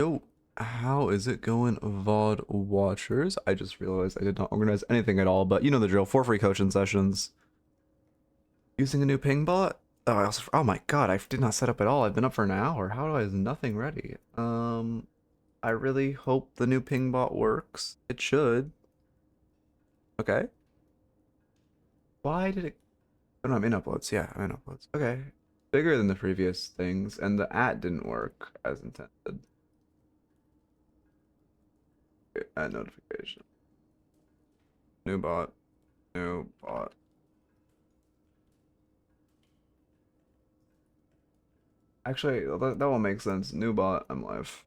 Yo, how is it going, VOD watchers? I just realized I did not organize anything at all, but you know the drill. 4 free coaching sessions. Using a new ping bot? Oh, oh my god, I did not set up at all. I've been up for an hour. How do I have nothing ready? I really hope the new ping bot works. It should. Okay. Why did it? Oh no, I'm in uploads. Yeah, I'm in uploads. Okay. Bigger than the previous things, and the at didn't work as intended. At notification. New bot. New bot. Actually, that won't make sense. New bot, I'm live.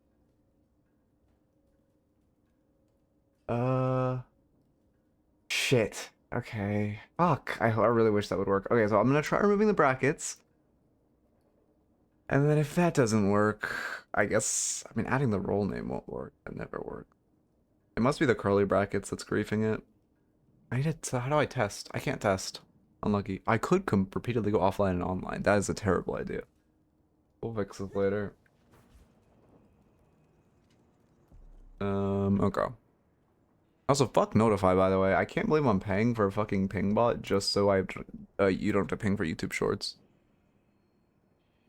Uh, shit. Okay. Fuck. I really wish that would work. Okay, so I'm gonna try removing the brackets. And then if that doesn't work, I guess, I mean, adding the role name won't work. That never worked. It must be the curly brackets that's griefing it. I need it. So how do I test? I can't test. Unlucky. I could repeatedly go offline and online. That is a terrible idea. We'll fix this later. Okay. Also, fuck Notify, by the way. I can't believe I'm paying for a fucking ping bot just so you don't have to ping for YouTube Shorts.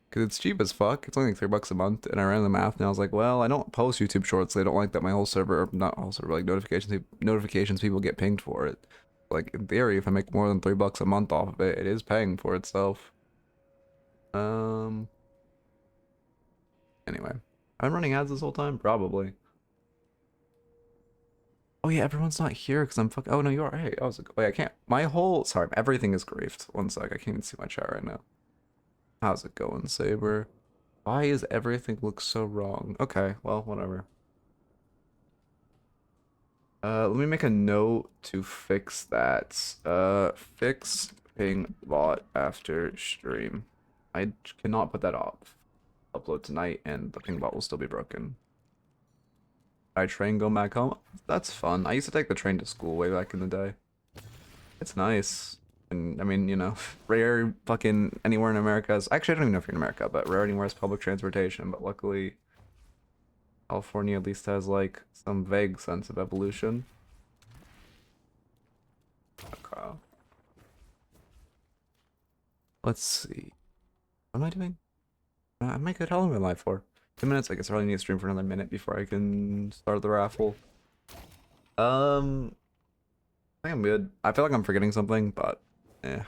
Because it's cheap as fuck. It's only like $3 a month. And I ran the math and I was like, well, I don't post YouTube Shorts. They don't like that my whole server, or not whole server, like notifications people get pinged for it. Like, in theory, if I make more than $3 a month off of it, it is paying for itself. Um, anyway. I'm running ads this whole time? Probably. Oh yeah, everyone's not here because I'm fuck. Oh no, you are. Hey, I was like, wait, I can't. My whole sorry, everything is griefed. One sec, I can't even see my chat right now. How's it going, Saber? Why is everything look so wrong? Okay, well, whatever. Let me make a note to fix that. Fix ping bot after stream. I cannot put that off. Upload tonight, and the ping bot will still be broken. I train go back home. That's fun. I used to take the train to school way back in the day. It's nice. And I mean, you know, rare fucking anywhere in America is actually I don't even know if you're in America, but rare anywhere is public transportation. But luckily, California at least has like some vague sense of evolution. Okay. Let's see. What am I doing? I might get how long am I live for? 2 minutes. I guess I probably need to stream for another minute before I can start the raffle. I think I'm good. I feel like I'm forgetting something, but eh.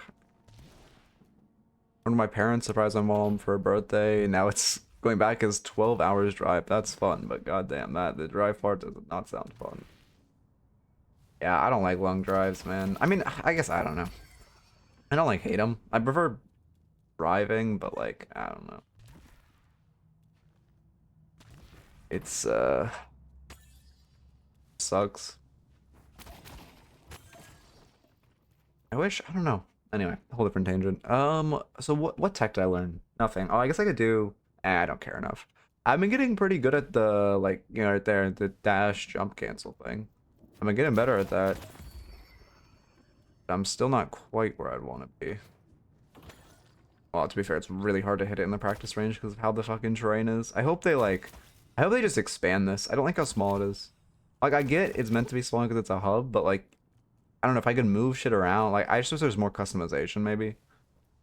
One of my parents surprised my mom for her birthday, and now it's going back as 12 hours drive. That's fun, but goddamn that the drive part does not sound fun. Yeah, I don't like long drives, man. I mean, I guess I don't know. I don't like hate them. I prefer driving, but like I don't know. It's sucks. I don't know. Anyway, whole different tangent. So what tech did I learn? Nothing. Oh, I guess I could do. I don't care enough. I've been getting pretty good at the like you know right there the dash jump cancel thing. I've been getting better at that. I'm still not quite where I'd want to be. Well, to be fair, it's really hard to hit it in the practice range because of how the fucking terrain is. I hope they just expand this. I don't like how small it is. Like I get it's meant to be small because it's a hub, but like I don't know if I could move shit around. Like I just wish there's more customization maybe.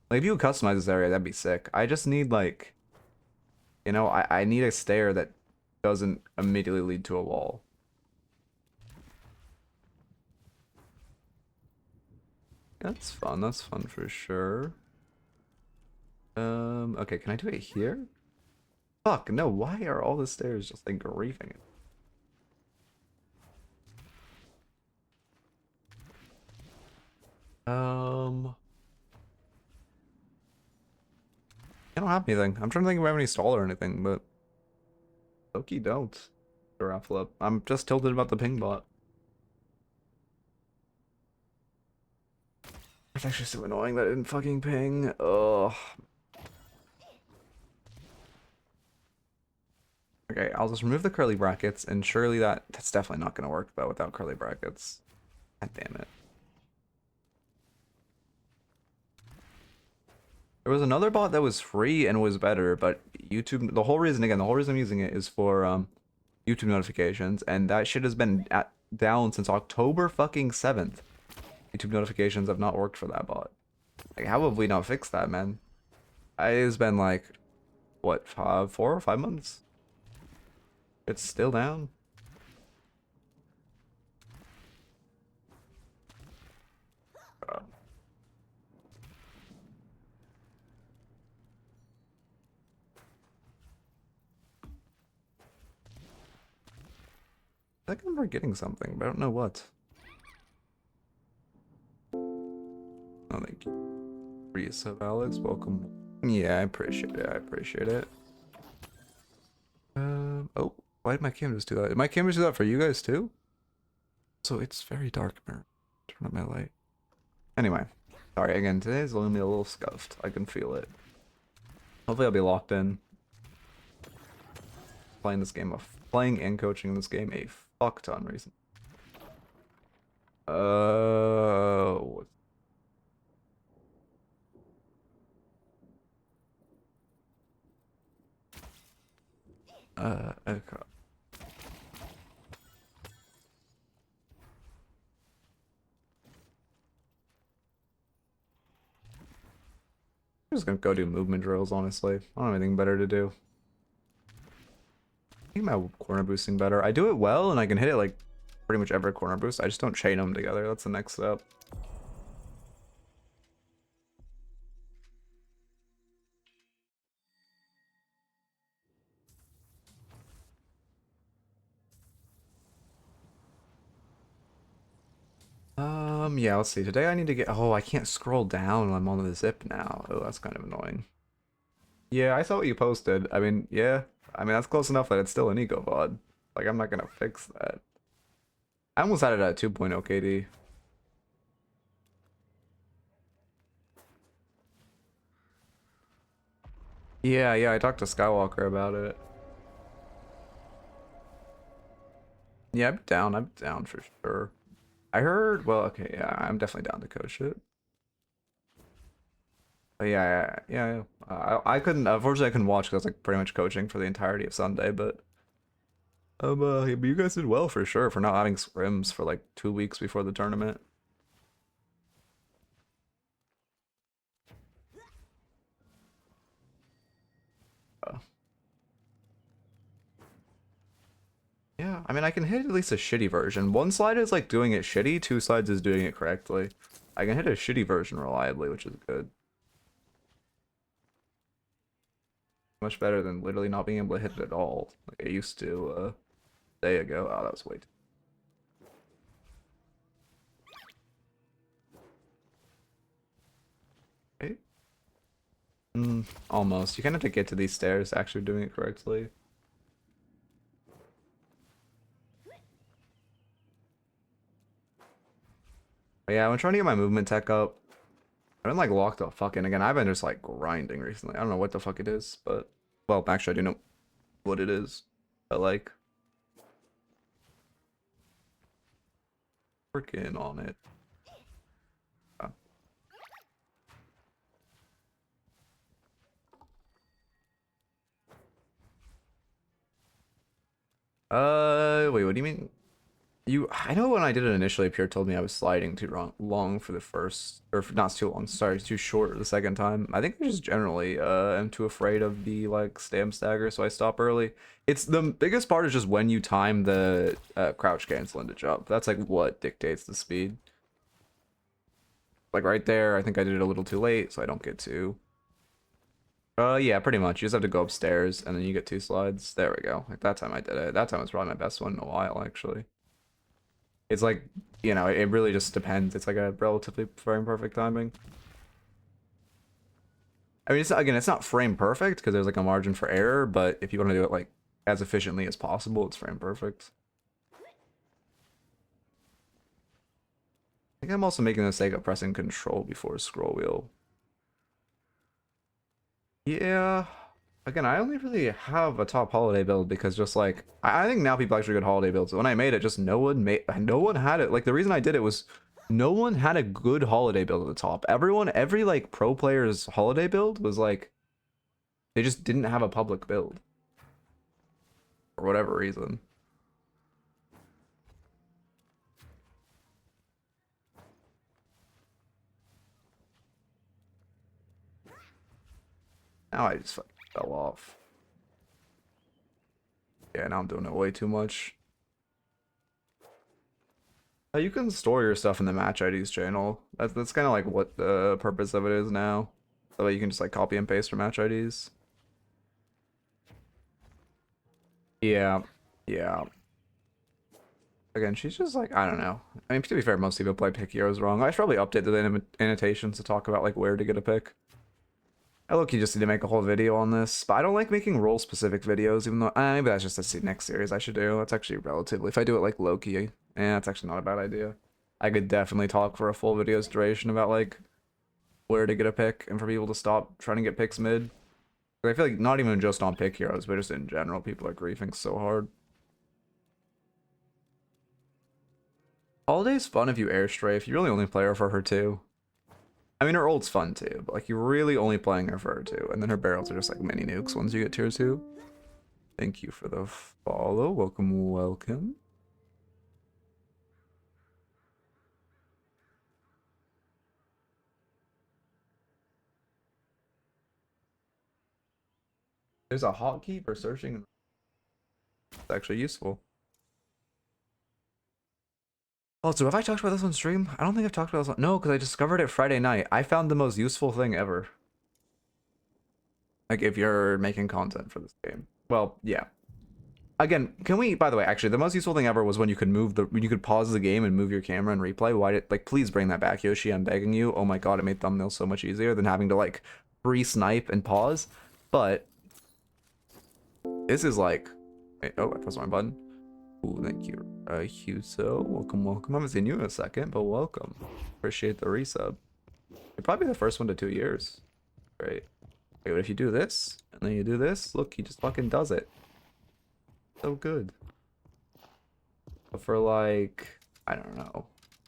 Like if you could customize this area, that'd be sick. I just need like, you know, I need a stair that doesn't immediately lead to a wall. That's fun. That's fun for sure. Okay, can I do it here? Fuck, no, why are all the stairs just like griefing it? I don't have anything. I'm trying to think if I have any stall or anything, but Loki don't. Raffle up. I'm just tilted about the ping bot. It's actually so annoying that it didn't fucking ping. Ugh. Okay, I'll just remove the curly brackets, and surely that's definitely not gonna work though without curly brackets. God damn it. There was another bot that was free and was better, but YouTube, the whole reason I'm using it is for YouTube notifications, and that shit has been down since October fucking 7th. YouTube notifications have not worked for that bot. Like, how have we not fixed that, man? It's been like, what, 4 or 5 months? It's still down. I think I'm forgetting something, but I don't know what. Oh, thank you. Resub, Alex. Welcome. Yeah, I appreciate it. I appreciate it. Oh, why did my cameras do that? Did my cameras do that for you guys too? So it's very dark, mirror. Turn up my light. Anyway, sorry again. Today's only a little scuffed. I can feel it. Hopefully, I'll be locked in. Playing this game, playing and coaching this game a fuck ton recently. Okay. I'm just gonna go do movement drills, honestly. I don't have anything better to do. I think my corner boosting better. I do it well, and I can hit it like pretty much every corner boost. I just don't chain them together. That's the next step. Yeah, let's see. Today I need to get... Oh, I can't scroll down when I'm on the zip now. Oh, that's kind of annoying. Yeah, I saw what you posted. I mean, yeah. I mean, that's close enough that it's still an eco VOD. Like, I'm not gonna fix that. I almost had it at 2.0 KD. Yeah, I talked to Skywalker about it. Yeah, I'm down for sure. I heard, well, okay, yeah, I'm definitely down to coach it. But yeah. I couldn't, unfortunately, I couldn't watch because I was like pretty much coaching for the entirety of Sunday, but yeah, but you guys did well for sure for not having scrims for like 2 weeks before the tournament. Uh, yeah, I mean, I can hit at least a shitty version. One slide is like doing it shitty, two slides is doing it correctly. I can hit a shitty version reliably, which is good. Much better than literally not being able to hit it at all, like I used to a day ago. Oh, that was way too... Right? Almost. You kind of have to get to these stairs actually doing it correctly. But yeah, I'm trying to get my movement tech up. I've been like locked up fucking again. I've been just like grinding recently. I don't know what the fuck it is, but well, actually I do know what it is. But like working on it. Wait, what do you mean? I know when I did it initially, Pierre told me I was sliding too long for the first, or not too long, sorry, too short the second time. I think I just generally am too afraid of the like stam stagger, so I stop early. It's the biggest part is just when you time the crouch cancel into jump. That's like what dictates the speed. Like right there, I think I did it a little too late, so I don't get to. Yeah, pretty much. You just have to go upstairs, and then you get 2 slides. There we go. Like that time I did it. That time was probably my best one in a while, actually. It's like, you know, it really just depends. It's like a relatively frame perfect timing. I mean, it's not frame perfect because there's like a margin for error, but if you want to do it like as efficiently as possible, it's frame perfect. I think I'm also making the mistake of pressing control before scroll wheel. Yeah. Again, I only really have a top holiday build because just like I think now people actually good holiday builds. When I made it, just no one had it. Like the reason I did it was no one had a good holiday build at the top. Every like pro player's holiday build was like they just didn't have a public build for whatever reason. Now I just fucking fell off. Yeah, now I'm doing it way too much. You can store your stuff in the match IDs channel. That's kind of like what the purpose of it is now. That way you can just like copy and paste from match IDs. Yeah, yeah. Again, she's just like, I don't know. I mean, to be fair, most people play pick heroes wrong. I should probably update the annotations to talk about like where to get a pick. I look, you just need to make a whole video on this, but I don't like making role-specific videos, even though maybe that's just the next series I should do. That's actually relatively, if I do it like Loki, that's actually not a bad idea. I could definitely talk for a full video's duration about like where to get a pick and for people to stop trying to get picks mid. I feel like not even just on pick heroes, but just in general, people are griefing so hard. Holiday's fun if you air strafe. You really only play her for her too. I mean, her ult's fun too, but like you're really only playing her for her too. And then her barrels are just like mini nukes once you get tier 2. Thank you for the follow. Welcome, welcome. There's a hotkey for searching. It's actually useful. Also, have I talked about this on stream? I don't think I've talked about this on... No, because I discovered it Friday night. I found the most useful thing ever. Like, if you're making content for this game. Well, yeah. Again, can we... By the way, actually, the most useful thing ever was when you could move the... When you could pause the game and move your camera and replay. Why did... Like, please bring that back, Yoshi. I'm begging you. Oh my god, it made thumbnails so much easier than having to, like, pre-snipe and pause. But... This is like... Wait, oh, I pressed the wrong button. Ooh, thank you, Huso. Welcome, welcome. I haven't seen you in a second, but welcome. Appreciate the resub. You're probably the first one to 2 years. Great. Okay, but if you do this, and then you do this, look, he just fucking does it. So good. But for like, I don't know.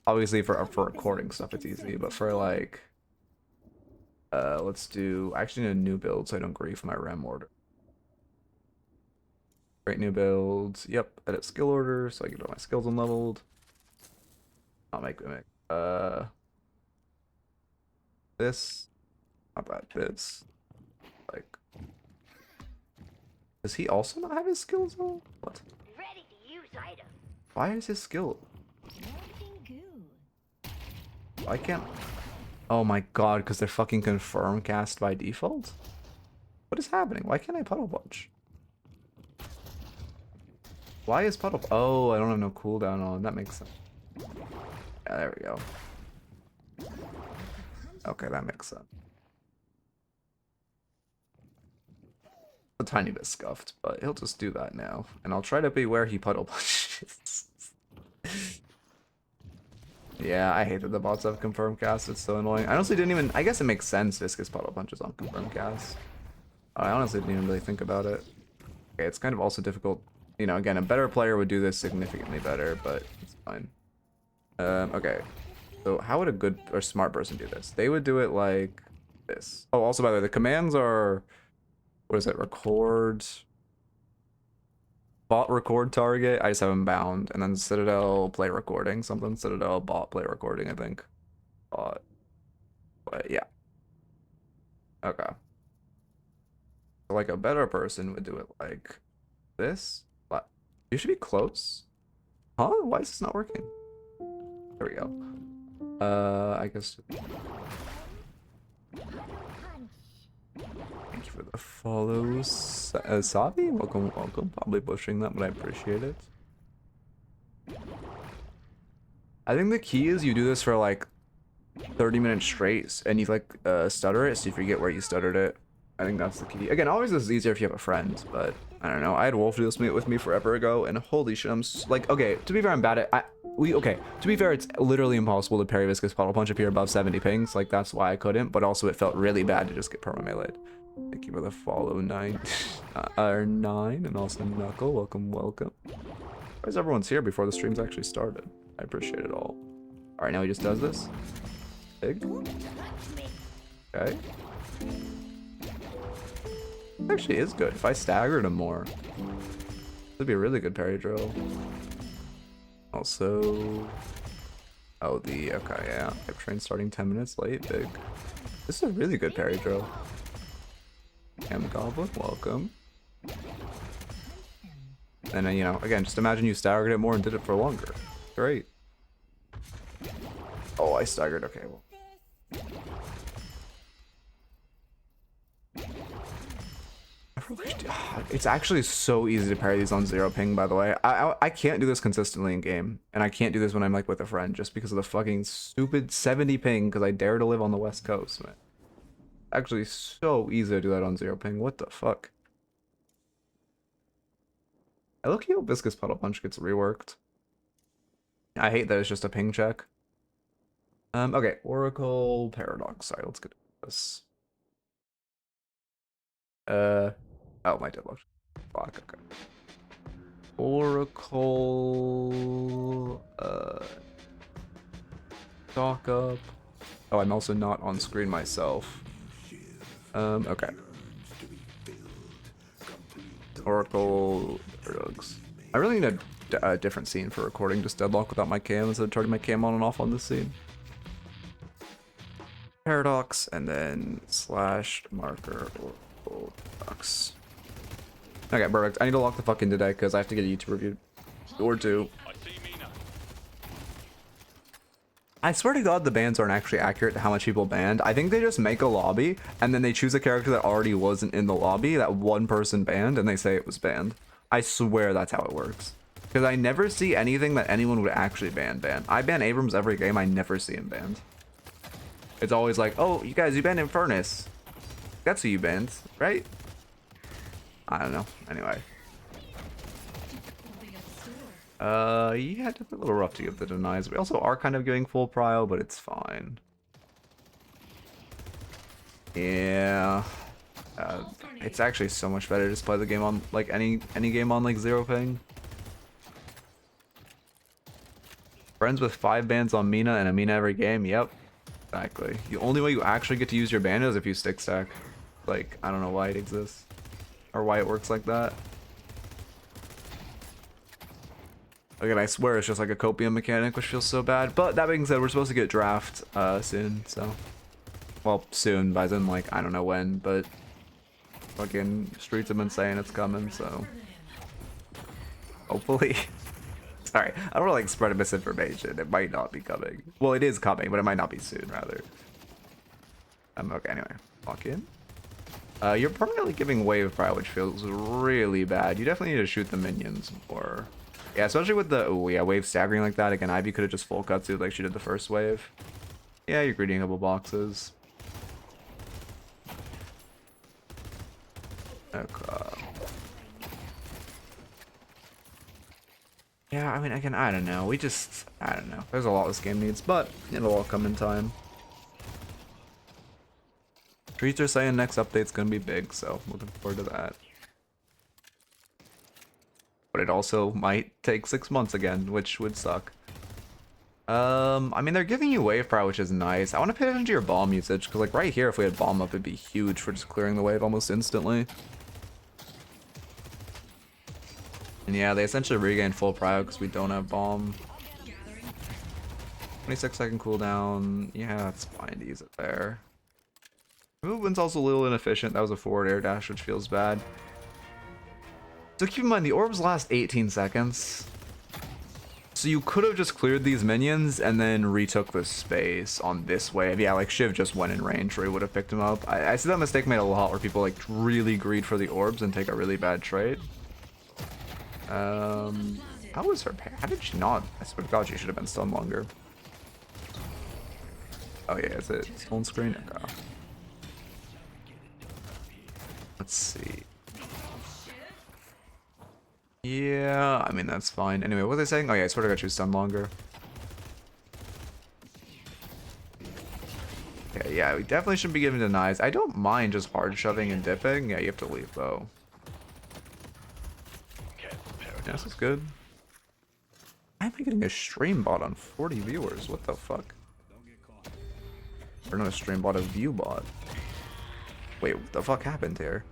Obviously for recording stuff, it's easy, but for like, let's do, I actually need a new build so I don't grief my rem order. Great new builds. Yep, edit skill order so I can get all my skills unleveled. I'll make this. Not that this. Like, does he also not have his skills on? What? Ready to use item. Why is his skill? Why can't? Oh my god, because they're fucking confirm cast by default? What is happening? Why can't I puddle punch? Why is puddle? Oh, I don't have no cooldown on. That makes sense. Yeah, there we go. Okay, that makes sense. A tiny bit scuffed, but he'll just do that now. And I'll try to be where he puddle punches. Yeah, I hate that the bots have confirmed cast. It's so annoying. I honestly didn't even... I guess it makes sense Viscous puddle punches on confirmed cast. I honestly didn't even really think about it. Okay, it's kind of also difficult. You know, again, a better player would do this significantly better, but it's fine. Okay. So how would a good or smart person do this? They would do it like this. Oh, also, by the way, the commands are... What is it? Record... Bot record target. I just have them bound. And then Citadel play recording. Something. Citadel bot play recording, I think. Bot. But yeah. Okay. So like a better person would do it like this. But you should be close. Huh? Why is this not working? There we go. I guess... Thank you for the follows. Sabi? Welcome, welcome. Probably pushing that, but I appreciate it. I think the key is you do this for like 30 minutes straight and you like stutter it so you forget where you stuttered it. I think that's the key. Again, always this is easier if you have a friend, but I don't know. I had Wolf do this with me forever ago, and holy shit, I'm like, okay, to be fair, I'm bad at okay, to be fair, it's literally impossible to parry Viscous Puddle Punch if you're above 70 pings. Like, that's why I couldn't, but also it felt really bad to just get perma-meleeed. Thank you for the follow, 9, and also Knuckle. Welcome, welcome. Why is everyone's here before the stream's actually started? I appreciate it all. All right, now he just does this. Big. Okay. It actually is good. If I staggered him more, it'd be a really good parry drill. Also, oh, okay, yeah. Hype train starting 10 minutes late. Big. This is a really good parry drill. M Goblin, welcome. And then, you know, again, just imagine you staggered it more and did it for longer. Great. Oh, I staggered. Okay, well. It's actually so easy to parry these on 0 ping, by the way. I can't do this consistently in game, and I can't do this when I'm like with a friend just because of the fucking stupid 70 ping because I dare to live on the West Coast, man. Actually, so easy to do that on 0 ping. What the fuck? I look how Viscous Puddle Punch gets reworked. I hate that it's just a ping check. Okay, Oracle Paradox. Sorry, let's get this. Oh, my Deadlock. Fuck, okay. Oracle, stock up. Oh, I'm also not on screen myself. Okay. Oracle Paradox. I really need a different scene for recording just Deadlock without my cam instead of turning my cam on and off on this scene. Paradox, and then slash marker Oracle Paradox. Okay, perfect. I need to lock the fuck in today because I have to get a YouTube review or two. I swear to God, the bans aren't actually accurate to how much people banned. I think they just make a lobby and then they choose a character that already wasn't in the lobby that one person banned and they say it was banned. I swear that's how it works. Because I never see anything that anyone would actually ban. I ban Abrams every game. I never see him banned. It's always like, oh, you guys, you banned Eternus. That's who you banned, right? I don't know. Anyway. Yeah, definitely a little rough to give the denies. We also are kind of giving full prio, but it's fine. Yeah. It's actually so much better to just play the game on like any game on like 0 ping. Friends with 5 bans on Mina and a Mina every game. Yep. Exactly. The only way you actually get to use your ban is if you stick stack. Like, I don't know why it exists. Or why it works like that. Again, I swear it's just like a copium mechanic, which feels so bad. But that being said, we're supposed to get draft soon, so. Well, soon, by then, like, I don't know when, but fucking Streets have been saying it's coming, so. Hopefully. Sorry, I don't want to like spread a misinformation. It might not be coming. Well, it is coming, but it might not be soon, rather. Okay, anyway, lock in. You're permanently giving wave prio, which feels really bad. You definitely need to shoot the minions more. Yeah, especially with the wave staggering like that. Again, Ivy could have just full cut to like she did the first wave. Yeah, you're greeting a couple boxes. Okay. Yeah, I mean, again, I don't know. I don't know. There's a lot this game needs, but it'll all come in time. Treats are saying next update's gonna be big, so looking forward to that. But it also might take 6 months again, which would suck. I mean, they're giving you wave power, which is nice. I want to pay attention to your bomb usage, because like right here, if we had bomb up, it'd be huge for just clearing the wave almost instantly. And yeah, they essentially regain full prio because we don't have bomb. 26-second cooldown. Yeah, that's fine to use it there. Movement's also a little inefficient. That was a forward air dash, which feels bad. So keep in mind, the orbs last 18 seconds. So you could have just cleared these minions and then retook the space on this wave. Yeah, like Shiv just went in range where he would have picked him up. I see that mistake made a lot where people like really greed for the orbs and take a really bad trade. How was her pair? How did she not? I swear to God, she should have been stunned longer. Oh yeah, is it on screen? Okay. Let's see. Yeah, I mean, that's fine. Anyway, what was I saying? Oh yeah, I swear to God, she was stunned longer. Yeah, we definitely shouldn't be giving denies. I don't mind just hard shoving and dipping. Yeah, you have to leave though. Yeah, this is good. I'm getting a stream bot on 40 viewers. What the fuck? Or not a stream bot, a view bot. Wait, what the fuck happened here?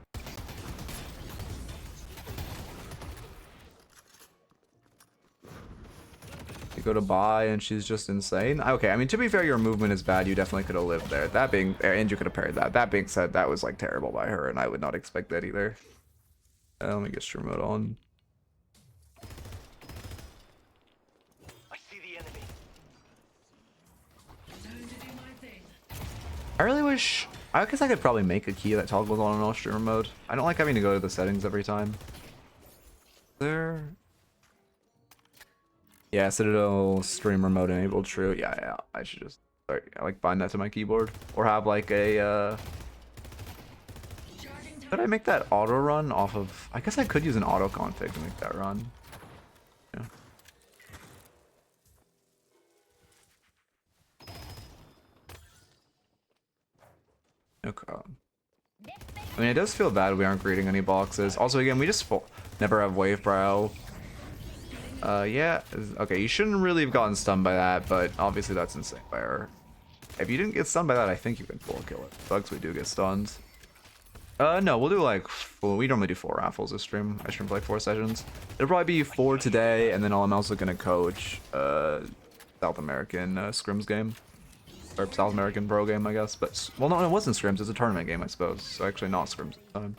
You go to buy and she's just insane. Okay, I mean, to be fair, your movement is bad. You definitely could have lived there. That being, and you could have parried that. That being said, that was like terrible by her, and I would not expect that either. Let me get stream mode on. I see the enemy. I really wish. I guess I could probably make a key that toggles on and off streamer mode. I don't like having to go to the settings every time. There. Yeah, Citadel streamer mode enabled. True. Yeah. I should just like bind that to my keyboard or have like a. Could I make that auto run off of? I guess I could use an auto config to make that run. Yeah. Okay. I mean, it does feel bad we aren't greeting any boxes. Also, again, we just never have wave brow. Yeah. Okay, you shouldn't really have gotten stunned by that, but obviously that's insane by her. If you didn't get stunned by that, I think you can full kill it. Bugs, we do get stunned. No, we'll do like, well, we normally do 4 raffles this stream. I stream for like 4 sessions. It'll probably be 4 today, and then I'm also gonna coach South American scrims game. Or South American pro game, I guess. But, well, no, it wasn't scrims. It's a tournament game, I suppose. So actually not scrims this time.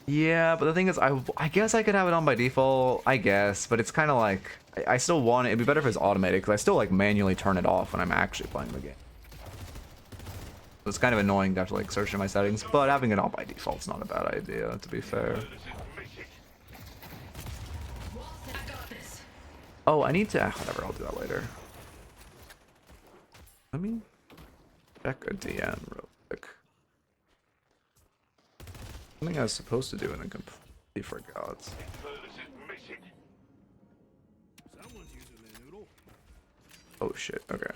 Yeah, but the thing is, I guess I could have it on by default, I guess, but it's kind of like, I still want it. It'd be better if it's automated, because I still like manually turn it off when I'm actually playing the game. So it's kind of annoying to have to like search in my settings, but having it on by default is not a bad idea, to be fair. Oh, I need to, whatever, I'll do that later. Let me check a DM real quick. Something I was supposed to do and then completely forgot. Oh shit, okay.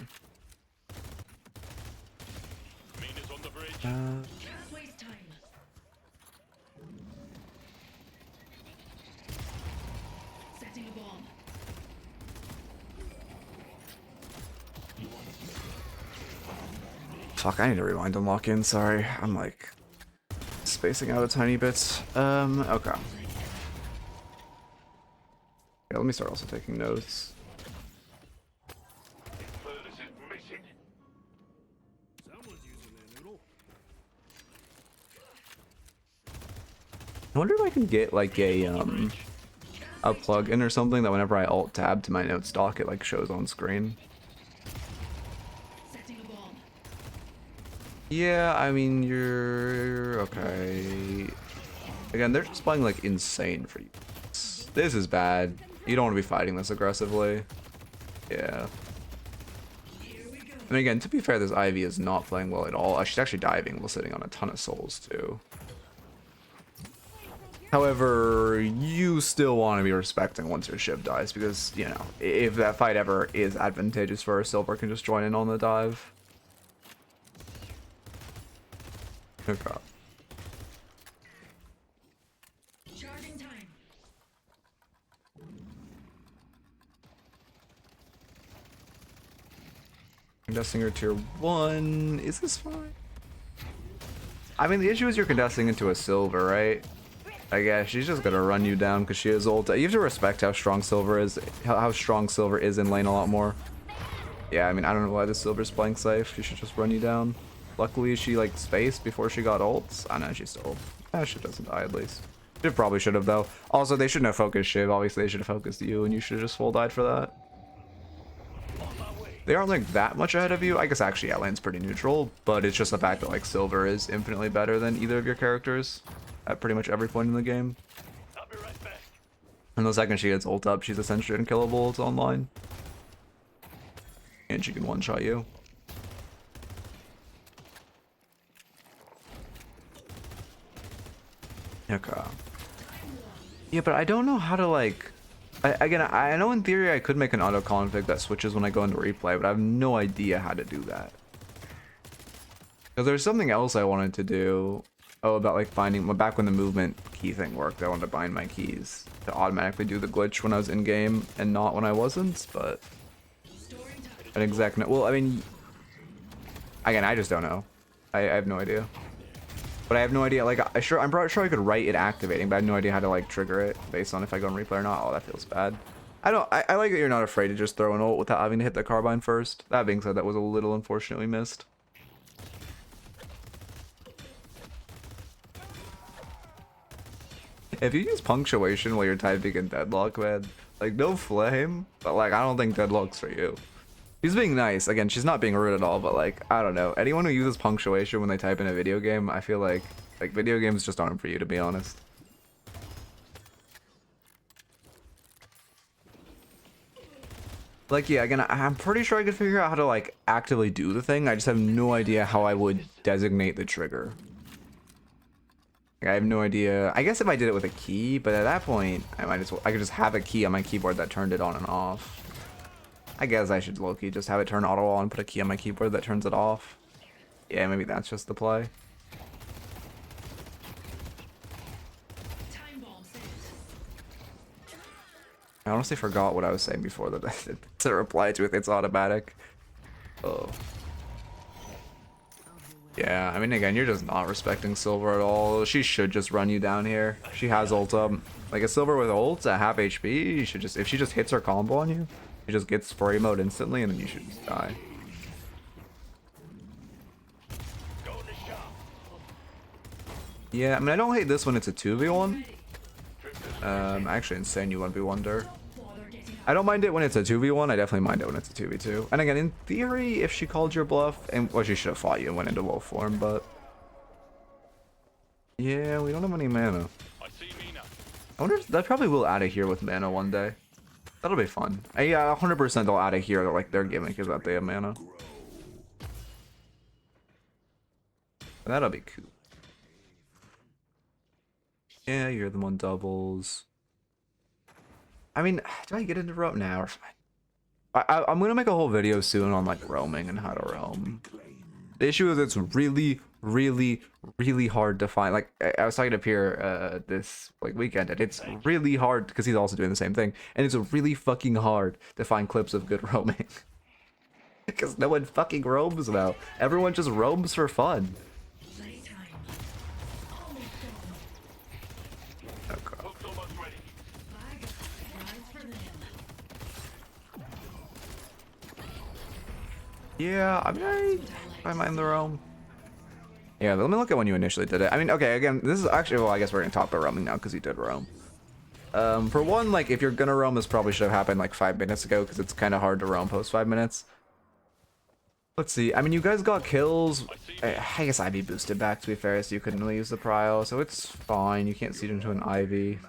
Fuck, I need to rewind and lock in, sorry. I'm like spacing out a tiny bit. Okay. Yeah, let me start also taking notes. I wonder if I can get like a plugin or something that whenever I alt tab to my notes dock, it like shows on screen. Yeah, I mean, you're okay. Again, they're just playing like insane for you. This is bad. You don't want to be fighting this aggressively. Yeah. And again, to be fair, this Ivy is not playing well at all. She's actually diving while sitting on a ton of souls too. However, you still want to be respecting once your ship dies, because, you know, if that fight ever is advantageous for her, Silver can just join in on the dive. Okay. Contesting her tier 1. Is this fine? I mean, the issue is you're contesting into a Silver, right? I guess she's just gonna run you down because she is ult. You have to respect how strong Silver is, how strong Silver is in lane a lot more. Yeah, I mean, I don't know why this Silver's playing safe. She should just run you down. Luckily, she like spaced before she got ults. I know she's still. She doesn't die at least. She probably should have though. Also, they shouldn't have focused Shiv. Obviously, they should have focused you, and you should have just full died for that. They aren't like that much ahead of you. I guess actually, yeah, lane's pretty neutral, but it's just the fact that like Silver is infinitely better than either of your characters at pretty much every point in the game. I'll be right back. And the second she gets ult up, she's essentially unkillable. It's online, and she can one-shot you. Okay. Yeah, but I don't know how to like. I know in theory I could make an auto config that switches when I go into replay, but I have no idea how to do that. Because there's something else I wanted to do. Oh, about like binding. Back when the movement key thing worked, I wanted to bind my keys to automatically do the glitch when I was in game and not when I wasn't. But an exact no. Well, I mean, again, I just don't know. I have no idea. But I have no idea, like, I'm probably sure I could write it activating, but I have no idea how to, like, trigger it based on if I go in replay or not. Oh, that feels bad. I like that you're not afraid to just throw an ult without having to hit the carbine first. That being said, that was a little unfortunately missed. If you use punctuation while you're typing in Deadlock, man, like, no flame, but, like, I don't think Deadlock's for you. She's being nice. Again, she's not being rude at all, but, like, I don't know. Anyone who uses punctuation when they type in a video game, I feel like video games just aren't for you, to be honest. Like, yeah, again, I'm pretty sure I could figure out how to, like, actively do the thing. I just have no idea how I would designate the trigger. Like, I have no idea. I guess if I did it with a key, but at that point, I could just have a key on my keyboard that turned it on and off. I guess I should low-key just have it turn auto on, put a key on my keyboard that turns it off. Yeah, maybe that's just the play. I honestly forgot what I was saying before that I did to reply to it. It's automatic. Oh. Yeah, I mean, again, you're just not respecting Silver at all. She should just run you down here. She has ult up. Like, a Silver with ult at half HP, you should just, if she just hits her combo on you, she just gets spray mode instantly, and then you should just die. Yeah, I mean, I don't hate this when it's a 2v1. Actually, insane you 1v1 her. I don't mind it when it's a 2v1. I definitely mind it when it's a 2v2. And again, in theory, if she called your bluff, and well, she should have fought you and went into wolf form, but yeah, we don't have any mana. I wonder if that probably will add a here with mana one day. That'll be fun. Yeah, 100% they'll add a here. Like their gimmick is that they have mana. That'll be cool. Yeah, you're the one doubles. I mean, do I get into roam now? I'm gonna make a whole video soon on like roaming and how to roam. The issue is it's really, really, really hard to find. Like I was talking to Pierre this like weekend, and it's really hard because he's also doing the same thing, and it's really fucking hard to find clips of good roaming because no one fucking roams now. Everyone just roams for fun. Yeah, I mean, I mind the roam. Yeah, let me look at when you initially did it. I mean, okay, again, this is actually, well, I guess we're gonna talk about roaming now because you did roam. For one, like, if you're gonna roam, this probably should have happened like 5 minutes ago because it's kind of hard to roam post 5 minutes. Let's see. I mean, you guys got kills. I guess Ivy boosted back, to be fair, so you couldn't really use the prio, so it's fine. You can't siege into an Ivy.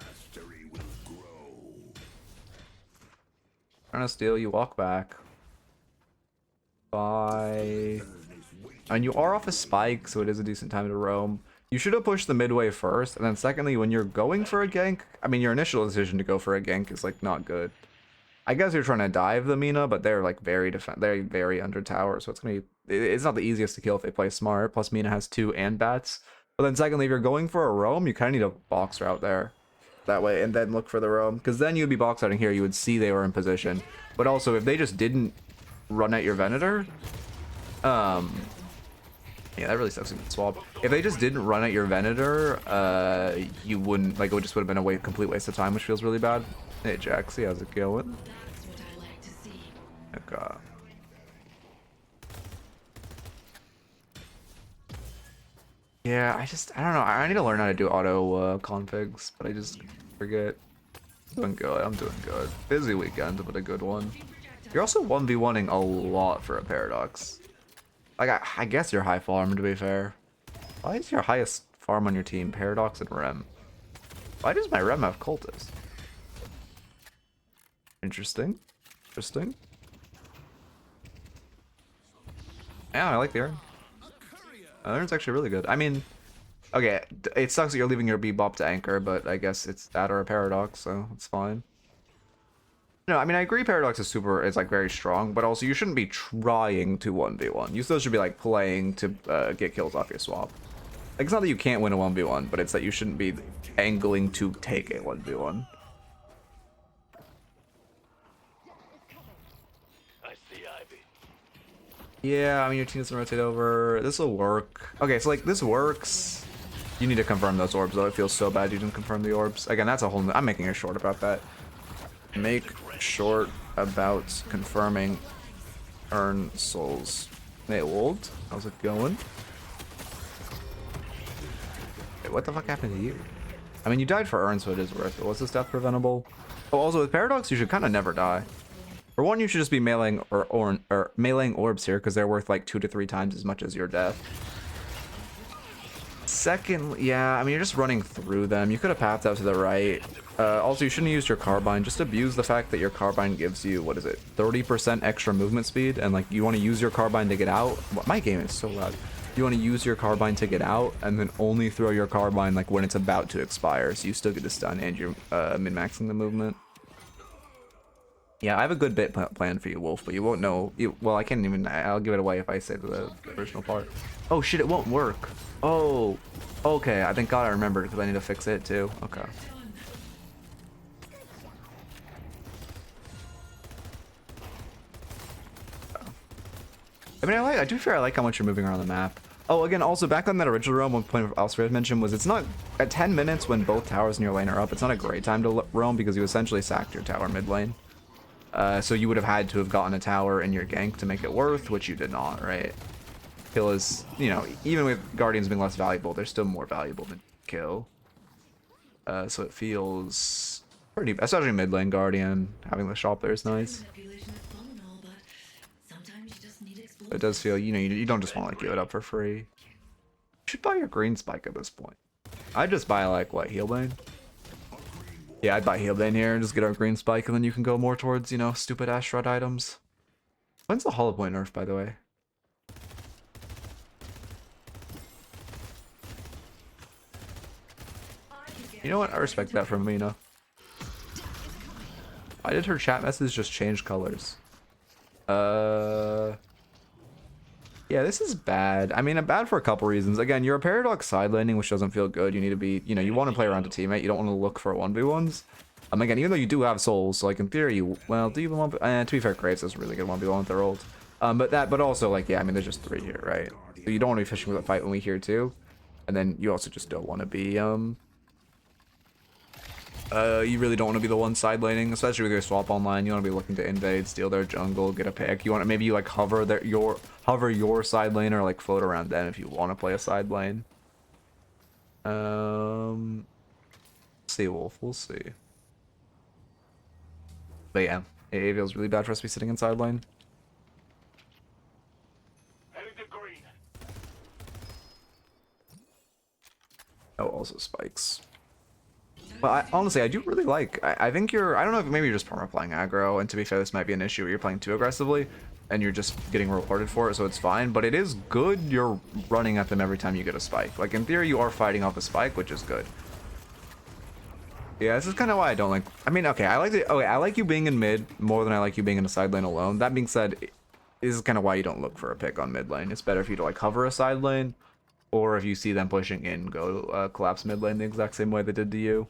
Trying to steal, you walk back. Bye. And you are off a spike, so it is a decent time to roam. You should have pushed the midway first, and then secondly, when you're going for a gank, I mean, your initial decision to go for a gank is like not good. I guess you're trying to dive the Mina, but they're like they're very under tower, so it's gonna be, it's not the easiest to kill if they play smart. Plus, Mina has 2 and bats. But then secondly, if you're going for a roam, you kind of need a box route there, that way, and then look for the roam, because then you'd be box routing here. You would see they were in position, but also if they just didn't run at your Venator, yeah, that really sucks in swap. If they just didn't run at your Venator, you wouldn't, like, it just would have been a complete waste of time, which feels really bad. Hey, Jaxie, how's it going? Okay. Yeah, I don't know. I need to learn how to do auto configs, but I just forget. Doing good. I'm doing good. Busy weekend, but a good one. You're also 1v1ing a lot for a Paradox. Like, I guess you're high farm, to be fair. Why is your highest farm on your team Paradox and Rem? Why does my Rem have Cultist? Interesting. Interesting. Yeah, I like the Urn. The Urn's actually really good. I mean, okay, it sucks that you're leaving your Bebop to anchor, but I guess it's that or a Paradox, so it's fine. No, I mean, I agree Paradox is like very strong, but also you shouldn't be trying to 1v1. You still should be like playing to get kills off your swap. Like, it's not that you can't win a 1v1, but it's that you shouldn't be angling to take a 1v1. I see Ivy. Yeah, I mean, your team doesn't rotate over. This will work. Okay, so like this works. You need to confirm those orbs, though. It feels so bad you didn't confirm the orbs. Again, that's a whole... I'm making a short about that. Make short about confirming earn souls. Hey, old. How's it going? Wait, what the fuck happened to you? I mean, you died for Earn, so it is worth it. Was this death preventable? Oh, also with Paradox, you should kind of never die. For one, you should just be meleeing or meleeing orbs here because they're worth like 2 to 3 times as much as your death. Second, yeah, I mean, you're just running through them. You could have pathed out to the right. Also, you shouldn't use your carbine. Just abuse the fact that your carbine gives you, what is it, 30% extra movement speed, and like you want to use your carbine to get out. My game is so loud. You want to use your carbine to get out, and then only throw your carbine like when it's about to expire, so you still get the stun and you're min-maxing the movement. Yeah, I have a good bit planned for you, Wolf, but you won't know. Well, I can't even. I'll give it away if I say the original part. Oh shit, it won't work. Oh, okay. I thank God I remembered because I need to fix it too. Okay. I mean, I do feel I like how much you're moving around the map. Oh, again, also back on that original roam, one point Alfred mentioned was it's not at 10 minutes when both towers in your lane are up. It's not a great time to roam because you essentially sacked your tower mid lane. So you would have had to have gotten a tower in your gank to make it worth, which you did not, right? Kill is, you know, even with Guardians being less valuable, they're still more valuable than kill. So it feels pretty, especially mid lane Guardian, having the shop there is nice. It does feel, you know, you don't just want to like give it up for free. You should buy your green spike at this point. I'd just buy like, what, Healbane? Yeah, I'd buy Healbane here and just get our green spike, and then you can go more towards, you know, stupid ass shred items. When's the hollow point nerf, by the way? You know what? I respect that from Mina. Why did her chat message just change colors? Yeah, this is bad. I mean, bad for a couple reasons. Again, you're a Paradox side laning, which doesn't feel good. You need to be, you know, you want to play around a teammate. You don't want to look for 1v1s. Again, even though you do have souls, so like in theory, well, do you even want? To be fair, Kratos is really good 1v1 with their ult. But also like, yeah, I mean, there's just 3 here, right? So you don't want to be fishing with a fight when we here too, and then you also just don't want to be you really don't want to be the one side laning, especially with your swap online. You want to be looking to invade, steal their jungle, get a pick. You want to maybe you like hover your side lane or like float around them if you want to play a side lane. See, Wolf, we'll see. But yeah, it feels really bad for us to be sitting in side lane. Heading to green. Oh, also spikes. Well, honestly, I do really like. I think you're. I don't know if maybe you're just perma playing aggro, and to be fair, this might be an issue where you're playing too aggressively, and you're just getting rewarded for it, so it's fine. But it is good you're running at them every time you get a spike. Like in theory, you are fighting off a spike, which is good. Yeah, this is kind of why I don't like. I mean, okay, I like you being in mid more than I like you being in a side lane alone. That being said, this is kind of why you don't look for a pick on mid lane. It's better for you to like cover a side lane, or if you see them pushing in, go collapse mid lane the exact same way they did to you.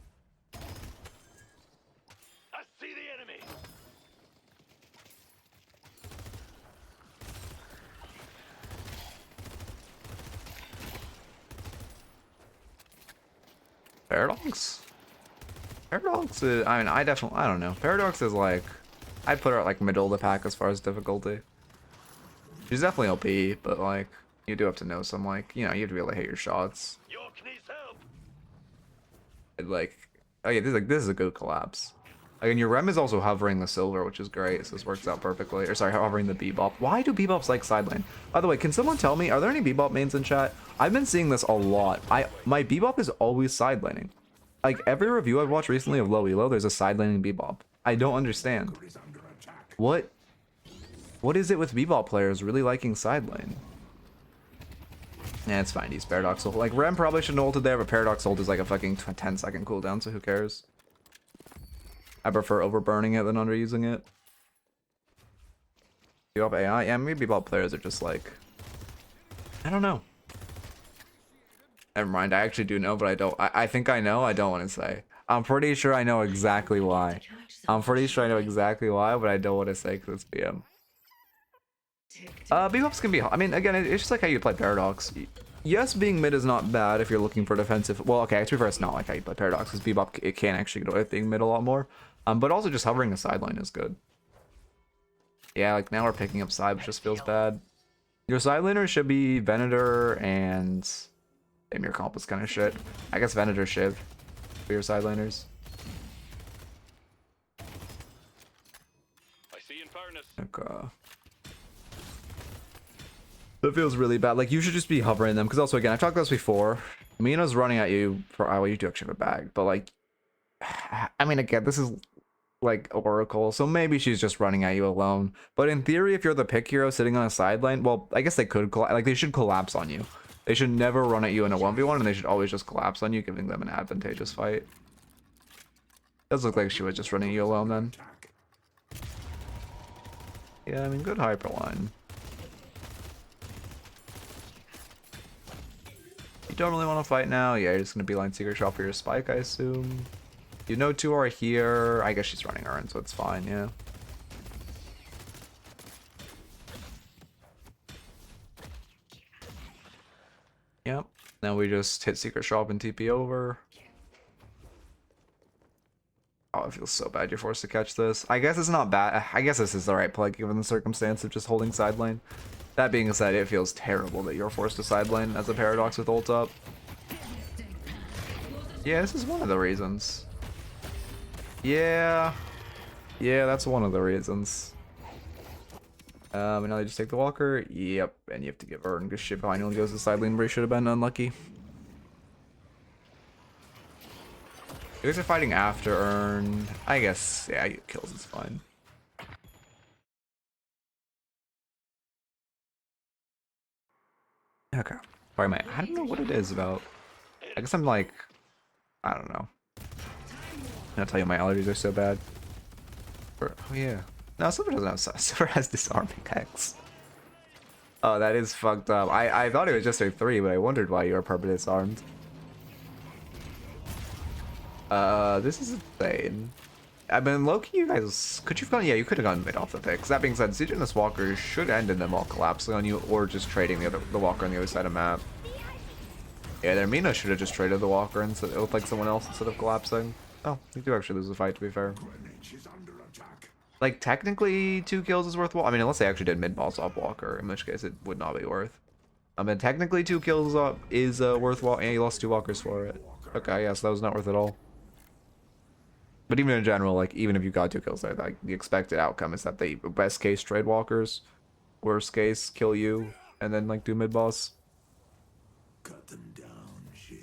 Paradox? Paradox is, I mean, I don't know. Paradox is like, I'd put her at like middle of the pack as far as difficulty. She's definitely OP, but like, you do have to know some like, you know, you have to be able to hit your shots. York needs help. And like, oh yeah, this is a good collapse. Again, your Rem is also hovering the silver, which is great, so this works out perfectly. Or sorry, hovering the Bebop. Why do Bebops like side lane? By the way, can someone tell me, are there any Bebop mains in chat? I've been seeing this a lot. My Bebop is always side laning. Like, every review I've watched recently of low elo, there's a side laning Bebop. I don't understand. What is it with Bebop players really liking side lane? Yeah, it's fine, he's Paradox ult. Like, Rem probably shouldn't have ulted there, but Paradox ult is like a fucking 10-second cooldown, so who cares? I prefer overburning it than underusing it. Bebop AI? Yeah, maybe Bebop players are just like... I don't know. Never mind, I actually do know, but I don't... I think I know, I don't want to say. I'm pretty sure I know exactly why. I'm pretty sure I know exactly why, but I don't want to say because it's BM. Bebops can be... I mean, again, it's just like how you play Paradox. yes, being mid is not bad if you're looking for defensive. Well, okay, to be fair, it's not like how you play Paradox, because Bebop, it can actually get away with being mid a lot more. But also just hovering the sideline is good. Yeah, like now we're picking up side, which just feels bad. Your side laner should be Venator and... Damn, your comp is kind of shit. I guess Venator Shiv for your side laners. I see Infernus. Okay. That feels really bad. Like, you should just be hovering them. Because also, again, I've talked about this before. Mina's running at you for... Oh, well, you do actually have a bag. But, like... I mean, again, this is... like Oracle, so maybe she's just running at you alone. But in theory, if you're the pick hero sitting on a sideline, well, I guess they could like they should collapse on you. They should never run at you in a 1v1, and they should always just collapse on you, giving them an advantageous fight. Does look like she was just running you alone then. Yeah, I mean, good hyperline. You don't really want to fight now? Yeah, you're just gonna beeline Secret Shop for your spike, I assume. You know two are here. I guess she's running Urn, so it's fine, yeah. Yep. Now we just hit Secret Shop and TP over. Oh, it feels so bad you're forced to catch this. I guess it's not bad. I guess this is the right play given the circumstance of just holding side lane. That being said, it feels terrible that you're forced to side lane as a Paradox with ult up. Yeah, this is one of the reasons. Yeah, that's one of the reasons. And now they just take the walker. Yep, and you have to give Urn because shit behind only goes to side lane where he should have been unlucky. You guys are fighting after Urn. I guess, yeah, you kills is fine. Okay. Sorry, mate. I don't know what it is about. I guess I'm like, I don't know. I'll tell you my allergies are so bad. Oh yeah. No, Silver doesn't have Silver has disarming X. Oh, that is fucked up. I thought it was just a 3, but I wondered why you were purple disarmed. This is insane. I mean, low-key, you guys could you've gone? Yeah, you could have gone mid off the picks. That being said, Eternus Walker should end in them all collapsing on you, or just trading the Walker on the other side of map. Yeah, their Mina should have just traded the Walker and it looked like someone else instead of collapsing. Oh, you do actually lose the fight, to be fair. Like, technically, 2 kills is worthwhile. I mean, unless they actually did mid-boss off Walker, in which case it would not be worth. I mean, technically 2 kills is worthwhile, and you lost 2 Walkers for it. Okay, yeah, so that was not worth it all. But even in general, like, even if you got 2 kills there, like, the expected outcome is that they, best case, trade Walkers. Worst case, kill you, and then, like, do mid-boss. Cut them down, Shiv.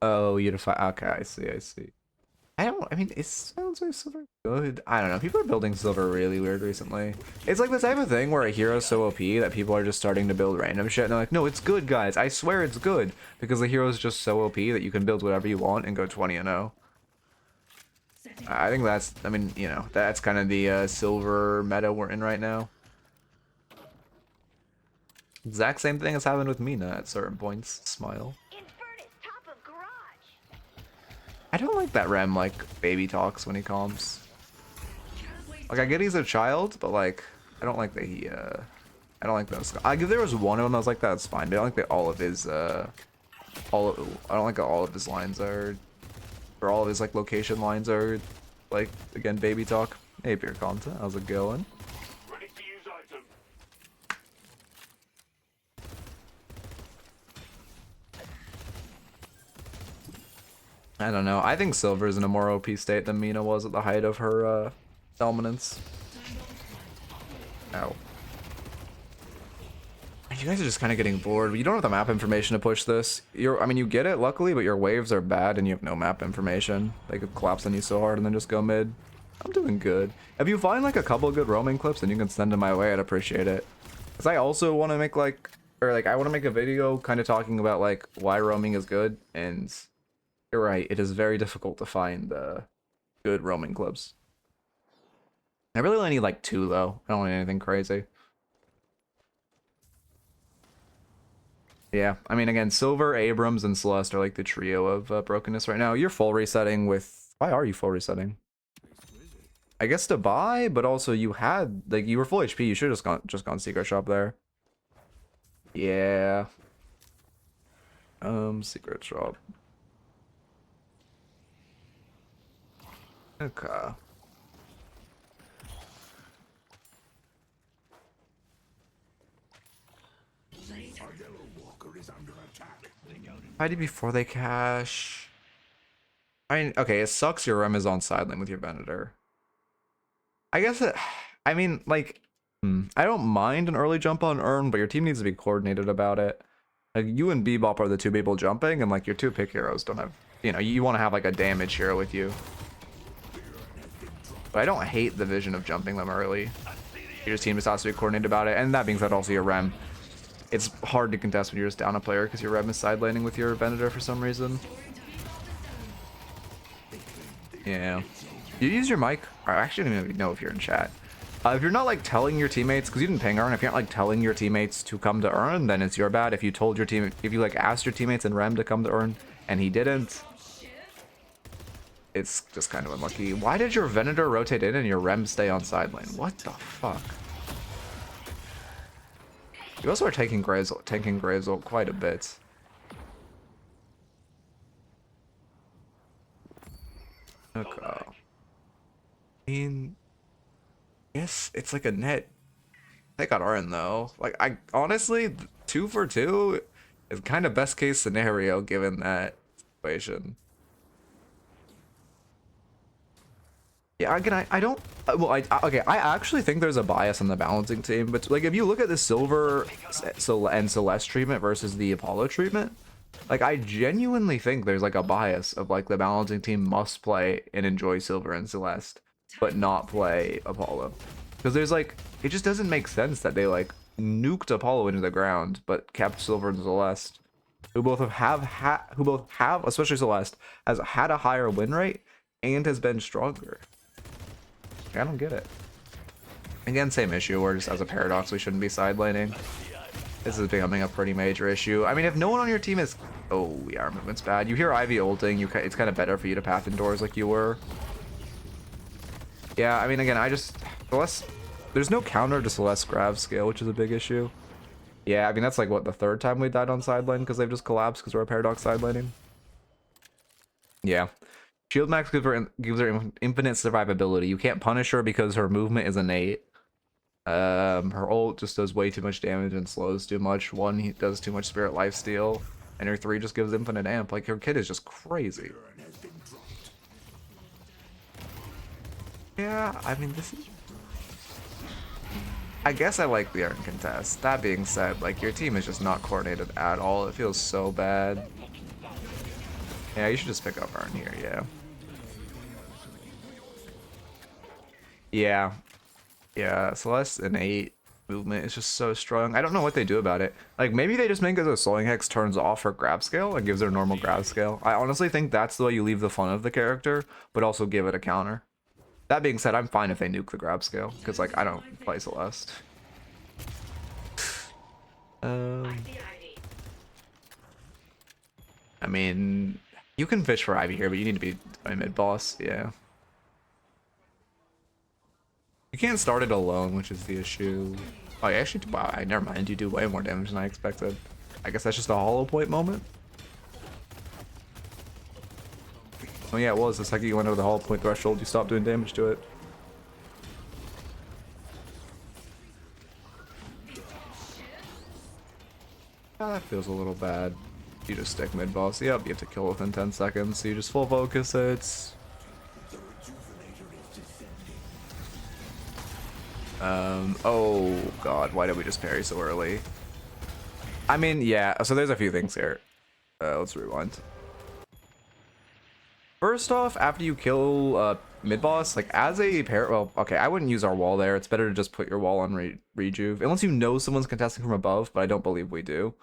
Oh, unify. Okay, I see. I mean, it sounds like Silver good. I don't know. People are building Silver really weird recently. It's like the type of thing where a hero's so OP that people are just starting to build random shit. And they're like, no, it's good, guys. I swear it's good. Because the hero's just so OP that you can build whatever you want and go 20-0. I think that's, I mean, you know, that's kind of the Silver meta we're in right now. Exact same thing has happened with Mina at certain points. Smile. Infernus, top of garage. I don't like that Rem, like, baby talks when he calms. Like, I get he's a child, but, like, I don't like that he, I don't like those. Like, if there was one of them that was like that, it's fine. But I don't like that all of his, I don't like that all of his lines are, or all of his, like, location lines are, like, again, baby talk. Hey, Beer Content, how's it going? Ready to use item. I don't know. I think Silver's in a more OP state than Mina was at the height of her, dominance. Ow. You guys are just kind of getting bored. You don't have the map information to push this. I mean, you get it, luckily, but your waves are bad and you have no map information. They could collapse on you so hard and then just go mid. I'm doing good. If you find, like, a couple good roaming clips and you can send them my way, I'd appreciate it. Because I also want to make, like, I want to make a video kind of talking about, like, why roaming is good. And you're right, it is very difficult to find good roaming clips. I really only need, like, 2, though. I don't want anything crazy. Yeah, I mean, again, Silver, Abrams, and Celeste are like the trio of brokenness right now. You're full resetting with... Why are you full resetting? I guess to buy, but also you had... Like, you were full HP. You should have just gone Secret Shop there. Yeah. Secret shop. Okay. Our yellow walker is under attack. ID before they cash. I mean, okay, it sucks your rem is on side lane with your Venator. I guess it, I mean, like, I don't mind an early jump on Urn, but your team needs to be coordinated about it. Like, you and Bebop are the two people jumping, and like your two pick heroes don't have, you want to have like a damage hero with you. But I don't hate the vision of jumping them early. Your team just has to be coordinated about it, and that being said, also your rem. It's hard to contest when you're just down a player because your rem is side laning with your Venator for some reason. Yeah. You use your mic? I actually don't even know if you're in chat. If you're not like telling your teammates, because you didn't ping Urn, if you're not like telling your teammates to come to Urn, then it's your bad. If you told your team, if you like asked your teammates in Rem to come to Urn and he didn't, it's just kind of unlucky. Why did your Venator rotate in and your Rem stay on side lane? What the fuck? You also are taking Graves ult quite a bit. Okay. I mean, yes, it's like a net. They got Arn though. Like, I honestly, 2 for 2 is kind of best case scenario given that situation. Yeah, again, I don't. Well, okay, I actually think there's a bias on the balancing team, but like if you look at the Silver and Celeste treatment versus the Apollo treatment, like I genuinely think there's like a bias of like the balancing team must play and enjoy Silver and Celeste, but not play Apollo, because there's like it just doesn't make sense that they like nuked Apollo into the ground but kept Silver and Celeste, who both have especially Celeste has had a higher win rate and has been stronger. I don't get it. Again, same issue, where just as a Paradox we shouldn't be side laning. This is becoming a pretty major issue. I mean, if no one on your team is... Oh, yeah, our movement's bad. You hear Ivy ulting, it's kind of better for you to path indoors like you were. Yeah, I mean, again, Celeste... There's no counter to Celeste grab scale, which is a big issue. Yeah, I mean, that's like, what, the third time we died on side lane because they've just collapsed because we're a Paradox side laning? Yeah. Shield Max gives her infinite survivability. You can't punish her because her movement is innate. Her ult just does way too much damage and slows too much. One, he does too much Spirit Lifesteal, and her 3 just gives infinite amp. Like, her kid is just crazy. Yeah, I mean, this is... I guess I like the Urn contest. That being said, like, your team is just not coordinated at all. It feels so bad. Yeah, you should just pick up Urn here, yeah. Yeah, Celeste's innate movement is just so strong. I don't know what they do about it. Like, maybe they just make it so Soling Hex turns off her grab scale and gives her normal grab scale. I honestly think that's the way you leave the fun of the character, but also give it a counter. That being said, I'm fine if they nuke the grab scale, because, like, I don't play Celeste. I mean, you can fish for Ivy here, but you need to be a mid-boss, yeah. You can't start it alone, which is the issue. Oh, yeah, actually, wow, never mind. You do way more damage than I expected. I guess that's just a hollow point moment. Oh yeah, it was. The second you went over the hollow point threshold, you stopped doing damage to it. Ah, that feels a little bad. You just stick mid-boss. Yep, you have to kill within 10 seconds, so you just full focus it. Oh god, why did we just parry so early? I mean, yeah, so there's a few things here. Let's rewind. First off, after you kill mid-boss, like as a pair, well, okay, I wouldn't use our wall there. It's better to just put your wall on rejuve, unless you know someone's contesting from above, but I don't believe we do.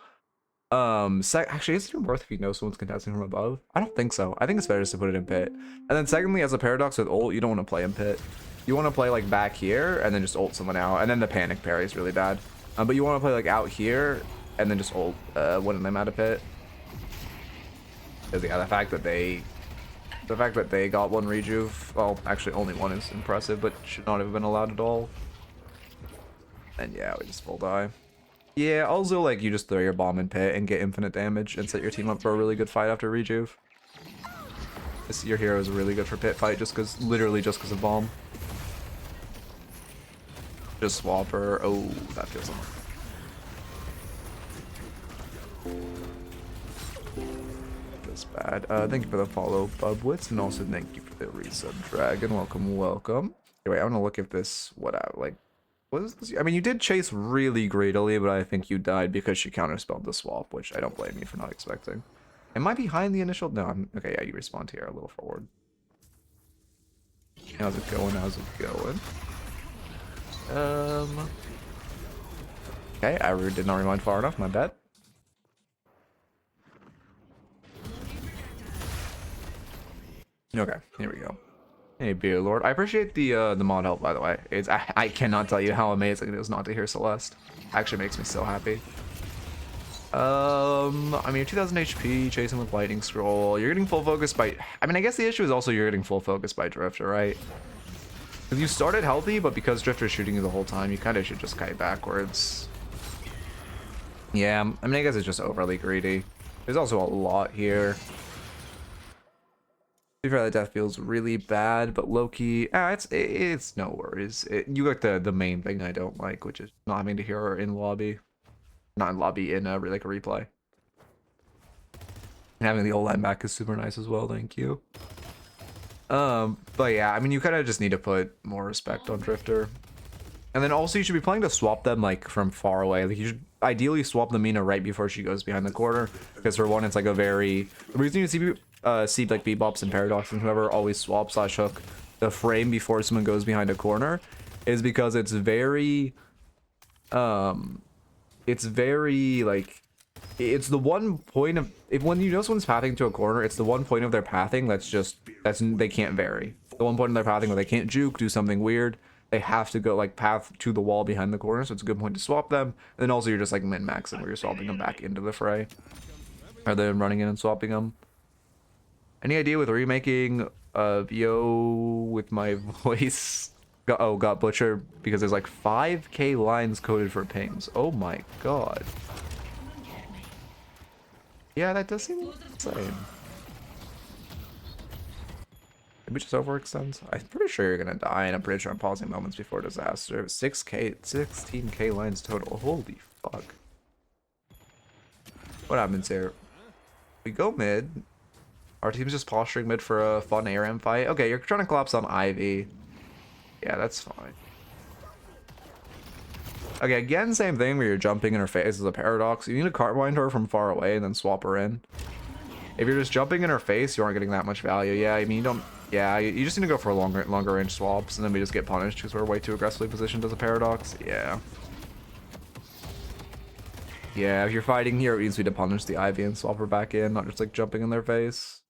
Actually, is it even worth if you know someone's contesting from above? I don't think so. I think it's better just to put it in pit. And then secondly, as a Paradox with ult, you don't want to play in pit. You want to play like back here and then just ult someone out, and then the panic parry is really bad. But you want to play like out here and then just ult one of them out of pit. Because yeah, the fact that they got one rejuve, well, actually only one is impressive, but should not have been allowed at all. And yeah, we just full die. Yeah, also, like, you just throw your bomb in pit and get infinite damage and set your team up for a really good fight after rejuve. Your hero is really good for pit fight literally just because of bomb. Just swap her. Oh, that feels that's bad. Thank you for the follow, Bubwitz, and also thank you for the resub, Dragon. Welcome, welcome. Anyway, I want to look if this, what is this? I mean, you did chase really greedily, but I think you died because she counterspelled the swap, which I don't blame you for not expecting. Am I behind the initial? No, okay, yeah, you respawned here a little forward. How's it going? How's it going? Okay, I did not rewind far enough, my bad. Okay, here we go. Hey, Beer Lord. I appreciate the mod help, by the way. I cannot tell you how amazing it is not to hear Celeste. Actually makes me so happy. I mean, you're 2000 HP, chasing with Lightning Scroll. You're getting full focus by... I mean, I guess the issue is also you're getting full focus by Drifter, right? Because you started healthy, but because Drifter's shooting you the whole time, you kind of should just kite backwards. Yeah, I mean, I guess it's just overly greedy. There's also a lot here. To be fair, that death feels really bad, but low-key, it's no worries. You got the main thing I don't like, which is not having to hear her in lobby. Not in lobby, in like a replay. And having the old line back is super nice as well, thank you. But yeah, I mean, you kind of just need to put more respect on Drifter. And then also you should be planning to swap them like from far away. Like you should ideally swap the Mina right before she goes behind the corner. Because for one, it's like a very... The reason you see like Bebops and Paradox and whoever always swap / hook the frame before someone goes behind a corner is because it's very... It's very like... It's the one point of... when you know someone's pathing to a corner, it's the one point of their pathing they can't vary. The one point of their pathing where they can't juke, do something weird. They have to go like path to the wall behind the corner, so it's a good point to swap them. And then also you're just like min-maxing where you're swapping them back into the fray. Rather than running in and swapping them. Any idea with remaking of Yo with my voice? Got butchered because there's like 5k lines coded for pings. Oh my god. Yeah, that does seem insane. Maybe just overextend. I'm pretty sure you're gonna die, and I'm pretty sure I'm pausing moments before disaster. 16k lines total. Holy fuck. What happens here? We go mid. Our team's just posturing mid for a fun ARM fight. Okay, you're trying to collapse on Ivy. Yeah, that's fine. Okay, again, same thing where you're jumping in her face as a Paradox. You need to cart-wind her from far away and then swap her in. If you're just jumping in her face, you aren't getting that much value. Yeah, I mean, you don't... Yeah, you just need to go for longer range swaps, and then we just get punished because we're way too aggressively positioned as a Paradox. Yeah. Yeah, if you're fighting here, it means we need to punish the Ivy and swap her back in, not just like jumping in their face.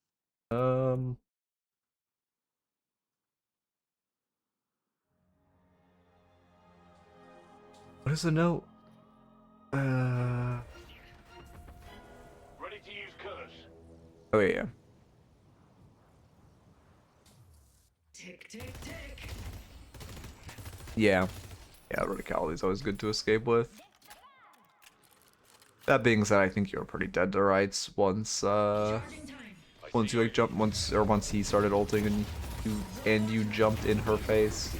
What is the note? Ready to use curse. Oh yeah. Tick, tick, tick. Yeah. Yeah, Radicality is always good to escape with. That being said, I think you were pretty dead to rights once you like jumped once he started ulting and you jumped in her face.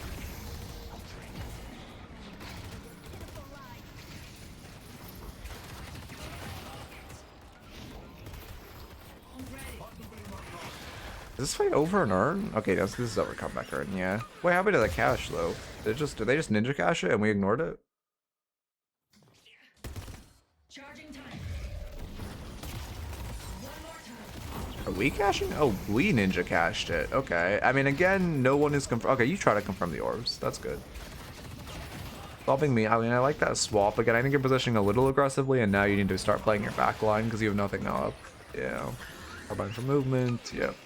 Is this fight over and earn? Okay, this is over comeback earn, yeah. What happened to the cash though? Did they just ninja cash it and we ignored it? Charging time. One more time. Are we cashing? Oh, we ninja cashed it. Okay. I mean, again, no one is confirmed. Okay, you try to confirm the orbs. That's good. Swapping me. I mean, I like that swap. Again, I think you're positioning a little aggressively, and now you need to start playing your back line because you have nothing up. Yeah. Carbine for movement. Yep.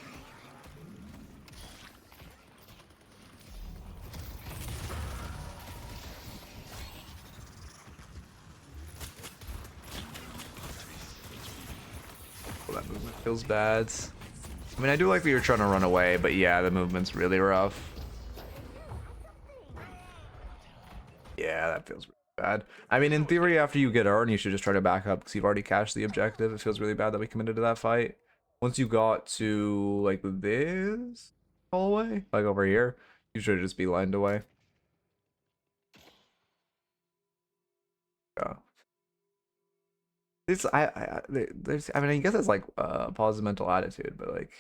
That movement feels bad. I mean, I do like that you're trying to run away, but yeah, the movement's really rough. Yeah, that feels bad. I mean, in theory, after you get Urn, you should just try to back up because you've already cashed the objective. It feels really bad that we committed to that fight. Once you got to like this hallway, like over here, you should just be lined away. Yeah. It's there's I mean I guess it's like positive mental attitude, but like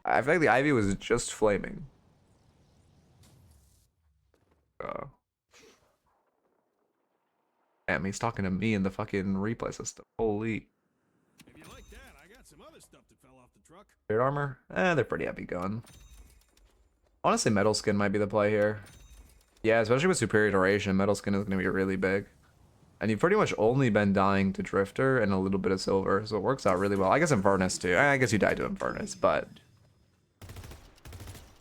I feel like the Ivy was just flaming. Damn, he's talking to me in the fucking replay system. Holy. If you like that, I got some other stuff that fell off the truck. Spirit armor? They're pretty heavy going. Honestly, metal skin might be the play here. Yeah, especially with superior duration, metal skin is going to be really big. And you've pretty much only been dying to Drifter and a little bit of Silver, so it works out really well. I guess Infernus too. I guess you died to Infernus, but...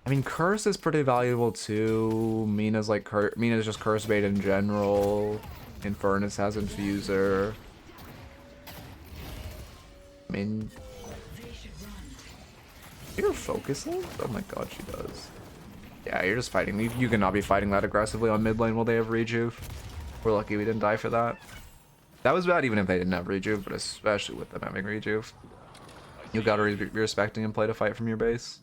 I mean, Curse is pretty valuable too. Mina's like... Mina's just Curse bait in general. Infernus has Infuser. I mean... You're focusing? Oh my god, she does. Yeah, you're just fighting. You cannot be fighting that aggressively on mid lane while they have Rejuve. We're lucky we didn't die for that. That was bad even if they didn't have Rejuve, but especially with them having Rejuve. You gotta be respecting and play to fight from your base.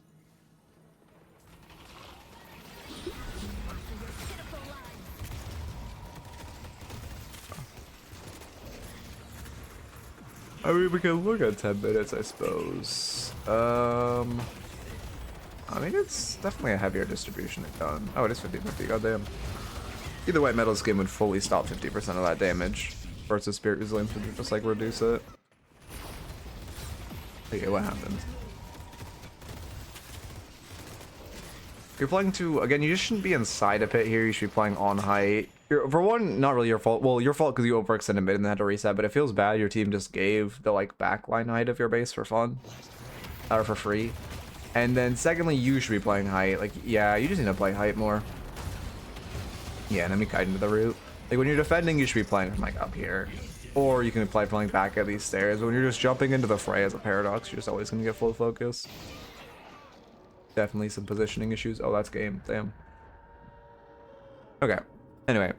I mean, we can look at 10 minutes, I suppose. I mean, it's definitely a heavier distribution of gun. Oh, it is 50-50, goddamn. Either way, metal skin would fully stop 50% of that damage versus Spirit Resilience would just like reduce it. Okay, what happened? You're playing to, again, you just shouldn't be inside a pit here. You should be playing on height. For one, not really your fault. Well, your fault because you overextended mid and then had to reset, but it feels bad your team just gave the like backline height of your base for fun. Or for free. And then secondly, you should be playing height. Like, yeah, you just need to play height more. Yeah, enemy kite into the root. Like when you're defending, you should be playing from like up here. Or you can play from like back at these stairs. But when you're just jumping into the fray as a Paradox, you're just always gonna get full focus. Definitely some positioning issues. Oh, that's game. Damn. Okay. Anyway. As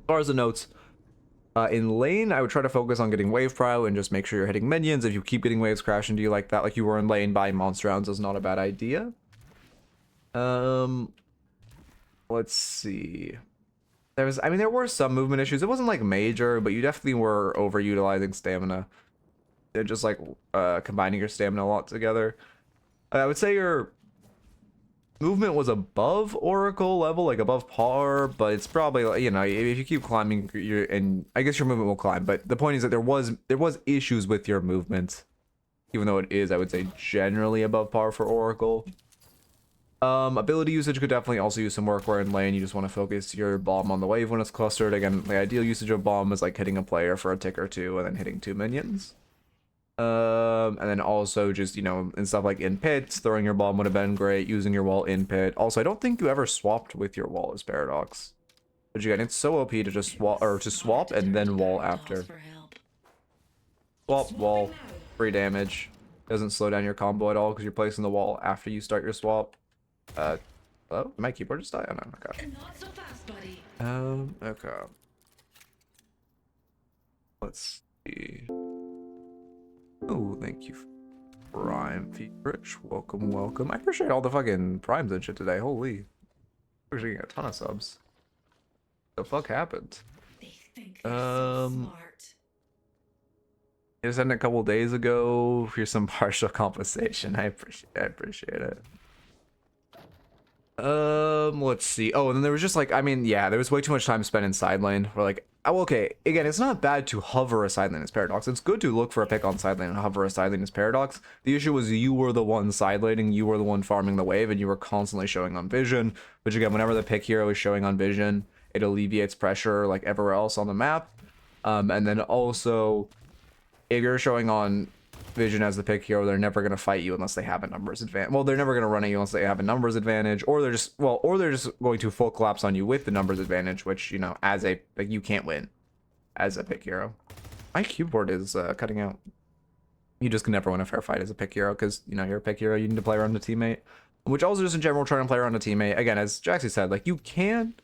far as the notes, in lane, I would try to focus on getting wave prio and just make sure you're hitting minions. If you keep getting waves crash into you like that, like you were in lane, buying monster rounds is not a bad idea. Let's see. There were some movement issues. It wasn't like major, but you definitely were overutilizing stamina. And just like combining your stamina a lot together. I would say your movement was above Oracle level, like above par, but it's probably, you know, if you keep climbing, and I guess your movement will climb. But the point is that there was issues with your movement, even though it is, I would say, generally above par for Oracle. Ability usage could definitely also use some work where in lane you just want to focus your bomb on the wave when it's clustered. Again, the ideal usage of bomb is like hitting a player for a tick or two and then hitting 2 minions. And then also just, you know, and stuff like in pits, throwing your bomb would have been great, using your wall in pit. Also, I don't think you ever swapped with your wall as Paradox. But again, it's so OP to just swap and then wall after. Swap, wall, free damage. Doesn't slow down your combo at all because you're placing the wall after you start your swap. Hello? Did my keyboard just die? Oh no, okay. Not so fast, buddy. Okay. Let's see. Oh, thank you, Prime Featurich. Welcome, welcome. I appreciate all the fucking primes and shit today. Holy. We're getting a ton of subs. The fuck happened? They think they're so smart. It was a couple days ago. Here's some partial compensation. I appreciate it. Let's see. Oh, and then there was just like, I mean, yeah, there was way too much time spent in side lane. We're like, oh, okay, again, it's not bad to hover a side lane as Paradox. It's good to look for a pick on side lane and hover a side lane as Paradox. The issue was you were the one side laning, you were the one farming the wave, and you were constantly showing on vision, which again, whenever the pick hero is showing on vision, it alleviates pressure like everywhere else on the map. And then also, if you're showing on vision as the pick hero, they're never going to fight you unless they have a numbers advantage. Well, they're never going to run at you unless they have a numbers advantage, or they're just going to full collapse on you with the numbers advantage, which, you know, as a, like, you can't win as a pick hero. My keyboard is cutting out. You just can never win a fair fight as a pick hero because, you know, you're a pick hero, you need to play around a teammate, which also just in general trying to play around a teammate. Again, as Jaxie said, like, you can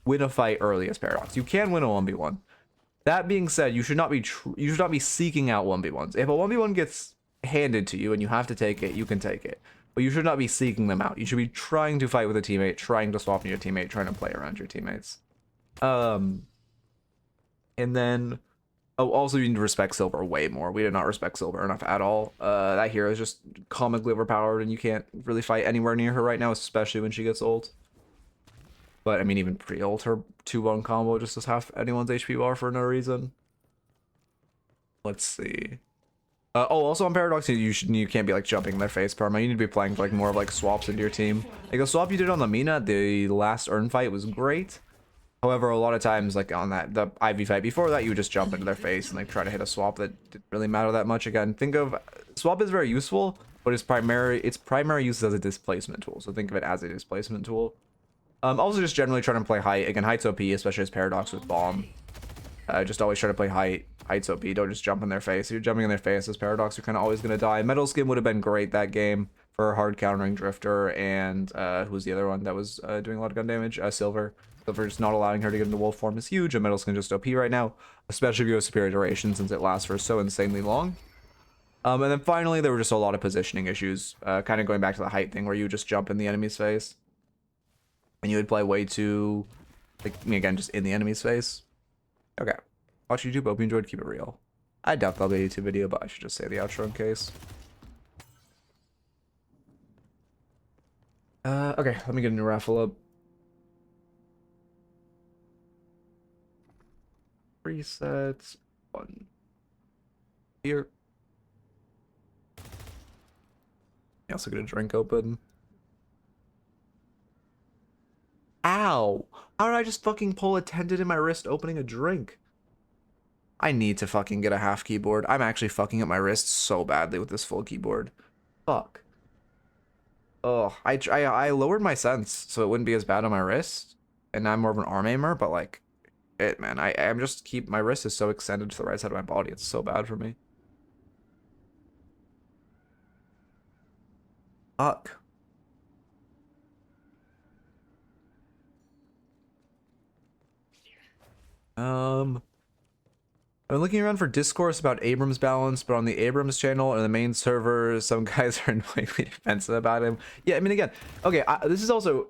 win a fight early as Paradox. You can win a 1v1. That being said, you should not be seeking out 1v1s. If a 1v1 gets handed to you and you have to take it, you can take it. But you should not be seeking them out. You should be trying to fight with a teammate, trying to swap in your teammate, trying to play around your teammates. And then, oh, also you need to respect Silver way more. We did not respect Silver enough at all. That hero is just comically overpowered, and you can't really fight anywhere near her right now, especially when she gets ult. But I mean, even pre-ult, her 2-1 combo just does half anyone's HP bar for no reason. Let's see. Oh, also on Paradox, you can't be like jumping in their face perma. You need to be playing like more of like swaps into your team. Like the swap you did on the Mina, the last Urn fight was great. However, a lot of times like on the IV fight before that, you would just jump into their face and like try to hit a swap that didn't really matter that much. Again, think of swap is very useful, but its primary use is as a displacement tool. So think of it as a displacement tool. Also just generally trying to play height. Again, height's OP, especially as Paradox with bomb. Just always try to play height. Height's OP. Don't just jump in their face. If you're jumping in their face as Paradox, you're kind of always going to die. Metal Skin would have been great that game for hard countering Drifter, and who's the other one that was doing a lot of gun damage? Silver. Silver just not allowing her to get into wolf form is huge, and Metal Skin just OP right now, especially if you have superior duration since it lasts for so insanely long. And then finally, there were just a lot of positioning issues, kind of going back to the height thing where you just jump in the enemy's face. And you would play way too, like, again, just in the enemy's face. Okay. Watch YouTube. Hope you enjoyed. Keep it real. I doubt that'll be a YouTube video, but I should just say the outro in case. Okay. Let me get a new raffle up. Presets. 1. Here. I also get a drink open. Ow! How did I just fucking pull a tendon in my wrist opening a drink? I need to fucking get a half keyboard. I'm actually fucking up my wrist so badly with this full keyboard. Fuck. Oh, I lowered my sense so it wouldn't be as bad on my wrist. And now I'm more of an arm aimer, but like, man, I'm just my wrist is so extended to the right side of my body. It's so bad for me. Fuck. I'm looking around for discourse about Abrams balance, but on the Abrams channel and the main server, some guys are annoyingly defensive about him. Yeah, I mean, again, okay, this is also,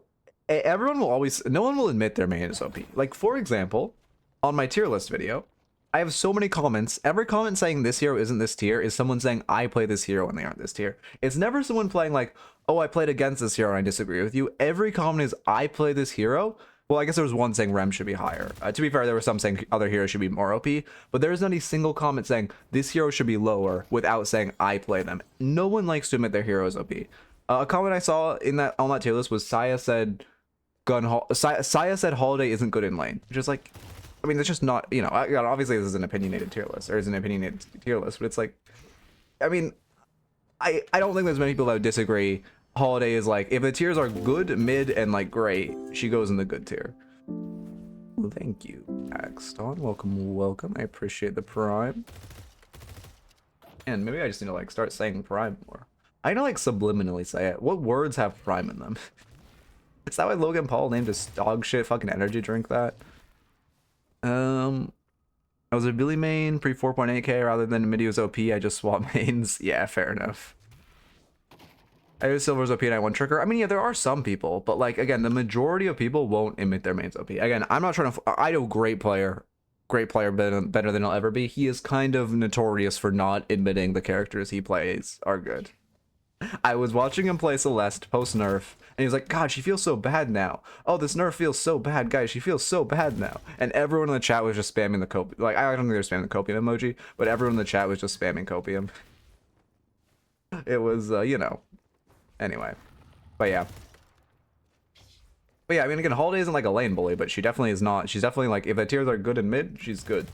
everyone will always, no one will admit their main is OP. Like, for example, on my tier list video, I have so many comments. Every comment saying this hero isn't this tier is someone saying I play this hero and they aren't this tier. It's never someone playing like, oh, I played against this hero and I disagree with you. Every comment is I play this hero. Well, I guess there was one saying Rem should be higher. To be fair, there were some saying other heroes should be more OP, but there is not a single comment saying this hero should be lower without saying I play them. No one likes to admit their hero is OP. A comment I saw on that tier list was Saya said Saya said Holiday isn't good in lane, which is like, I mean, it's just not, you know, obviously this is an opinionated tier list, or is an opinionated tier list, but it's like, I mean, I don't think there's many people that would disagree. Holiday is like, if the tiers are good, mid, and like great, she goes in the good tier. Well, thank you, Axton. Welcome. I appreciate the prime. And maybe I just need to like start saying prime more. I know, like, subliminally say it. What words have prime in them? Is that why Logan Paul named his dog shit fucking energy drink that? I was a Billy main pre 4.8k rather than mid was OP. I just swapped mains. Yeah, fair enough. I use Silver's OP and I won Trigger. I mean, yeah, there are some people, but like, again, the majority of people won't admit their mains OP. Again, I'm not trying to, I know great player better than I'll ever be. He is kind of notorious for not admitting the characters he plays are good. I was watching him play Celeste post nerf, and he was like, God, she feels so bad now. Oh, this nerf feels so bad, guys. She feels so bad now. And everyone in the chat was just spamming the copium. Like, I don't think they were spamming the copium emoji, but everyone in the chat was just spamming copium. It was, you know. Anyway. But yeah. But yeah, I mean, again, Holiday isn't like a lane bully, but she definitely is not. She's definitely like, if the tiers are good in mid, she's good.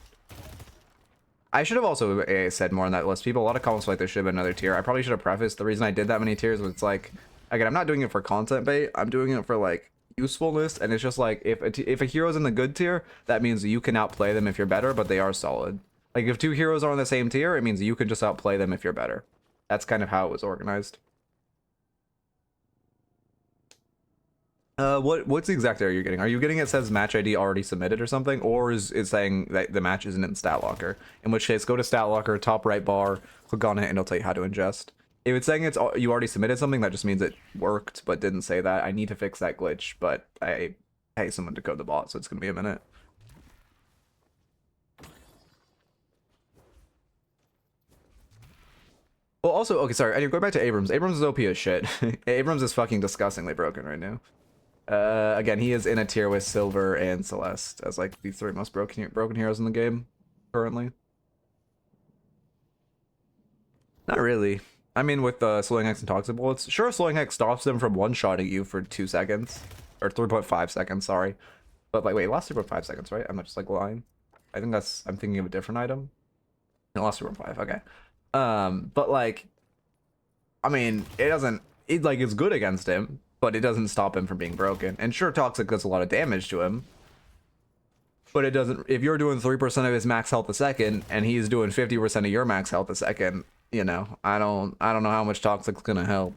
I should have also said more on that list. People, a lot of comments feel like there should have been another tier. I probably should have prefaced the reason I did that many tiers was it's like, again, I'm not doing it for content bait. I'm doing it for like usefulness. And it's just like, if a hero's in the good tier, that means you can outplay them if you're better, but they are solid. Like if two heroes are on the same tier, it means you can just outplay them if you're better. That's kind of how it was organized. What's the exact error you're getting? Are you getting it says match ID already submitted or something, or is it saying that the match isn't in Stat Locker? In which case, go to Stat Locker, top right bar, click on it, and it'll tell you how to ingest. If it's saying you already submitted something, that just means it worked, but didn't say that. I need to fix that glitch, but I pay someone to code the bot, so it's gonna be a minute. Well, also, okay, sorry. Anyway, going back to Abrams. Abrams is OP as shit. Abrams is fucking disgustingly broken right now. Again, he is in a tier with Silver and Celeste as like the three most broken heroes in the game currently. Not really. I mean, with Slowing Hex and Toxic Bullets, sure, Slowing Hex stops them from one-shotting you for 2 seconds. Or 3.5 seconds, sorry. But like, wait, it lasts 3.5 seconds, right? I'm not just like lying. I think I'm thinking of a different item. It lasts 3.5, okay. But like, I mean, it's good against him, but it doesn't stop him from being broken. And sure, Toxic does a lot of damage to him, but it doesn't, if you're doing 3% of his max health a second, and he's doing 50% of your max health a second, you know, I don't know how much Toxic's gonna help.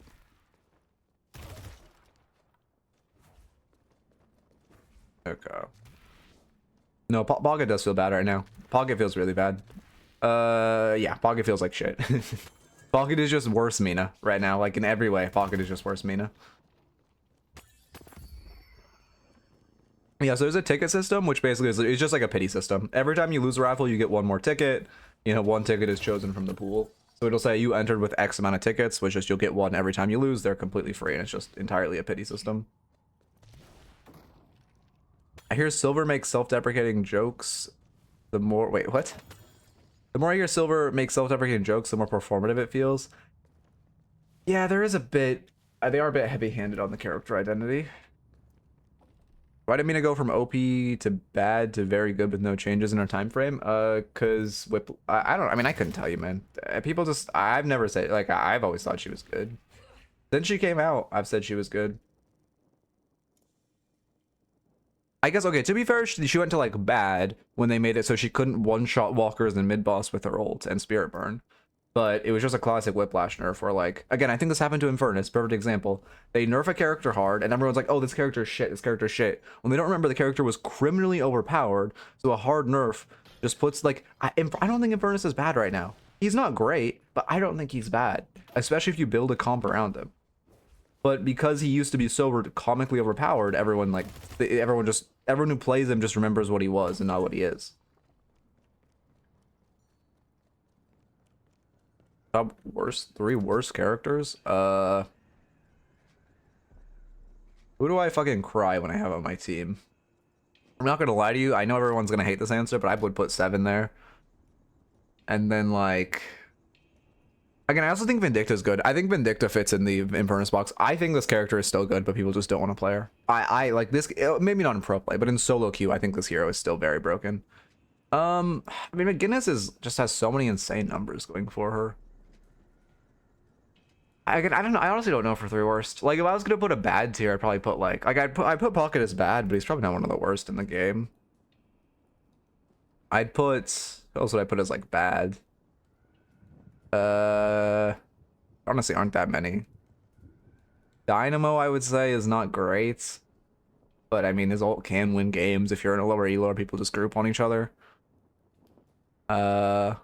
Okay. No, Pocket does feel bad right now. Pocket feels really bad. Yeah, Pocket feels like shit. Pocket is just worse Mina right now, like in every way. Pocket is just worse Mina. Yeah, so there's a ticket system, which basically is it's just like a pity system. Every time you lose a raffle, you get one more ticket. You know, one ticket is chosen from the pool. So it'll say you entered with X amount of tickets, which is you'll get one every time you lose. They're completely free, and it's just entirely a pity system. I hear Silver makes self-deprecating jokes. The more, wait, what? The more I hear Silver make self-deprecating jokes, the more performative it feels. Yeah, there is a bit, they are a bit heavy-handed on the character identity. Why didn't mean to go from OP to bad to very good with no changes in our time frame? Cause I don't, I mean, I couldn't tell you, man. People just, I've never said, like, I've always thought she was good. Since she came out, I've said she was good. I guess, okay, to be fair, she went to like bad when they made it so she couldn't one-shot walkers and mid-boss with her ult and Spirit Burn. But it was just a classic Whiplash nerf where, like, again, I think this happened to Infernus, perfect example. They nerf a character hard, and everyone's like, oh, this character is shit, this character is shit. When they don't remember the character was criminally overpowered, so a hard nerf just puts, like, I don't think Infernus is bad right now. He's not great, but I don't think he's bad, especially if you build a comp around him. But because he used to be so comically overpowered, everyone who plays him just remembers what he was and not what he is. Top three worst characters? Who do I fucking cry when I have on my team? I'm not gonna lie to you, I know everyone's gonna hate this answer, but I would put 7 there. And then, like, again, I also think Vindicta's good. I think Vindicta fits in the Infernus box. I think this character is still good, but people just don't want to play her. I like this, maybe not in pro play, but in solo queue, I think this hero is still very broken. I mean, McGinnis just has so many insane numbers going for her. I don't know. I honestly don't know for 3 worst. Like, if I was gonna put a bad tier, I'd probably put like I put Pocket as bad, but he's probably not one of the worst in the game. I'd put, what else would I put as like bad? Honestly, aren't that many. Dynamo, I would say, is not great, but I mean, his ult can win games if you're in a lower elo or people just group on each other. Honestly,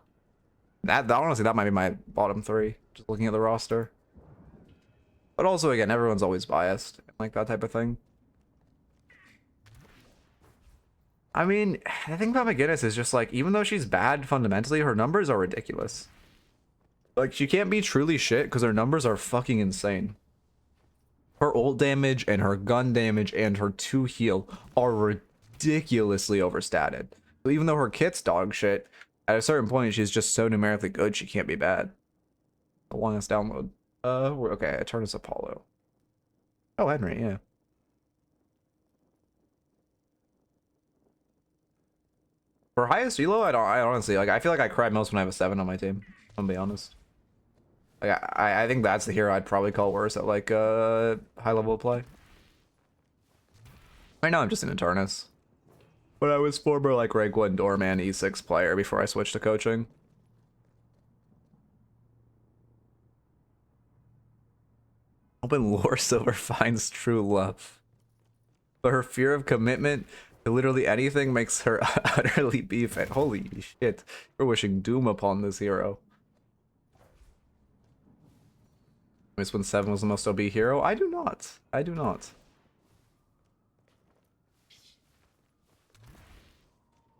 that might be my bottom 3. Just looking at the roster. But also, again, everyone's always biased, like that type of thing. I mean, the thing about McGinnis is just like, even though she's bad fundamentally, her numbers are ridiculous. Like, she can't be truly shit because her numbers are fucking insane. Her ult damage and her gun damage and her 2 heal are ridiculously overstated. So even though her kit's dog shit, at a certain point, she's just so numerically good, she can't be bad. The longest download. Okay, Eternus Apollo. Oh, Henry, yeah. For highest elo, I honestly, like, I feel like I cry most when I have a 7 on my team. I'm gonna be honest. Like, I think that's the hero I'd probably call worse at, like, high level play. Right now I'm just in Eternus. But I was former, like, rank 1 doorman E6 player before I switched to coaching. Hoping Lore Silver finds true love. but her fear of commitment to literally anything makes her utterly beef it. Holy shit. You're wishing doom upon this hero. Miss when 7 was the most OB hero? I do not. I do not.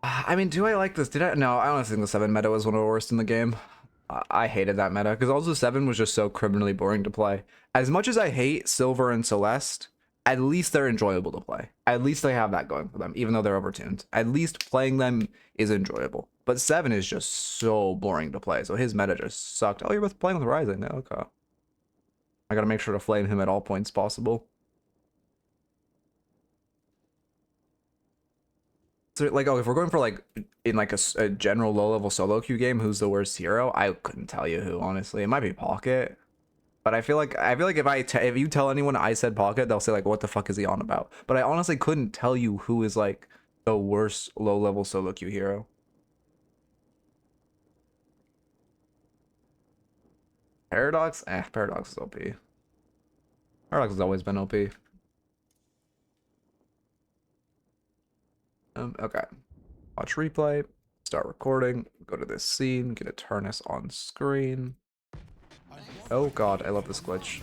I mean, do I like this? No, I don't think the 7 meta was one of the worst in the game. I hated that meta because also 7 was just so criminally boring to play. As much as I hate Silver and Celeste, at least they're enjoyable to play. At least they have that going for them, even though they're overtuned. At least playing them is enjoyable. But 7 is just so boring to play, so his meta just sucked. Oh, you're both playing with Ryzen. Okay. I gotta make sure to flame him at all points possible. So, like, oh, if we're going for, like, in, like, a general low-level solo queue game, who's the worst hero? I couldn't tell you who, honestly. It might be Pocket. But I feel like if you tell anyone I said Pocket, they'll say, like, what the fuck is he on about? But I honestly couldn't tell you who is, like, the worst low-level solo queue hero. Paradox? Paradox is OP. Paradox has always been OP. Okay. Watch replay. Start recording. Go to this scene. Get Eternus on screen. Oh god, I love this glitch.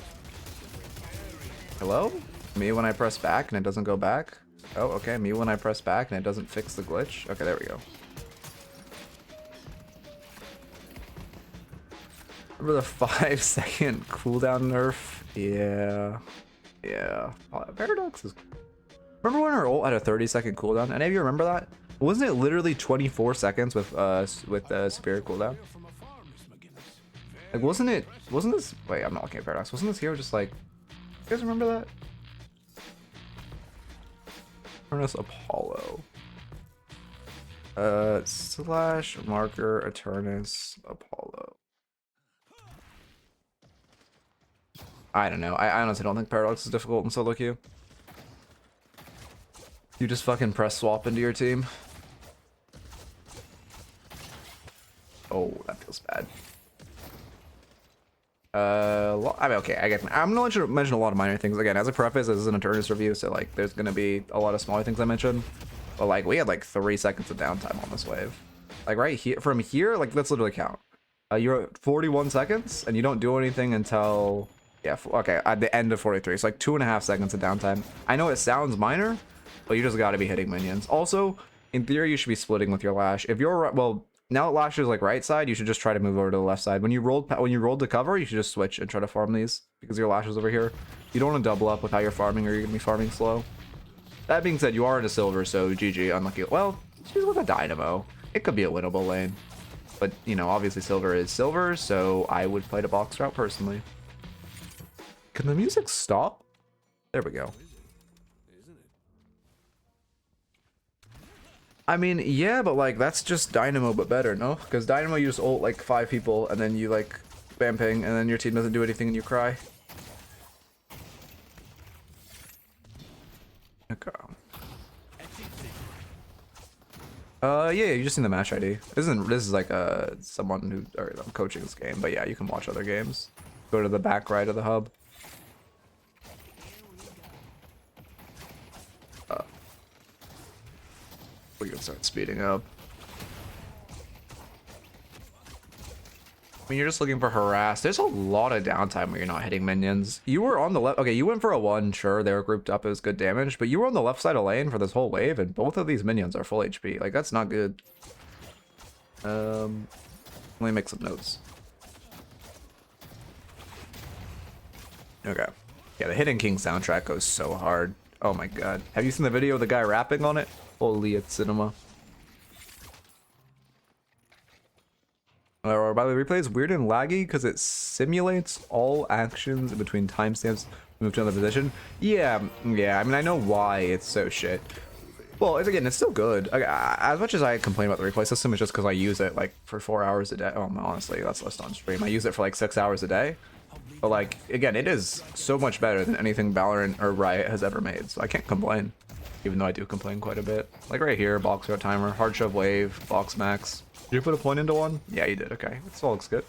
Hello? Me when I press back and it doesn't go back? Oh, okay. Me when I press back and it doesn't fix the glitch? Okay, there we go. Remember the 5-second cooldown nerf? Yeah. Yeah. Paradox is... Remember when her ult had a 30-second cooldown? Any of you remember that? Wasn't it literally 24 seconds with superior cooldown? Like, wasn't this... Wait, I'm not looking at Paradox. Wasn't this hero just like... You guys remember that? Eternus Apollo. Slash marker Eternus Apollo. I don't know. I honestly don't think Paradox is difficult in solo queue. You just fucking press swap into your team. Oh, that feels bad. I mean, okay, I'm gonna mention a lot of minor things. Again, as a preface, this is an Eternus review, so like there's gonna be a lot of smaller things I mentioned. But like we had like 3 seconds of downtime on this wave. Like right here, from here, like let's literally count. You're at 41 seconds and you don't do anything until, yeah, okay, at the end of 43. So like 2.5 seconds of downtime. I know it sounds minor, but you just gotta be hitting minions. Also, in theory, you should be splitting with your Lash. If you're, well, now that Lash is like right side, you should just try to move over to the left side. When you rolled to cover, you should just switch and try to farm these because your Lash is over here. You don't want to double up with how you're farming, or you're gonna be farming slow. That being said, you are in a silver, so GG, unlucky. Well, she's with a Dynamo. It could be a winnable lane, but you know, obviously silver is silver, so I would play the box route personally. Can the music stop? There we go. I mean, yeah, but like that's just Dynamo but better, no? Because Dynamo you just ult like 5 people and then you like spam ping and then your team doesn't do anything and you cry. Okay. Yeah, you just seen the match ID. This is like someone who, or I'm coaching this game, but yeah, you can watch other games. Go to the back right of the hub. We can start speeding up. I mean, you're just looking for harass. There's a lot of downtime where you're not hitting minions. You were on the left. Okay, you went for a 1. Sure, they were grouped up. It was good damage. But you were on the left side of lane for this whole wave, and both of these minions are full HP. Like, that's not good. Let me make some notes. Okay. Yeah, the Hidden King soundtrack goes so hard. Oh my god. Have you seen the video of the guy rapping on it? Holy, it's cinema. By the way, replay is weird and laggy because it simulates all actions in between timestamps move to another position. Yeah, I mean, I know why it's so shit. Well, again, it's still good. As much as I complain about the replay system, it's just because I use it like for 4 hours a day. Oh, honestly, that's less on stream. I use it for like 6 hours a day. But like, again, it is so much better than anything Valorant or Riot has ever made. So I can't complain. Even though I do complain quite a bit. Like right here, box route timer, hard shove wave, box max. Did you put a point into one? Yeah, you did. Okay, this all looks good.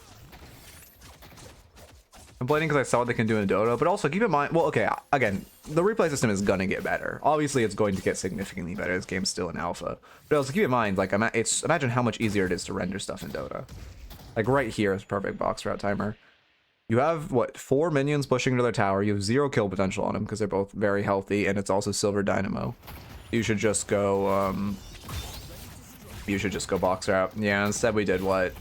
complaining because I saw what they can do in Dota, but also keep in mind, well, okay, again, the replay system is gonna get better. Obviously, it's going to get significantly better. This game's still in alpha, but also keep in mind, like, imagine how much easier it is to render stuff in Dota. Like right here is perfect box route timer. You have what 4 minions pushing to their tower. You have 0 kill potential on them because they're both very healthy, and it's also silver dynamo. You should just go. You should just go box route. Yeah, instead we did what?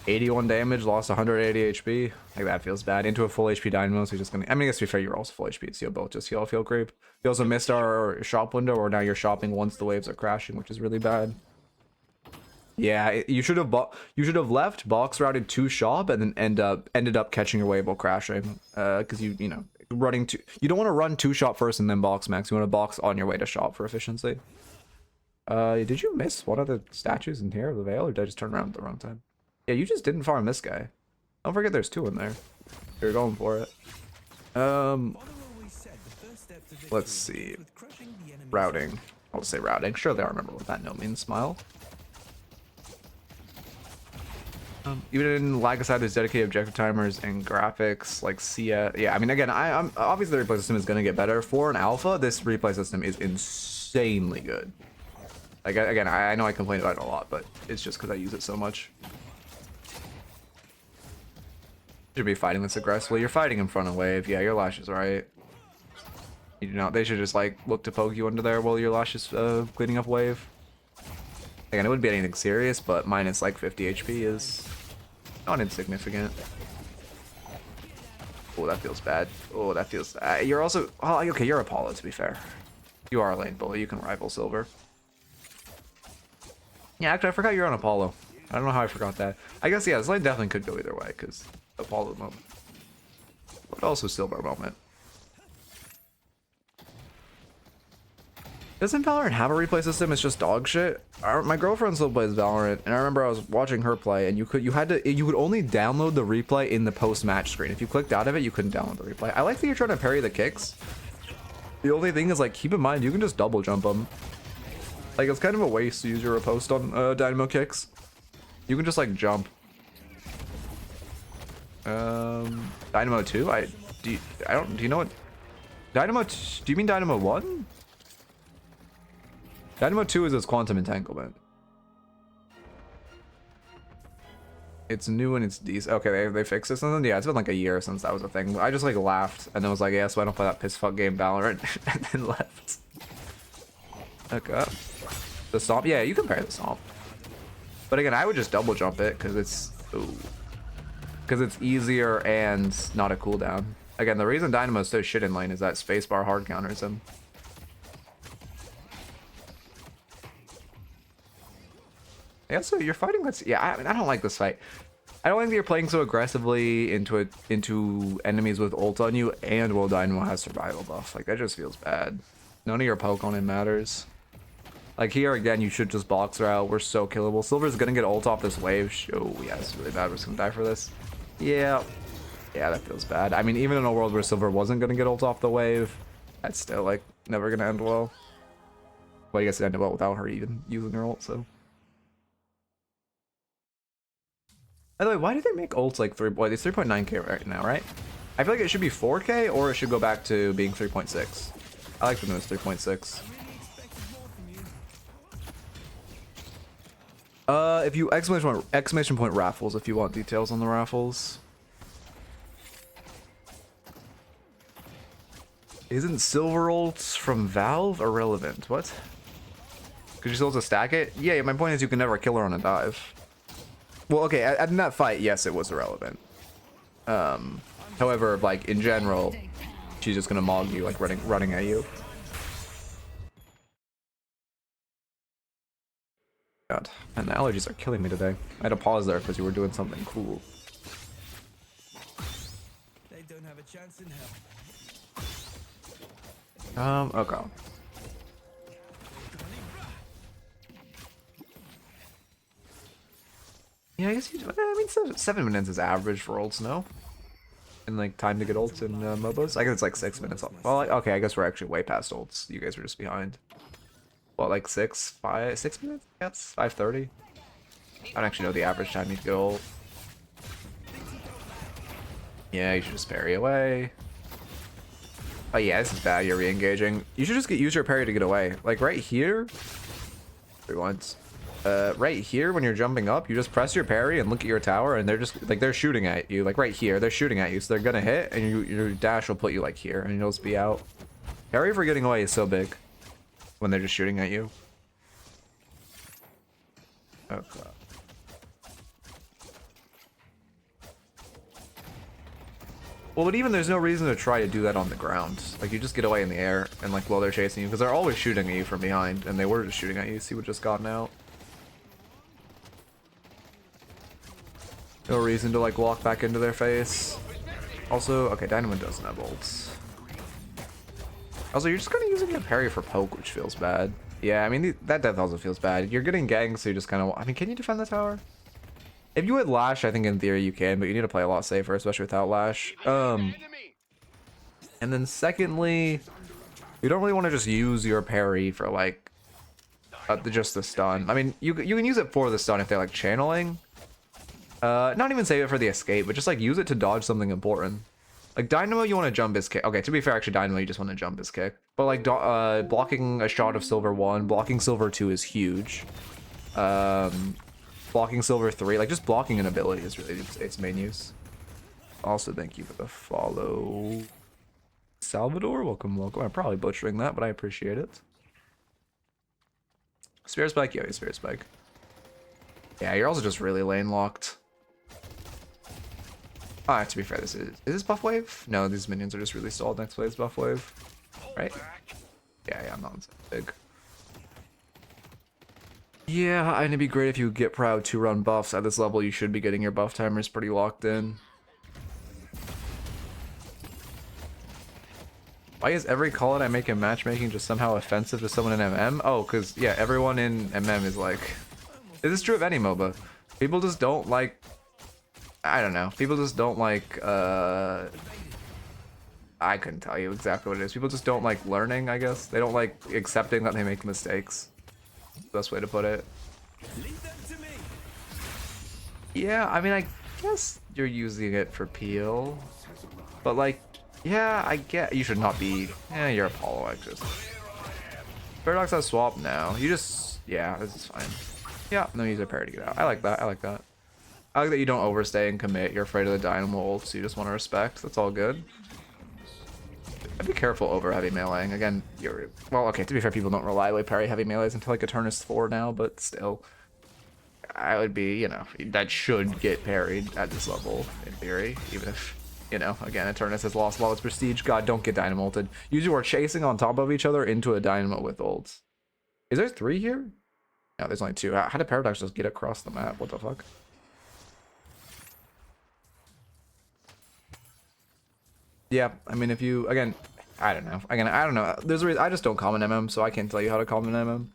81 damage, lost 180 HP. Like that feels bad. Into a full HP dynamo, so you're just gonna. I mean, I guess to be fair, you're also full HP, so you'll both just heal field creep. You also missed our shop window, or now you're shopping once the waves are crashing, which is really bad. Yeah, you should have left box routed to shop and then ended up catching your wave while crashing. Because you know running to you don't want to run to shop first and then box max. You want to box on your way to shop for efficiency. Did you miss one of the statues in here of the Veil, or did I just turn around at the wrong time? Yeah, you just didn't farm this guy. Don't forget there's 2 in there. You're going for it. Let's see. Routing. I'll say routing. Surely I remember what that note means. Smile. Even in lag aside, there's dedicated objective timers and graphics like CS. Yeah, I mean, again, I'm obviously the replay system is gonna get better. For an alpha, this replay system is insanely good. Like again, I know I complain about it a lot, but it's just because I use it so much. Should be fighting this aggressively. You're fighting in front of wave. Yeah, your Lash is right. You do not. They should just like look to poke you under there while your Lash is cleaning up wave. Again, it wouldn't be anything serious, but minus like 50 HP is not insignificant. Oh, that feels bad. Oh, that feels. You're also. Oh, okay, you're Apollo. To be fair, you are a lane bully. You can rival silver. Yeah, actually, I forgot you're on Apollo. I don't know how I forgot that. I guess, yeah, this lane definitely could go either way, because Apollo moment. But also silver moment. Doesn't Valorant have a replay system? It's just dog shit. My girlfriend still plays Valorant, and I remember I was watching her play, and you could only download the replay in the post-match screen. If you clicked out of it, you couldn't download the replay. I like that you're trying to parry the kicks. The only thing is, like, keep in mind, you can just double jump them. Like, it's kind of a waste to use your riposte on dynamo kicks. You can just, like, jump. Dynamo 2? Do you know what? Dynamo, do you mean Dynamo 1? Dynamo 2 is its quantum entanglement. It's new and it's decent. Okay, they fixed this and then, yeah, it's been like a year since that was a thing. I just like laughed and then was like, yeah, so I don't play that piss fuck game Valorant and then left. Okay. The stomp, yeah, you can parry the stomp. But again, I would just double jump it because it's easier and not a cooldown. Again, the reason Dynamo's so shit in lane is that spacebar hard counters him. Yeah, so you're fighting. I mean, I don't like this fight. I don't like that you're playing so aggressively into enemies with ult on you, and while Dynamo has survival buff. Like that just feels bad. None of your poke on him matters. Like here again, you should just box her out. We're so killable. Silver's gonna get ult off this wave. Oh yeah, it's really bad. We're just gonna die for this. Yeah, that feels bad. I mean, even in a world where Silver wasn't gonna get ult off the wave, that's still like never gonna end well. Well, I guess it ended well without her even using her ult. So. By the way, why do they make ults like 3? Boy, it's 3.9k right now, right? I feel like it should be 4k or it should go back to being 3.6. I like when it's 3.6. If you exclamation point raffles if you want details on the raffles. Isn't silver ults from Valve irrelevant? What? Could you still have to stack it? Yeah, my point is you can never kill her on a dive. Well, okay, in that fight, yes, it was irrelevant. However, like in general, she's just gonna mog you, like running at you. God, and the allergies are killing me today. I had to pause there because you were doing something cool. They don't have a chance in hell. Okay. Yeah, I guess you do. I mean, 7 minutes is average for ults, no? And like time to get ults in MOBAs? I guess it's like 6 minutes. Well, like, okay, I guess we're actually way past ults. You guys were just behind. What, like 6 minutes? Yes, 5:30. I don't actually know the average time you get ult. Yeah, you should just parry away. Oh yeah, this is bad. You're re-engaging. You should just use your parry to get away. Like right here. Once. Right here when you're jumping up, you just press your parry and look at your tower, and they're just like they're shooting at you. Like right here, they're shooting at you, so they're gonna hit, and your dash will put you like here, and you'll just be out. Parry for getting away is so big when they're just shooting at you. Okay. Well, but even there's no reason to try to do that on the ground. Like, you just get away in the air and, like, while they're chasing you, because they're always shooting at you from behind, and they were just shooting at you. See what just gotten out? No reason to, like, walk back into their face. Also, okay, Dynamo doesn't have ults. Also, you're just kind of using your parry for poke, which feels bad. Yeah, I mean, that death also feels bad. You're getting gangs, so you just kind of... I mean, can you defend the tower? If you had Lash, I think in theory you can, but you need to play a lot safer, especially without Lash. And then secondly, you don't really want to just use your parry for like just the stun. I mean, you can use it for the stun if they're like channeling. Not even save it for the escape, but just like use it to dodge something important. Like Dynamo, you want to jump his kick. Okay, to be fair, actually Dynamo, you just want to jump his kick. But like blocking a shot of Silver 1, blocking Silver 2 is huge. Blocking Silver 3, like just blocking an ability is really its main use. Also, thank you for the follow. Salvador, welcome, welcome. I'm probably butchering that, but I appreciate it. Spirit Spike, yeah, Spirit Spike. Yeah, you're also just really lane locked. Ah, to be fair, is this buff wave? No, these minions are just really stalled next wave's buff wave. Right? Yeah, I'm not big. Yeah, and it'd be great if you get proud to run buffs. At this level, you should be getting your buff timers pretty locked in. Why is every call that I make in matchmaking just somehow offensive to someone in MM? Oh, because, yeah, everyone in MM is like... This is true of any MOBA. People just don't like... I don't know. People just don't like... I couldn't tell you exactly what it is. People just don't like learning, I guess. They don't like accepting that they make mistakes. Best way to put it. Yeah, I mean, I guess you're using it for peel, but like, yeah, I get you should not be. Yeah, you're Apollo, I just. Paradox has swap now. You just, yeah, this is fine. Yeah, no, use a parry to get out. I like that. I like that. I like that you don't overstay and commit. You're afraid of the Dynamo ult, so you just want to respect. That's all good. I'd be careful over heavy meleeing. Again, you're... Well, okay, to be fair, people don't reliably parry heavy melees until like Eternus 4 now, but still. I would be, you know, that should get parried at this level, in theory. Even if, you know, again, Eternus has lost a lot of its prestige. God, don't get Dynamo ulted. You two are chasing on top of each other into a Dynamo with ults. Is there 3 here? No, there's only 2. How did Paradox just get across the map? What the fuck? Yeah, I mean, if you, again, I don't know. Again, I don't know. There's a reason, I just don't comment MM, so I can't tell you how to comment MM.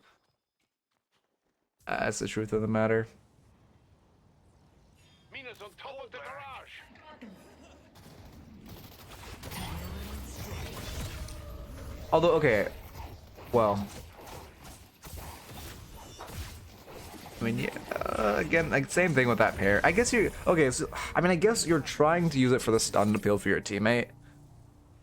That's the truth of the matter. Mina's on top of the garage. Although, okay, well, I mean, yeah, again, like same thing with that pair. I guess you, okay, so, I mean, I guess you're trying to use it for the stun to peel for your teammate,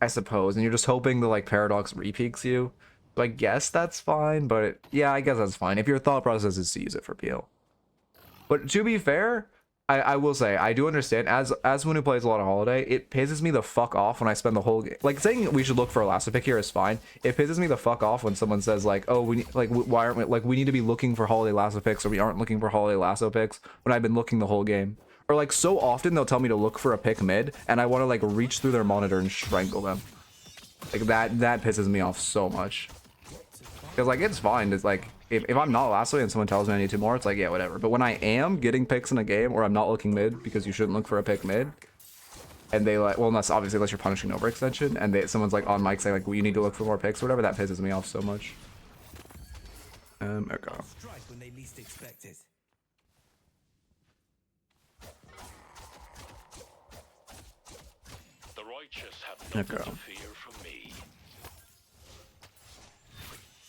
I suppose, and you're just hoping the like Paradox repeaks you. So I guess that's fine, but yeah, I guess that's fine if your thought process is to use it for peel. But to be fair, I will say I do understand as someone who plays a lot of Holiday, it pisses me the fuck off when I spend the whole game like saying we should look for a lasso pick here is fine. It pisses me the fuck off when someone says like, oh, we need, like why aren't we, like we need to be looking for Holiday lasso picks, or we aren't looking for Holiday lasso picks when I've been looking the whole game. Or like so often they'll tell me to look for a pick mid and I want to like reach through their monitor and strangle them. Like that pisses me off so much. Because like it's fine. It's like if I'm not lassoing and someone tells me I need 2 more, it's like yeah, whatever. But when I am getting picks in a game or I'm not looking mid because you shouldn't look for a pick mid, and they like, well, unless obviously unless you're punishing overextension, and someone's like on mic saying like, well, you need to look for more picks or whatever, that pisses me off so much. Okay. Strike when they least expect it. The righteous have nothing Okay. to fear from me.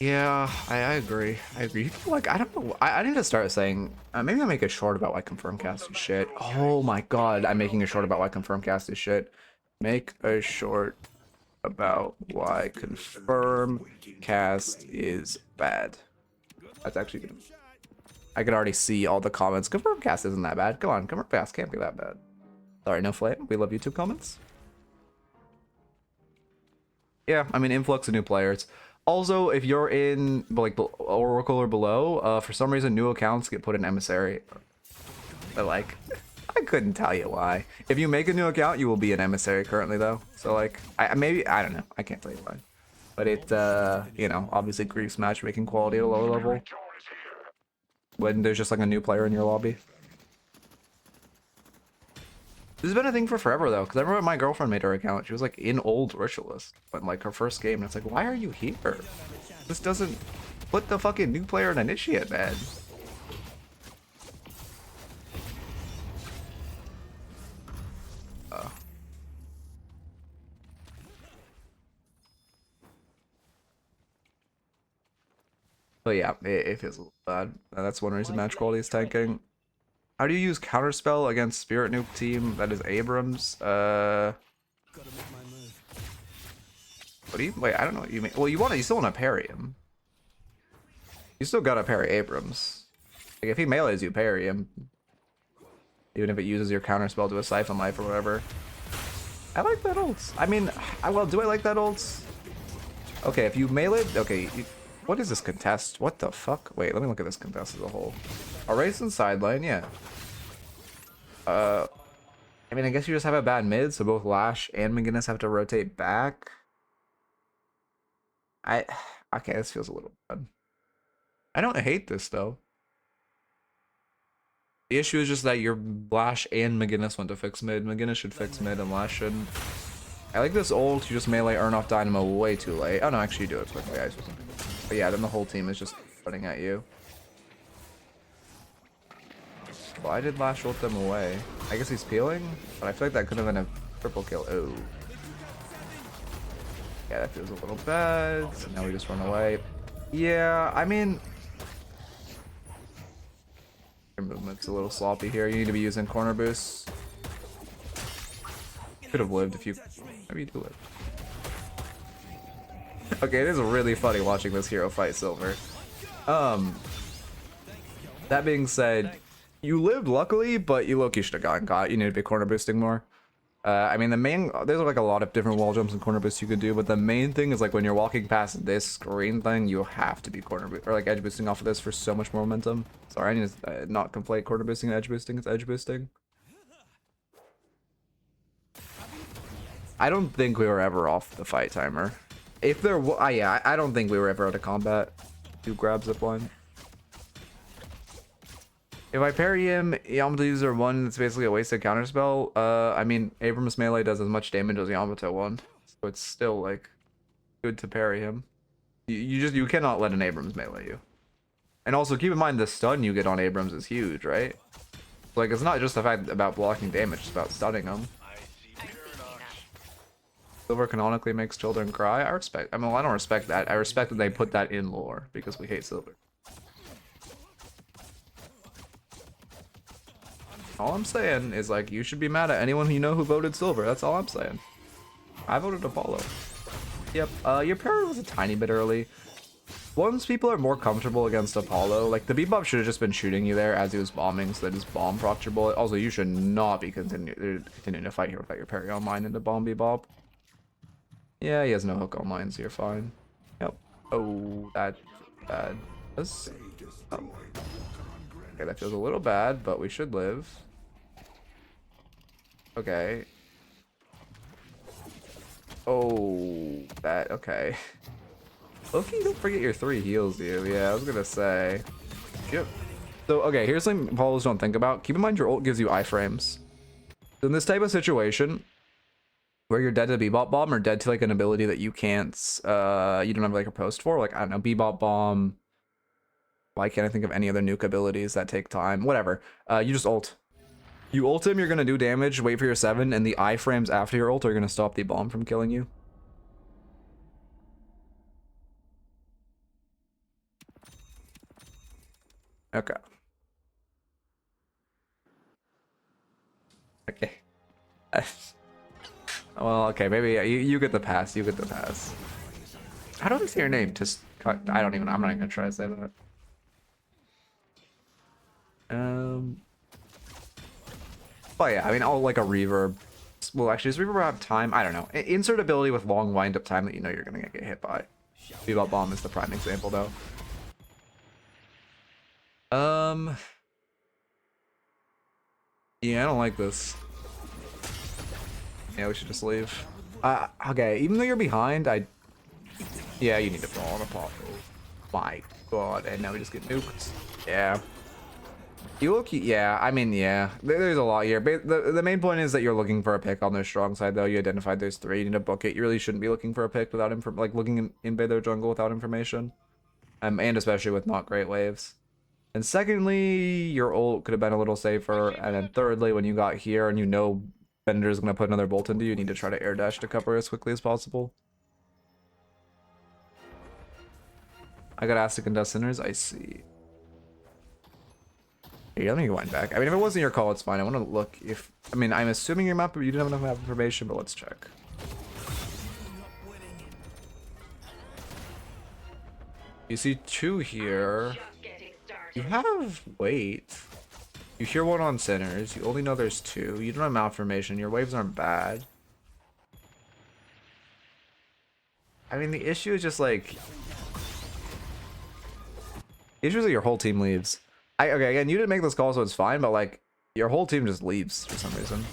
Yeah, I agree. I agree. Like, I don't know. I need to start saying, maybe I'll make a short about why confirm cast is shit. Oh my god, I'm making a short about why confirm cast is shit. Make a short about why confirm cast is bad. That's actually good. I could already see all the comments. Confirm cast isn't that bad. Come on, confirm cast can't be that bad. Sorry, no flame. We love YouTube comments. Yeah, I mean, influx of new players. Also, if you're in like Oracle or below, for some reason new accounts get put in emissary. But like, I couldn't tell you why. If you make a new account, you will be an emissary currently though. So like, I don't know. I can't tell you why. But it, you know, obviously griefs matchmaking quality at a lower level when there's just like a new player in your lobby. This has been a thing for forever though, because I remember my girlfriend made her account. She was like in old Ritualist, but like her first game, and it's like, why are you here? This doesn't put the fucking new player in initiate, man. But yeah, it feels a little bad. That's one reason match quality is tanking. How do you use counterspell against Spirit Nuke team that is Abrams? Gotta make my move. What do you wait? I don't know what you mean. Well, you still want to parry him. You still gotta parry Abrams. Like if he melees you, parry him. Even if it uses your counterspell to a Siphon Life or whatever. I like that ult. I mean, well, do I like that ult? Okay, if you melee, okay. What is this contest? What the fuck? Wait, let me look at this contest as a whole. A race and sideline, yeah. I mean, I guess you just have a bad mid, so both Lash and McGinnis have to rotate back. Okay, this feels a little bad. I don't hate this though. The issue is just that your Lash and McGinnis went to fix mid. McGinnis should fix mid and Lash shouldn't. I like this ult. You just melee earn off Dynamo way too late. Oh no, actually you do it quickly. But yeah, then the whole team is just running at you. Why did Lash ult them away? I guess he's peeling, but I feel like that could have been a triple kill. Oh. Yeah, that feels a little bad. So now we just run away. Yeah, I mean, your movement's a little sloppy here. You need to be using corner boosts. Could have lived if you... Maybe you do live. Okay, it is really funny watching this hero fight Silver. That being said, you lived luckily, but you low-key should have gotten caught. You need to be corner boosting more. I mean, there's like a lot of different wall jumps and corner boosts you could do, but the main thing is like when you're walking past this screen thing, you have to be or like edge boosting off of this for so much more momentum. Sorry, I need to not conflate corner boosting and edge boosting. It's edge boosting. I don't think we were ever off the fight timer. If there was, yeah, I don't think we were ever out of combat. You grab zipline. If I parry him, Yamato user 1, it's basically a wasted counterspell. I mean, Abrams melee does as much damage as Yamato 1, so it's still like good to parry him. You cannot let an Abrams melee you. And also keep in mind the stun you get on Abrams is huge, right? Like it's not just the fact about blocking damage, it's about stunning them. Silver canonically makes children cry. I mean, well, I don't respect that. I respect that they put that in lore because we hate Silver. All I'm saying is like you should be mad at anyone you know who voted Silver. That's all I'm saying. I voted Apollo. Yep. Your parry was a tiny bit early. Once people are more comfortable against Apollo, like the Bebop should have just been shooting you there as he was bombing, so that his bomb procs your bullet. Also, you should not be continuing to fight here without your parry online into bomb Bebop. Yeah, he has no hook online, so you're fine. Yep. Oh, that's bad. Oh. Okay, that feels a little bad, but we should live. Okay. Oh, okay. Loki, don't forget your 3 heals you. Yeah, I was gonna say. Yep. So, okay, here's something Apollos don't think about. Keep in mind your ult gives you iframes. So in this type of situation, where you're dead to Bebop Bomb or dead to like an ability that you can't, you don't have like a post for, like, I don't know, Bebop Bomb. Why can't I think of any other nuke abilities that take time? Whatever. You just ult. You ult him, you're gonna do damage, wait for your 7, and the iframes after your ult are gonna stop the bomb from killing you. Okay. Okay. Well, okay, maybe you get the pass. You get the pass. How do I say your name? Just I don't even. I'm not even gonna try to say that. Oh yeah, I mean, I'll like a reverb. Well, actually, does reverb have time? I don't know. Insert ability with long wind up time that you know you're gonna get hit by. Bebop bomb is the prime example, though. Yeah, I don't like this. Yeah, we should just leave. Okay, even though you're behind, yeah, you need to fall on a pop. My god, and now we just get nuked. Yeah. You look, yeah, I mean, yeah, there's a lot here. But the main point is that you're looking for a pick on their strong side, though. You identified there's 3. You need to book it. You really shouldn't be looking for a pick without like looking in their jungle without information. And especially with not great waves. And secondly, your ult could have been a little safer. And then thirdly, when you got here and you know Bender's gonna put another bolt into you, you need to try to air dash to cover as quickly as possible. I got asked to contest sinners. I see. Hey, let me wind back. I mean, if it wasn't your call, it's fine. I want to look if... I mean, I'm assuming your map, but you didn't have enough information, but let's check. You see 2 here. You have... Wait. You hear 1 on sinners. You only know there's 2. You don't have malformation. Your waves aren't bad. I mean, the issue is just like... The issue is that your whole team leaves. Okay, again, you didn't make this call, so it's fine, but like your whole team just leaves for some reason.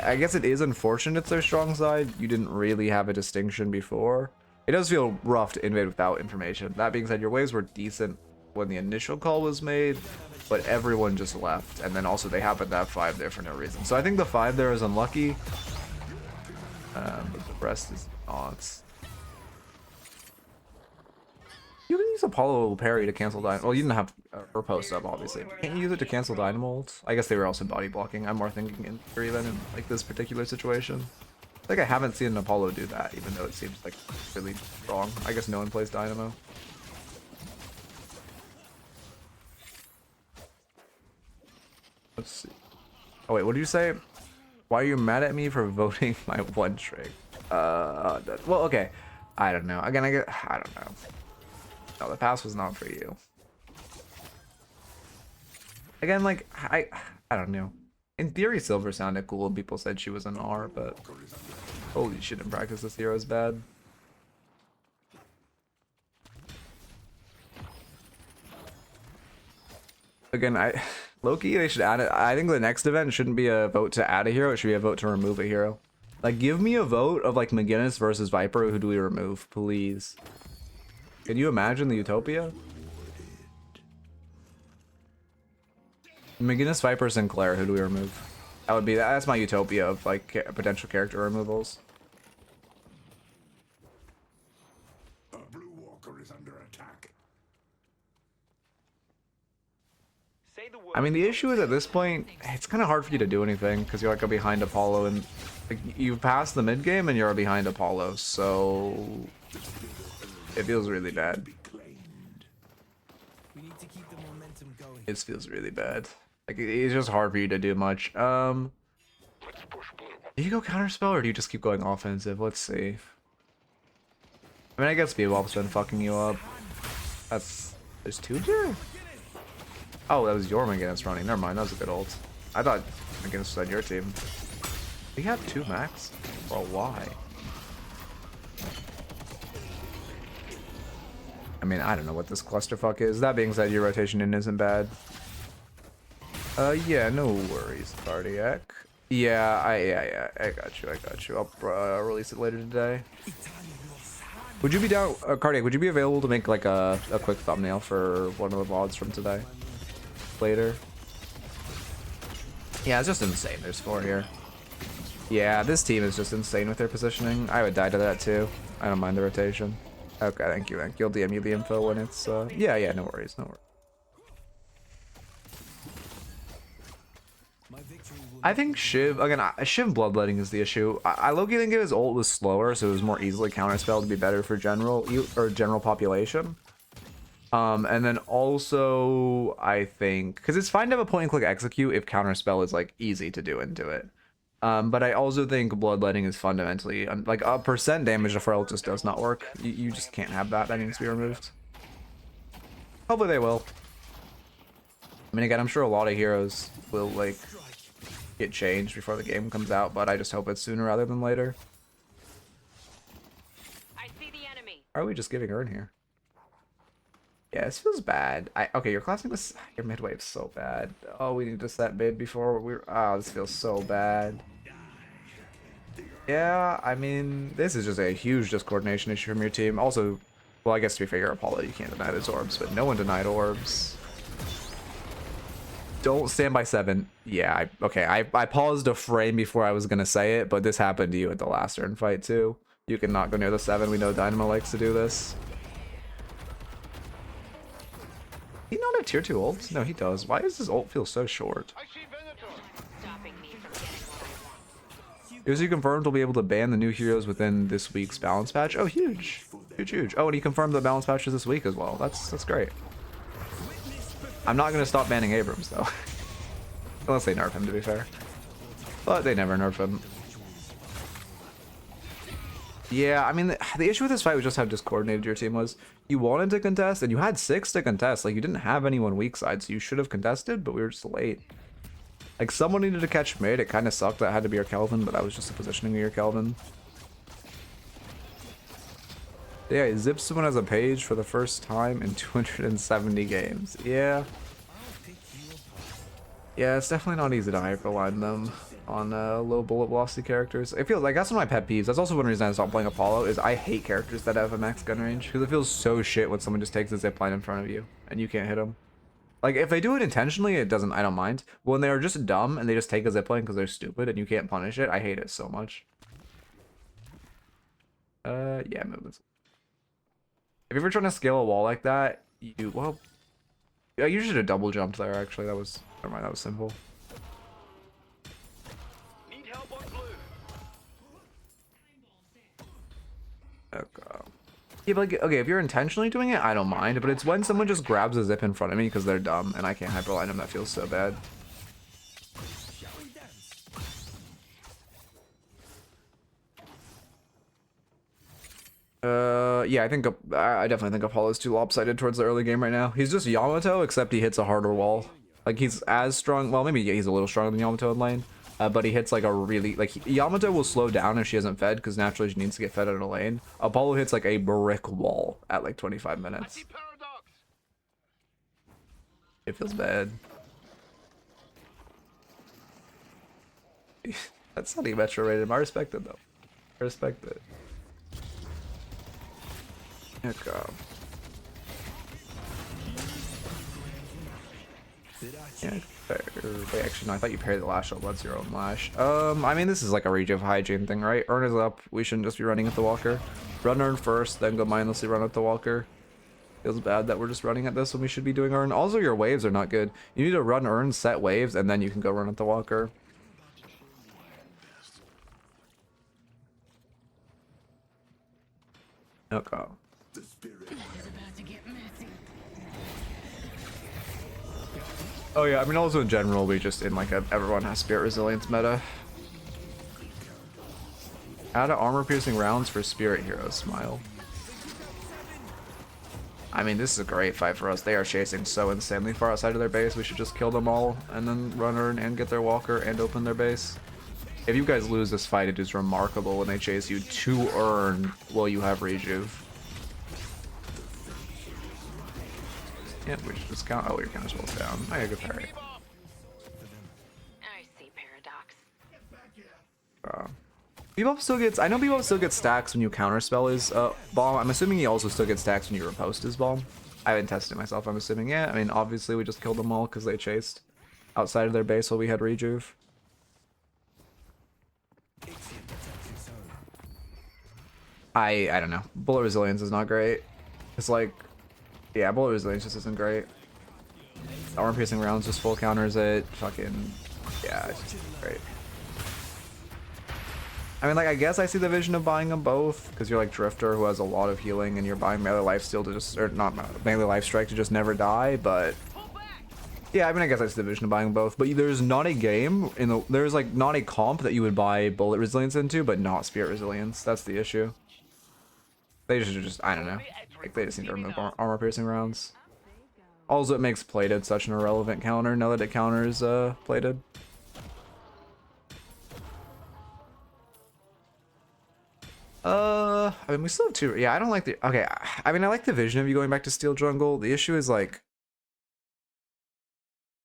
I guess it is unfortunate it's their strong side. You didn't really have a distinction before. It does feel rough to invade without information. That being said, your waves were decent when the initial call was made, but everyone just left, and then also they happened to have 5 there for no reason. So I think the 5 there is unlucky, but the rest is not. You can use Apollo parry to cancel Dynamo. Well, you didn't have or post up, obviously. Can't you use it to cancel Dynamo ult? I guess they were also body blocking. I'm more thinking in theory than in like this particular situation. Like I haven't seen an Apollo do that, even though it seems like really strong. I guess no one plays Dynamo. Let's see. Oh wait, what did you say? Why are you mad at me for voting my 1 trick? Well, okay. I don't know. Again, I don't know. No, the pass was not for you. Again, like, I don't know. In theory, Silver sounded cool and people said she was an R, but holy shit, in practice this hero is bad. Again, Loki, they should add it. I think the next event shouldn't be a vote to add a hero, it should be a vote to remove a hero. Like, give me a vote of, like, McGinnis versus Viper, who do we remove, please? Can you imagine the utopia? McGinnis, Viper, Sinclair, who do we remove? That's my utopia of like potential character removals. A blue walker is under attack. I mean, the issue is at this point, it's kind of hard for you to do anything because you're like a behind Apollo and like, you've passed the mid game and you're behind Apollo, so it feels really bad. We need to keep the momentum going. It feels really bad. Like it's just hard for you to do much. Do you go counterspell or do you just keep going offensive? Let's see. I mean, I guess Bebop's been fucking you up. There's 2 here? Oh, that was your McGinnis running. Never mind, that was a good ult. I thought McGinnis was on your team. We have 2 max? Well, why? I mean, I don't know what this clusterfuck is. That being said, your rotation in isn't bad. Yeah, no worries, Cardiac. Yeah, I got you. I'll release it later today. Would you be down, Cardiac, would you be available to make like a quick thumbnail for one of the VODs from today? Later? Yeah, it's just insane. There's 4 here. Yeah, this team is just insane with their positioning. I would die to that too. I don't mind the rotation. Okay, thank you. You'll DM you the info when it's, yeah, no worries. I think Shiv, again, Shiv bloodletting is the issue. I low-key think his ult was slower, so it was more easily counterspelled to be better for general population. And then also, I think, because it's fine to have a point and click execute if counterspell is like easy to do into it. But I also think bloodletting is fundamentally like a percent damage deferral just does not work. You just can't have that. That needs to be removed. Hopefully they will. I mean, again, I'm sure a lot of heroes will like get changed before the game comes out, but I just hope it's sooner rather than later. I see the enemy. Are we just getting Urn here? Yeah, this feels bad. Okay, your classing was your mid wave's so bad. Oh, we need to set mid before we're. Oh, this feels so bad. Yeah, I mean, this is just a huge discoordination issue from your team. Also, well, I guess to be fair, you're Apollo, you can't deny his orbs, but no one denied orbs. Don't stand by 7. Yeah, I paused a frame before I was gonna say it, but this happened to you at the last Urn fight too. You cannot go near the 7. We know Dynamo likes to do this. He not have tier 2 ult? No, he does. Why does his ult feel so short? Stopping me from getting what I want. It was confirmed we'll be able to ban the new heroes within this week's balance patch. Oh, huge. Huge, huge. Oh, and he confirmed the balance patches this week as well. That's great. I'm not going to stop banning Abrams, though. Unless they nerf him, to be fair. But they never nerf him. Yeah, I mean, the issue with this fight was just how discoordinated your team was. You wanted to contest, and you had 6 to contest. Like, you didn't have anyone weak side, so you should have contested, but we were just late. Like, someone needed to catch mid. It kind of sucked that it had to be your Kelvin, but that was just the positioning of your Kelvin. Yeah, Zip someone as a page for the first time in 270 games. Yeah. Yeah, it's definitely not easy to hyperline them on low bullet velocity characters. It feels like that's one of my pet peeves. That's also one reason I stopped playing Apollo is I hate characters that have a max gun range because it feels so shit when someone just takes a zip line in front of you and you can't hit them. Like if they do it intentionally, it doesn't. I don't mind. But when they are just dumb and they just take a zip line because they're stupid and you can't punish it, I hate it so much. Yeah, movements. If you're ever trying to scale a wall like that, yeah, you should have double jumped there. Actually, that was never mind. That was simple. Okay. Yeah, but like, okay, if you're intentionally doing it, I don't mind. But it's when someone just grabs a zip in front of me because they're dumb and I can't hyperline them that feels so bad. Yeah, I definitely think Apollo's too lopsided towards the early game right now. He's just Yamato, except he hits a harder wall. Like he's as strong. Well, maybe he's a little stronger than Yamato in lane. But he hits like a really Yamato will slow down if she hasn't fed because naturally she needs to get fed in a lane. Apollo hits like a brick wall at like 25 minutes. It feels bad. That's not even metro rated. I respect it though. I respect it. Okay. Yeah, wait, actually no, I thought you parried the lash up. What's your own lash? I mean this is like a rejuve hygiene thing, right? Urn is up. We shouldn't just be running at the walker. Run Urn first, then go mindlessly run at the walker. Feels bad that we're just running at this when we should be doing Urn. Also, your waves are not good. You need to run Urn, set waves, and then you can go run at the walker. Okay. Oh yeah, I mean also in general, we just in like everyone has spirit resilience meta. Add armor piercing rounds for spirit heroes, smile. I mean this is a great fight for us. They are chasing so insanely far outside of their base. We should just kill them all and then run Urn and get their walker and open their base. If you guys lose this fight, it is remarkable when they chase you to Urn while you have rejuve. Yep, we should just count. Oh, your counter spell's down. I got good parry. I see Paradox. Bebop still gets. I know Bebop still gets stacks when you counterspell his bomb. I'm assuming he also still gets stacks when you riposte his bomb. I haven't tested it myself. I'm assuming. Yeah. I mean, obviously we just killed them all because they chased outside of their base while we had rejuve. I don't know. Bullet resilience is not great. It's like. Yeah, bullet resilience just isn't great. Armor piercing rounds just full counters it. Fucking yeah, it's just great. I mean, like, I guess I see the vision of buying them both, because you're like Drifter, who has a lot of healing, and you're buying Melee Lifesteal to just, or not Melee Lifestrike to just never die, but yeah, I mean, I guess I see the vision of buying both, but there's not a game there's like not a comp that you would buy Bullet Resilience into, but not Spirit Resilience. That's the issue. They just I don't know. Like, they just need to remove armor piercing rounds. Also, it makes plated such an irrelevant counter now that it counters plated. I mean, we still have two. Yeah, I don't like the. Okay, I mean, I like the vision of you going back to Steel Jungle. The issue is like,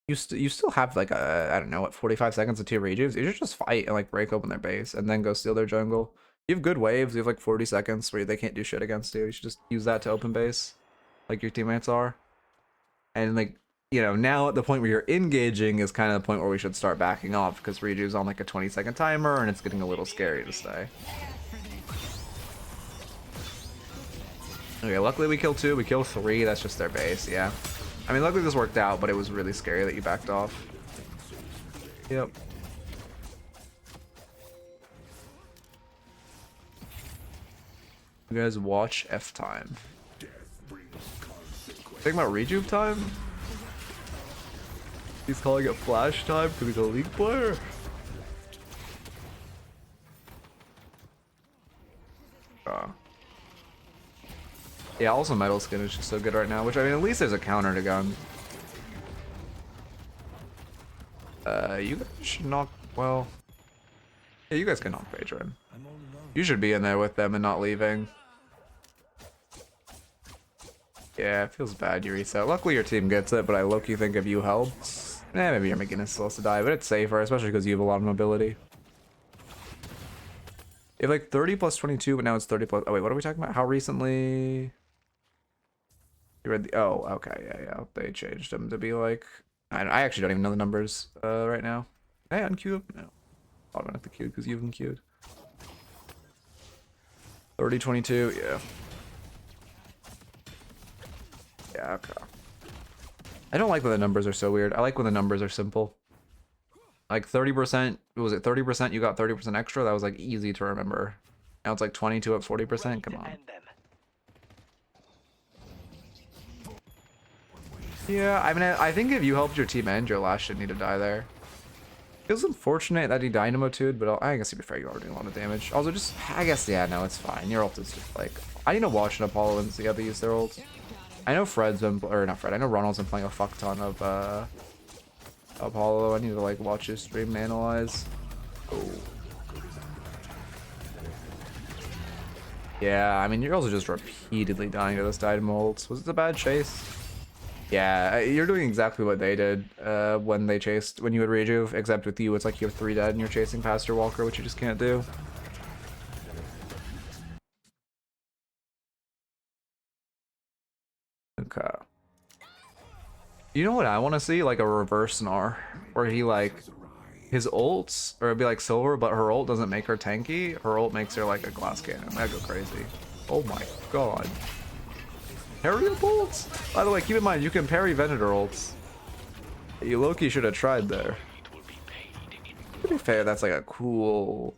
you still have like I don't know, what, 45 seconds of 2 rejuves. You should just fight and like break open their base and then go steal their jungle. You have good waves. You have like 40 seconds where they can't do shit against you. You should just use that to open base, like your teammates are. And like, you know, now at the point where you're engaging is kind of the point where we should start backing off, because rejuve's on like a 20-second timer and it's getting a little scary to stay. Okay, luckily we kill 2, we kill 3, that's just their base, yeah. I mean, luckily this worked out, but it was really scary that you backed off. Yep. You guys watch F time. Think about rejuve time? He's calling it flash time because he's a league player? Yeah, also Metal Skin is just so good right now, which, I mean, at least there's a counter to gun. You guys should knock, well... Yeah, you guys can knock Patron. You should be in there with them and not leaving. Yeah, it feels bad you reset. Luckily your team gets it, but I low-key think if you helped... maybe your McGinnis still has to die, but it's safer, especially because you have a lot of mobility. You have like 30 plus 22, but now it's 30 plus... Oh, wait, what are we talking about? How recently... You read the... Oh, okay, yeah. They changed them to be like... I actually don't even know the numbers right now. Hey, unqueue? No. Automatically queued because you have them queued. 30, 22, yeah. Yeah, okay. I don't like when the numbers are so weird. I like when the numbers are simple. Like 30%, was it 30% you got 30% extra? That was like easy to remember. Now it's like 22 at 40%, come on. Yeah, I mean, I think if you helped your team end, your last should need to die there. Feels unfortunate that he Dynamo 2'd, but I guess to be fair, you are doing a lot of damage. Also, just, I guess, yeah, no, it's fine. Your ult is just like, I need to watch an Apollo and see how they use their ults. I know Fred's been, or not Fred, I know Ronald's been playing a fuck ton of Apollo. I need to like watch his stream and analyze. Oh. Yeah, I mean, you're also just repeatedly dying to those Dynamo ults. Was it a bad chase? Yeah, you're doing exactly what they did when they chased, when you would rejuve, except with you, it's like you have 3 dead and you're chasing past your Walker, which you just can't do. Okay. You know what I want to see? Like a reverse Gnar, where he like, his ults, or it'd be like Silver, but her ult doesn't make her tanky, her ult makes her like a glass cannon. That'd go crazy. Oh my god. Parry ults? By the way, keep in mind, you can parry Venator ults. You low-key should have tried there. To be fair, that's like a cool...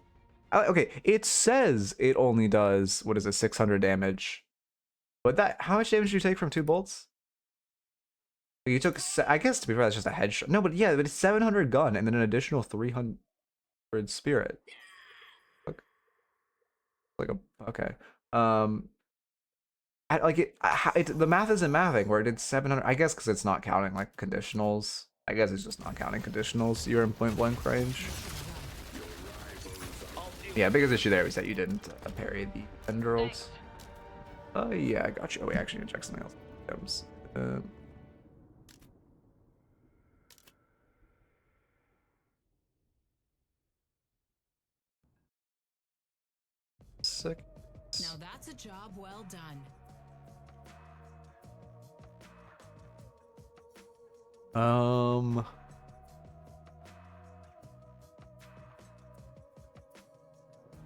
Okay, it says it only does, what is it, 600 damage. But that, how much damage did you take from 2 bolts? You took, I guess to be fair, that's just a headshot. No, but yeah, but it's 700 gun and then an additional 300 spirit. Like a, okay. The math isn't mathing where it did 700. I guess because it's not counting like conditionals. I guess it's just not counting conditionals. You're in point blank range. Yeah, biggest issue there was that you didn't parry the Ender ults. Yeah, I got you. Oh, we actually need to check something else. Sick. Now that's a job well done.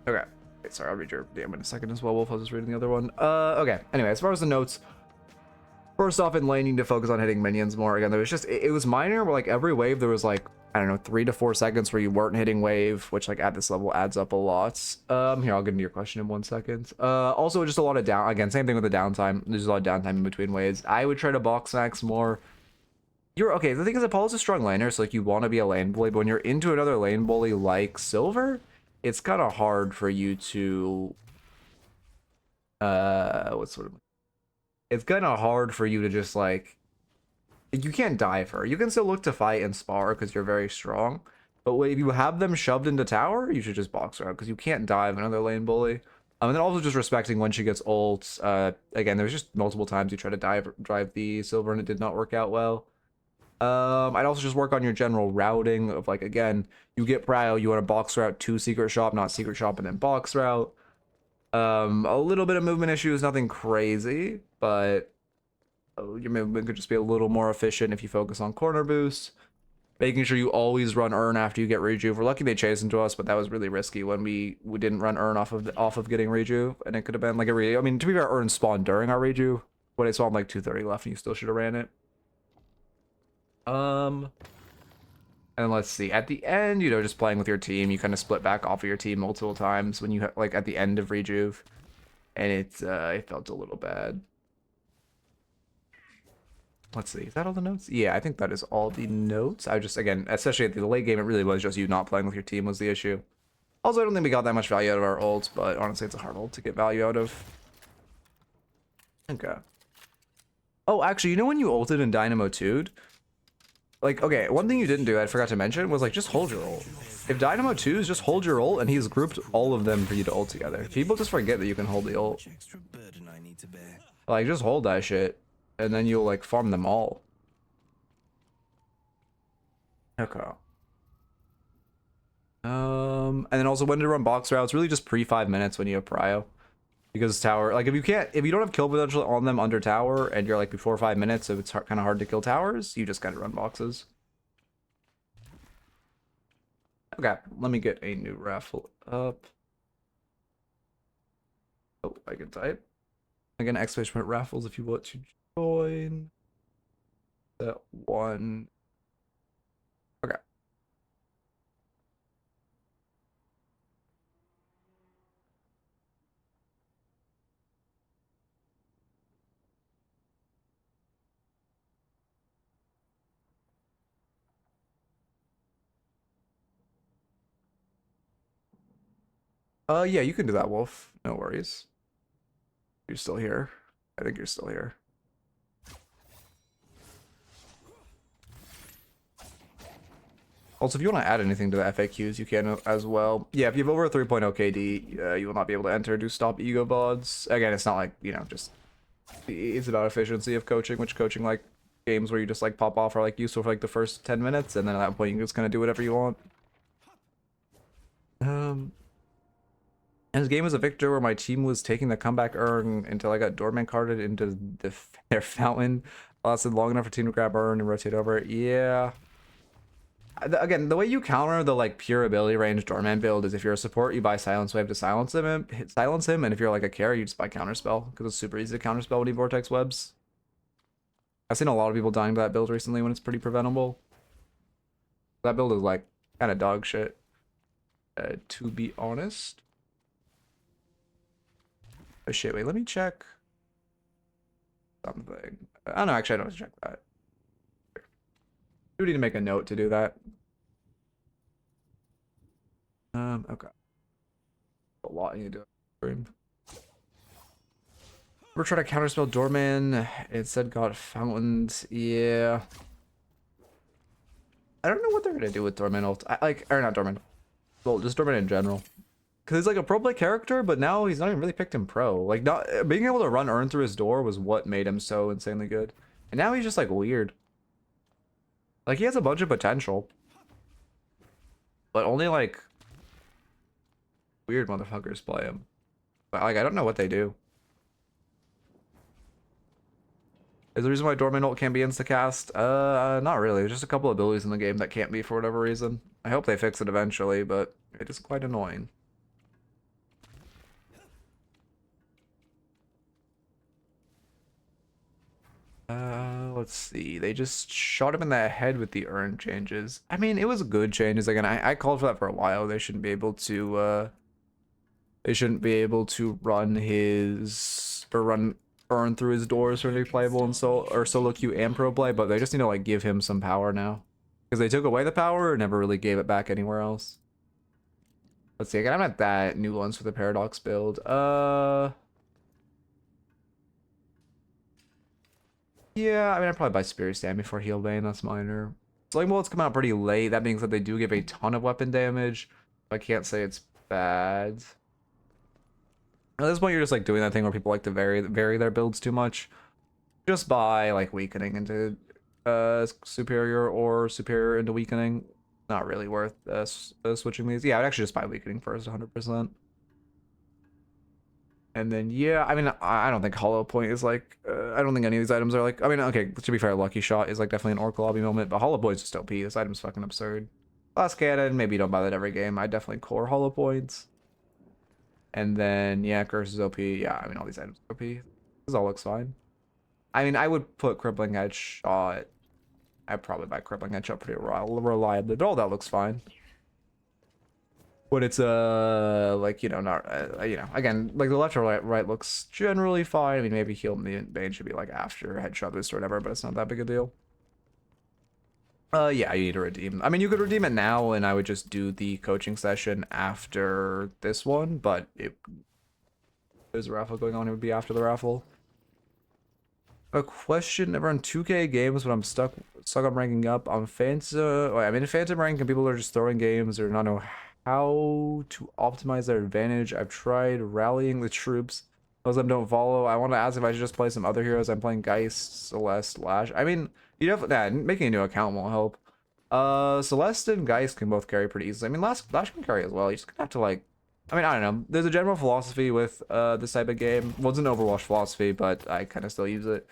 Okay. Wait, sorry, I'll read your DM in a second as well. Wolf, I was just reading the other one. Okay. Anyway, as far as the notes, first off, in lane, you need to focus on hitting minions more. Again, there was just, it was minor, but like every wave there was like I don't know, 3 to 4 seconds where you weren't hitting wave, which like at this level adds up a lot. Here, I'll get into your question in 1 second. Also just a lot of down, again, same thing with the downtime. There's a lot of downtime in between waves. I would try to box max more. You're okay. The thing is, Apollo's a strong laner, so like you want to be a lane bully, but when you're into another lane bully like Silver, it's kind of hard for you to it's kind of hard for you to just like, you can't dive her. You can still look to fight and spar because you're very strong, but if you have them shoved into tower, you should just box her out because you can't dive another lane bully. And then also just respecting when she gets ult. Again, there's just multiple times you try to drive the Silver and it did not work out well. I'd also just work on your general routing of like, again, you get prio, you want to box route to secret shop, not secret shop and then box route. A little bit of movement issues, nothing crazy, but your movement could just be a little more efficient if you focus on corner boost. Making sure you always run Urn after you get Rejuve. We're lucky they chased into us, but that was really risky when we didn't run Urn off of getting Rejuve, and it could have been like I mean, to be fair, Urn spawned during our Rejuve when it spawned like 2:30 left, and you still should have ran it. And let's see, at the end, you know, just playing with your team, you kind of split back off of your team multiple times when you like at the end of Rejuve, and it felt a little bad. Let's see, is that all the notes? Yeah, I think that is all the notes. I just, again, especially at the late game, it really was just you not playing with your team was the issue. Also, I don't think we got that much value out of our ults, but honestly, it's a hard ult to get value out of. Okay. Oh, actually, you know when you ulted in Dynamo 2'd? Like, okay, one thing you didn't do, I forgot to mention, was like, just hold your ult. If Dynamo 2's just hold your ult, and he's grouped all of them for you to ult together. People just forget that you can hold the ult. Extra burden I need to bear. Like, just hold that shit, and then you'll, like, farm them all. Okay. And then also when to run box routes, really just pre 5 minutes when you have prio. Because tower, like if you don't have kill potential on them under tower and you're like before 5 minutes, so it's kind of hard to kill towers, you just gotta run boxes. Okay, let me get a new raffle up. Oh, I can type. Again, exclamation point raffles if you want to join. That one. Okay. Yeah, you can do that, Wolf. No worries. You're still here. I think you're still here. Also, if you want to add anything to the FAQs, you can as well. Yeah, if you have over a 3.0 KD, you will not be able to enter to stop ego VODs. Again, it's not like, you know, just... It's about efficiency of coaching, which coaching, like, games where you just, like, pop off are, like, useful for, like, the first 10 minutes, and then at that point you can just kind of do whatever you want. And this game was a victor where my team was taking the comeback Urn until I got Dortmund carded into their fountain. Lasted long enough for team to grab Urn and rotate over. Yeah. Again, the way you counter the like pure ability range Dortmund build is if you're a support, you buy Silence Wave to silence him, and if you're like a carry, you just buy Counterspell because it's super easy to counterspell when he Vortex Webs. I've seen a lot of people dying to that build recently when it's pretty preventable. That build is like kind of dog shit, to be honest. Oh shit, wait, let me check something. I don't know, actually I don't have to check that. We need to make a note to do that. Okay. A lot you need to do. We're trying to counterspell Dortmund. It said got fountains. Yeah. I don't know what they're gonna do with Dortmund ult. Or not Dortmund. Well, just Dortmund in general. Because he's like a pro play character, but now he's not even really picked in pro. Like, not being able to run Urn through his door was what made him so insanely good. And now he's just like weird. Like, he has a bunch of potential. But only like weird motherfuckers play him. But like, I don't know what they do. Is the reason why Dortmund ult can't be insta-cast? Not really. There's just a couple abilities in the game that can't be for whatever reason. I hope they fix it eventually, but it is quite annoying. let's see. They just shot him in the head with the urn changes. I mean, it was good changes. Again, I called for that for a while. They shouldn't be able to run his or run urn through his doors for any playable and solo queue and pro play, but they just need to like give him some power now. Because they took away the power and never really gave it back anywhere else. Let's see, again, I'm at that new ones for the Paradox build. Yeah, I mean, I'd probably buy Spirit Stand before Heal Bane, that's minor. Sling Bullets come out pretty late. That being said, they do give a ton of weapon damage. I can't say it's bad. At this point, you're just like doing that thing where people like to vary their builds too much. Just by like weakening into superior or superior into weakening. Not really worth switching these. Yeah, I'd actually just buy weakening first, 100%. And then, yeah, I mean, I don't think Hollow Point is like, I don't think any of these items are like, I mean, okay, to be fair, Lucky Shot is like definitely an Oracle Lobby moment, but Hollow Point's just OP. This item's fucking absurd. Glass Cannon, maybe you don't buy that every game. I definitely core Hollow Points. And then, yeah, Curse is OP. Yeah, I mean, all these items are OP. This all looks fine. I mean, I would put Crippling Headshot. I'd probably buy Crippling Headshot pretty reliably, but all that looks fine. But it's like, you know, not you know, again, like the left or right looks generally fine. I mean, maybe Heal Bane should be like after Headshot Boost or whatever, but it's not that big a deal. Yeah, you need to redeem. I mean, you could redeem it now, and I would just do the coaching session after this one. But there's a raffle going on, it would be after the raffle. A question: never run 2K games, but I'm stuck on ranking up. I'm in Phantom rank, and people are just throwing games or not know how to optimize their advantage. I've tried rallying the troops. Most of them don't follow. I want to ask if I should just play some other heroes. I'm playing Geist, Celeste, Lash. I mean, you definitely making a new account won't help. Celeste and Geist can both carry pretty easily. I mean, Lash can carry as well. You just gonna have to like, I mean, I don't know. There's a general philosophy with this type of game. Well, it's an Overwatch philosophy, but I kind of still use it.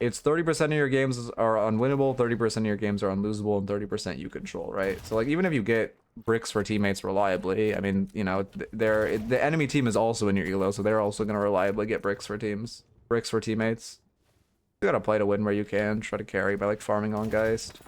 It's 30% of your games are unwinnable, 30% of your games are unlosable, and 30% you control, right? So like, even if you get bricks for teammates reliably, I mean, you know, the enemy team is also in your elo, so they're also going to reliably get bricks for teammates. You gotta play to win where you can, try to carry by like farming on Geist.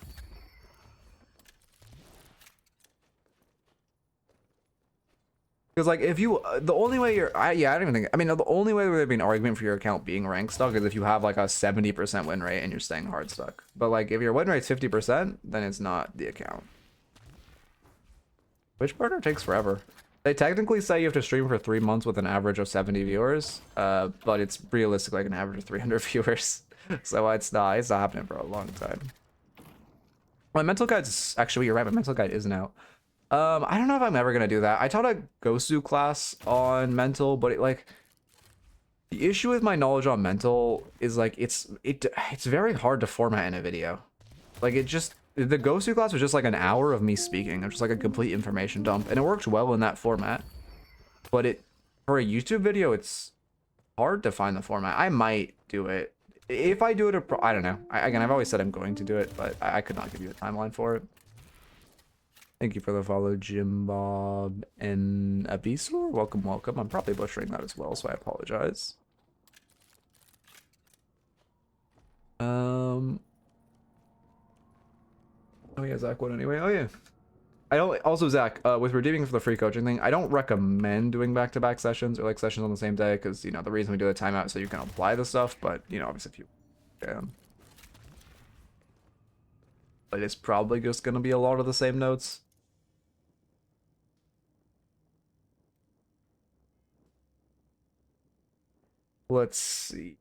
Because like, if you the only way I don't even think, I mean, the only way there'd be an argument for your account being rank stuck is if you have like a 70% win rate and you're staying hard stuck. But like, if your win rate's 50%, then it's not the account. Which partner takes forever. They technically say you have to stream for 3 months with an average of 70 viewers, but it's realistically like an average of 300 viewers. So it's not happening for a long time. My mental guide's actually, you're right, my mental guide isn't out. I don't know if I'm ever gonna do that. I taught a Gosu class on mental, but the issue with my knowledge on mental is like it's very hard to format in a video. Like the Gosu class was just like an hour of me speaking. It was just like a complete information dump, and it worked well in that format. But for a YouTube video, it's hard to find the format. I might do it. If I do it, I don't know. Again, I've always said I'm going to do it, but I could not give you a timeline for it. Thank you for the follow, Jim Bob and Abisor. Welcome, welcome. I'm probably butchering that as well, so I apologize. Oh yeah, Zach, what anyway? Oh yeah. I don't. Also, Zach, with redeeming for the free coaching thing, I don't recommend doing back-to-back sessions or like sessions on the same day because, you know, the reason we do the timeout is so you can apply the stuff. But, you know, obviously if you can. But it's probably just gonna be a lot of the same notes. Let's see.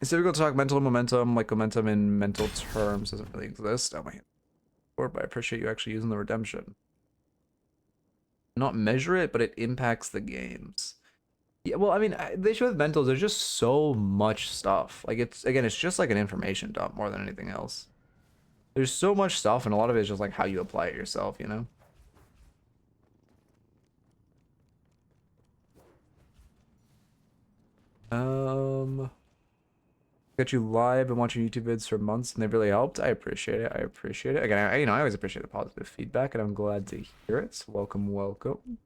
It's difficult to talk mental momentum, like momentum in mental terms doesn't really exist. Oh my god. But I appreciate you actually using the redemption. Not measure it, but it impacts the games. Yeah, well, I mean, the issue with mentals, there's just so much stuff. Like, it's just like an information dump more than anything else. There's so much stuff, and a lot of it is just like how you apply it yourself, you know? Got you live and watching YouTube vids for months, and they've really helped. I appreciate it. I appreciate it. Again, I always appreciate the positive feedback, and I'm glad to hear it. So welcome, welcome.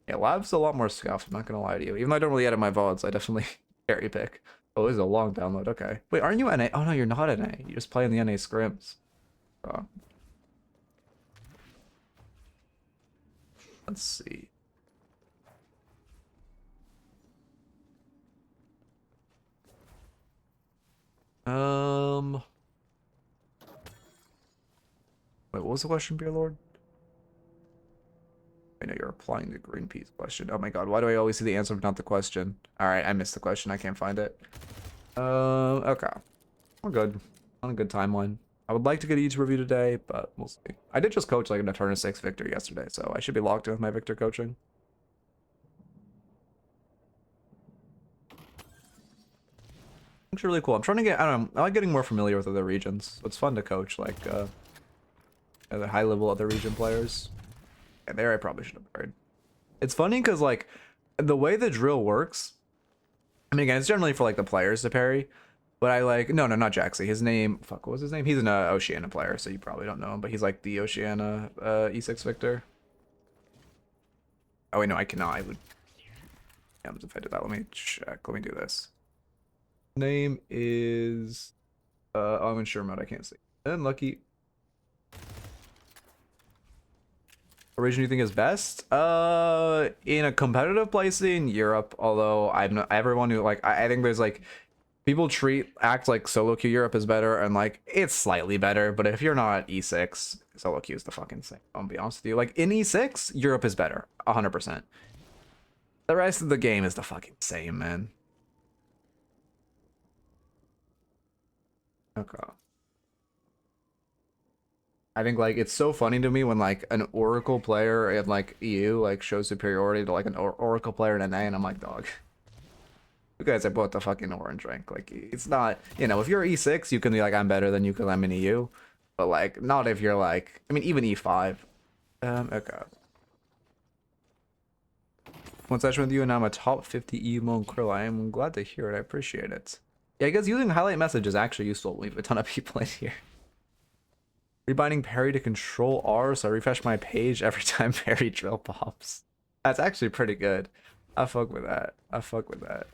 Yeah, live's a lot more scuffed, I'm not gonna lie to you. Even though I don't really edit my VODs, I definitely cherry pick. Oh, this is a long download. Okay. Wait, aren't you NA? Oh no, you're not NA. You just play in the NA scrims. Oh. Let's see. Wait, what was the question, Beer Lord? I know you're applying the Greenpeace question. Oh my god, why do I always see the answer but not the question? Alright, I missed the question. I can't find it. Okay. We're good. On a good timeline. I would like to get a YouTube review today, but we'll see. I did just coach like an Eternus 6 Victor yesterday, so I should be locked in with my Victor coaching. It's really cool. I'm trying to get, I don't know, I like getting more familiar with other regions. It's fun to coach, like, the high level other region players. Yeah, there I probably should have paired. It's funny because, like, the way the drill works, I mean, again, it's generally for, like, the players to parry, but I like, no, not Jaxie. His name, fuck, what was his name? He's an Oceania player, so you probably don't know him, but he's, like, the Oceania E6 Victor. Oh, wait, no, I cannot. I would, yeah, if I did that, let me check. Let me do this. Name is, oh, I'm in sure mode, I can't see. Unlucky. What region do you think is best? In a competitive placing, Europe. Although I'm not everyone who like I think there's like people act like solo queue Europe is better, and like it's slightly better. But if you're not E6, solo queue is the fucking same. I'll be honest with you. Like in E6, Europe is better, 100%. The rest of the game is the fucking same, man. Okay. I think like it's so funny to me when like an Oracle player in like EU like shows superiority to like an Oracle player in NA, and I'm like, dog, you guys are both the fucking orange rank. Like it's not, you know, if you're E6, you can be like, I'm better than you because I'm in EU, but like not if you're like, I mean, even E5. Okay. One session with you, and I'm a top 50 EU Mon Krill. I am glad to hear it. I appreciate it. Yeah, I guess using highlight message is actually useful. We have a ton of people in here. Rebinding parry to control R, so I refresh my page every time parry drill pops. That's actually pretty good. I fuck with that. I fuck with that.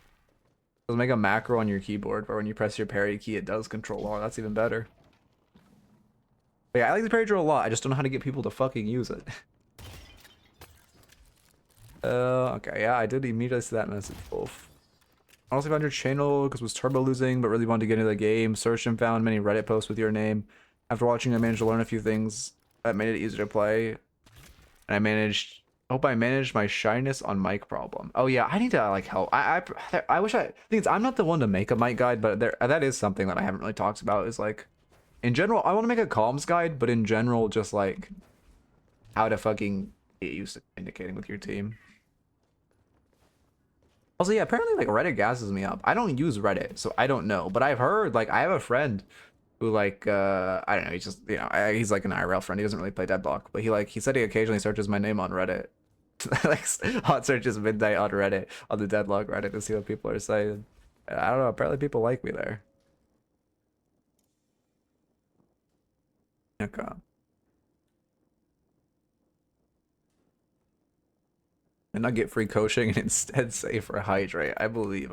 Let's make a macro on your keyboard where when you press your parry key, it does control R. That's even better. But yeah, I like the parry drill a lot. I just don't know how to get people to fucking use it. Okay, yeah, I did immediately see that message. Wolf. Honestly found your channel because was turbo losing, but really wanted to get into the game. Searched and found many Reddit posts with your name. After watching, I managed to learn a few things that made it easier to play. And hope I managed my shyness on mic problem. Oh yeah, I need to like help. I wish think I'm not the one to make a mic guide, but that is something that I haven't really talked about is like, in general, I want to make a comms guide, but in general, just like how to fucking get used to communicating with your team. Also, yeah, apparently like Reddit gasses me up. I don't use Reddit, so I don't know, but I've heard like I have a friend who like I don't know, he's just, you know, he's like an IRL friend. He doesn't really play Deadlock, but he said he occasionally searches my name on Reddit. Like hot searches Midknight on Reddit, on the Deadlock Reddit, to see what people are saying. I don't know, apparently people like me there. Okay. And not get free coaching and instead save for hydrate. I believe.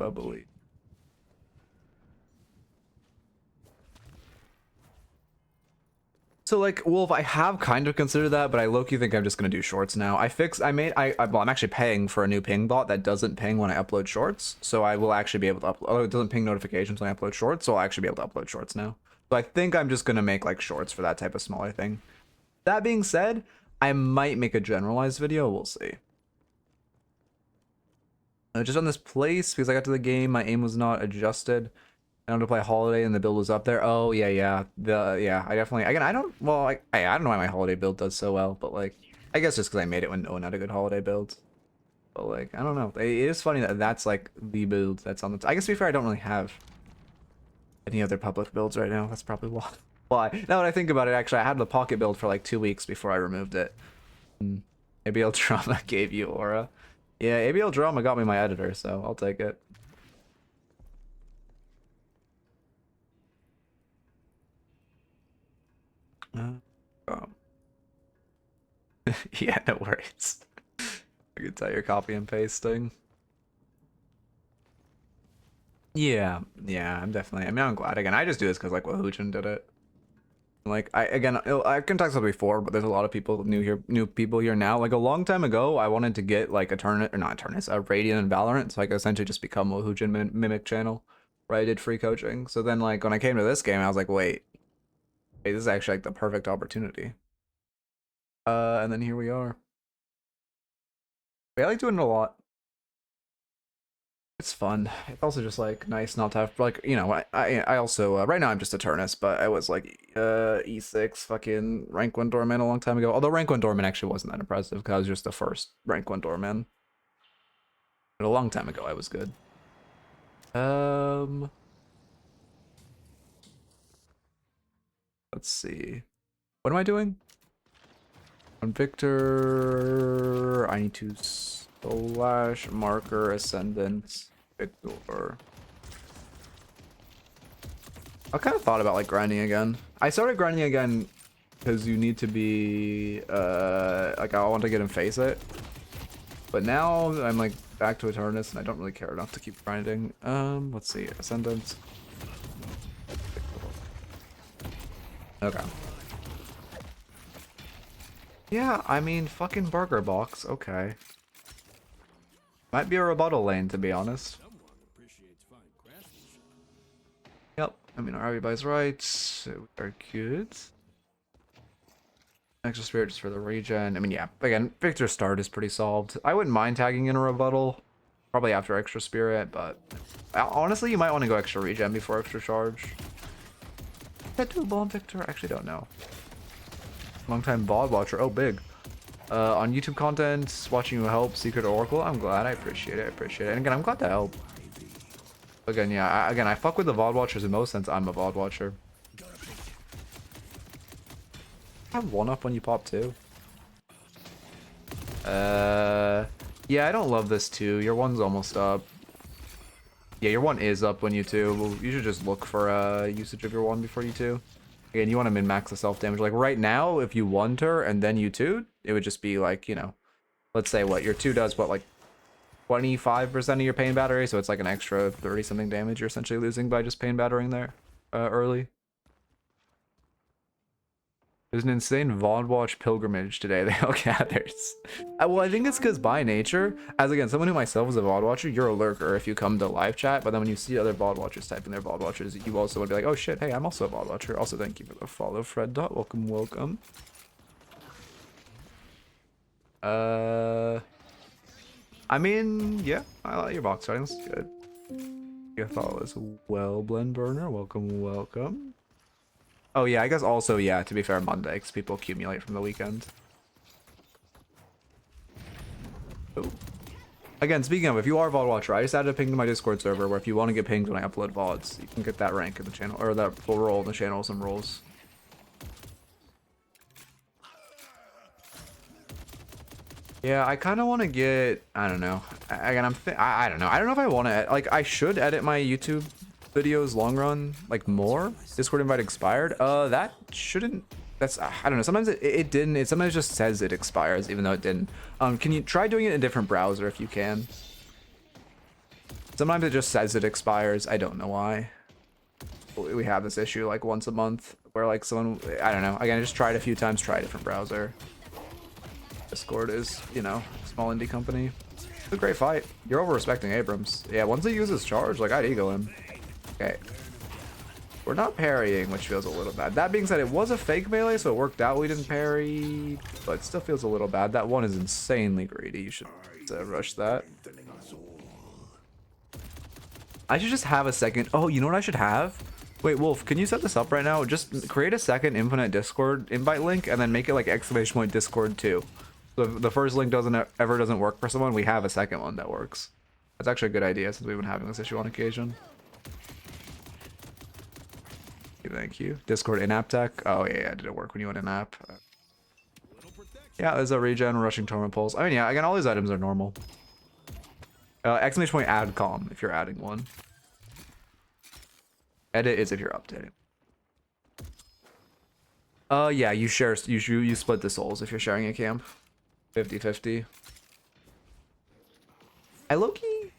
So like, Wolf, I have kind of considered that, but I low-key think I'm just gonna do shorts now. Well, I'm actually paying for a new ping bot that doesn't ping when I upload shorts, so I will actually be able to upload. Oh, it doesn't ping notifications when I upload shorts, so I'll actually be able to upload shorts now. So I think I'm just gonna make like shorts for that type of smaller thing. That being said, I might make a generalized video. We'll see. Just on this place because I got to the game, my aim was not adjusted. I wanted to play Holiday and the build was up there. Oh yeah. I definitely, again, I don't know why my Holiday build does so well, but like, I guess just because I made it when no one had a good Holiday build. But like, I don't know. It is funny that that's like the build that's on the, I guess to be fair, I don't really have any other public builds right now. That's probably why. Now that I think about it, actually, I had the pocket build for like 2 weeks before I removed it. ABL Drama gave you aura. Yeah, ABL Drama got me my editor, so I'll take it. Yeah, no worries. I can tell you're copy and pasting. Yeah, yeah, I'm definitely. I mean, I'm glad. Again, I just do this because like Woohoojin did it. Like I can talk about it before, but there's a lot of people new people here now. Like a long time ago, I wanted to get like Eternus or not Eternus, Radiant and Valorant, so I could essentially just become Woohoojin Mimic channel, where I did free coaching. So then like when I came to this game, I was like, wait, this is actually like the perfect opportunity. And then here we are. I like doing it a lot. It's fun. It's also just like nice not to have like I also right now I'm just Eternus, but I was like E6 fucking rank 1 doorman a long time ago. Although rank 1 doorman actually wasn't that impressive because I was just the first rank 1 doorman. But a long time ago I was good. Let's see. What am I doing? On Victor, I need to slash marker Ascendant Victor. I kind of thought about like grinding again. I started grinding again because you need to be like I want to get him face it. But now I'm like back to Eternus and I don't really care enough to keep grinding. Let's see, Ascendant. Okay. Yeah, I mean fucking burger box, okay. Might be a rebuttal lane to be honest. Someone appreciates fine craftsmanship. Yep, I mean everybody's right. We are good. Extra spirit just for the regen. I mean, yeah, again, Victor's start is pretty solved. I wouldn't mind tagging in a rebuttal, probably after extra spirit, but honestly, you might want to go extra regen before extra charge. Is that doable on Victor? I actually don't know. Long time VOD watcher. Oh, big. On YouTube content, watching you help Secret Oracle. I'm glad. I appreciate it. I appreciate it. And again, I'm glad to help. Again, yeah. I fuck with the VOD watchers in most sense. I'm a VOD watcher. Have one up when you pop two. Yeah, I don't love this two. Your one's almost up. Yeah, your one is up when you two. Well, you should just look for usage of your one before you two. Again, you want to min-max the self-damage. Like right now, if you one her and then you two, it would just be like, you know, let's say what your two does, what, like 25% of your pain battery, so it's like an extra 30 something damage you're essentially losing by just pain battering there early. There's an insane VOD watch pilgrimage today. They all gathers. Well, I think it's because by nature, as again, someone who myself is a VOD watcher, you're a lurker if you come to live chat, but then when you see other VOD watchers typing their VOD watchers, you also would be like, oh shit, hey, I'm also a VOD watcher. Also, thank you for the follow, Fred. Welcome, welcome. I mean, yeah, I like your box fighting. This is good. Your follow as well, Blend Burner. Welcome, welcome. Oh yeah, I guess also, yeah, to be fair, Monday, because people accumulate from the weekend. Oh. Again, speaking of, if you are a VOD watcher, I just added a ping to my Discord server where if you want to get pinged when I upload VODs, you can get that rank in the channel, or that full role in the channel, some roles. Yeah, I kind of want to get, I don't know. Again, I don't know. I don't know if I want to, like, I should edit my YouTube videos long run like more. Discord invite expired. That shouldn't, that's, I don't know, sometimes it didn't, it sometimes just says it expires even though it didn't. Can you try doing it in a different browser if you can? Sometimes it just says it expires. I don't know why. We have this issue like once a month where like someone, I don't know, again, I just tried a few times, try a different browser. Discord is, you know, small indie company. It's a great fight. You're over respecting Abrams. Yeah, once he uses charge, like I'd ego him. Okay. We're not parrying, which feels a little bad. That being said, it was a fake melee, so it worked out we didn't parry, but it still feels a little bad. That one is insanely greedy. You should rush that. I should just have a second. Oh, you know what I should have? Wait, Wolf, can you set this up right now? Just create a second infinite Discord invite link and then make it like ! Discord 2. So if the first link doesn't work for someone, we have a second one that works. That's actually a good idea since we've been having this issue on occasion. Thank you. Discord in-app tech. Oh yeah, did it work when you went in-app? Yeah, there's a regen, rushing torment pulse. I mean, yeah, again, all these items are normal. ! Add calm if you're adding one. Edit is if you're updating. Yeah, you split the souls if you're sharing a camp. 50-50. I low-key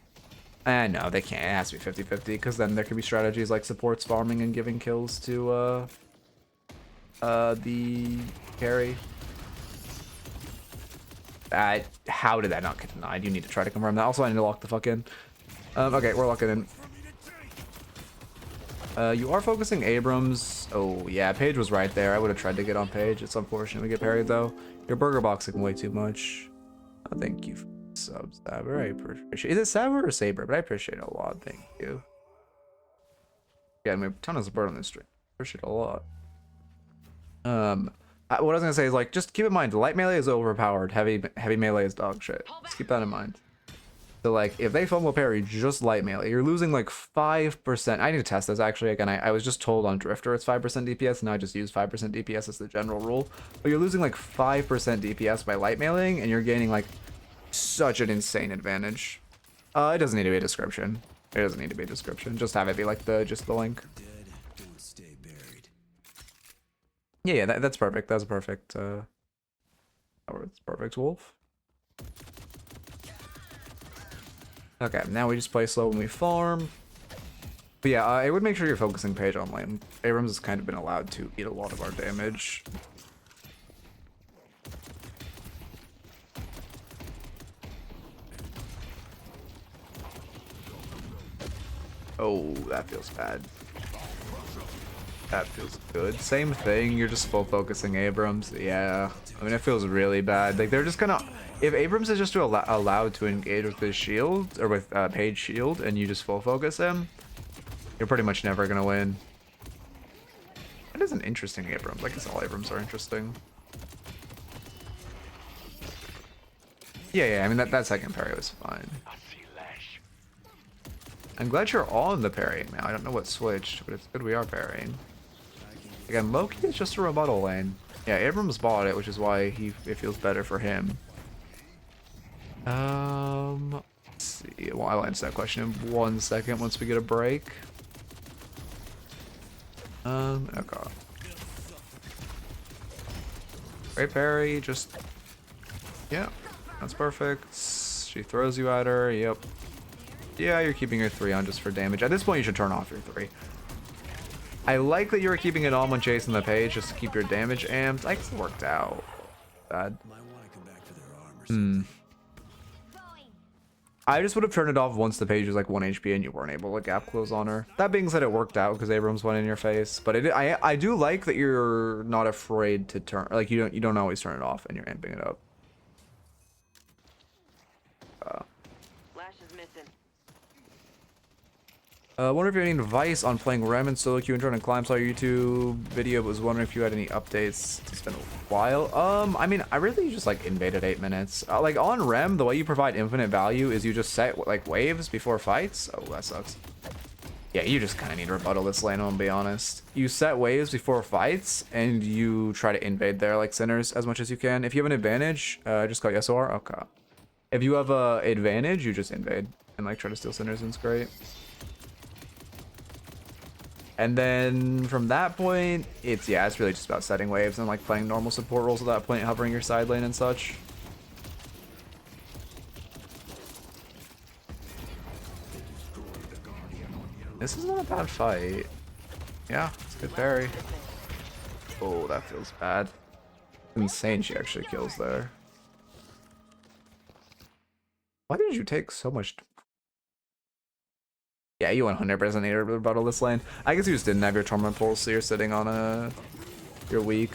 No, they can't. It has to be 50-50 because then there could be strategies like supports farming and giving kills to the carry. How did that not get denied? You need to try to confirm that. Also, I need to lock the fuck in. Okay, we're locking in. You are focusing Abrams. Oh, yeah, Paige was right there. I would have tried to get on Paige. It's unfortunate we get parried, though. You're burger boxing way too much. Oh, thank you for the subs, Saber. I appreciate it. Is it Saber or Saber? But I appreciate it a lot. Thank you. Yeah, I mean, a ton of support on this stream. Appreciate it a lot. What I was gonna say is, like, just keep in mind, light melee is overpowered. Heavy melee is dog shit. Just keep that in mind. So, like, if they fumble parry just light melee, you're losing like 5%. I need to test this actually. Again, I was just told on Drifter it's 5% DPS, and now I just use 5% DPS as the general rule. But you're losing like 5% DPS by light meleeing, and you're gaining like such an insane advantage. It doesn't need to be a description. It doesn't need to be a description. Just have it be like just the link. Dead don't stay buried. Yeah, that's perfect. That's perfect. It's perfect, Wolf. Okay, now we just play slow when we farm. But yeah, I would make sure you're focusing Paige on lane. Abrams has kind of been allowed to eat a lot of our damage. Oh, that feels bad. That feels good. Same thing, you're just full focusing Abrams. Yeah, I mean, it feels really bad. Like, they're just gonna... If Abrams is just allowed to engage with his shield, or with Paige shield, and you just full focus him, you're pretty much never gonna win. That is an interesting Abrams. I guess all Abrams are interesting. Yeah, I mean, that second parry was fine. I'm glad you're all in the parrying now. I don't know what switched, but it's good we are parrying. Again, Loki is just a rebuttal lane. Yeah, Abrams bought it, which is why it feels better for him. Let's see. Well, I'll answer that question in 1 second once we get a break. Okay. Great parry, just... Yeah, that's perfect. She throws you at her, yep. Yeah, you're keeping your 3 on just for damage. At this point, you should turn off your 3. I like that you were keeping it on when chasing the Page just to keep your damage amped. I guess it worked out. Bad. Might want to come back for their arm or something. I just would have turned it off once the Page was like 1 HP and you weren't able to gap close on her. That being said, it worked out because Abrams went in your face. But I do like that you're not afraid to turn, like you don't always turn it off and you're amping it up. Lash is missing. Wonder if you had any advice on playing Rem and solo queue and trying to climb. Saw your YouTube video, but was wondering if you had any updates. It's been a while. I mean, I really just like invaded 8 minutes. Like on Rem, the way you provide infinite value is you just set like waves before fights. Oh, that sucks. Yeah, you just kind of need to rebuttal this lane, I'm gonna be honest. You set waves before fights and you try to invade there like sinners as much as you can. If you have an advantage, just call SOR. Okay. If you have a advantage, you just invade and like try to steal sinners, and it's great. And then from that point, it's really just about setting waves and like playing normal support roles at that point, hovering your side lane and such. This is not a bad fight. Yeah, it's a good parry. Oh, that feels bad. Insane she actually kills there. Why did you take so much? Yeah, you 100% need to rebuttal this lane. I guess you just didn't have your Torment Pulse, so you're sitting on a... You're weak.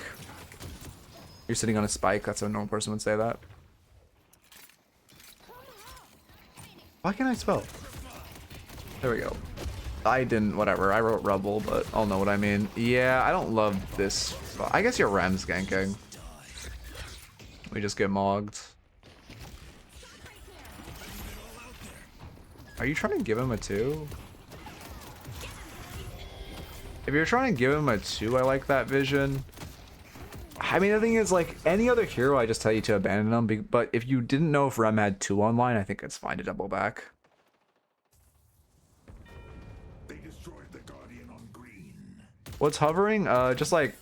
You're sitting on a spike, that's how a normal person would say that. Why can't I spell? There we go. I didn't, whatever, I wrote Rubble, but I'll know what I mean. Yeah, I don't love this. I guess your Rem's ganking. We just get mogged. Are you trying to give him a 2? If you're trying to give him a 2, I like that vision. I mean, the thing is, like, any other hero, I just tell you to abandon them. But if you didn't know if Rem had 2 online, I think it's fine to double back. They destroyed the Guardian on green. What's hovering? Just like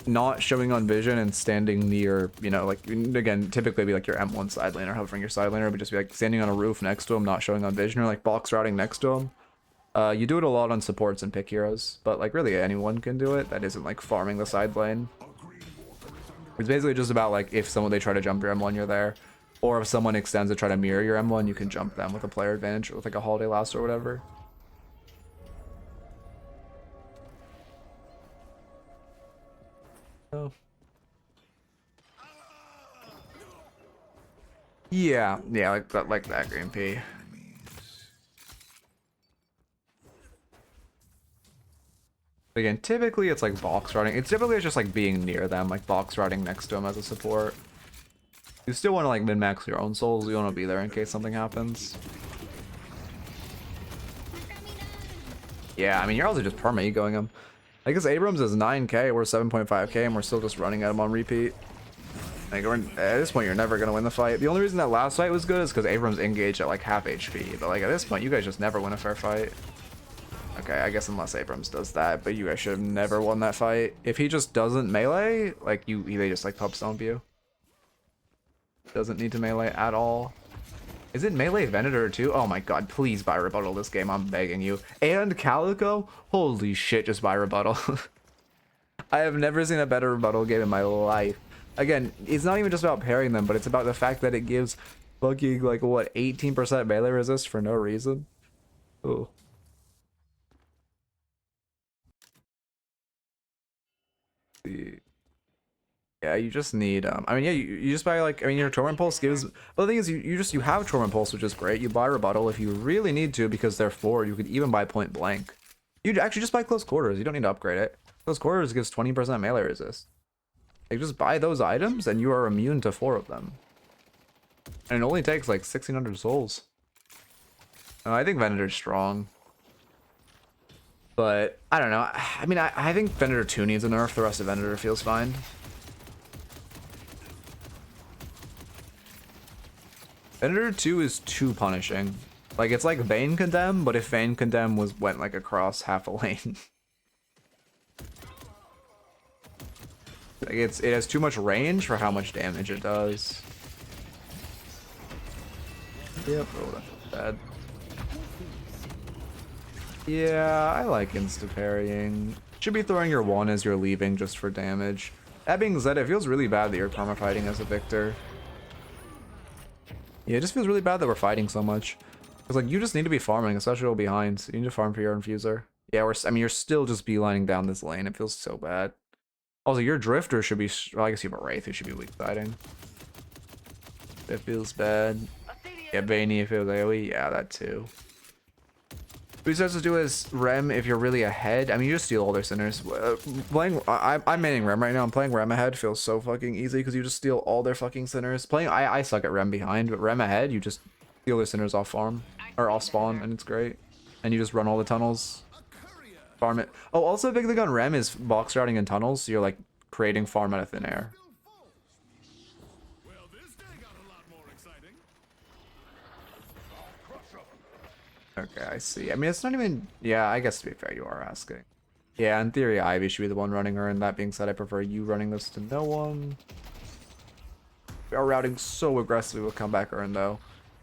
not showing on vision and standing near, you know, like, again, typically be like your M1 side laner, hovering your side laner, but just be like standing on a roof next to him, not showing on vision, or like box routing next to him. You do it a lot on supports and pick heroes, but like really anyone can do it that isn't like farming the side lane. It's basically just about like if someone they try to jump your M1, you're there, or if someone extends to try to mirror your M1, you can jump them with a player advantage with like a holiday last or whatever. Oh. Yeah, like that green P. Again, typically it's like box routing. It's typically just like being near them, like box routing next to them as a support. You still want to like min-max your own souls. You want to be there in case something happens. Yeah, I mean, you're also just perma-egoing him. I guess Abrams is 9k, we're 7.5k, and we're still just running at him on repeat. Like, at this point, you're never going to win the fight. The only reason that last fight was good is because Abrams engaged at like half HP. But like at this point, you guys just never win a fair fight. Okay, I guess unless Abrams does that, but you guys should have never won that fight. If he just doesn't melee, like they just like pub stomp you. Doesn't need to melee at all. Is it melee Venator too? Oh my god, please buy rebuttal this game, I'm begging you. And Calico? Holy shit, just buy rebuttal. I have never seen a better rebuttal game in my life. Again, it's not even just about pairing them, but it's about the fact that it gives fucking like what, 18% melee resist for no reason. Ooh. Yeah, you just need I mean, yeah, you just buy like, I mean, your Torment Pulse gives, but the thing is you have Torment Pulse, which is great. You buy rebuttal if you really need to, because they're 4. You could even buy point blank. You actually just buy close quarters. You don't need to upgrade it. Close quarters gives 20% melee resist. Like, just buy those items and you are immune to 4 of them. And it only takes like 1600 souls. I think Venator's strong. But I don't know. I mean, I think Venator 2 needs a nerf. The rest of Venator feels fine. Venator 2 is too punishing. Like, it's like Vayne Condemn, but if Vayne Condemn went like across half a lane. Like, it has too much range for how much damage it does. Yep, oh, that's bad. Yeah, I like insta parrying. Should be throwing your 1 as you're leaving just for damage. That being said, it feels really bad that you're karma fighting as a Victor. Yeah, it just feels really bad that we're fighting so much. Because like, you just need to be farming, especially behind. So you need to farm for your infuser. Yeah, I mean, you're still just beelining down this lane. It feels so bad. Also, your drifter should be, well, I guess you have a Wraith who should be weak siding. It feels bad. Yeah, Vayne feels like, oh, yeah, that too. What he starts to do is Rem if you're really ahead. I mean, you just steal all their sinners. I'm manning Rem right now. I'm playing Rem ahead. Feels so fucking easy because you just steal all their fucking sinners. I suck at Rem behind, but Rem ahead, you just steal their sinners off farm or off spawn, and it's great. And you just run all the tunnels, farm it. Oh, also a big thing on Rem is box routing in tunnels. So you're like creating farm out of thin air. Well, this day got a lot more exciting. Okay, I see. I mean, it's not even... Yeah, I guess to be fair, you are asking. Yeah, in theory, Ivy should be the one running her, and that being said, I prefer you running this to no one. We are routing so aggressively with comeback earn, though.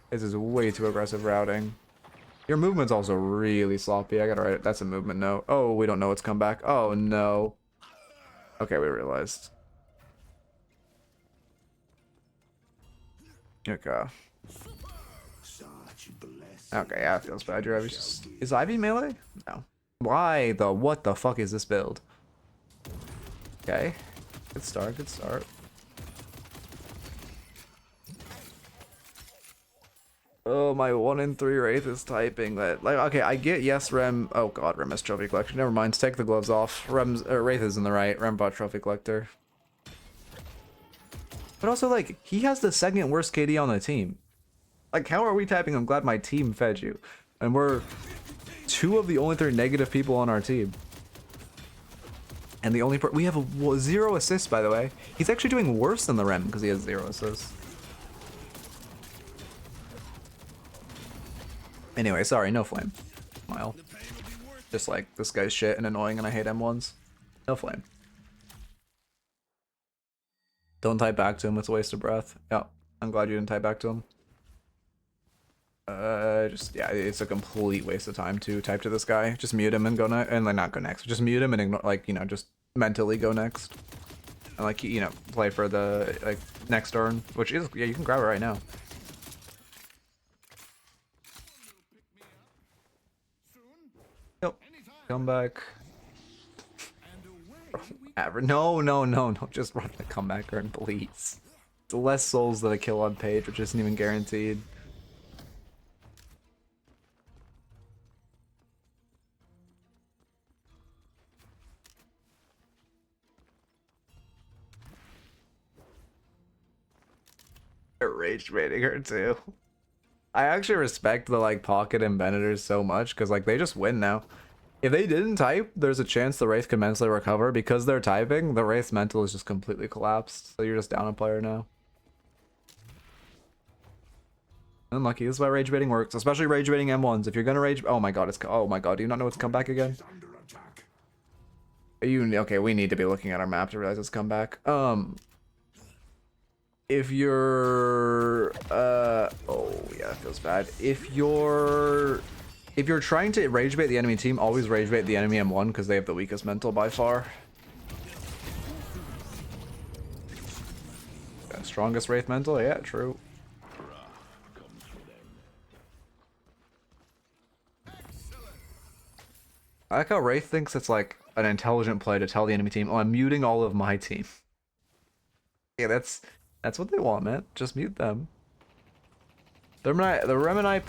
This is way too aggressive routing. Your movement's also really sloppy. I gotta write it. That's a movement note. Oh, we don't know what's comeback. Oh, no. Okay, we realized. Okay. Okay, yeah, it feels bad. Your Ivy's just... Is Ivy melee? No. Why the... What the fuck is this build? Okay. Good start, good start. Oh, my 1 in 3 Wraith is typing that. Like, okay, I get yes, Rem... Oh god, Rem has Trophy Collection. Never mind, take the gloves off. Wraith is in the right. Rem bought Trophy Collector. But also, like, he has the 2nd worst KD on the team. Like, how are we typing, I'm glad my team fed you? And we're 2 of the only 3 negative people on our team. And the only we have 0 assists, by the way. He's actually doing worse than the Rem because he has 0 assists. Anyway, sorry, no flame. Smile. Just like, this guy's shit and annoying and I hate M1s. No flame. Don't type back to him. It's a waste of breath. Yeah, I'm glad you didn't type back to him. Just yeah, it's a complete waste of time to type to this guy. Just mute him and go next, and like not go next. Just mute him and ignore, like, you know, just mentally go next, and like, you know, play for the like next turn, which is, yeah, you can grab it right now. Yep. Come back. No, just run the comeback turn, please. It's less souls than a kill on page, which isn't even guaranteed. Rage baiting her too. I actually respect the like pocket and Beneders so much because like they just win now. If they didn't type, there's a chance the Wraith could mentally recover. Because they're typing, the Wraith's mental is just completely collapsed. So you're just down a player now. Unlucky. This is why rage baiting works, especially rage baiting M1s. If you're gonna rage, oh my god, it's, oh my god, do you not know it's come back again? You okay? We need to be looking at our map to realize it's come back. If you're oh yeah, that feels bad. If you're trying to rage bait the enemy team, always rage bait the enemy M1 because they have the weakest mental by far. Strongest Wraith mental, yeah, true. I like how Wraith thinks it's like an intelligent play to tell the enemy team, oh, I'm muting all of my team. Yeah, that's what they want, man. Just mute them. The Remini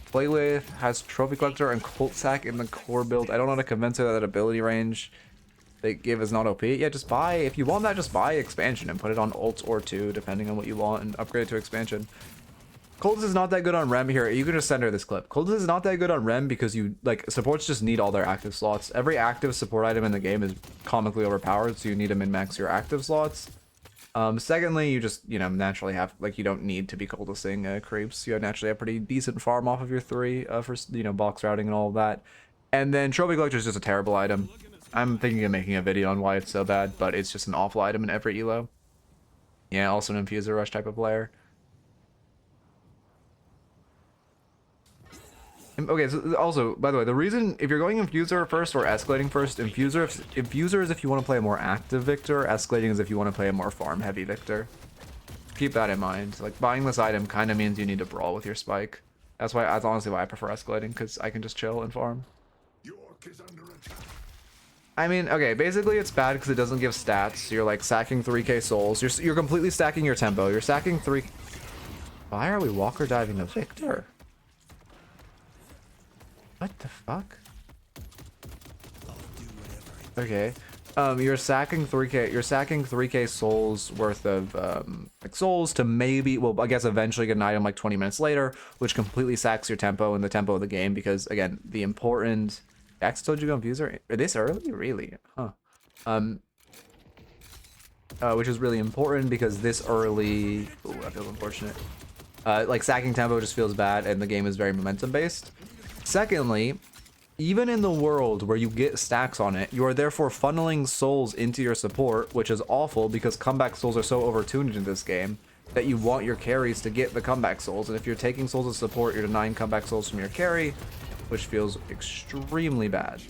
play with has Trophy Collector and Cult Sack in the core build. I don't know how to convince her that ability range they give is not OP. Yeah, just buy, if you want that, just buy expansion and put it on ult or 2, depending on what you want, and upgrade it to expansion. Cultist is not that good on Rem here. You can just send her this clip. Cultist is not that good on Rem because you, like, supports just need all their active slots. Every active support item in the game is comically overpowered, so you need to min-max your active slots. Secondly, you just, you know, naturally have, like, you don't need to be cultisting creeps. You naturally have pretty decent farm off of your 3 for, you know, box routing and all of that. And then Trophy Collector is just a terrible item. I'm thinking of making a video on why it's so bad, but it's just an awful item in every elo. Yeah, also an Infuser Rush type of player. Okay, so also, by the way, the reason, if you're going Infuser first or escalating first, Infuser is if you want to play a more active Victor, escalating is if you want to play a more farm-heavy Victor. Keep that in mind. Like, buying this item kind of means you need to brawl with your spike. That's honestly why I prefer escalating, because I can just chill and farm. York is under attack. I mean, okay, basically it's bad because it doesn't give stats. You're like sacking 3k souls. You're completely stacking your tempo. You're sacking 3... Why are we walker diving a Victor? What the fuck? Okay. You're sacking 3k. You're sacking 3k souls worth of like souls to maybe, well, I guess eventually get an item like 20 minutes later, which completely sacks your tempo and the tempo of the game because again, the important. Dax told you to go Infuser this early, really? Huh. Which is really important because this early. Ooh, that feels unfortunate. Like sacking tempo just feels bad, and the game is very momentum based. Secondly, even in the world where you get stacks on it, you are therefore funneling souls into your support, which is awful because comeback souls are so overtuned in this game that you want your carries to get the comeback souls. And if you're taking souls as support, you're denying comeback souls from your carry, which feels extremely bad.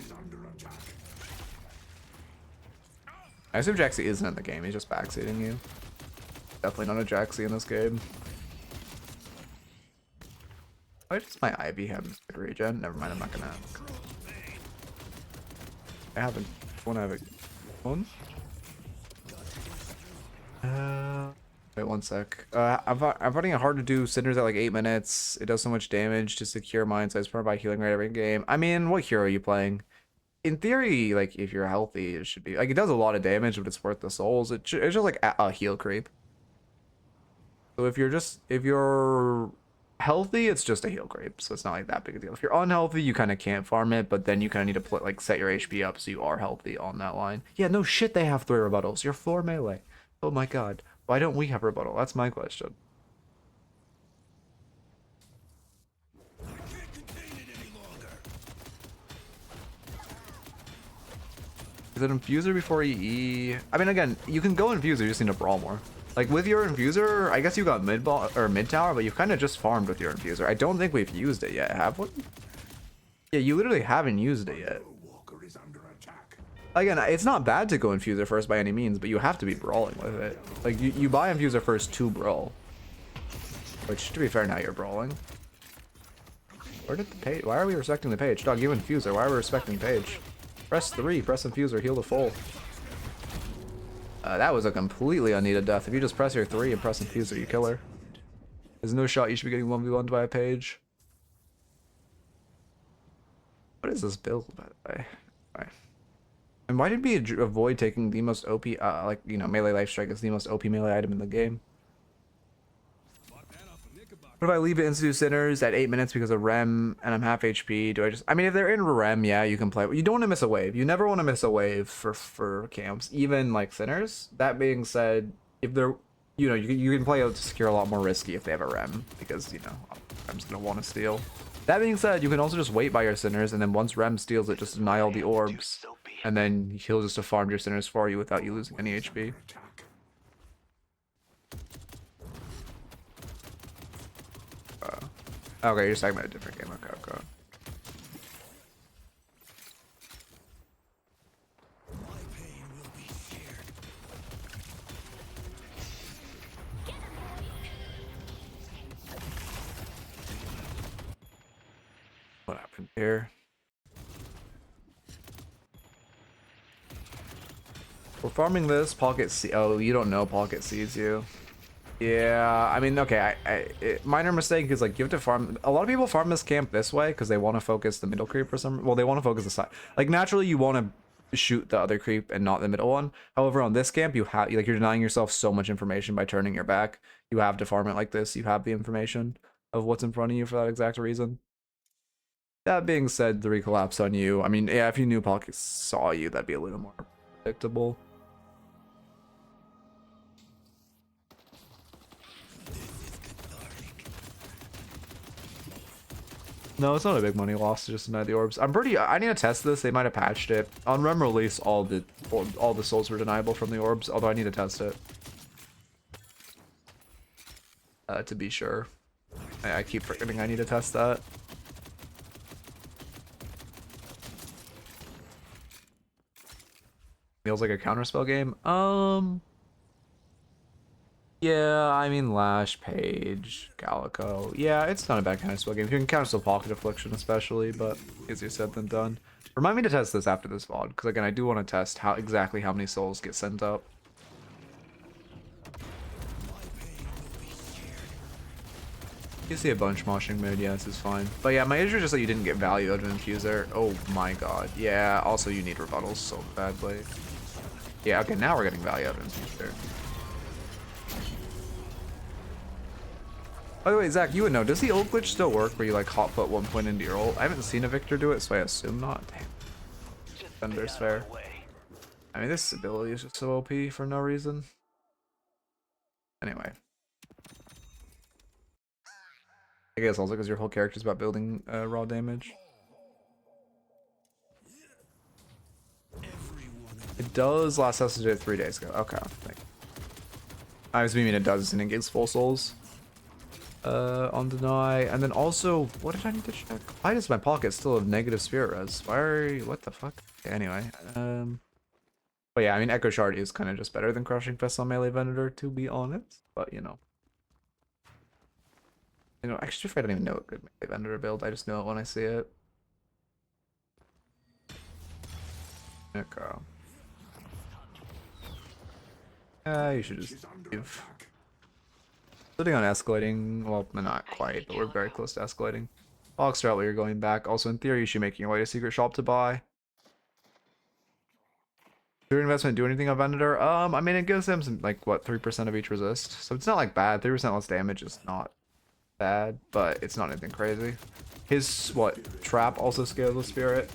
I assume Jaxie isn't in the game, he's just backseating you. Definitely not a Jaxie in this game. Why does my Ivy have a regen? Never mind, I'm not gonna ask. I haven't. Wanna have a phone? Wait 1 sec. I'm finding it hard to do Cinders at like 8 minutes. It does so much damage to secure mine, so I just by healing right every game. I mean, what hero are you playing? In theory, like if you're healthy, it should be like it does a lot of damage, but it's worth the souls. It's just like a heal creep. So if you're healthy, it's just a heal creep, so it's not like that big a deal. If you're unhealthy, you kind of can't farm it, but then you kind of need to like set your HP up so you are healthy on that line. Yeah, no shit, they have 3 rebuttals. You're 4 melee. Oh my god, why don't we have rebuttal? That's my question. I can't contain it any longer. Is it Infuser before EE? I mean, again, you can go Infuser, you just need to brawl more. Like, with your Infuser, I guess you got mid tower, but you've kind of just farmed with your Infuser. I don't think we've used it yet, have we? Yeah, you literally haven't used it yet. Walker is under attack. Again, it's not bad to go Infuser first by any means, but you have to be brawling with it. Like, you buy Infuser first to brawl. Which, to be fair, now you're brawling. Where did the page? Why are we respecting the page? Dog, you Infuser. Why are we respecting page? Press 3, press Infuser, heal the full. That was a completely unneeded death. If you just press your 3 and press Infuser, you kill her. There's no shot you should be getting 1v1'd by a page. What is this build, by the way? Why? And why did we avoid taking the most OP, like, you know, melee life strike is the most OP melee item in the game? What if I leave it into Sinners at 8 minutes because of REM and I'm half HP? Do I just... I mean, if they're in REM, yeah, you can play. You don't want to miss a wave. You never want to miss a wave for camps, even like Sinners. That being said, if they're... You know, you can play out to secure a lot more risky if they have a REM, because, you know, I'm just going to want to steal. That being said, you can also just wait by your Sinners, and then once REM steals it, just deny all the orbs. And then he'll just have farmed your Sinners for you without you losing any HP. Okay, you're talking about a different game. Okay, okay. What happened here? We're farming this. Pocket C. Oh, you don't know Pocket sees you. Yeah, I mean, okay, minor mistake is like you have to farm. A lot of people farm this camp this way because they want to focus the middle creep for some. Well, they want to focus the side. Like naturally, you want to shoot the other creep and not the middle one. However, on this camp, you have like you're denying yourself so much information by turning your back. You have to farm it like this. You have the information of what's in front of you for that exact reason. That being said, the recollapse on you. I mean, yeah, if you knew Pocket saw you, that'd be a little more predictable. No, it's not a big money loss to just deny the orbs. I need to test this. They might have patched it. On REM release, all the souls were deniable from the orbs, although I need to test it. To be sure. I keep forgetting I need to test that. Feels like a counterspell game. Yeah, I mean Lash, Page, Calico. Yeah, it's not a bad counterspell game. You can counterspell Pocket Affliction especially, but easier said than done. Remind me to test this after this VOD, because again, I do want to test exactly how many souls get sent up. You see a bunch moshing mode, yeah, this is fine. But yeah, my issue is just that you didn't get value out of Infuser. Oh my god. Yeah, also you need rebuttals so badly. Yeah, okay, now we're getting value out of Infuser. By the way, Zach, you would know, does the ult glitch still work where you like hot put 1 point into your ult? I haven't seen a Victor do it, so I assume not. Damn. Thunder's fair. I mean, this ability is just so OP for no reason. Anyway. I guess also because your whole character is about building raw damage. It does last us to do it 3 days ago. Okay. I was meaning it does and it gives full souls. On deny, and then also, what did I need to check? Why does my pocket still have negative spirit res? Why are you, what the fuck? Okay, anyway, but yeah, I mean, Echo Shard is kind of just better than Crushing Fist on Melee Venator, to be honest, but you know, actually, I don't even know a good Melee Venator build, I just know it when I see it. Okay. You should just leave. Sitting on escalating, well, not quite, but we're very close to escalating. Box route where you're going back. Also, in theory, you should be making your way to secret shop to buy. Does your investment do anything on Venator? I mean, it gives him some, like, what, 3% of each resist. So it's not, like, bad. 3% less damage is not bad, but it's not anything crazy. His, what, trap also scales with spirit.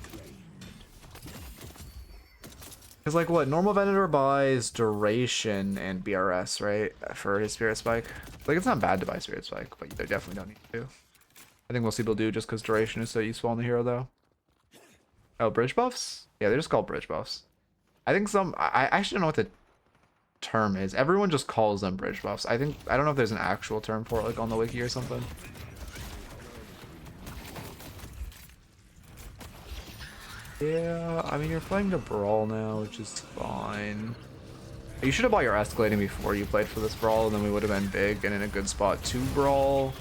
Because, like, what, normal Venator buys duration and BRS, right? For his Spirit Spike. Like, it's not bad to buy Spirit Spike, but they definitely don't need to. I think most people do just because duration is so useful on the hero, though. Oh, bridge buffs? Yeah, they're just called bridge buffs. I think I actually don't know what the term is. Everyone just calls them bridge buffs. I don't know if there's an actual term for it, like on the wiki or something. Yeah, I mean, you're playing the brawl now, which is fine. You should have bought your escalating before you played for this brawl, and then we would have been big and in a good spot to brawl.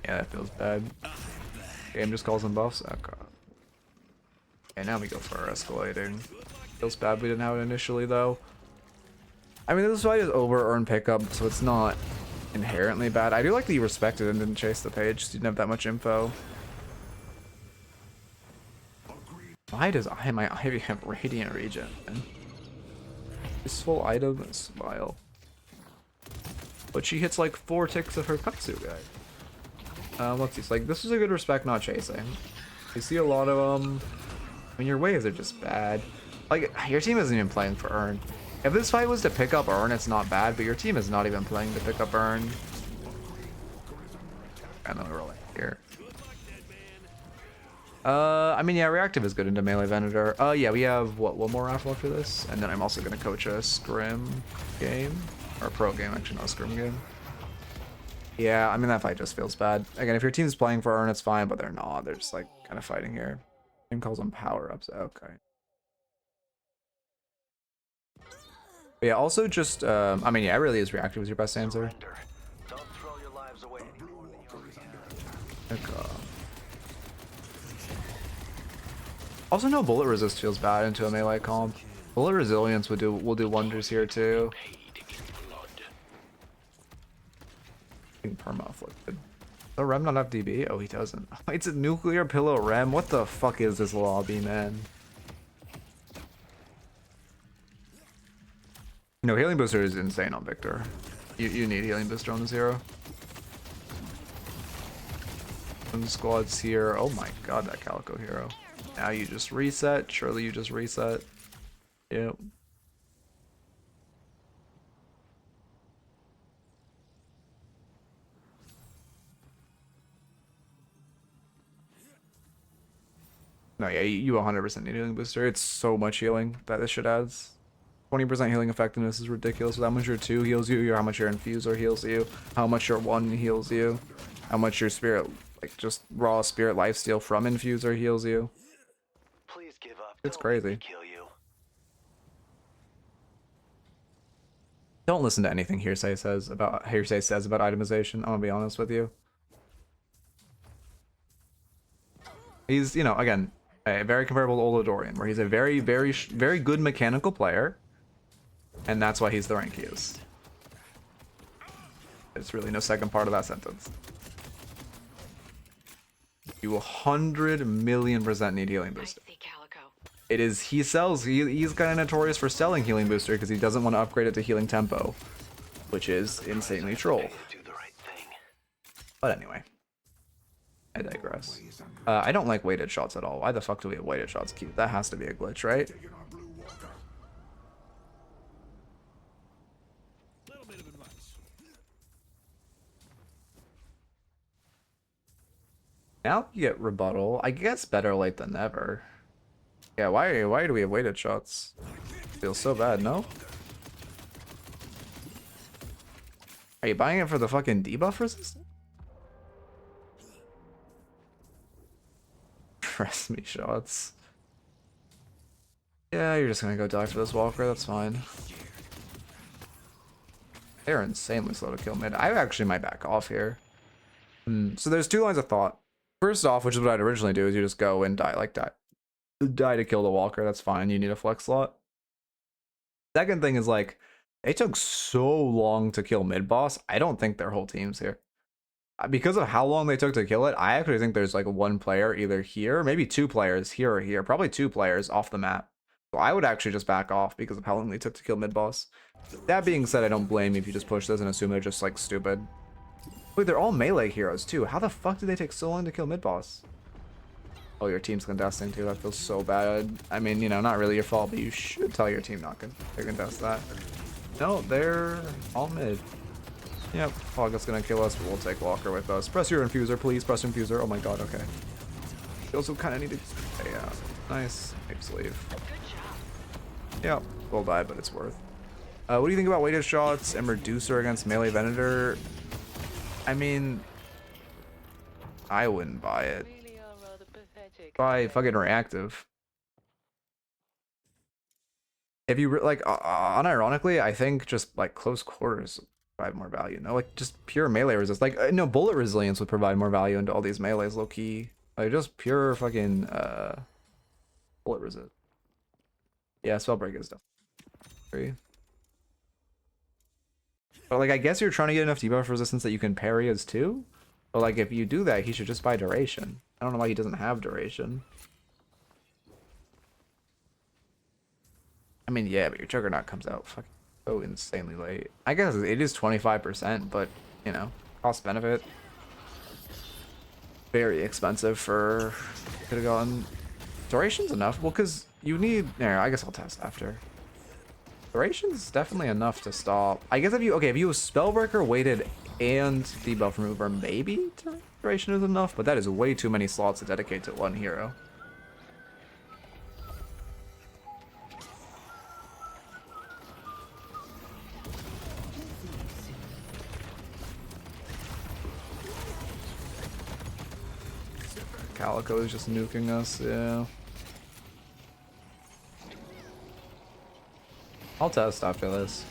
Yeah, that feels bad. Game just calls them buffs. Okay. And now we go for our escalating. Feels bad we didn't have it initially, though. I mean, this fight is over-earned pickup, so it's not inherently bad. I do like that you respected and didn't chase the page, so you didn't have that much info. Why does my Ivy have Radiant Regen? Useful item, smile. But she hits like 4 ticks of her Katsu guy. Let's see, it's like, this is a good respect not chasing. You see a lot of I mean, your waves are just bad. Like, your team isn't even playing for earn. If this fight was to pick up earn, it's not bad, but your team is not even playing to pick up earn. And then we're rolling here. I mean, yeah, reactive is good into melee Venator. Yeah, we have, what, one more raffle after this? And then I'm also going to coach a scrim game. Or a pro game, actually, not a scrim game. Yeah, I mean, that fight just feels bad. Again, if your team's playing for earn, it's fine, but they're not. They're just, like, kind of fighting here. Team calls them power-ups. Okay. But yeah, also just, I mean, yeah, it really is reactive was your best answer. Okay. Also, no bullet resist feels bad into a melee comp. Bullet resilience will do wonders here too. Perma afflicted. The Rem not have DB? Oh, he doesn't. It's a nuclear pillow Rem. What the fuck is this lobby, man? No, healing booster is insane on Victor. You need healing booster on the 0. Some squads here. Oh my god, that Calico hero. Now you just reset. Surely you just reset. Yep. No, yeah, you 100% need healing booster. It's so much healing that this shit adds. 20% healing effectiveness is ridiculous. With how much your 2 heals you, how much your infuser heals you, how much your 1 heals you, how much your spirit, like just raw spirit lifesteal from infuser heals you. Please give up. It's Don't crazy. let me kill you. Don't listen to anything Hearsay says about itemization. I'm gonna be honest with you. He's, you know, again, very comparable to Oladorian, where he's a very, very good mechanical player, and that's why he's the rank he is. There's really no second part of that sentence. You 100,000,000% need healing I booster. see Calico. It is, he's kind of notorious for selling healing booster because he doesn't want to upgrade it to healing tempo, which is insanely troll. Do the right thing. But anyway, I digress. I don't like weighted shots at all. Why the fuck do we have weighted shots? Cute. That has to be a glitch, right? Little bit of advice. Now you get rebuttal. I guess better late than never. Yeah, why do we have weighted shots? Feels so bad, no? Are you buying it for the fucking debuff resistance? Press me shots. Yeah, you're just gonna go die for this walker, that's fine. They're insanely slow to kill mid. I actually might back off here. So there's 2 lines of thought. First off, which is what I'd originally do, is you just go and die, like die to kill the walker, that's fine, you need a flex slot. Second thing is, like, they took so long to kill mid boss, I don't think their whole team's here. Because of how long they took to kill it, I actually think there's like 1 player either here, maybe 2 players here or here, probably 2 players off the map. So I would actually just back off because of how long they took to kill mid boss. That being said, I don't blame you if you just push this and assume they're just like stupid. Wait, they're all melee heroes too. How the fuck did they take so long to kill mid boss? Oh, your team's contesting too. That feels so bad. I mean, you know, not really your fault, but you should tell your team not to contest that. No, they're all mid. Yep, Fog's gonna kill us, but we'll take Walker with us. Press your infuser, please. Press infuser. Oh my god, okay. You also kind of need to. Yeah, nice. Ape sleeve. Good job. Yeah, we'll die, but it's worth. What do you think about weighted shots and reducer against melee Venator? I mean, I wouldn't buy it. Really are rather pathetic. Buy fucking reactive. If you like, unironically, I think just like close quarters provide more value. No, like just pure melee resist. Like no, bullet resilience would provide more value into all these melees. Low key, like just pure fucking bullet resist. Yeah, spellbreak is definitely. But like, I guess you're trying to get enough debuff resistance that you can parry as too. But like, if you do that, he should just buy duration. I don't know why he doesn't have duration. I mean, yeah, but your Juggernaut comes out fucking so insanely late. I guess it is 25%, but, you know, cost benefit. Very expensive for... Could have gone... Duration's enough. Well, because you need... Yeah, I guess I'll test after. Duration's definitely enough to stop. I guess if you... Okay, if you have Spellbreaker, Weighted, and Debuff Remover, maybe duration is enough, but that is way too many slots to dedicate to one hero. Calico is just nuking us, yeah. I'll test after this.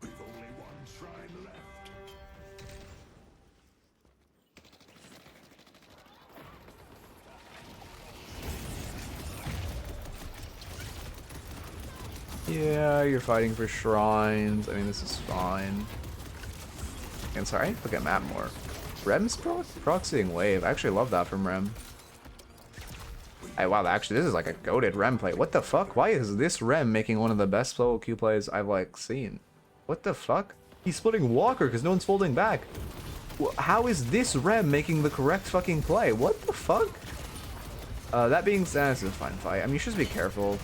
We've only one shrine left. Yeah, you're fighting for shrines. I mean, this is fine. And sorry, I need to look at map more. Rem's proxying wave. I actually love that from Rem. Hey, wow, actually, this is like a goated Rem play. What the fuck? Why is this Rem making one of the best solo Q plays I've like seen? What the fuck? He's splitting Walker because no one's folding back. How is this Rem making the correct fucking play? What the fuck? That being said, this is a fine fight. I mean, you should just be careful.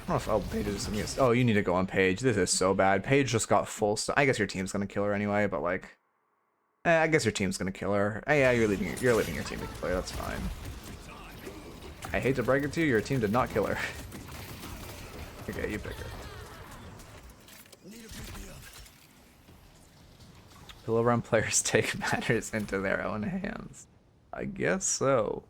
I don't know if Paige is something. Oh, you need to go on Paige. This is so bad. Paige just got full stun. I guess your team's gonna kill her anyway, but like, I guess your team's gonna kill her. Yeah, you're leaving your team to kill her. That's fine. I hate to break it to you, your team did not kill her. Okay, you pick her. Pillow run players take matters into their own hands. I guess so.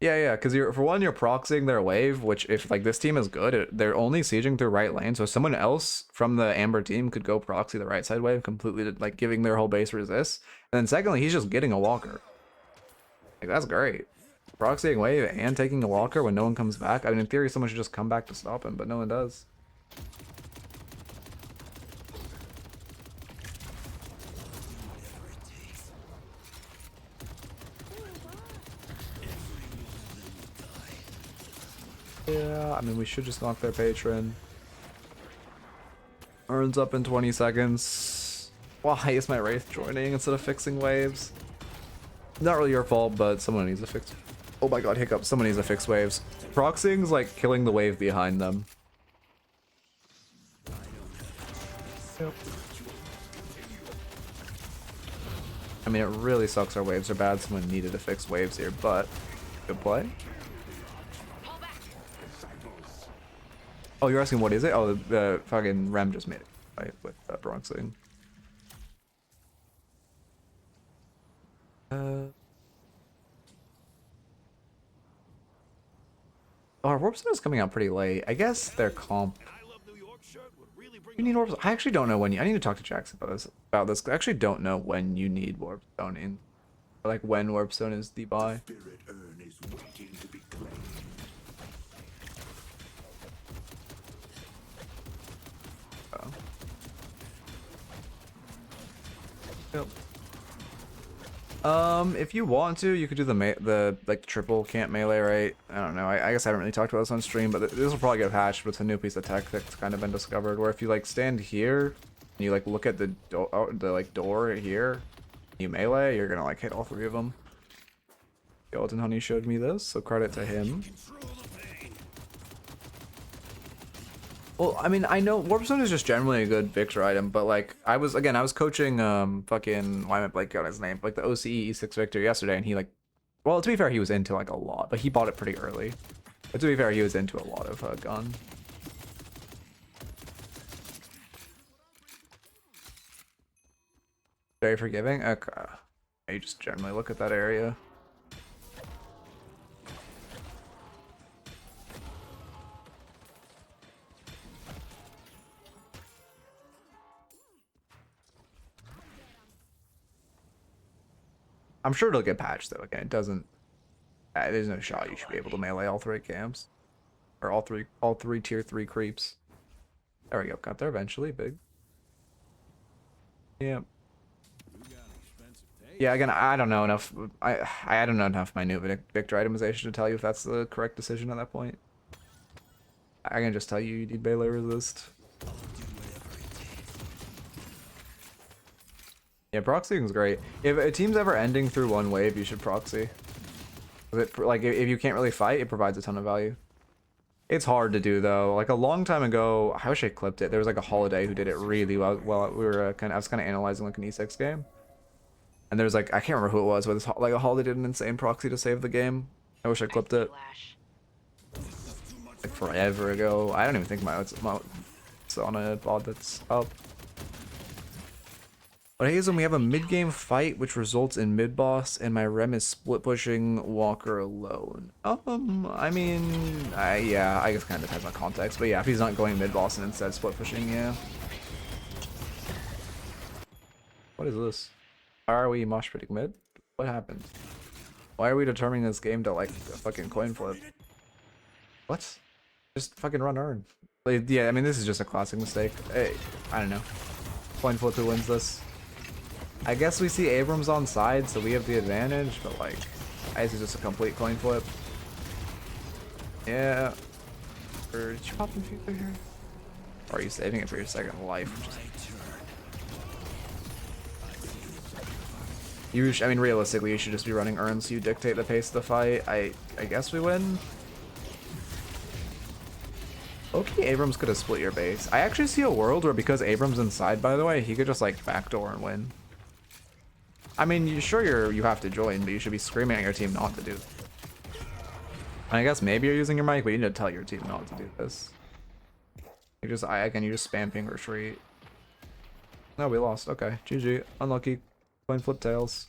Yeah, because for one, you're proxying their wave, which if like this team is good, they're only sieging through right lane, so someone else from the Amber team could go proxy the right side wave, completely like giving their whole base resist. And then secondly, he's just getting a walker. Like that's great. Proxying wave and taking a walker when no one comes back. I mean, in theory, someone should just come back to stop him, but no one does. Yeah, I mean, we should just knock their patron. Earns up in 20 seconds. Why is my Wraith joining instead of fixing waves? Not really your fault, but someone needs to fix... Oh my god, hiccup. Someone needs to fix waves. Proxying's like killing the wave behind them. Yep. I mean, it really sucks our waves are bad. Someone needed to fix waves here, but good play. Oh, you're asking what is it? Oh, the fucking Rem just made it, right, with Bronxing. Oh, our Warpstone is coming out pretty late. I guess their comp. You need Warpstone. I actually don't know when you. I need to talk to Jax about this. I actually don't know when you need Warpstoning. Or like when Warpstone is the buy. Spirit urn is waiting to be claimed. Yep. If you want to, you could do the like triple camp melee, right? I don't know. I guess I haven't really talked about this on stream, but this will probably get patched with a new piece of tech that's kind of been discovered. Where if you like stand here and you like look at the door here, you melee, you're gonna like hit all three of them. Skeleton Honey showed me this, so credit to him. Well, I mean, I know Warpstone is just generally a good Victor item, but like I was coaching fucking why am I blanking on his name? Like the OCE E6 Victor yesterday, and he like, well, to be fair, he was into like a lot, but he bought it pretty early. But to be fair, he was into a lot of gun. Very forgiving. Okay, you just generally look at that area. I'm sure it'll get patched though. Again, it doesn't. There's no shot you should be able to melee all three camps, or all three tier 3 creeps. There we go. Got there eventually. Big. Yeah. Yeah. Again, I don't know enough. I don't know enough of my new Victor itemization to tell you if that's the correct decision at that point. I can just tell you need melee resist. Yeah, proxying is great. If a team's ever ending through one wave, you should proxy. Like if you can't really fight, it provides a ton of value. It's hard to do though. Like a long time ago, I wish I clipped it. There was like a holiday who did it really well. Well, we were I was kind of analyzing like an E6 game, and there's like I can't remember who it was, but this, like a holiday did an insane proxy to save the game. I wish I clipped it. Like forever ago. I don't even think it's on a VOD that's up. But Hazen, we have a mid-game fight which results in mid-boss, and my rem is split-pushing Walker alone. I mean, yeah, I guess kind of depends on context, but yeah, if he's not going mid-boss and instead split-pushing, yeah. What is this? Why are we mosh pitting mid? What happened? Why are we determining this game to like a fucking coin flip? What? Just fucking run earn. Like, yeah, I mean, this is just a classic mistake. Hey, I don't know. Coin flip who wins this. I guess we see Abrams on side, so we have the advantage, but like, this is just a complete coin flip. Yeah. Or did you pop Infuser here? Or are you saving it for your second life? I mean, realistically, you should just be running urns so you dictate the pace of the fight. I guess we win. Okay, Abrams could have split your base. I actually see a world where because Abrams inside, by the way, he could just like backdoor and win. I mean, you have to join, but you should be screaming at your team not to do it. I guess maybe you're using your mic, but you need to tell your team not to do this. You just spam ping retreat. No, we lost. Okay, GG. Unlucky. Coin flip tails.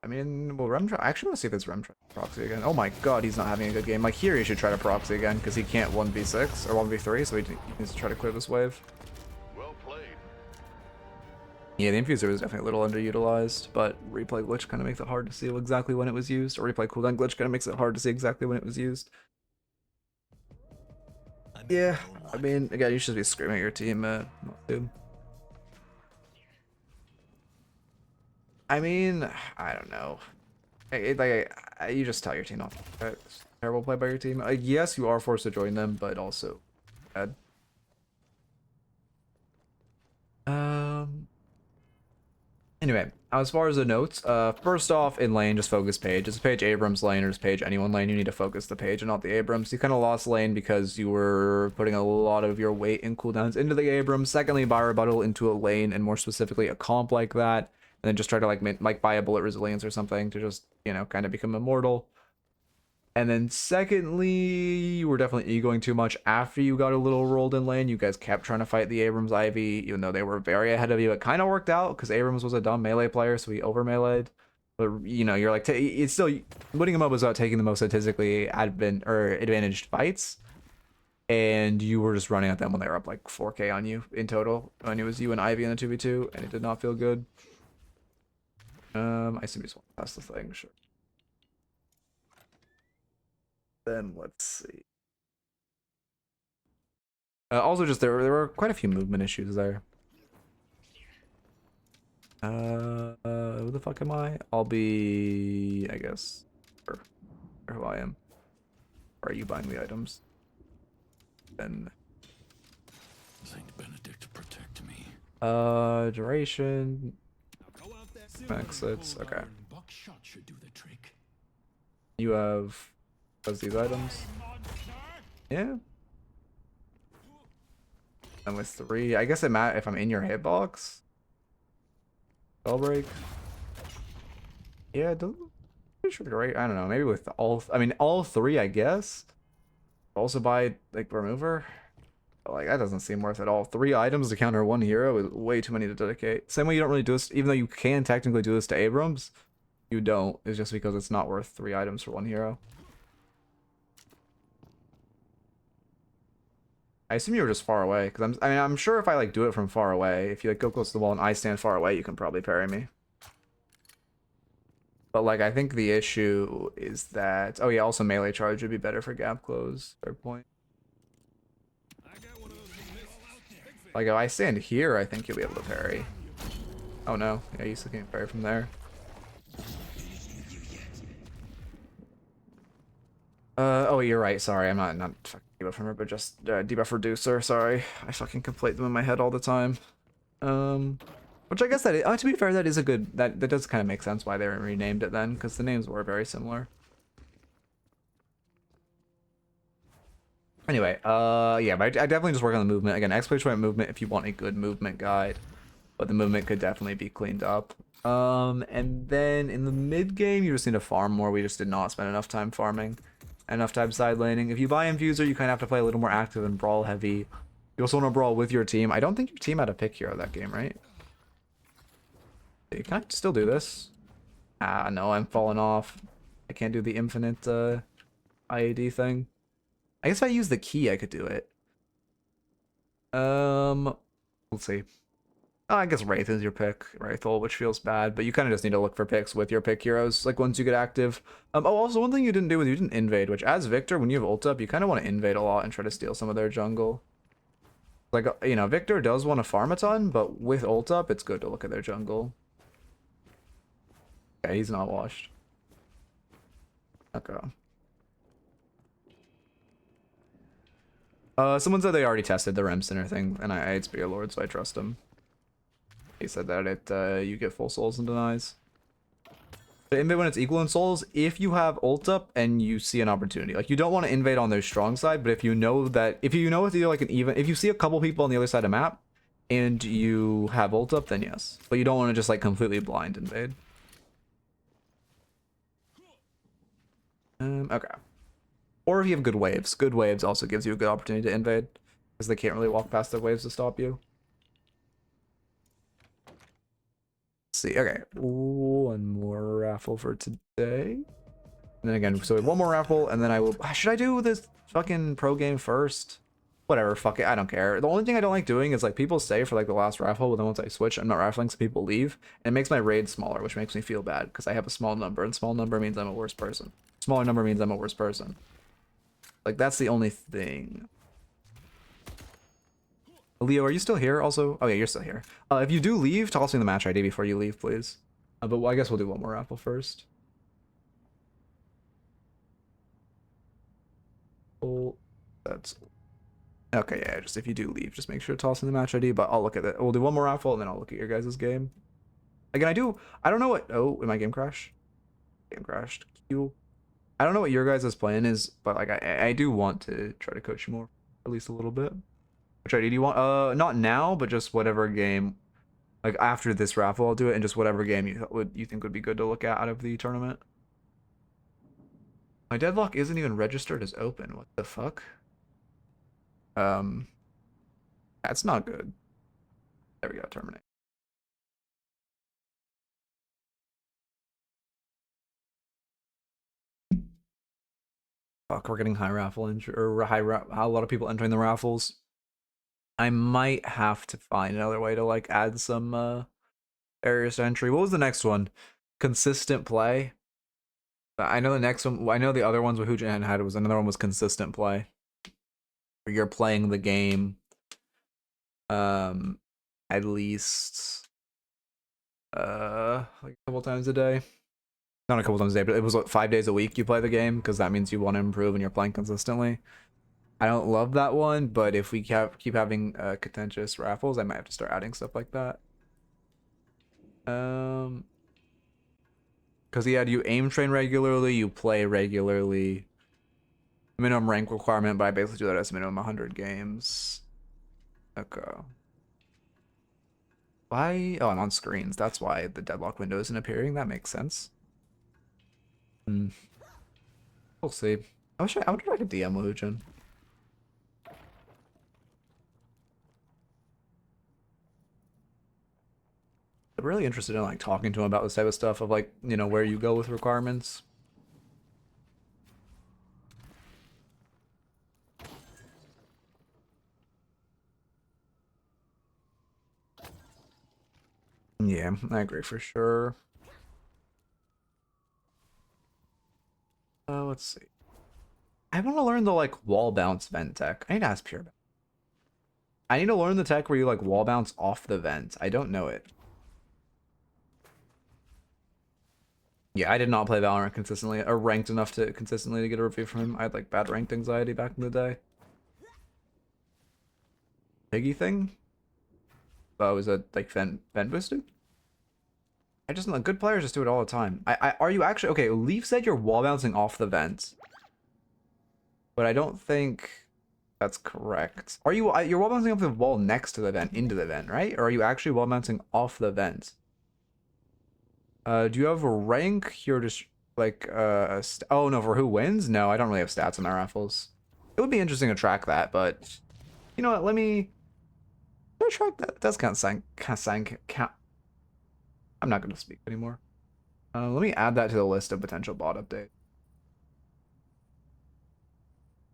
I mean, well, I actually want to see if it's Rem proxy again. Oh my god, he's not having a good game. Like here, he should try to proxy again because he can't 1v6 or 1v3, so he needs to try to clear this wave. Well played. Yeah, the Infuser was definitely a little underutilized, but replay glitch kind of makes it hard to see exactly when it was used, or replay cooldown glitch kind of makes it hard to see exactly when it was used. Yeah, I mean, again, you should be screaming at your team, not to. I mean, I don't know. You just tell your team not to. It's terrible play by your team. Yes, you are forced to join them, but also bad. Anyway, as far as the notes, first off, in lane, just focus Page. It's Page Abrams lane or just Page anyone lane. You need to focus the Page and not the Abrams. You kind of lost lane because you were putting a lot of your weight and cooldowns into the Abrams. Secondly, buy rebuttal into a lane and more specifically a comp like that. And then just try to like buy a bullet resilience or something to just, you know, kind of become immortal. And then secondly, you were definitely egoing too much after you got a little rolled in lane. You guys kept trying to fight the Abrams Ivy, even though they were very ahead of you. It kind of worked out because Abrams was a dumb melee player, so he over meleeed. But you know, you're like, it's still winning him up was about taking the most statistically advantaged fights. And you were just running at them when they were up like 4k on you in total. And it was you and Ivy in the 2v2, and it did not feel good. I assume you just want to pass the thing, sure. Then let's see. Also, just there were quite a few movement issues there. Who the fuck am I? I'll be, I guess, or who I am. Or are you buying the items? Then. Saint Benedict protect me. Duration. Now go out there. Exits. Okay. Buckshot should do the trick. You have these items. Yeah. And with 3, I guess it matters if I'm in your hitbox. Spell break. Yeah, pretty sure, right? I don't know. Maybe with all. I mean, all 3, I guess. Also buy like remover. But, like that doesn't seem worth it all. 3 items to counter 1 hero is way too many to dedicate. Same way you don't really do this, even though you can technically do this to Abrams. You don't. It's just because it's not worth 3 items for 1 hero. I assume you were just far away, because I'm sure if I like do it from far away, if you like go close to the wall and I stand far away, you can probably parry me. But like I think the issue is that oh yeah, also melee charge would be better for gap close. Third point. I got one of those missiles. Like if I stand here, I think you'll be able to parry. Oh no, yeah, you still can't parry from there. Oh, you're right. Sorry, I'm not fucking debuff remover, but just debuff reducer. Sorry, I fucking conflate them in my head all the time. Which I guess that is, to be fair, that is a good that does kind of make sense why they renamed it then, because the names were very similar. Anyway, yeah, but I definitely just work on the movement again. Exploit movement if you want a good movement guide, but the movement could definitely be cleaned up. And then in the mid game, you just need to farm more. We just did not spend enough time farming. Enough time side laning. If you buy Infuser, you kind of have to play a little more active and brawl heavy. You also want to brawl with your team. I don't think your team had a pick hero that game, right? Can I still do this? Ah, no, I'm falling off. I can't do the infinite IAD thing. I guess if I use the key, I could do it. Let's see. Oh, I guess Wraith is your pick, Wraithol, which feels bad, but you kind of just need to look for picks with your pick heroes, like once you get active. Oh, also one thing you didn't do was you didn't invade, which as Victor, when you have ult up, you kind of want to invade a lot and try to steal some of their jungle. Like, you know, Victor does want to farm a ton, but with ult up, it's good to look at their jungle. Yeah, he's not washed. Okay. Someone said they already tested the Rem Center thing, and I Spear Lord, so I trust him. He said that you get full souls and denies. But invade when it's equal in souls, if you have ult up and you see an opportunity. Like, you don't want to invade on their strong side, but if you know it's either like an even, if you see a couple people on the other side of the map, and you have ult up, then yes. But you don't want to just, like, completely blind invade. Okay. Or if you have good waves. Good waves also gives you a good opportunity to invade, because they can't really walk past their waves to stop you. See, okay, one more raffle for today, and then again, so one more raffle, and then I will. Should I do this fucking pro game first? Whatever, fuck it, I don't care. The only thing I don't like doing is like people stay for like the last raffle, but then once I switch, I'm not raffling, so people leave, and it makes my raid smaller, which makes me feel bad because I have a small number, and small number means I'm a worse person. Smaller number means I'm a worse person. Like that's the only thing. Leo, are you still here also? Oh yeah, you're still here. If you do leave, toss me the match ID before you leave, please. But I guess we'll do one more raffle first. Oh, that's... Okay, yeah, just if you do leave, just make sure to toss in the match ID, but I'll look at it. We'll do one more raffle, and then I'll look at your guys' game. Again, I don't know what... Oh, my game crashed? Game crashed. Q. I don't know what your guys' plan is, but like I do want to try to coach you more, at least a little bit. Which ID do you want? Not now, but just whatever game. Like after this raffle, I'll do it, and just whatever game you think would be good to look at out of the tournament. My Deadlock isn't even registered as open. What the fuck? That's not good. There we go. Terminate. Fuck, we're getting high raffle or a lot of people entering the raffles. I might have to find another way to like add some barriers to entry. What was the next one? Consistent play. I know the next one. I know the other ones Woohoojin had was another one was consistent play. Where you're playing the game at least like a couple times a day. Not a couple times a day, but it was like 5 days a week you play the game, because that means you want to improve and you're playing consistently. I don't love that one, but if we keep having contentious raffles, I might have to start adding stuff like that. Because yeah, you aim train regularly, you play regularly. Minimum rank requirement, but I basically do that as minimum 100 games. Okay. Why? Oh, I'm on screens. That's why the deadlock window isn't appearing. That makes sense. Hmm. We'll see. I would try to DM Woohoojin. I'm really interested in like talking to him about this type of stuff of like, you know, where you go with requirements. Yeah, I agree for sure. Let's see. I want to learn the like wall bounce vent tech. I need to ask Pure about it. I need to learn the tech where you like wall bounce off the vent. I don't know it. Yeah, I did not play Valorant consistently, or ranked enough to consistently to get a review from him. I had like bad ranked anxiety back in the day. Piggy thing? Was it like vent boosted? I just know good players just do it all the time. Are you actually okay? Leaf said you're wall bouncing off the vent, but I don't think that's correct. Are you? You're wall bouncing off the wall next to the vent into the vent, right? Or are you actually wall bouncing off the vent? Do you have a rank? You're just like oh no, for who wins? No, I don't really have stats in my raffles. It would be interesting to track that, but you know what? Let me track that. That's kind of sign count. I'm not going to speak anymore. Let me add that to the list of potential bot updates.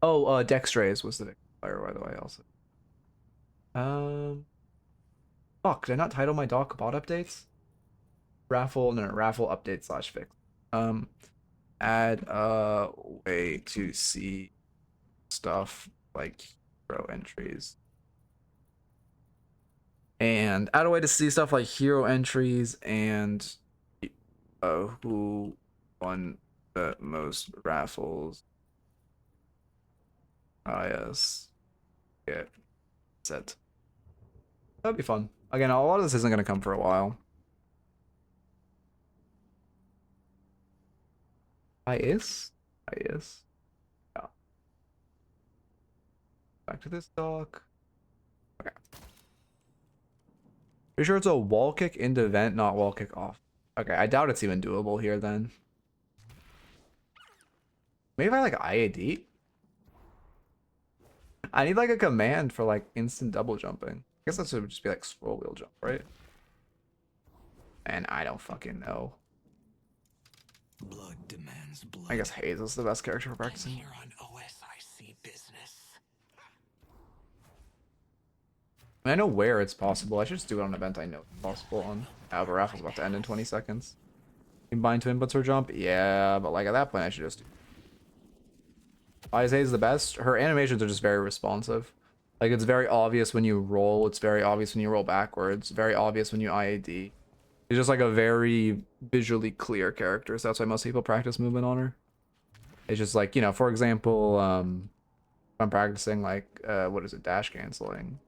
Oh, Dextrays was the Victor player, by the way, also. Fuck, did I not title my doc bot updates? Raffle, no, raffle update slash fix. Add a way to see stuff like hero entries. And add a way to see stuff like hero entries and who won the most raffles. Yes. Get set. That'd be fun. Again, a lot of this isn't going to come for a while. Is? Yeah. Back to this dock. Okay. Pretty sure it's a wall kick into vent, not wall kick off. Okay, I doubt it's even doable here then. Maybe if I like IAD? I need like a command for like instant double jumping. I guess that should just be like scroll wheel jump, right? And I don't fucking know. Blood demands blood. I guess Hayes is the best character for practicing. Here on OSIC business. I know where it's possible. I should just do it on an event I know it's possible on. But raffle's about to end in 20 seconds. Combine two inputs for jump? Yeah, but like at that point I should just... Why is Hayes the best? Her animations are just very responsive. Like it's very obvious when you roll, it's very obvious when you roll backwards, very obvious when you IAD. She's just like a very visually clear character, so that's why most people practice movement on her. It's just like, you know, for example, if I'm practicing like, what is it, dash canceling.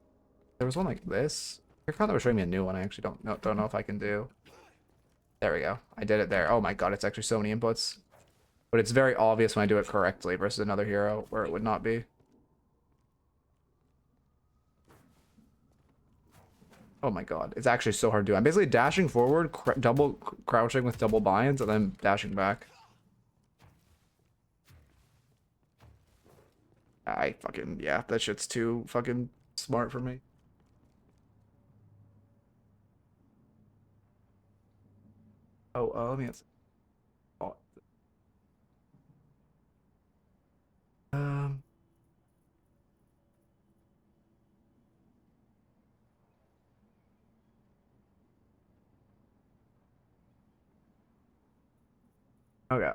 There was one like this. I thought that was showing me a new one. I actually don't know if I can do. There we go. I did it there. Oh my god, it's actually so many inputs. But it's very obvious when I do it correctly versus another hero where it would not be. Oh my god, it's actually so hard to do. I'm basically dashing forward, double crouching with double binds, and then dashing back. Yeah, that shit's too fucking smart for me. Oh, let me answer. Oh. Um. Okay.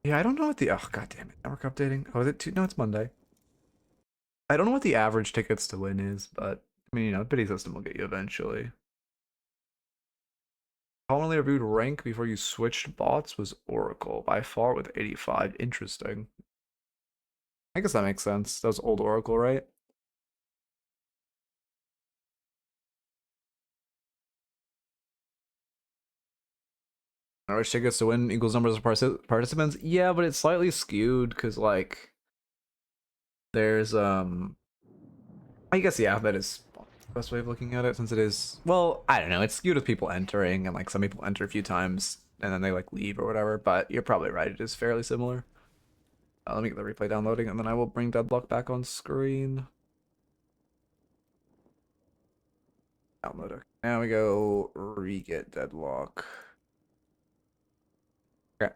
Yeah, I don't know what the... Oh, god damn it. Network updating. Oh, is it two? No, it's Monday. I don't know what the average tickets to win is, but... I mean, you know, the pity system will get you eventually. commonly reviewed rank before you switched bots was Oracle, by far with 85. Interesting. I guess that makes sense. That was old Oracle, right? Average tickets to win equals numbers of participants. Yeah, but it's slightly skewed because like there's I guess yeah, that is the best way of looking at it since it is well, I don't know, it's skewed with people entering and like some people enter a few times and then they like leave or whatever, but you're probably right, it is fairly similar. Let me get the replay downloading and then I will bring Deadlock back on screen. Download it. Now we go re-get Deadlock. Okay.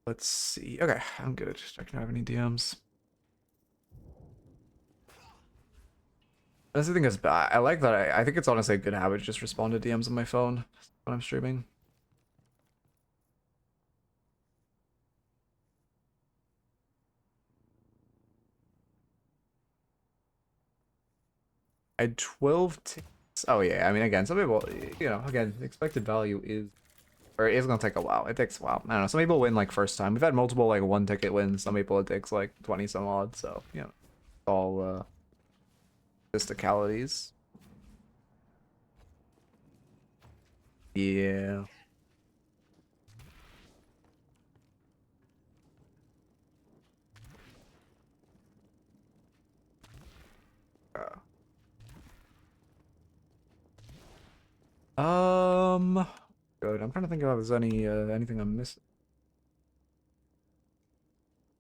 Let's see. Okay, I'm good. Just checking if I have any DMs. That's the thing is, I like that. I think it's honestly a good habit to just respond to DMs on my phone when I'm streaming. I had 12 tickets. Oh yeah, I mean, again, some people, you know, again, expected value is, or it is gonna take a while. It takes a while. I don't know. Some people win like first time. We've had multiple like one ticket wins. Some people it takes like 20 some odd. So you know, it's all fisticalities. Yeah. Good. I'm trying to think if there's anything I'm missing.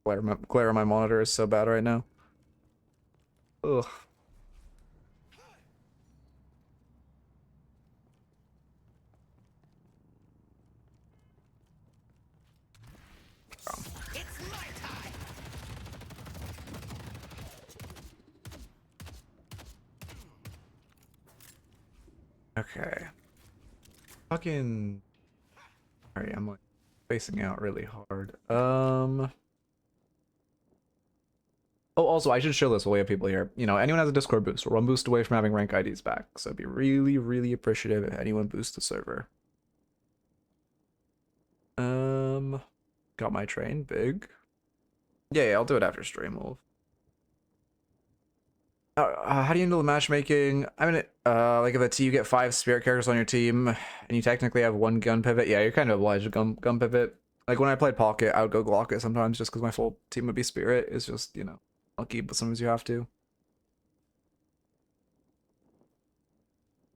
Glare on my monitor is so bad right now. Ugh. Okay. Fucking. Alright, I'm like spacing out really hard. Oh, also, I should show this while we have people here. You know, anyone has a Discord boost. We're one boost away from having rank IDs back. So I'd be really, really appreciative if anyone boosts the server. Got my train. Big. Yeah, I'll do it after stream. How do you handle the matchmaking? I mean, like if you get 5 spirit characters on your team, and you technically have 1 gun pivot, yeah, you're kind of obliged to gun pivot. Like when I played Pocket, I would go Glock it sometimes just because my full team would be spirit. It's just, you know, lucky, but sometimes you have to.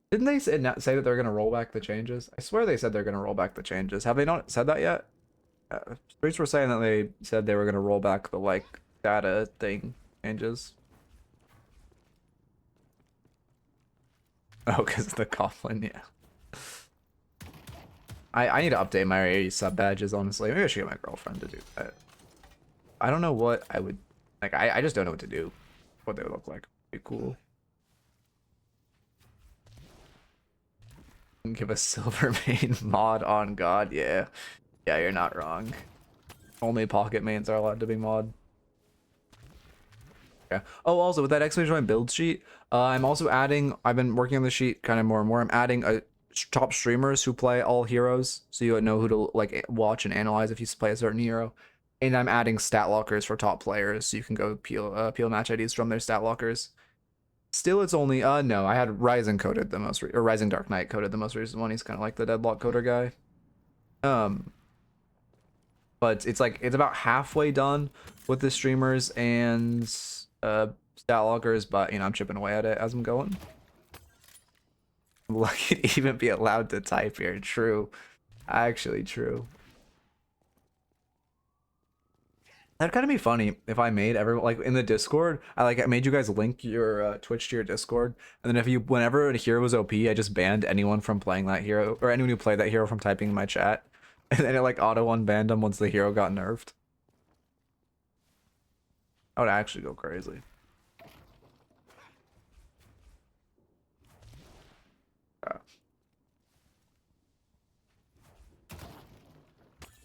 Didn't they say that they're gonna roll back the changes? I swear they said they're gonna roll back the changes. Have they not said that yet? Streets were saying that they said they were gonna roll back the like data thing changes. Oh, because of the Coughlin, yeah. I need to update my sub badges, honestly. Maybe I should get my girlfriend to do that. I don't know what I would... Like, I just don't know what to do. What they would look like. Be cool. Give a silver main mod on God, yeah. Yeah, you're not wrong. Only pocket mains are allowed to be mod. Yeah. Oh, also with that exclamation point build sheet, I'm also adding. I've been working on the sheet kind of more and more. I'm adding top streamers who play all heroes, so you know who to like watch and analyze if you play a certain hero. And I'm adding stat lockers for top players, so you can go peel match IDs from their stat lockers. Still, it's only no. I had Rising coded the most, or Rising Dark Knight coded the most recent one. He's kind of like the Deadlock coder guy. But it's like it's about halfway done with the streamers and stat loggers, but you know I'm chipping away at it as I'm going. I'm lucky to even be allowed to type here. True, actually true. That'd kind of be funny if I made everyone like in the Discord. I made you guys link your Twitch to your Discord, and then if you whenever a hero was OP, I just banned anyone from playing that hero or anyone who played that hero from typing in my chat, and then it like auto unbanned them once the hero got nerfed. I would actually go crazy.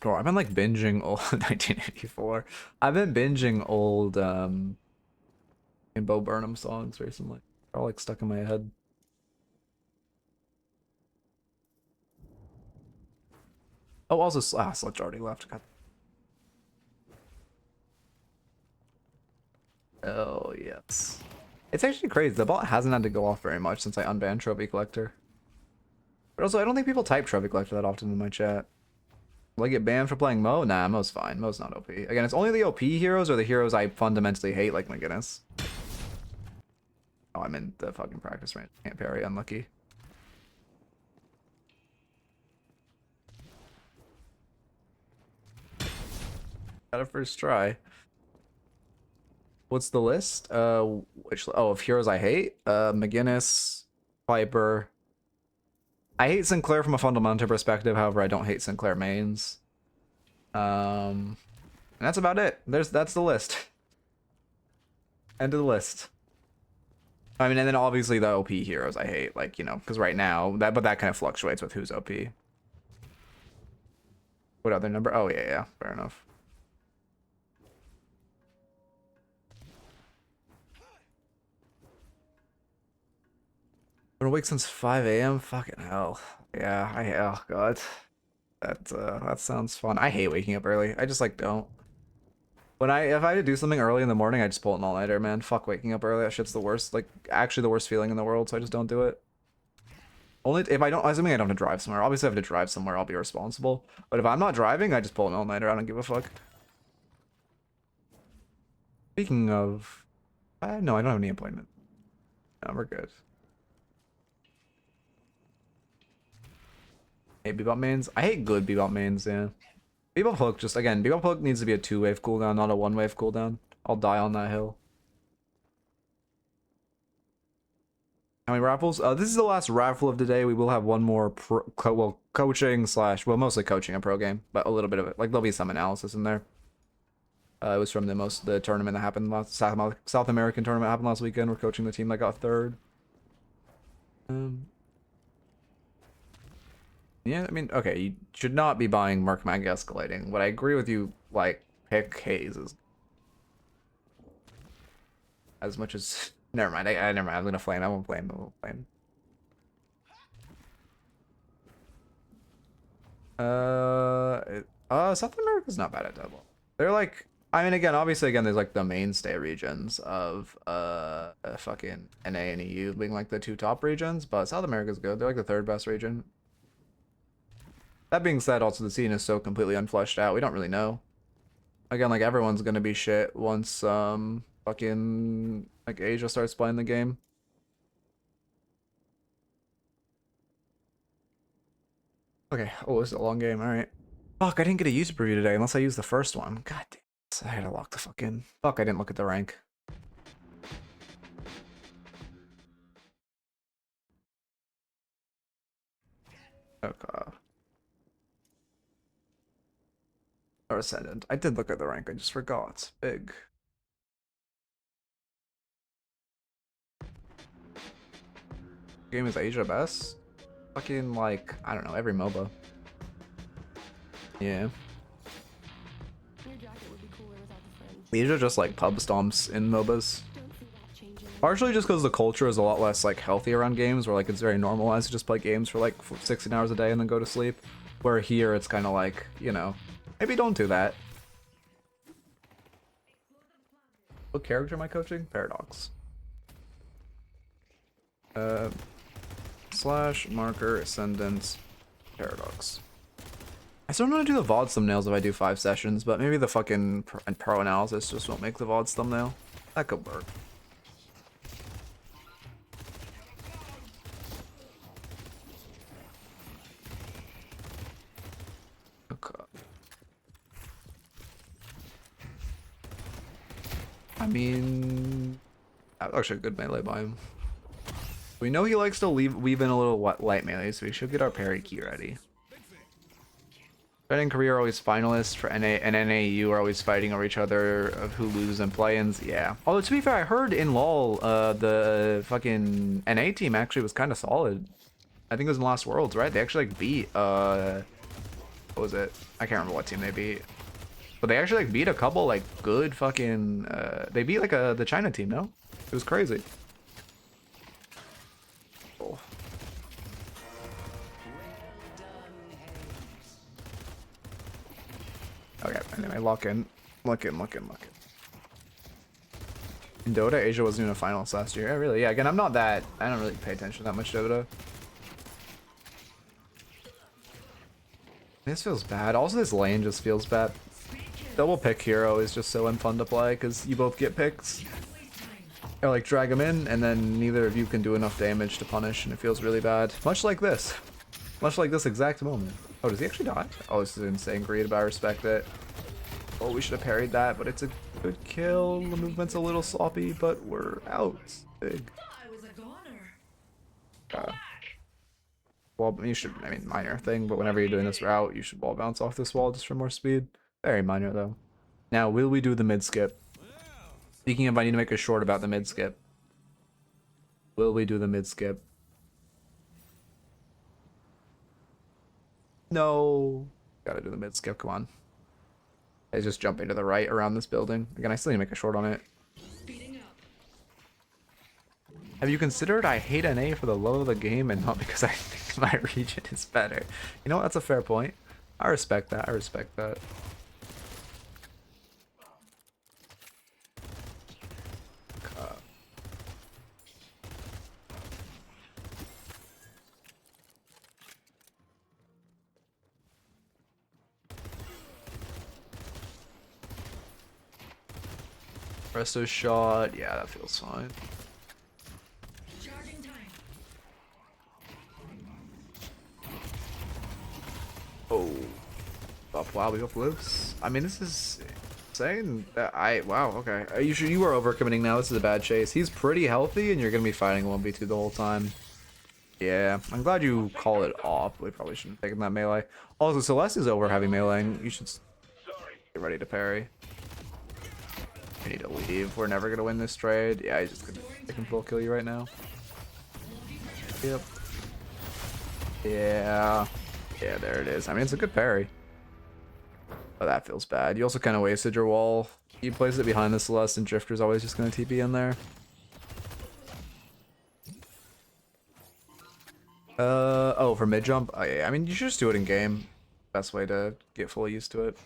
Bro, I've been like binging old 1984. I've been binging old Bo Burnham songs recently. They're all like stuck in my head. Oh, also Sledge already left. God. Oh yes. It's actually crazy. The bot hasn't had to go off very much since I unbanned Trophy Collector. But also, I don't think people type Trophy Collector that often in my chat. Will I get banned for playing Mo? Nah, Mo's fine. Mo's not OP. Again, it's only the OP heroes or the heroes I fundamentally hate, like my goodness. Oh, I'm in the fucking practice range. Can't parry, unlucky. Got a first try. What's the list? Of heroes I hate? McGinnis, Piper. I hate Sinclair from a fundamental perspective, however, I don't hate Sinclair mains. And that's about it. That's the list. End of the list. I mean, and then obviously the OP heroes I hate, like, you know, because right now, but that kind of fluctuates with who's OP. What other number? Oh, yeah, fair enough. Been awake since 5 a.m. Fucking hell. Yeah, oh god. That sounds fun. I hate waking up early. I just like don't. If I had to do something early in the morning, I just pull an all-nighter, man. Fuck waking up early. That shit's the worst. Like actually the worst feeling in the world, so I just don't do it. Only if I don't, assuming I don't have to drive somewhere. Obviously, if I have to drive somewhere, I'll be responsible. But if I'm not driving, I just pull an all-nighter. I don't give a fuck. Speaking of, no, I don't have any appointment. No, we're good. Hate Bebop mains. I hate good Bebop mains, yeah. Bebop hook, just again, Bebop hook needs to be a 2-wave cooldown, not a 1-wave cooldown. I'll die on that hill. How many raffles? This is the last raffle of the day. We will have one more coaching slash, well, mostly coaching a pro game, but a little bit of it. Like there'll be some analysis in there. It was from the tournament that happened South American tournament happened last weekend. We're coaching the team that got third. Yeah, I mean, okay, you should not be buying Merc Mag Escalating. But I agree with you, like, pick Haze as much as... Never mind, I never mind, I'm gonna flame, I won't flame. South America's not bad at Deadlock. They're like, I mean, obviously, there's like the mainstay regions of fucking NA and EU being like the 2 top regions, but South America's good. They're like the 3rd best region. That being said, also the scene is so completely unfleshed out. We don't really know. Again, like everyone's gonna be shit once fucking like Asia starts playing the game. Okay. Oh, this is a long game. All right. Fuck, I didn't get a user preview today unless I used the first one. God damn it. I had to lock the fuck in. Fuck, I didn't look at the rank. Okay. Or Ascendant. I did look at the rank, I just forgot. Big. Game is Asia best? Fucking like, I don't know, every MOBA. Yeah. Asia just like pub stomps in MOBAs. Partially just because the culture is a lot less like healthy around games, where like it's very normalized to just play games for like 16 hours a day and then go to sleep. Where here it's kind of like, you know, maybe don't do that. What character am I coaching? Paradox. Slash marker Ascendant Paradox. I still don't know how to do the VODs thumbnails if I do 5 sessions, but maybe the fucking pro analysis just won't make the VODs thumbnail. That could work. Okay. I mean, that was actually a good melee by him. We know he likes to weave in a little light melee, so we should get our parry key ready. Red and Korea are always finalists for NA, and NAU are always fighting over each other of who loses in play-ins. Yeah. Although to be fair, I heard in LoL, the fucking NA team actually was kind of solid. I think it was in the last Worlds, right? They actually like beat what was it? I can't remember what team they beat. But they actually like beat a couple like good fucking they beat like the China team, no? It was crazy. Oh. Okay, anyway, lock in. Lock in. In Dota, Asia wasn't even a finalist last year. Yeah, really? Yeah, again, I don't really pay attention that much to Dota. This feels bad. Also, this lane just feels bad. Double pick hero is just so unfun to play because you both get picks. Or like drag them in, and then neither of you can do enough damage to punish, and it feels really bad. Much like this. Much like this exact moment. Oh, does he actually die? Oh, this is insane greed, but I respect it. Oh, we should have parried that, but it's a good kill. The movement's a little sloppy, but we're out. Big. Well, you should, I mean, minor thing, but whenever you're doing this route, you should wall bounce off this wall just for more speed. Very minor, though. Now, will we do the mid skip? Speaking of, I need to make a short about the mid skip. Will we do the mid skip? No. Gotta do the mid skip, come on. It's just jumping to the right around this building. Again, I still need to make a short on it. Have you considered I hate NA for the love of the game and not because I think my region is better? You know what? That's a fair point. I respect that. I respect that. Presto shot. Yeah, that feels fine. Oh, wow, we got loose. I mean, this is insane. Wow, okay. You are overcommitting now. This is a bad chase. He's pretty healthy, and you're gonna be fighting 1v2 the whole time. Yeah, I'm glad you call it off. We probably shouldn't have taken that melee. Also, Celeste is over heavy meleeing. You should get ready to parry. We need to leave. We're never gonna win this trade. Yeah, he's just gonna take him full kill you right now. Yep. Yeah. Yeah, there it is. I mean, it's a good parry. Oh, that feels bad. You also kind of wasted your wall. You place it behind the Celeste, and Drifter's always just going to TP in there. Oh, for mid jump? Oh, yeah. I mean, you should just do it in game. Best way to get fully used to it.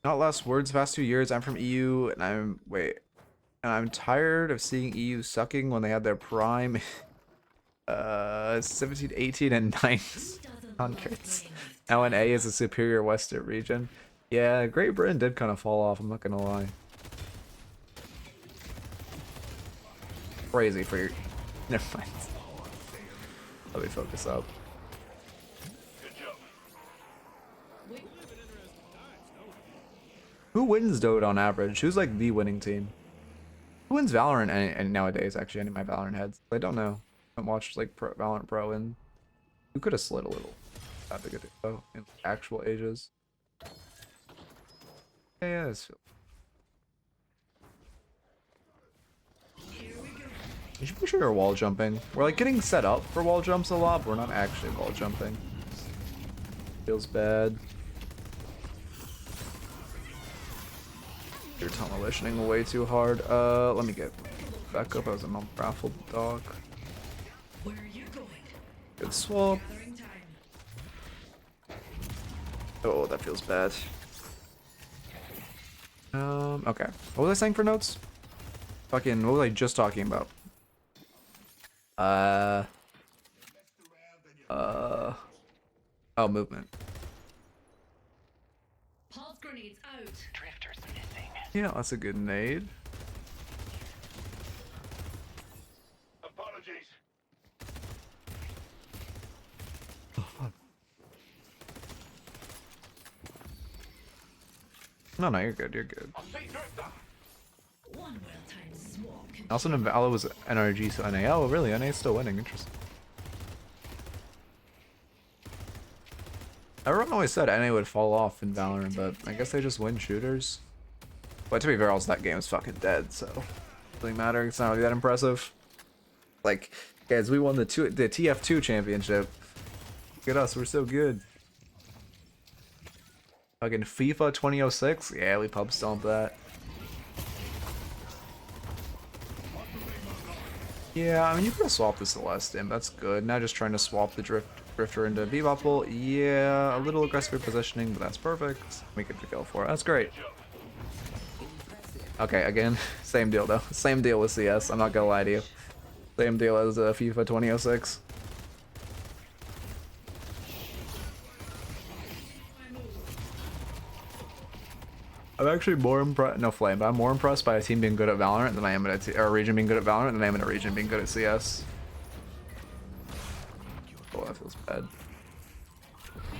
Not less words past 2 years. I'm from EU, and I'm tired of seeing EU sucking when they had their prime. 17, 18, and 900s. Now NA is a superior Western region. Yeah, Great Britain did kind of fall off, I'm not gonna lie. Crazy for your... Never mind. Let me focus up. Who wins Dota on average? Who's like the winning team? Who wins Valorant and nowadays, actually, any of my Valorant heads? I don't know. I haven't watched like Valorant Pro, and you could have slid a little. That big a deal in actual ages. Yeah, this feels... You should make sure you're wall jumping. We're like getting set up for wall jumps a lot, but we're not actually wall jumping. Feels bad. You're tunnelitioning way too hard. Let me get back up as a raffled dog. Good swap. Oh, that feels bad. Okay. What was I saying for notes? Fucking, what was I just talking about? Oh, movement. Pulse grenades out. Drifter's missing. Yeah, that's a good nade. Apologies. Oh, fuck. No, you're good, you're good. One well-timed swap. Also, Nvala was NRG, so NA. Oh, really? NA is still winning. Interesting. Everyone always said NA would fall off in Valorant, but I guess they just win shooters. But to be fair, also that game is fucking dead, so it doesn't matter. It's not really that impressive. Like, guys, we won the TF2 championship. Look at us, we're so good. Fucking FIFA 2006? Yeah, we pub stomped that. Yeah, I mean, you could have swapped the Celestian. That's good. Now just trying to swap the Drifter into Bebopple. Yeah, a little aggressive positioning, but that's perfect. We get the kill for it. That's great. Okay, again, same deal though. Same deal with CS. I'm not gonna lie to you. Same deal as FIFA 2006. I'm actually more impressed. No flame, but I'm more impressed by a team being good at Valorant than I am at a region being good at Valorant than I am in a region being good at CS. Oh, that feels bad.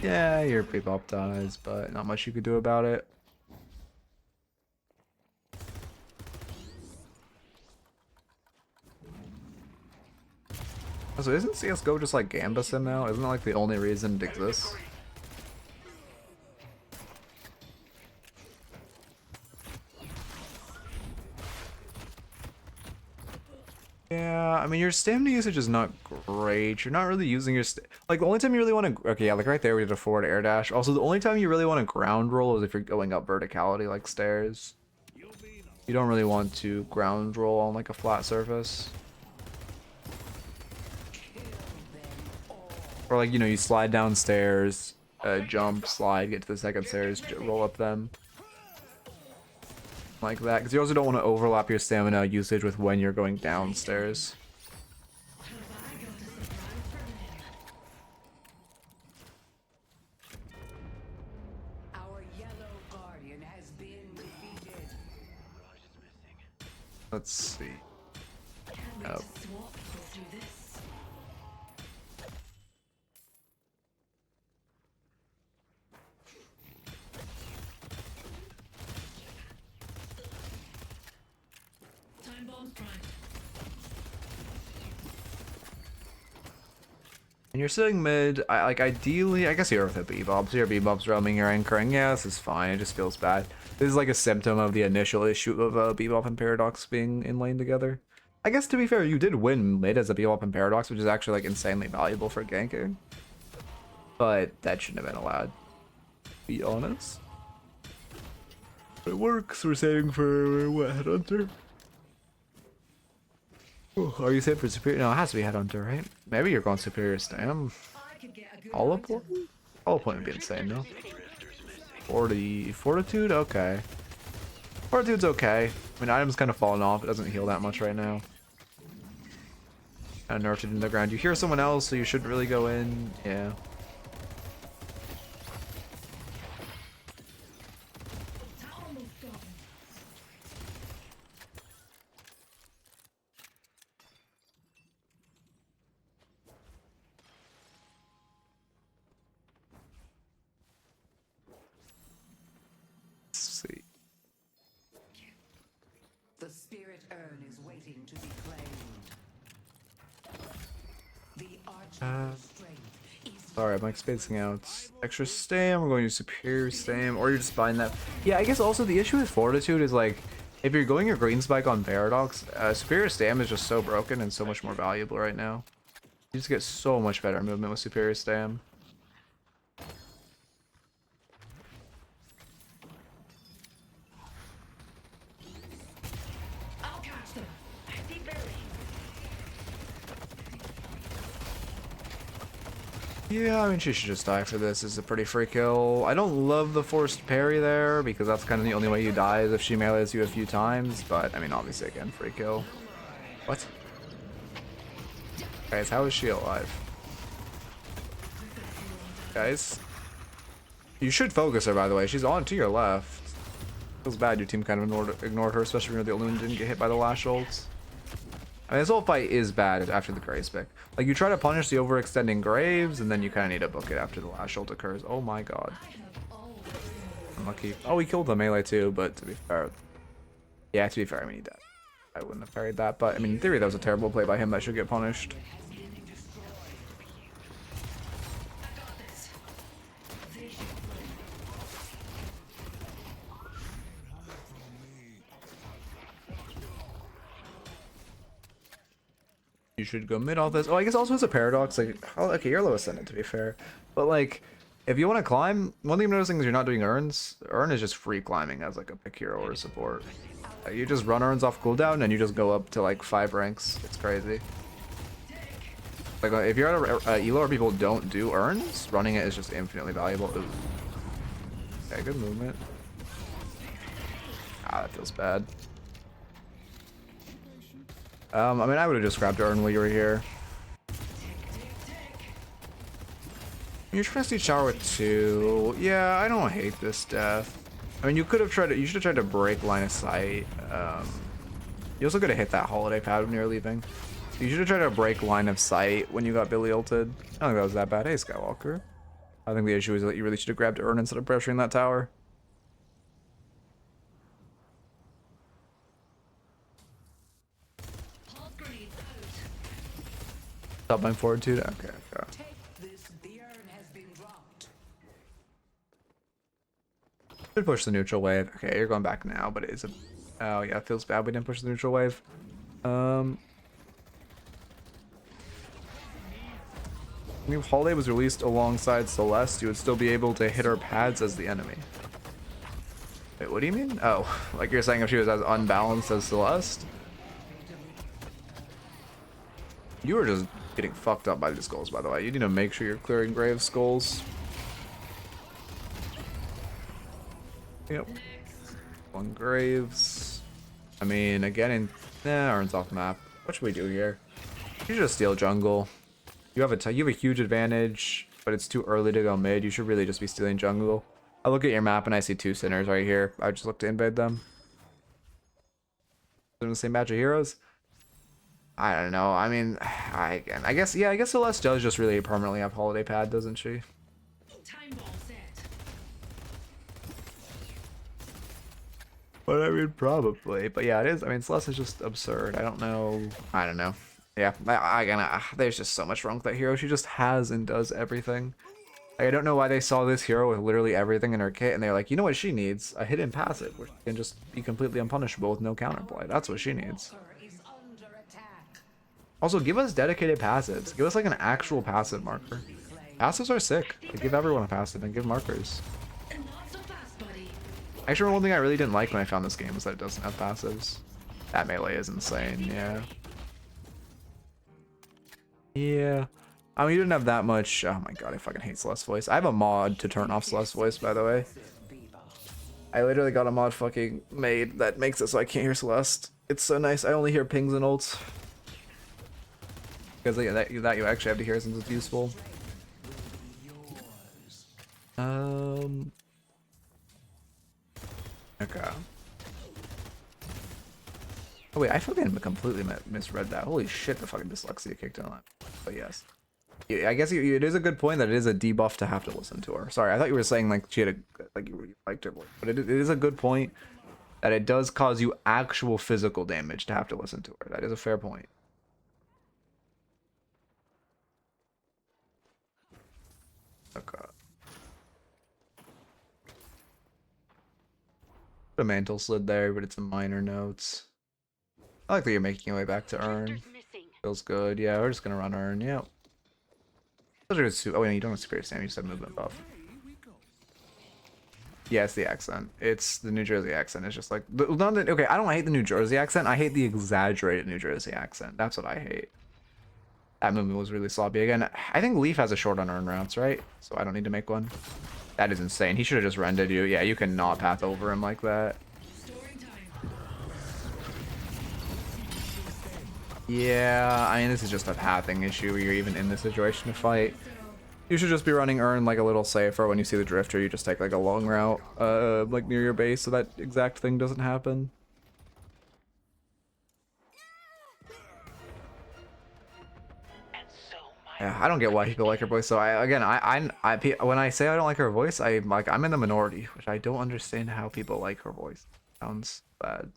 Yeah, you're pretty optimized, but not much you could do about it. So isn't CSGO just like Gamba Sim now? Isn't that like the only reason it exists? Yeah, I mean, your stamina usage is not great. You're not really using your like the only time you really want to okay, yeah, like right there we did a forward air dash. Also, the only time you really want to ground roll is if you're going up verticality like stairs. You don't really want to ground roll on like a flat surface. Or like, you know, you slide downstairs, jump, slide, get to the second stairs, roll up them. Like that, because you also don't want to overlap your stamina usage with when you're going downstairs. Our yellow guardian has been defeated. Let's see. Oh. Swap through this. Time bombs prime. And you're sitting mid, like ideally, I guess you're with a Bebop, so your Bebop's roaming, you're anchoring. Yeah, this is fine, it just feels bad. This is like a symptom of the initial issue of Bebop and Paradox being in lane together. I guess to be fair, you did win mid as a Bebop and Paradox, which is actually like insanely valuable for ganking. But that shouldn't have been allowed, to be honest. It works, we're saving for what, Headhunter? Oh, are you saving for Superior? No, it has to be Headhunter, right? Maybe you're going Superior Stam. I could get a good Hollow item. Point? Hollow Point would be insane, no? 40 Fortitude? Okay. Fortitude's okay. I mean, item's kind of falling off. It doesn't heal that much right now. Kind of nurtured into the ground. You hear someone else, so you shouldn't really go in. Yeah. Almost gone. Let's see. The spirit urn is waiting to be claimed. The archer's strength is Sorry, I'm like spacing out. Extra stam, we're going to superior stam, or you're just buying that. Yeah, I guess also the issue with Fortitude is like, if you're going your green spike on Paradox, superior stam is just so broken and so much more valuable right now. You just get so much better movement with superior stam. I'll catch them. Deep belly. Yeah, I mean, she should just die for this. It's a pretty free kill. I don't love the forced parry there, because that's kind of the only way you die is if she melees you a few times, but, I mean, obviously, again, free kill. What? Guys, how is she alive? Guys? You should focus her, by the way. She's on to your left. Feels bad your team kind of ignored her, especially when you're the only one who didn't get hit by the lash ults. I mean, this whole fight is bad after the Graves pick. Like, you try to punish the overextending Graves, and then you kind of need to book it after the lash ult occurs. Oh my god. Unlucky. Oh, we killed the melee too, but to be fair... Yeah, to be fair, I mean, he died. I wouldn't have parried that, but, I mean, in theory, that was a terrible play by him that should get punished. You should go mid all this. Oh, I guess also as a Paradox, like, oh, okay, you're low Ascendant to be fair, but like, If you want to climb, one thing I'm noticing is you're not doing urns. Urn is just free climbing as like a pick hero or a support. You just run urns off cooldown and you just go up to like 5 ranks. It's crazy. Like if you're at a elo where people don't do urns, running it is just infinitely valuable. Ooh. Okay, good movement. Ah, that feels bad. I mean, I would have just grabbed urn while you were here. You're trying to see shower with 2. Yeah, I don't hate this death. I mean, you could have tried to. You should have tried to break line of sight. You also could have hit that holiday pad when you were leaving. You should have tried to break line of sight when you got Billy ulted. I don't think that was that bad. Hey, Skywalker. I think the issue is that you really should have grabbed urn instead of pressuring that tower. Pulse grenade out. Top line fortitude. Okay. Okay. Take this. The urn has been dropped. Should push the neutral wave. Okay, you're going back now, but it is a. Oh yeah, it feels bad we didn't push the neutral wave. If Holiday was released alongside Celeste, you would still be able to hit her pads as the enemy. Wait, what do you mean? Oh, like you're saying if she was as unbalanced as Celeste? You were just getting fucked up by the skulls, by the way. You need to make sure you're clearing grave skulls. Yep. 1 graves. I mean, again, Arn's off map. What should we do here? You should just steal jungle. You have a huge advantage, but it's too early to go mid. You should really just be stealing jungle. I look at your map and I see 2 sinners right here. I just look to invade them. They're in the same batch of heroes. I don't know. I mean, I guess Celeste does just really permanently have holiday pad, doesn't she? Time bomb set. But I mean, probably. But yeah, it is. I mean, Celeste is just absurd. I don't know. Yeah, there's just so much wrong with that hero. She just has and does everything. Like, I don't know why they saw this hero with literally everything in her kit, and they're like, you know what she needs? A hidden passive, which can just be completely unpunishable with no counterplay. That's what she needs. Is under attack. Also, give us dedicated passives. Give us like an actual passive marker. Passives are sick. Like, give everyone a passive and give markers. And not so fast, buddy. Actually, one thing I really didn't like when I found this game was that it doesn't have passives. That melee is insane, yeah. Yeah. I mean, you didn't have that much. Oh my god, I fucking hate Celeste's voice. I have a mod to turn off Celeste's voice, by the way. I literally got a mod fucking made that makes it so I can't hear Celeste. It's so nice. I only hear pings and ults. Because that you actually have to hear since it's useful. Okay. Oh wait, I fucking completely misread that. Holy shit, the fucking dyslexia kicked in on that. But yes. Yeah, I guess it is a good point that it is a debuff to have to listen to her. Sorry, I thought you were saying like she had like you liked her voice. But it is a good point that it does cause you actual physical damage to have to listen to her. That is a fair point. Okay. The mantle slid there, but it's a minor note. I like that you're making your way back to Urn. Missing. Feels good. Yeah, we're just gonna run Urn. Yep. Oh wait, you don't have Superior Stamina. You just have movement buff. Yeah, it's the accent. It's the New Jersey accent. It's just like okay. I don't hate the New Jersey accent. I hate the exaggerated New Jersey accent. That's what I hate. That movement was really sloppy. Again, I think Leaf has a short on Urn routes, right? So I don't need to make one. That is insane. He should have just rendered you. Yeah, you cannot path over him like that. Storing time. Yeah, I mean, this is just a pathing issue where you're even in this situation to fight. You should just be running Urn like a little safer. When you see the Drifter, you just take like a long route, like near your base, so that exact thing doesn't happen. Yeah, I don't get why people like her voice. So when I say I don't like her voice, I'm in the minority, which I don't understand how people like her voice. Sounds bad,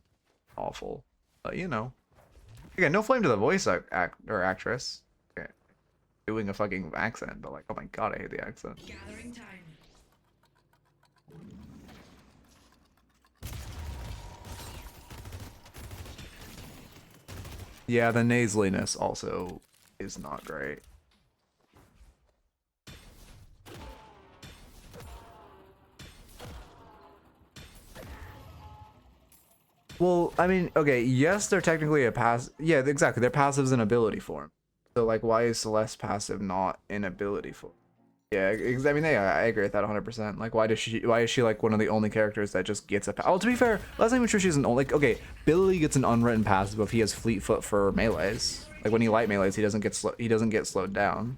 awful, but you know. Again, no flame to the voice actress. Okay. Doing a fucking accent, but like, oh my god, I hate the accent. Gathering time. Yeah, the nasaliness also is not great. Well, I mean, okay, yes, they're technically a pass. Yeah, exactly. Their passive's an ability form. So like, why is Celeste passive not an ability form? Yeah, I mean, yeah, I agree with that 100%. Like, why is she like one of the only characters that just gets a? Oh, to be fair, that's not even true. She's an only. Like, okay, Billy gets an unwritten passive if he has Fleet Foot for melees. Like when he light melees, he doesn't get he doesn't get slowed down.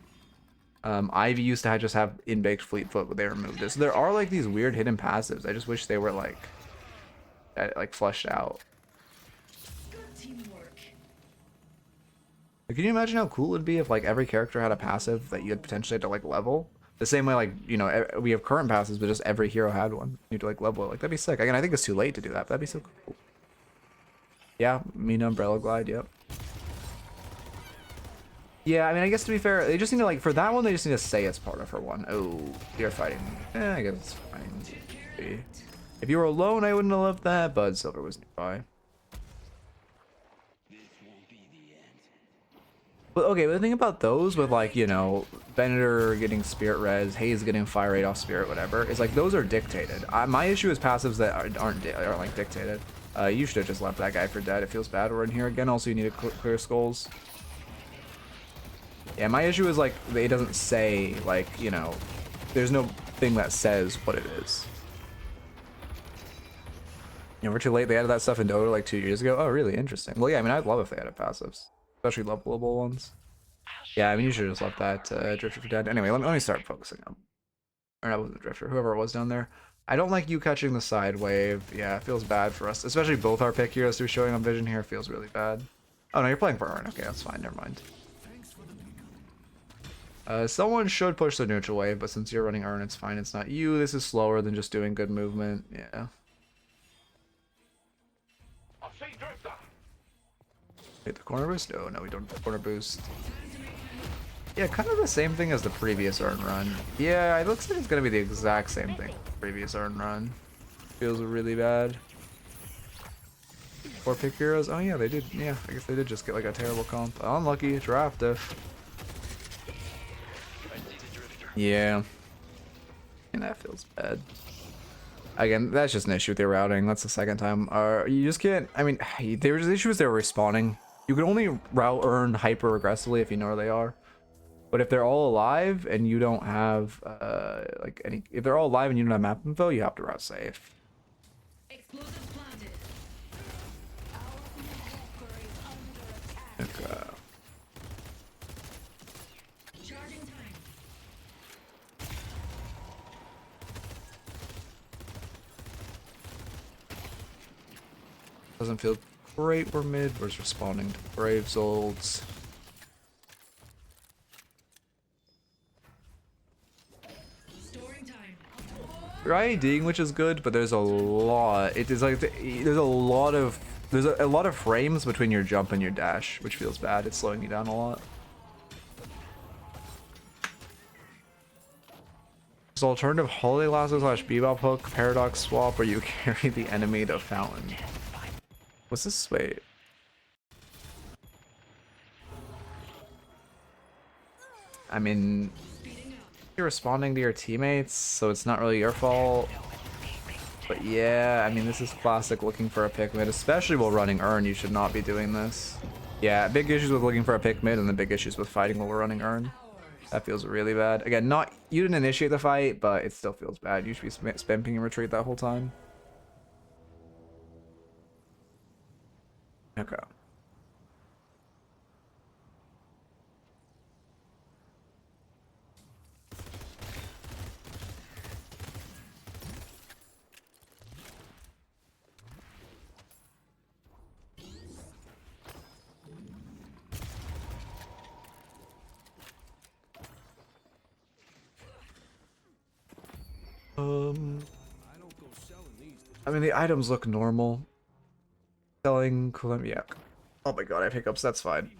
Ivy used to just have in-baked Fleet Foot, but they removed it. So there are like these weird hidden passives. I just wish they were like fleshed out. Good teamwork. Like, can you imagine how cool it'd be if like every character had a passive that you had potentially had to like level? The same way, like, you know, we have current passives, but just every hero had one. You to like level it. Like, that'd be sick. Again, I think it's too late to do that, but that'd be so cool. Yeah, Mina Umbrella Glide, yep. Yeah, I mean, I guess to be fair, they just need to, like, for that one, they just need to say it's part of her one. Oh, you're fighting. I guess it's fine. If you were alone, I wouldn't have loved that, but Silver was nearby. But okay, but the thing about those with, like, you know, Venator getting Spirit Res, Hayes getting Fire Rate off Spirit, whatever, is like those are dictated. My issue is passives that aren't like dictated. You should have just left that guy for dead. It feels bad we're in here again. Also, you need to clear skulls. Yeah, my issue is like it doesn't say, like, you know, there's no thing that says what it is. You know, we're too late. They added that stuff in Dota like 2 years ago. Oh, really? Interesting. Well, yeah, I mean, I'd love if they added passives, especially levelable ones. Yeah, I mean, you should have just left that Drifter for dead. Anyway, let me start focusing on. Or that wasn't Drifter, whoever it was down there. I don't like you catching the side wave. Yeah, it feels bad for us, especially both our pick heroes through showing on vision here. Feels really bad. Oh no, you're playing for Urn. Okay, that's fine. Never mind. Someone should push the neutral wave, but since you're running Urn, it's fine. It's not you. This is slower than just doing good movement. Yeah. Hit the corner boost? No, we don't have the corner boost. Yeah, kind of the same thing as the previous Urn run. Yeah, it looks like it's gonna be the exact same thing. Previous Urn run. Feels really bad. 4 pick heroes? Oh yeah, they did. Yeah, I guess they did just get like a terrible comp. Unlucky draft diff. Yeah. And that feels bad. Again, that's just an issue with their routing. That's the second time. You just can't. I mean, there was issues they were respawning. You can only route Urn hyper aggressively if you know where they are. But if they're all alive and you don't have like any, if they're all alive and you don't have map info, you have to route safe. Explosive planted. Okay. Charging time. Doesn't feel great. We're mid. We're just responding to Braves ults. Storing time. You're IEDing, which is good, but there's a lot. It is like there's a lot of frames between your jump and your dash, which feels bad. It's slowing you down a lot. There's alternative Holiday Lasso / Bebop hook paradox swap where you carry the enemy to fountain. What's this? Wait. I mean, you're responding to your teammates, so it's not really your fault. But yeah, I mean, this is classic looking for a pick mid, especially while running Urn. You should not be doing this. Yeah, big issues with looking for a pick mid and the big issues with fighting while we're running Urn. That feels really bad. Again, you didn't initiate the fight, but it still feels bad. You should be spam ping and retreat that whole time. Okay. I mean, the items look normal. Selling Columbia. Oh my god, I have hiccups. That's fine.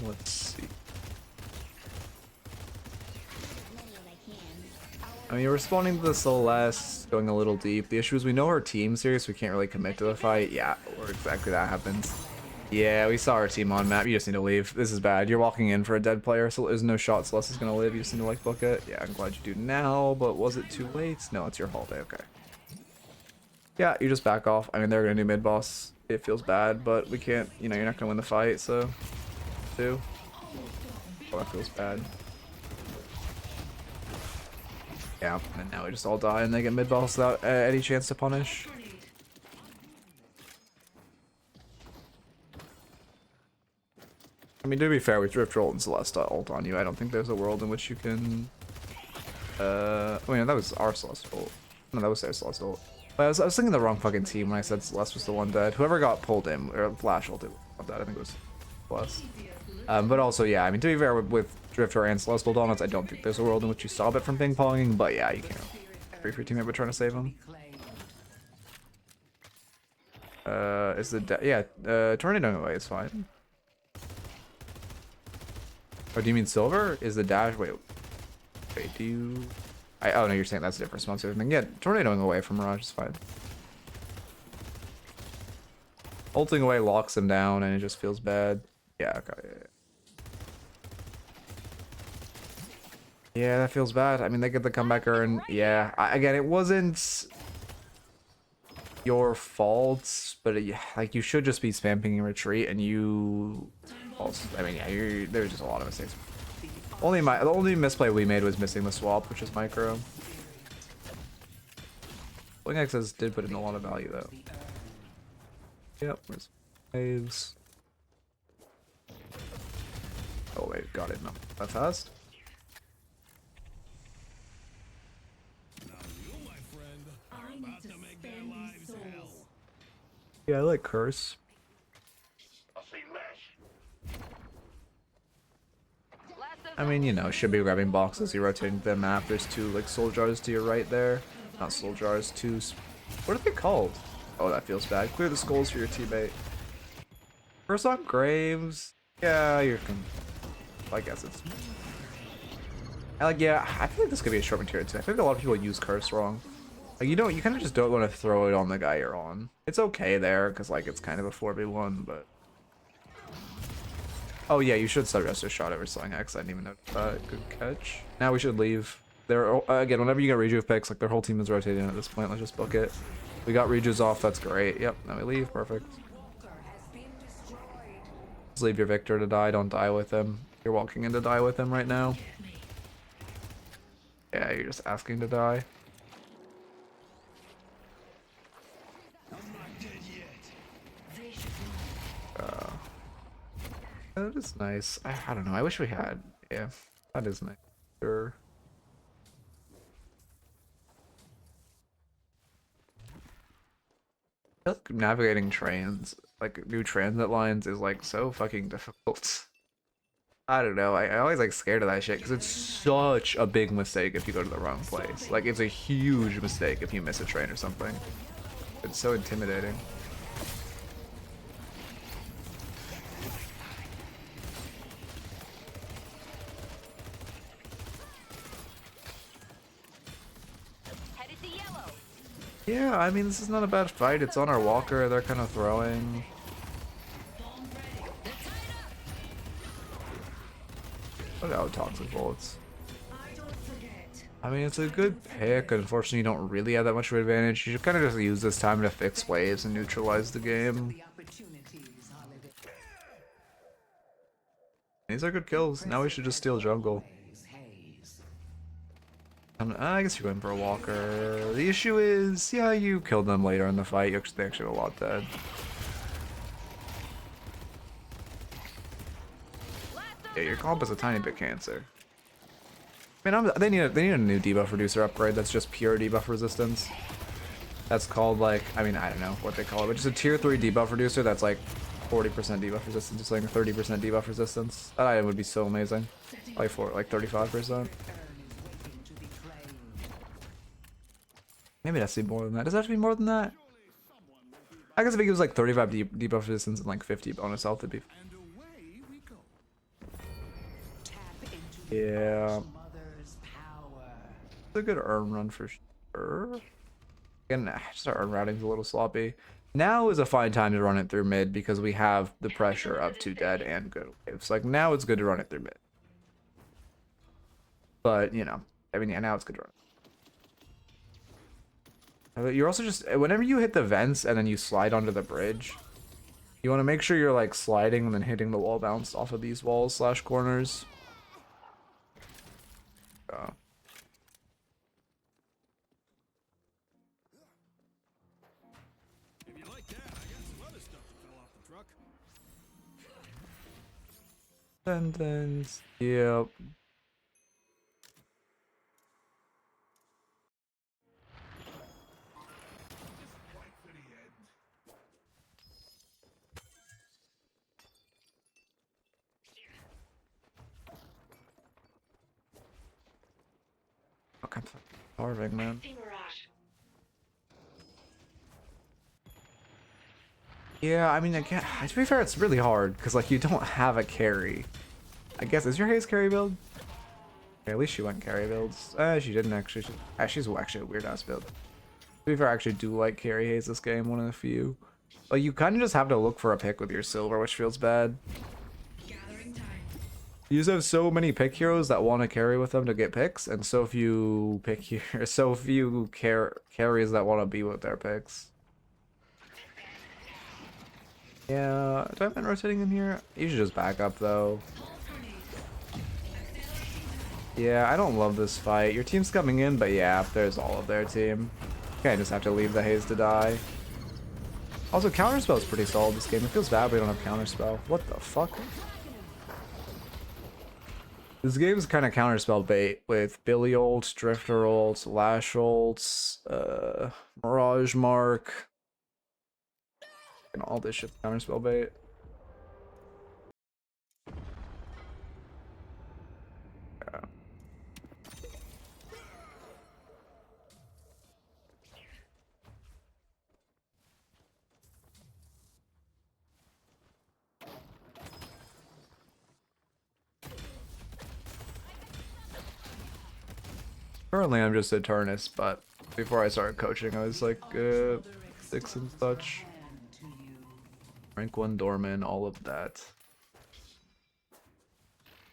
Let's see. I mean, you're responding to the Celeste, going a little deep. The issue is we know her team series, so we can't really commit to the fight. Yeah, or exactly that happens. Yeah, we saw our team on map. You just need to leave. This is bad. You're walking in for a dead player, so there's no shot Celeste is gonna live. You just need to like book it. Yeah, I'm glad you do now, but was it too late? No, it's your holiday. Okay. Yeah, you just back off. I mean, they're gonna do mid boss. It feels bad, but we can't. You know, you're not gonna win the fight, so. Oh, that feels bad. Yeah, and now we just all die and they get mid boss without any chance to punish. I mean, to be fair, with Drift Roll and Celeste ult on you, I don't think there's a world in which you can. I mean, that was our Celeste ult. No, that was their Celeste ult. But I was thinking the wrong fucking team when I said Celeste was the one dead. Whoever got pulled in, or Flash ulted that, I think it was Celeste. But also, yeah, I mean, to be fair, with Drifter and Celestial Donuts, I don't think there's a world in which you stop it from ping-ponging, but yeah, you can. Free for your teammate, but trying to save him. Is the Tornado away is fine. Oh, do you mean silver? Is the dash? Wait, do you? Oh no, you're saying that's a different sponsor thing. Yeah, tornadoing away from Mirage is fine. Ulting away locks him down, and it just feels bad. Yeah, okay. Yeah, that feels bad. I mean, they get the comebacker, and yeah, again, it wasn't your fault, but like you should just be spamming retreat, and you. Also, I mean, yeah, there's just a lot of mistakes. The only misplay we made was missing the swap, which is micro. Bling X's did put in a lot of value though. Yep, where's waves? Oh wait, got it. No, that fast. Now you, my friend, are about to make their lives hell. Yeah, I like curse. I mean, you know, should be grabbing boxes. You're rotating the map. There's two like soul jars to your right there. Not soul jars, two. What are they called? Oh, that feels bad. Clear the skulls for your teammate. First on Graves. Yeah, you're. I guess it's. Yeah, I feel like this could be a short material too. I think a lot of people use curse wrong. Like you kind of just don't want to throw it on the guy you're on. It's okay there because like it's kind of a 4v1, but. Oh yeah, you should suggest a shot over Sling X. I didn't even know that. Good catch. Now we should leave. There again, whenever you get rejuve picks, like their whole team is rotating at this point. Let's just book it. We got rejuves off. That's great. Yep. Now we leave. Perfect. Just leave your Victor to die. Don't die with him. You're walking in to die with him right now. Yeah, you're just asking to die. That is nice. I don't know. I wish we had. Yeah, that is nice. Sure. I feel like navigating trains, like new transit lines, is like so fucking difficult. I don't know. I always like scared of that shit because it's such a big mistake if you go to the wrong place. Like it's a huge mistake if you miss a train or something. It's so intimidating. Yeah, I mean, this is not a bad fight. It's on our walker. They're kind of throwing. Look at how toxic bullets. I mean, it's a good pick. Unfortunately, you don't really have that much of an advantage. You should kind of just use this time to fix waves and neutralize the game. These are good kills. Now we should just steal jungle. I guess you're going for a walker. The issue is, yeah, you killed them later in the fight. They actually have a lot dead. Yeah, your comp is a tiny bit cancer. I mean, they need a new debuff reducer upgrade that's just pure debuff resistance. That's called like, I mean, I don't know what they call it, but just a tier 3 debuff reducer that's like 40% debuff resistance, just like 30% debuff resistance. That item would be so amazing. Like 35%. Maybe it has to be more than that. Does it have to be more than that? I guess if it gives like 35 debuff resistance and like 50 bonus health, it'd be. Yeah. It's a good earn run for sure. And just our routing's a little sloppy. Now is a fine time to run it through mid because we have the pressure of 2 dead and good waves. Like now it's good to run it through mid. But you know, I mean, yeah, now it's good to run. You're also just whenever you hit the vents and then you slide onto the bridge, you want to make sure you're like sliding and then hitting the wall bounce off of these walls / corners. If you like that, I got some other stuff that fell off the truck. Sentence. Yep. Okay, I'm starving, man. Yeah, I mean, I can't. To be fair, it's really hard because like you don't have a carry. I guess is your Haze carry build? Okay, at least she went carry builds. She didn't actually. She's actually a weird ass build. To be fair, I actually do like carry Haze this game. One of the few. Like you kind of just have to look for a pick with your silver, which feels bad. Gathering time. You just have so many pick heroes that want to carry with them to get picks, and so few carries that want to be with their picks. Yeah, do I have been rotating in here? You should just back up though. Yeah, I don't love this fight. Your team's coming in, but yeah, there's all of their team. Okay, I just have to leave the Haze to die. Also, counterspell is pretty solid this game. It feels bad we don't have counterspell. What the fuck? This game is kind of counterspell bait with Billy ults, Drifter ults, Lash ults, Mirage Mark. And all this shit counterspell bait. Yeah. Currently I'm just Eternus, but before I started coaching I was like 6 and such. Rank 1 Dorman, all of that.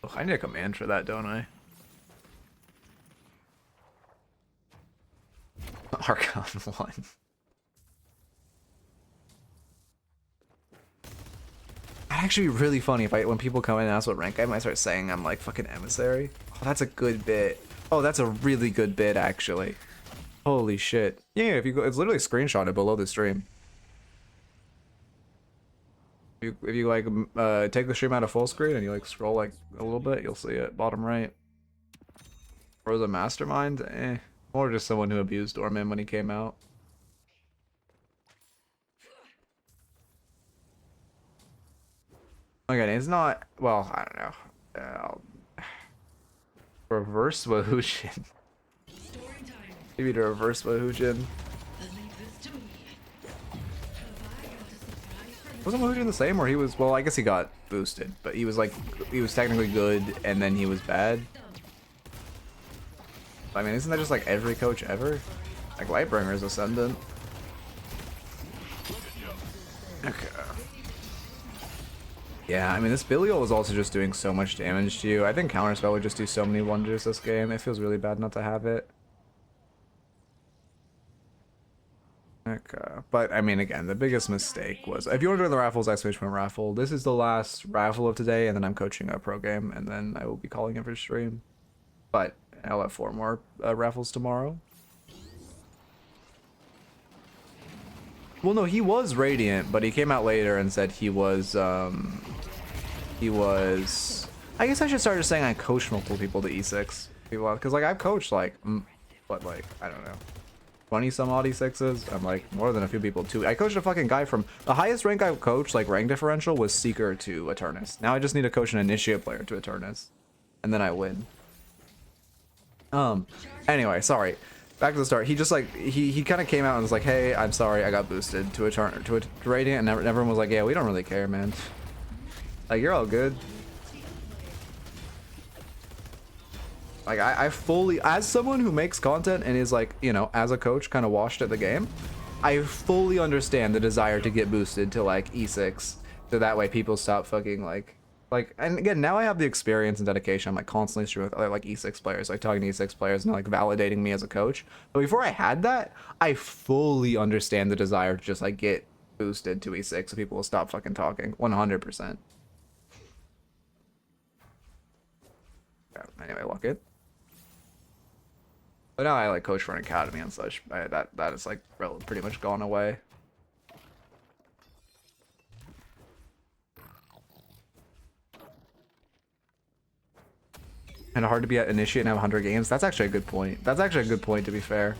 Oh, I need a command for that, don't I? Archon 1. That'd actually be really funny if when people come in and ask what rank I might start saying I'm like fucking emissary. Oh, that's a good bit. Oh, that's a really good bit actually. Holy shit. Yeah, if you go, it's literally screenshotted below the stream. If you like take the stream out of full screen and you like scroll like a little bit, you'll see it bottom right. Or was a mastermind? Or just someone who abused Dorman when he came out. Again, it's not, well, I don't know. Reverse Woohoojin. Storing time. Maybe to reverse Woohoojin. Leave this to me. Have I got a surprise for you? Wasn't Woohoojin the same, or he was, well, I guess he got boosted, but he was like, he was technically good, and then he was bad. I mean, isn't that just like every coach ever? Like Lightbringer's Ascendant. Okay. Yeah, I mean, this Belial is also just doing so much damage to you. I think Counterspell would just do so many wonders this game. It feels really bad not to have it. Okay. But, I mean, again, the biggest mistake was... If you want to join the raffles, exclamation raffle. This is the last raffle of today, and then I'm coaching a pro game, and then I will be calling it for stream. But I'll have 4 more raffles tomorrow. Well, no, he was Radiant, but he came out later and said he was, I guess I should start just saying I coached multiple people to E6. People, because, like, I've coached, like, what, like, I don't know, 20 some odd E6s. I'm, like, more than a few people, too. I coached a fucking guy from, the highest rank I've coached, like, rank differential was Seeker to Eternus. Now I just need to coach an Initiate player to Eternus. And then I win. Anyway, sorry. Back to the start. He just like he kind of came out and was like, "Hey, I'm sorry, I got boosted to a Radiant," and everyone was like, "Yeah, we don't really care, man. Like, you're all good." Like I fully, as someone who makes content and is like, you know, as a coach kind of washed at the game, I fully understand the desire to get boosted to like E6, so that way people stop fucking like, and again, now I have the experience and dedication. I'm like constantly streaming with other like E6 players, like talking to E6 players and like validating me as a coach. But before I had that, I fully understand the desire to just like get boosted to E6 so people will stop fucking talking 100%. Yeah, anyway, look it. But now I like coach for an academy and such. That is like pretty much gone away. And hard to be at initiate and have 100 games. That's actually a good point. That's actually a good point, to be fair.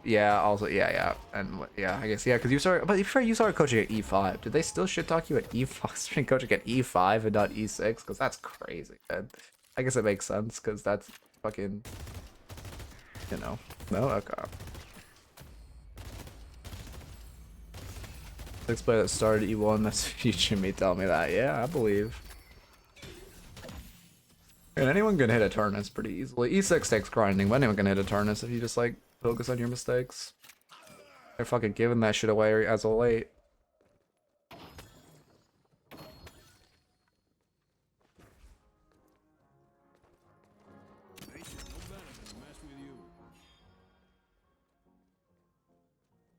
Yeah, also, yeah, and yeah, I guess, yeah, because you started, but if you started coaching at E5, did they still shit talk you at E5, coaching at E5 and not E6? Because that's crazy, man. I guess it makes sense, because that's fucking, you know, no, okay. Six player that started E1, that's future me, tell me that, yeah, I believe. And anyone can hit Eternus pretty easily. E6 takes grinding, but anyone can hit Eternus if you just like focus on your mistakes. They're fucking giving that shit away as of late.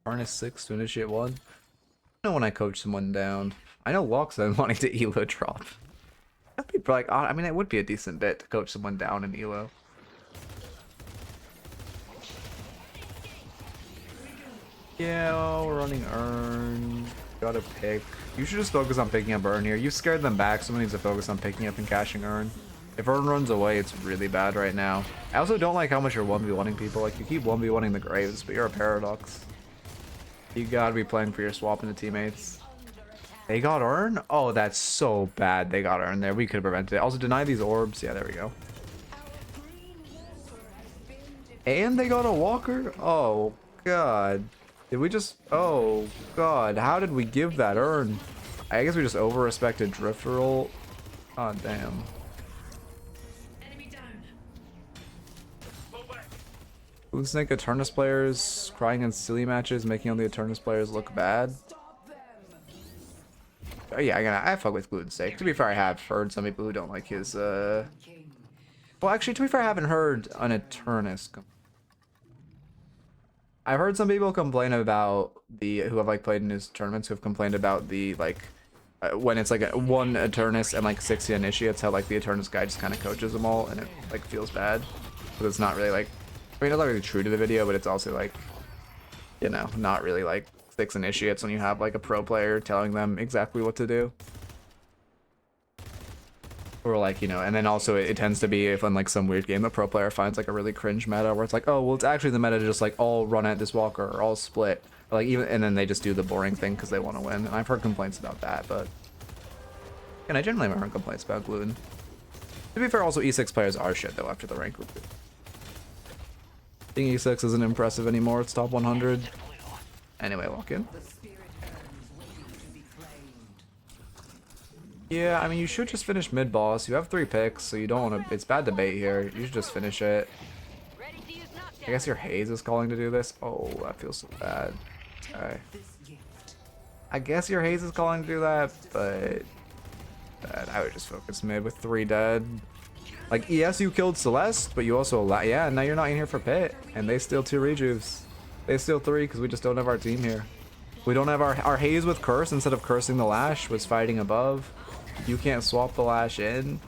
Eternus 6 to initiate 1. I know when I coach someone down. I know Loxon wanting to elo drop. That'd be like, I mean, it would be a decent bit to coach someone down in elo. Yeah, we're running Earn. Gotta pick. You should just focus on picking up Earn here. You scared them back. Someone needs to focus on picking up and cashing Earn. If Earn runs away, it's really bad right now. I also don't like how much you're 1v1ing people. Like, you keep 1v1ing the Graves, but you're a Paradox. You gotta be playing for your swap into teammates. They got Earn? Oh, that's so bad. They got Earn there. We could have prevented it. Also, deny these orbs. Yeah, there we go. And they got a Walker? Oh, God. Did we just... Oh, God. How did we give that Earn? I guess we just over-respected Drift Roll. God damn. Snake Eternus players crying in silly matches, making all the Eternus players look bad. Oh, yeah, I fuck with Snake. To be fair, I have heard some people who don't like his, Well, actually, to be fair, I haven't heard an Eternus. I've heard some people complain about who have, like, played in his tournaments, who have complained about the, like, when it's, like, one Eternus and, like, 60 initiates, how, like, the Eternus guy just kind of coaches them all, and it, like, feels bad. But it's not really, like, I mean, it's not really true to the video, but it's also, like, you know, not really, like, 6 initiates when you have like a pro player telling them exactly what to do, or like, you know, and then also it tends to be if on like some weird game the pro player finds like a really cringe meta where it's like, oh well, it's actually the meta to just like all run at this Walker or all split, or like even, and then they just do the boring thing because they want to win. And I've heard complaints about that, but and I generally haven't heard complaints about Gluten. To be fair, also E6 players are shit though after the rank group. I think E6 isn't impressive anymore. It's top 100. Anyway, walk in. Yeah, I mean, you should just finish mid boss. You have 3 picks, so you don't want to. It's bad to bait here. You should just finish it. I guess your Haze is calling to do this. Oh, that feels so bad. Okay. I guess your Haze is calling to do that, but I would just focus mid with 3 dead. Like, yes, you killed Celeste, but you also yeah, now you're not in here for pit, and they steal 2 rejuves. They steal 3 because we just don't have our team here. We don't have our Haze with Curse instead of cursing the Lash was fighting above. You can't swap the Lash in.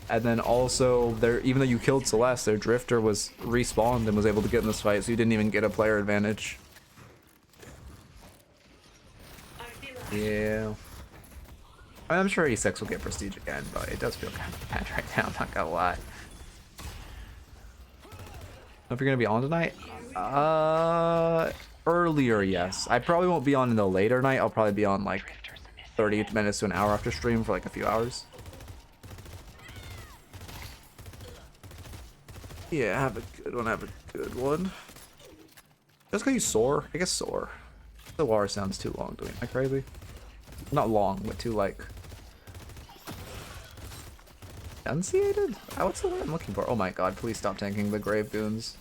And then also, even though you killed Celeste, their Drifter was respawned and was able to get in this fight, so you didn't even get a player advantage. Yeah. I'm sure E6 will get Prestige again, but it does feel kind of bad right now, I'm not gonna lie. If you're gonna be on tonight? Earlier, yes. I probably won't be on in the later night. I'll probably be on like 30 minutes to an hour after stream for like a few hours. Yeah, have a good one, have a good one. Just cause you soar? I guess soar. The war sounds too long to me. Am I crazy? Not long, but too like Enunciated? What's the word I'm looking for? Oh my god, please stop tanking the grave goons.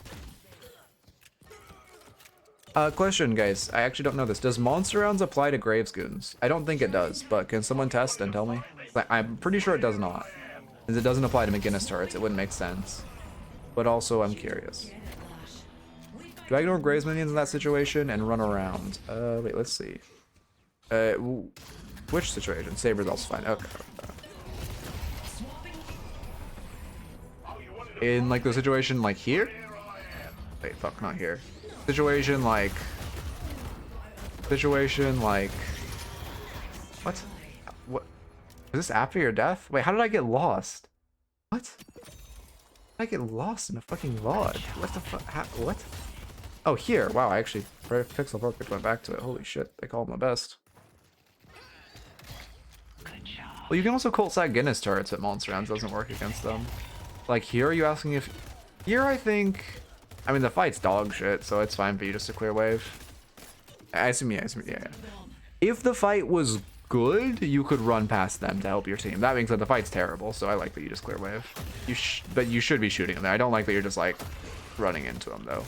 Question, guys. I actually don't know this. Does monster rounds apply to graves goons? I don't think it does, but can someone test and tell me? I'm pretty sure it does not. Because it doesn't apply to McGinnis turrets. It wouldn't make sense. But also, I'm curious. Do I ignore graves minions in that situation and run around? Wait, let's see. Which situation? Saber's also fine. Okay. In like the situation like here? Wait, fuck, not here. Situation like what? What? Is this after your death? Wait, how did I get lost? What? How did I get lost in a fucking VOD? What the fuck? What? Oh, here. Wow, I actually Pixel Perfect went back to it. Holy shit, they called my best. Well, you can also cult sack Guinness turrets at monster rounds. Doesn't work against them. Like here, are you asking if... Here, I think... I mean, the fight's dog shit, so it's fine for you just to clear wave. I assume, yeah. If the fight was good, you could run past them to help your team. That being said, the fight's terrible, so I like that you just clear wave. But you should be shooting them there. I don't like that you're just, like, running into them, though.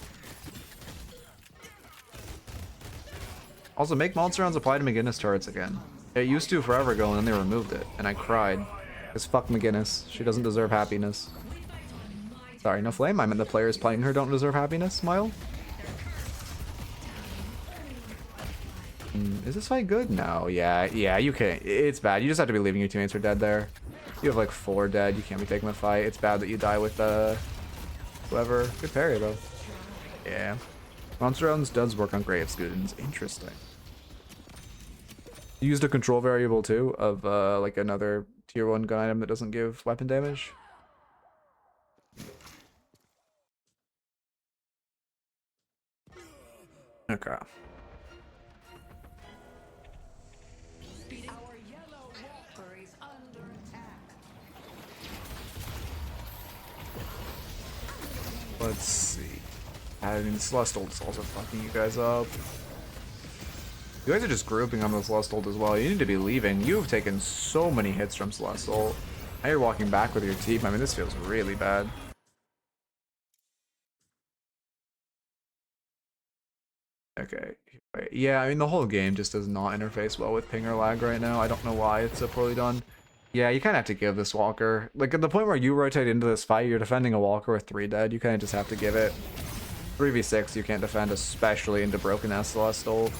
Also, make monster rounds apply to McGinnis turrets again. It used to forever ago, and then they removed it, and I cried. Because fuck McGinnis. She doesn't deserve happiness. Sorry, no flame. I meant the players playing her don't deserve happiness. Smile. Is this fight good? No. Yeah, you can't. It's bad. You just have to be leaving your teammates are dead there. You have like 4 dead. You can't be taking the fight. It's bad that you die with whoever. Good parry though. Yeah. Monster rounds does work on graves goons. Interesting. You used a control variable too of like another tier 1 gun item that doesn't give weapon damage. Okay. Our yellow walker is under attack. Let's see. I mean, Celestial is also fucking you guys up. You guys are just grouping on the Celestial as well. You need to be leaving. You've taken so many hits from Celestial. Now you're walking back with your team. I mean, this feels really bad. Okay. Wait. Yeah, I mean, the whole game just does not interface well with ping or lag right now. I don't know why it's so poorly done. Yeah, you kind of have to give this Walker. Like, at the point where you rotate into this fight, you're defending a Walker with 3 dead. You kind of just have to give it. 3v6, you can't defend, especially into broken-ass Celestial.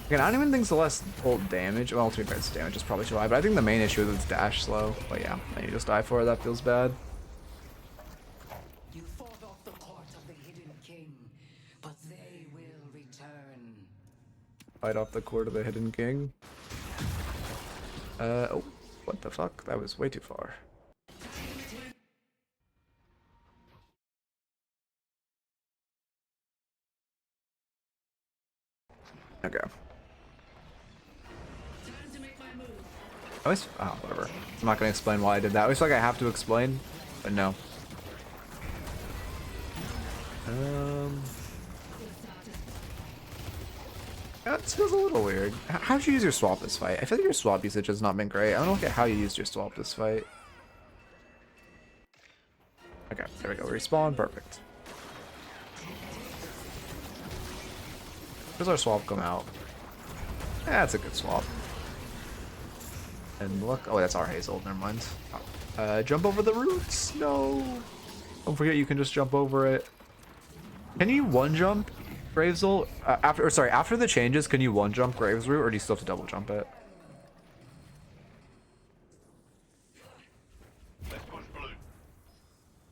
Again, I don't even think Celestial damage. Well, 2 parts damage is probably too high, but I think the main issue is it's dash slow. But yeah, and you just die for it. That feels bad. You fought off the court of the Hidden King, but they will return. Fight off the court of the Hidden King. Oh, what the fuck? That was way too far. Okay. I always, oh, whatever. I'm not gonna explain why I did that. I always feel like I have to explain, but no. That feels a little weird. How'd you use your swap this fight? I feel like your swap usage has not been great. I don't look at how you used your swap this fight. Okay, there we go. Respawn, perfect. Does our swap come out? Yeah, that's a good swap. And look, oh, that's our Hazel. Never mind. Jump over the roots. No. Don't forget, you can just jump over it. Can you one jump Gravesol after the changes? Can you one jump Graves root, or do you still have to double jump it?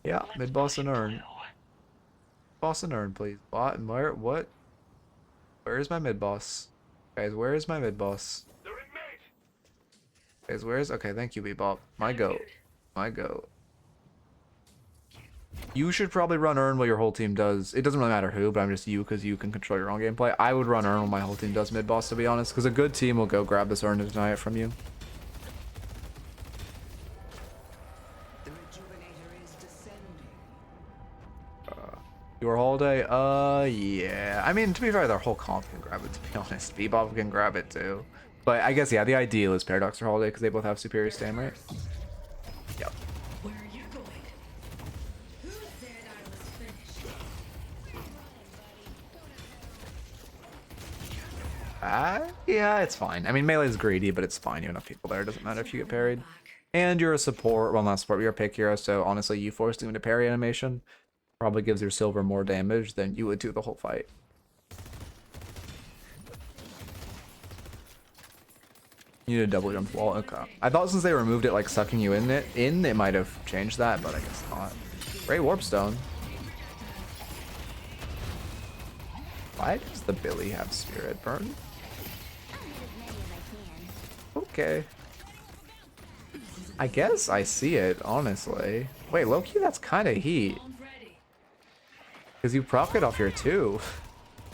Yeah, mid boss and urn. Boss and urn, please. Bot and where? What? Where is my mid boss? Guys, where is my mid boss? Guys, where's... Okay, thank you, Bebop. My goat. My goat. You should probably run Urn while your whole team does. It doesn't really matter who, but I'm just you because you can control your own gameplay. I would run Urn while my whole team does mid-boss, to be honest, because a good team will go grab this Urn and deny it from you. The rejuvenator is descending. Your holiday? Yeah. I mean, to be fair, their whole comp can grab it, to be honest. Bebop can grab it, too. But I guess, yeah, the ideal is Paradox or Holiday because they both have superior stam, right? Yep. Where are you going? Who said I was finished? Yeah, it's fine. I mean, melee's greedy, but it's fine. You have enough people there. It doesn't matter if you get parried. And you're a support. Well, not support. You're a pick hero, so honestly, you forced him into parry animation probably gives your silver more damage than you would do the whole fight. You need a double jump wall. Okay. I thought since they removed it, like sucking you in, it might have changed that, but I guess not. Great warp stone. Why does the Billy have spirit burn? Okay. I guess I see it, honestly. Wait, low-key, that's kind of heat. Because you proc it off your 2.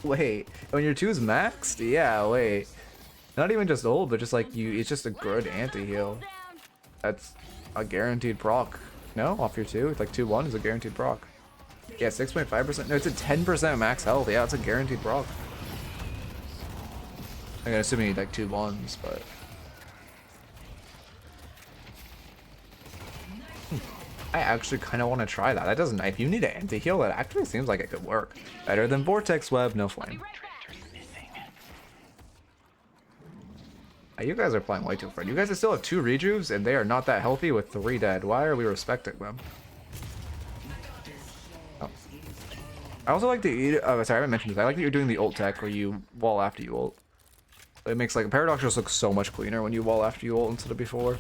Wait, when your 2's maxed? Yeah, wait. Not even just old, but just like you, it's just a good anti-heal. That's a guaranteed proc. No, off your 2. It's like 2-1 is a guaranteed proc. Yeah, 6.5%. No, it's a 10% max health. Yeah, it's a guaranteed proc. I'm gonna assume you need like 2-1s, but. I actually kind of want to try that. That doesn't. If you need an anti-heal, that actually seems like it could work. Better than Vortex Web, no flame. You guys are playing way too far. You guys still have 2 rejuves, and they are not that healthy with 3 dead. Why are we respecting them? Oh. I also like to eat. Oh, sorry, I haven't mentioned this. I like that you're doing the ult tech where you wall after you ult. It makes like Paradox just look so much cleaner when you wall after you ult instead of before.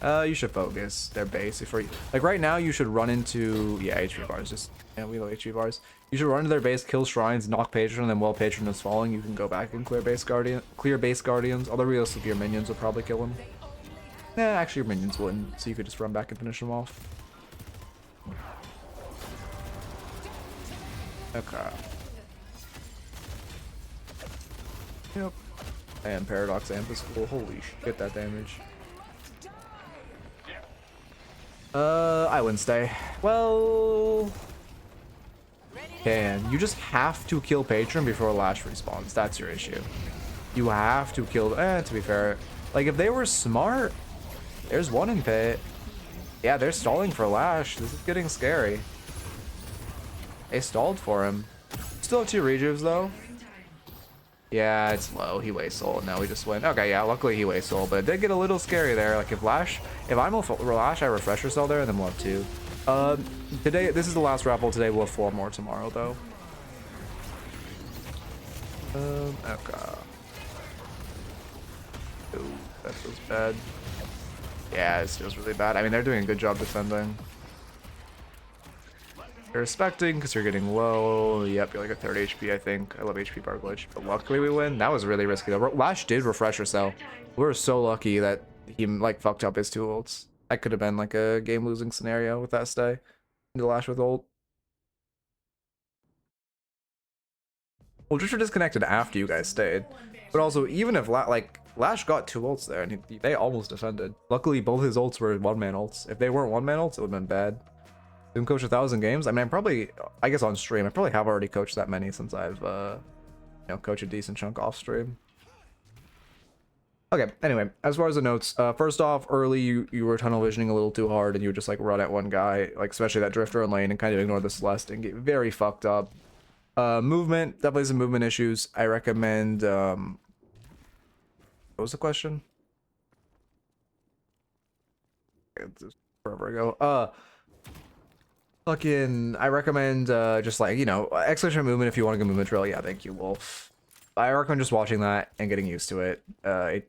You should focus their base before you, like right now you should run into, yeah, HP bars, just, yeah, we know HP bars. You should run into their base, kill shrines, knock patron, and then while patron is falling, you can go back and clear base guardians. Although realistically your minions will probably kill him. Nah, actually your minions wouldn't, so you could just run back and finish them off. Okay. Yep. And Paradox Amp is cool. Holy shit, get that damage. I wouldn't stay. Well, you just have to kill patron before Lash respawns. That's your issue. You have to kill. To be fair, like if they were smart, there's one in pit. Yeah, they're stalling for Lash. This is getting scary. They stalled for him. Still have 2 rejuves though. Yeah, it's low. He wastes soul. No, we just win. Okay, yeah, luckily he wastes soul, but it did get a little scary there. Like if I'm a Lash, I refresher cell there, and then we'll have 2. Today, this is the last raffle. Today we'll have 4 more tomorrow though. Okay. Ooh, that feels bad. Yeah, this feels really bad. I mean, they're doing a good job defending. You're respecting because you're getting low. Yep, you're like a 3rd HP, I think. I love HP bar glitch, but luckily we win. That was really risky though. Lash did refresher cell. We were so lucky that he like fucked up his 2 ults. That could have been like a game losing scenario with that stay. The Lash with ult. Well, just disconnected after you guys stayed. But also, even if Lash got 2 ults there and they almost defended. Luckily, both his ults were 1-man ults. If they weren't 1-man ults, it would have been bad. Didn't coach 1,000 games. I mean, I guess on stream, I probably have already coached that many since I've, coached a decent chunk off stream. Okay, anyway, as far as the notes, first off, early you were tunnel visioning a little too hard and you would just like run at one guy, like especially that drifter in lane, and kind of ignore the Celeste and get very fucked up. Movement, definitely some movement issues. I recommend, what was the question? Wherever I go. I recommend just like, exclamation movement if you want to go movement drill. Yeah, thank you, Wolf. I recommend just watching that and getting used to it.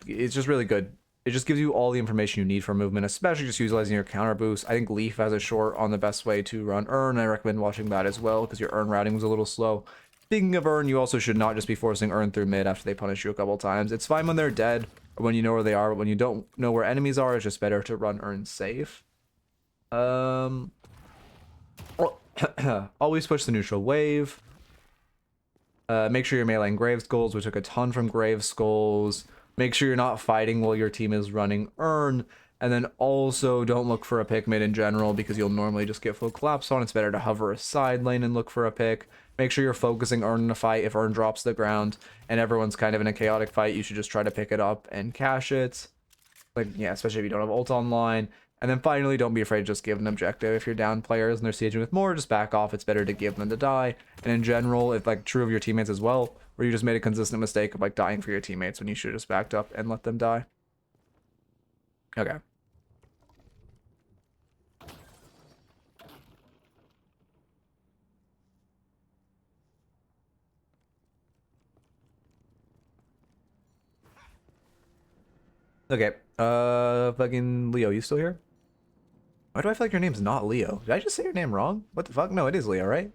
It's just really good. It just gives you all the information you need for movement, especially just utilizing your counter boost. I think Leaf has a short on the best way to run Urn. I recommend watching that as well because your Urn routing was a little slow. Speaking of Urn, you also should not just be forcing Urn through mid after they punish you a couple times. It's fine when they're dead or when you know where they are, but when you don't know where enemies are, it's just better to run Urn safe. Always push the neutral wave. Make sure you're meleeing Grave Skulls. We took a ton from Grave Skulls. Make sure you're not fighting while your team is running Urn. And then also don't look for a pick mid in general because you'll normally just get full collapse on. It's better to hover a side lane and look for a pick. Make sure you're focusing Urn in a fight. If Urn drops to the ground and everyone's kind of in a chaotic fight, you should just try to pick it up and cash it. Like, yeah, especially if you don't have ult online. And then finally, don't be afraid to just give an objective. If you're down players and they're sieging with more, just back off. It's better to give than to die. And in general, if like true of your teammates as well, where you just made a consistent mistake of like dying for your teammates when you should have just backed up and let them die. Okay. Okay, fucking Leo, you still here? Why do I feel like your name's not Leo? Did I just say your name wrong? What the fuck? No, it is Leo, right?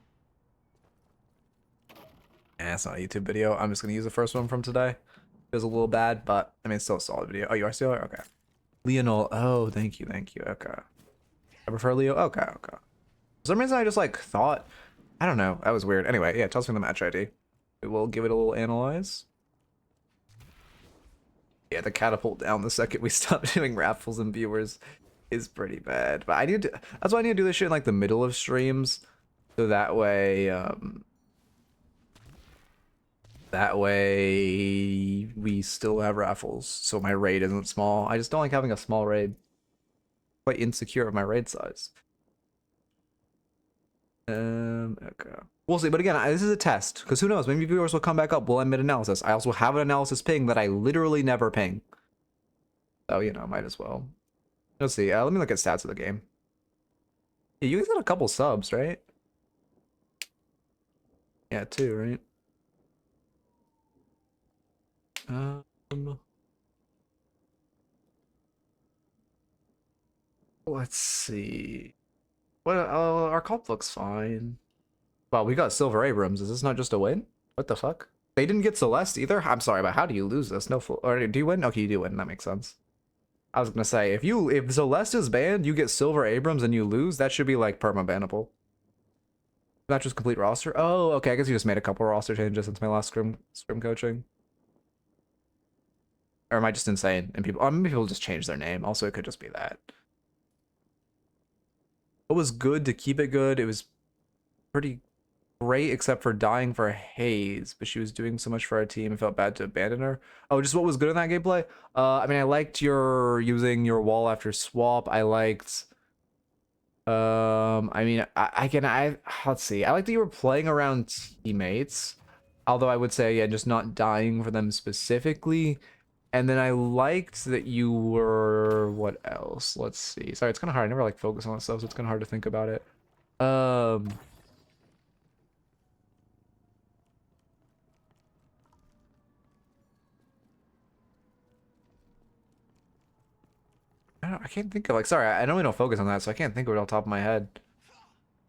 Eh, it's not a YouTube video. I'm just gonna use the first one from today. It was a little bad, but I mean, it's still a solid video. Oh, you are still here? Okay. Leonol. Oh, thank you, thank you. Okay. I prefer Leo. Okay, okay. For some reason, I just like thought, I don't know. That was weird. Anyway, yeah, tell us from the match ID. We'll give it a little analyze. Yeah, the catapult down the second we stop doing raffles and viewers is pretty bad. But I need to, that's why I need to do this shit in like the middle of streams. So that way, we still have raffles. So my raid isn't small. I just don't like having a small raid. Quite insecure of my raid size. Okay. We'll see, but again, this is a test, because who knows, maybe viewers will come back up, we'll end mid-analysis. I also have an analysis ping that I literally never ping. So, you know, might as well. Let's see, let me look at stats of the game. Yeah, you guys got a couple subs, right? Yeah, 2, right? Let's see. Well, our comp looks fine. Wow, we got Silver Abrams. Is this not just a win? What the fuck? They didn't get Celeste either? I'm sorry, but how do you lose this? No, or do you win? Okay, you do win. That makes sense. I was gonna say, if Celeste is banned, you get Silver Abrams and you lose, that should be like perma-bannable. Not just complete roster? Oh, okay, I guess you just made a couple roster changes since my last scrim coaching. Or am I just insane? And maybe people just change their name. Also, it could just be that. What was good to keep it good? It was pretty great, except for dying for Hayes, but she was doing so much for our team. It felt bad to abandon her. Oh, just what was good in that gameplay? I mean, I liked your using your wall after swap. I liked. I mean, let's see. I like that you were playing around teammates, although I would say, yeah, just not dying for them specifically. And then I liked that you were, what else? Let's see. Sorry, it's kind of hard. I never like focus on that stuff, so it's kind of hard to think about it. I can't think of like, sorry, I normally don't focus on that, so I can't think of it off the top of my head.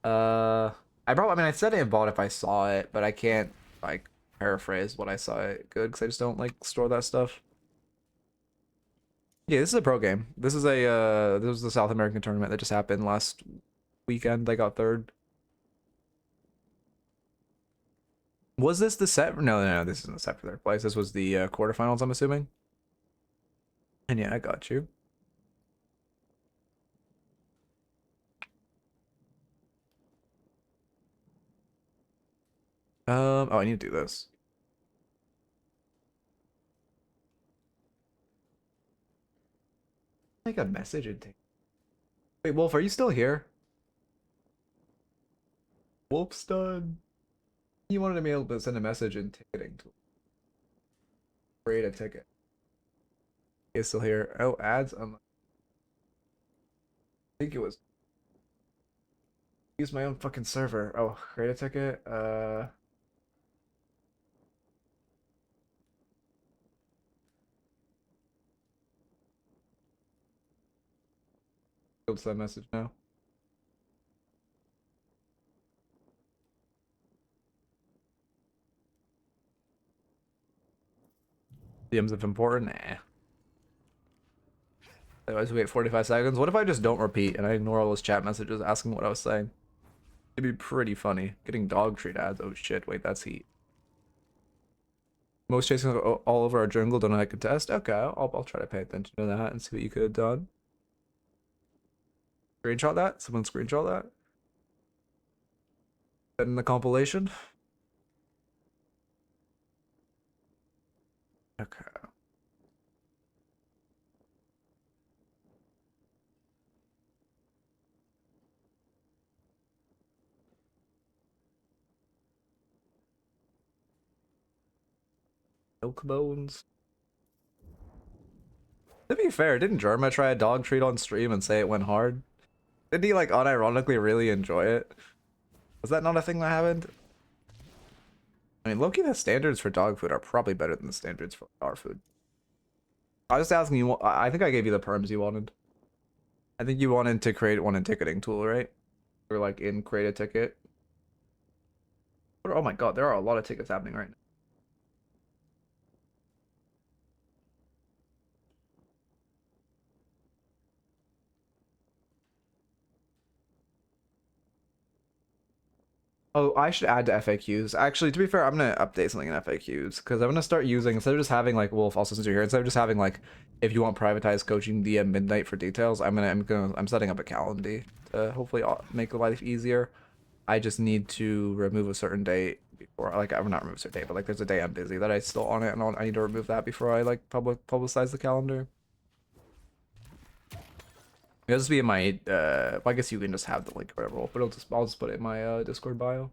I mean, I said it and bought if I saw it, but I can't like paraphrase what I saw it good because I just don't like store that stuff. Yeah, this is a pro game. This is this was the South American tournament that just happened last weekend. They got third. Was this the set? No, this isn't the set for third place. This was the quarterfinals, I'm assuming. And yeah, I got you. Oh, I need to do this. Like a message and take. Wait, Wolf, are you still here? Wolf's done. You wanted to be able to send a message and ticketing to create a ticket. He's still here. Oh, ads. I think it was. Use my own fucking server. Oh, create a ticket. What's that message now? DMs if important? Nah. Otherwise, we wait 45 seconds. What if I just don't repeat and I ignore all those chat messages asking what I was saying? It'd be pretty funny. Getting dog treat ads. Oh shit, wait, that's heat. Most chasing all over our jungle, don't know how to contest. Okay, I'll try to pay attention to that and see what you could have done. Screenshot that? Someone screenshot that? That in the compilation? Okay. Milk bones. To be fair, didn't Jerma try a dog treat on stream and say it went hard? Didn't he like unironically really enjoy it? Was that not a thing that happened? I mean, low-key, the standards for dog food are probably better than the standards for our food. I was just asking you, I think I gave you the perms you wanted. I think you wanted to create one in ticketing tool, right? Or like in create a ticket. Oh my god, there are a lot of tickets happening right now. Oh, I should add to FAQs. Actually, to be fair, I'm gonna update something in FAQs because I'm gonna start using, instead of just having like Wolf, also since you're here, instead of just having like if you want privatized coaching DM Midknight for details, I'm setting up a calendar to hopefully make life easier. I just need to remove a certain date before, like, I'm not remove a certain date, but like there's a day I'm busy that I still on it, and I need to remove that before I like publicize the calendar. It'll just be in my well, I guess you can just have the link or whatever, but I'll just put it in my Discord bio.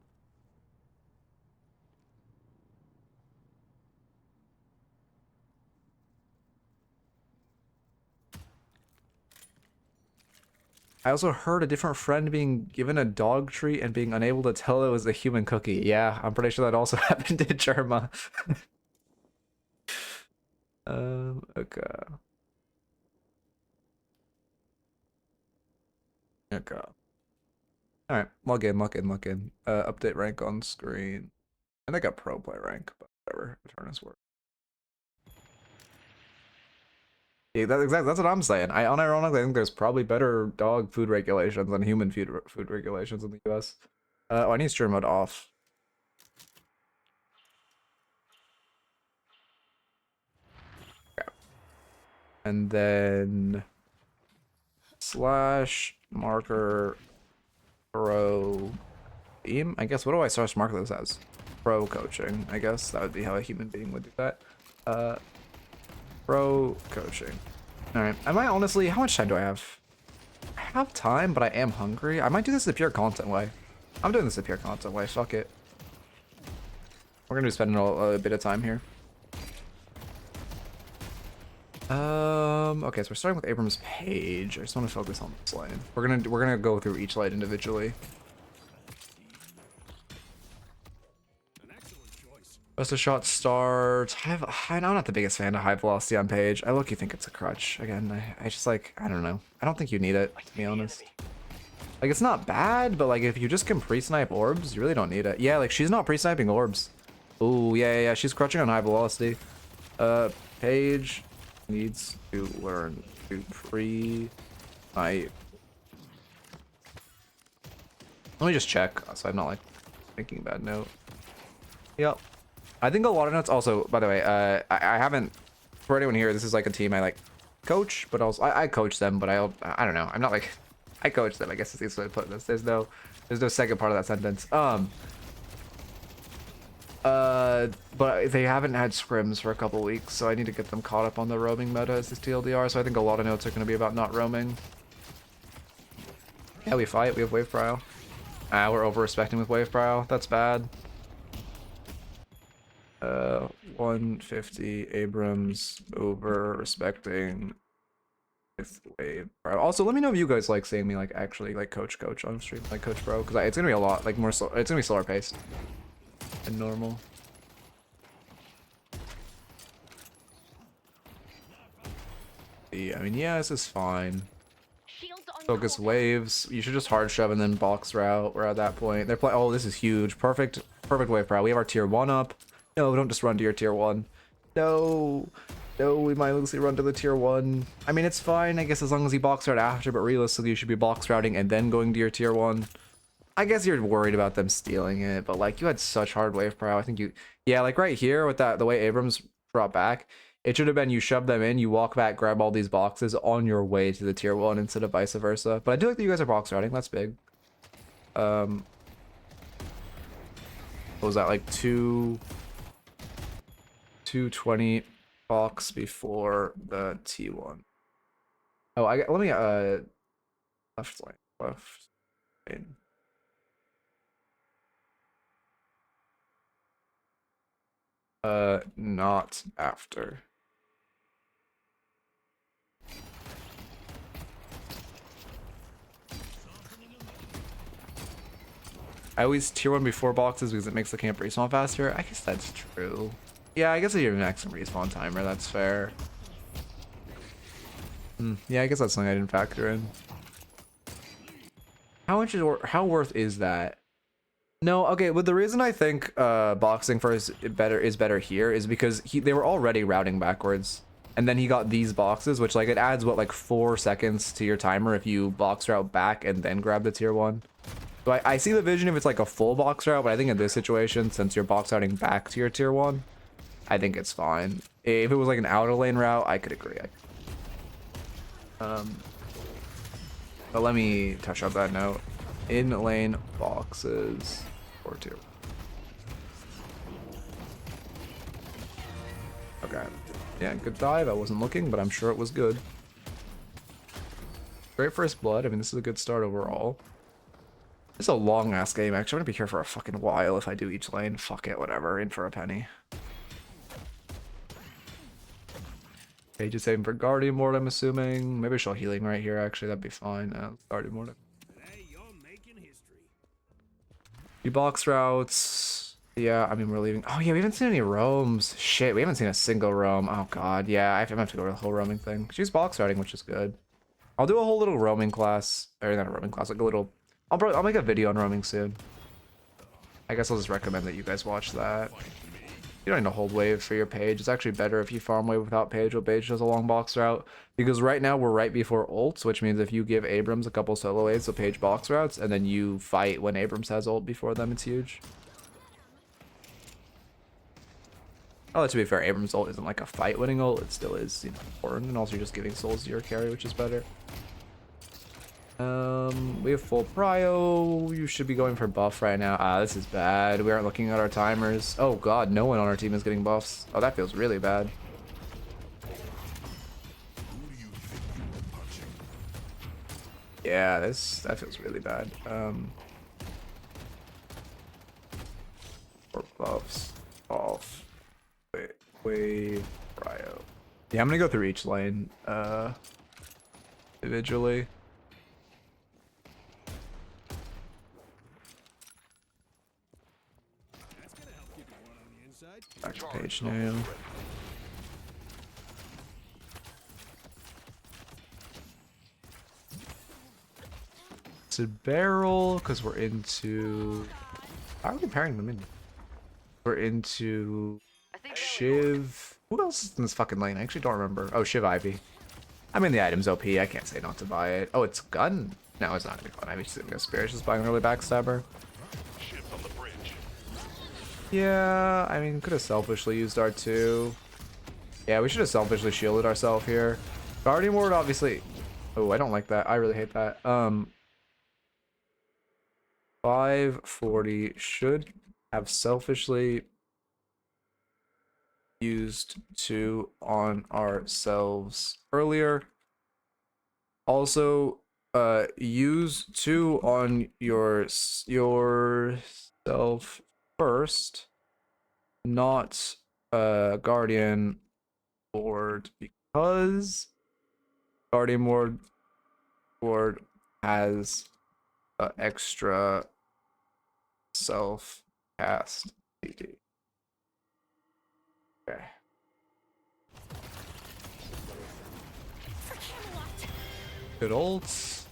I also heard a different friend being given a dog treat and being unable to tell it was a human cookie. Yeah, I'm pretty sure that also happened to Germa. Okay. Okay. Alright, log in. Update rank on screen. I think I got pro play rank, but whatever. Eternus work. Yeah, that's what I'm saying. I unironically think there's probably better dog food regulations than human food regulations in the US. Oh, I need stream mode off. Okay. And then slash marker pro theme. I guess, what do I slash marker this as? Pro coaching. I guess that would be how a human being would do that. Pro coaching. Alright. I might honestly, how much time do I have? I have time, but I am hungry. I might do this the pure content way. I'm doing this the pure content way. Fuck it. We're gonna be spending a bit of time here. Okay, so we're starting with Abram's page. I just want to focus on this lane. We're gonna go through each light individually. Best of shot start. I'm not the biggest fan of high velocity on page. I look, you think it's a crutch. Again, I just like, I don't know. I don't think you need it, to be honest. Like, it's not bad, but like if you just can pre-snipe orbs, you really don't need it. Yeah, like she's not pre-sniping orbs. Ooh, yeah, she's crutching on high velocity. Page needs to learn to pre-snipe. Let me just check, so I'm not like thinking bad note. Yep. I think a lot of notes also, by the way, I haven't, for anyone here, this is like a team I like coach, but also I coach them, but I don't know. I'm not like, I coach them, I guess is the easiest way to put this. There's no second part of that sentence. But they haven't had scrims for a couple weeks, so I need to get them caught up on the roaming meta as this TLDR, so I think a lot of notes are going to be about not roaming. Yeah, we fight, we have wave prio. We're over-respecting with wave prio, that's bad. 150 Abrams over respecting with wave bro. Also, let me know if you guys like seeing me like actually like coach on stream, like coach bro, because it's gonna be a lot like more slow. It's gonna be slower paced than normal. Yeah, I mean, yeah, this is fine. Focus waves. You should just hard shove and then box route. We're at that point. They're playing. Oh, this is huge. Perfect wave bro. We have our tier 1 up. No, don't just run to your tier 1. No, we mindlessly run to the tier 1. I mean, it's fine, I guess, as long as you box route after, but realistically, you should be box routing and then going to your tier 1. I guess you're worried about them stealing it, but, like, you had such hard wave pro. I think you... Yeah, like, right here, with that, the way Abrams dropped back, It should have been you shove them in, you walk back, grab all these boxes on your way to the tier 1 instead of vice versa. But I do like that you guys are box routing. That's big. What was that, like 220 box before the T1? Oh, let me left lane. Not after. I always tier 1 before boxes because it makes the camp respawn faster. I guess that's true. Yeah, I guess if you're maximum respawn timer, that's fair. Yeah, I guess that's something I didn't factor in. How worth is that? No, okay, but the reason I think boxing first is better here is because they were already routing backwards. And then he got these boxes, which like it adds what, like 4 seconds to your timer if you box route back and then grab the tier 1. So I see the vision if it's like a full box route, but I think in this situation, since you're box routing back to your tier 1, I think it's fine. If it was like an outer lane route, I could agree. But let me touch up that note. In lane boxes or tier 1. Okay. Yeah, good dive. I wasn't looking, but I'm sure it was good. Great first blood. I mean, this is a good start overall. It's a long ass game, actually. I'm gonna be here for a fucking while if I do each lane. Fuck it, whatever. In for a penny. Okay, just saving for Guardian Mort, I'm assuming. Maybe she'll healing right here, actually. That'd be fine. Guardian Mort. Today you're making history. You box routes. Yeah, I mean, we're leaving. Oh, yeah, we haven't seen any roams. Shit, we haven't seen a single roam. Oh, God. Yeah, I have to go to the whole roaming thing. She's box routing, which is good. I'll do a whole little roaming class. Or not a roaming class, like a little... I'll make a video on roaming soon. I guess I'll just recommend that you guys watch that. You don't need to hold wave for your page. It's actually better if you farm wave without page while page does a long box route. Because right now we're right before ults, which means if you give Abrams a couple solo waves, so page box routes, and then you fight when Abrams has ult before them, it's huge. Oh, to be fair, Abrams ult isn't like a fight winning ult. It still is, you know, important. And also you're just giving souls to your carry, which is better. We have full prio. You should be going for buff right now. Ah, this is bad. We aren't looking at our timers. Oh god, no one on our team is getting buffs. Oh, that feels really bad. Yeah, that feels really bad. For buffs off. Wait, prio. Yeah, I'm gonna go through each lane individually. Back to page now. It's a barrel because we're into. How are we pairing them in? We're into Shiv. Who else is in this fucking lane? I actually don't remember. Oh, Shiv Ivy. I mean, the item's OP. I can't say not to buy it. Oh, it's gun. No, it's not gonna go on Ivy. She's gonna go Spirit. She's buying early backstabber. Yeah, I mean, could have selfishly used R2. Yeah, we should have selfishly shielded ourselves here. Guardian Ward, obviously. Oh, I don't like that. I really hate that. 540 should have selfishly used 2 on ourselves earlier. Also, use 2 on yourself first, not Guardian Ward, because Guardian Ward has extra self cast CD. Okay. Good ults.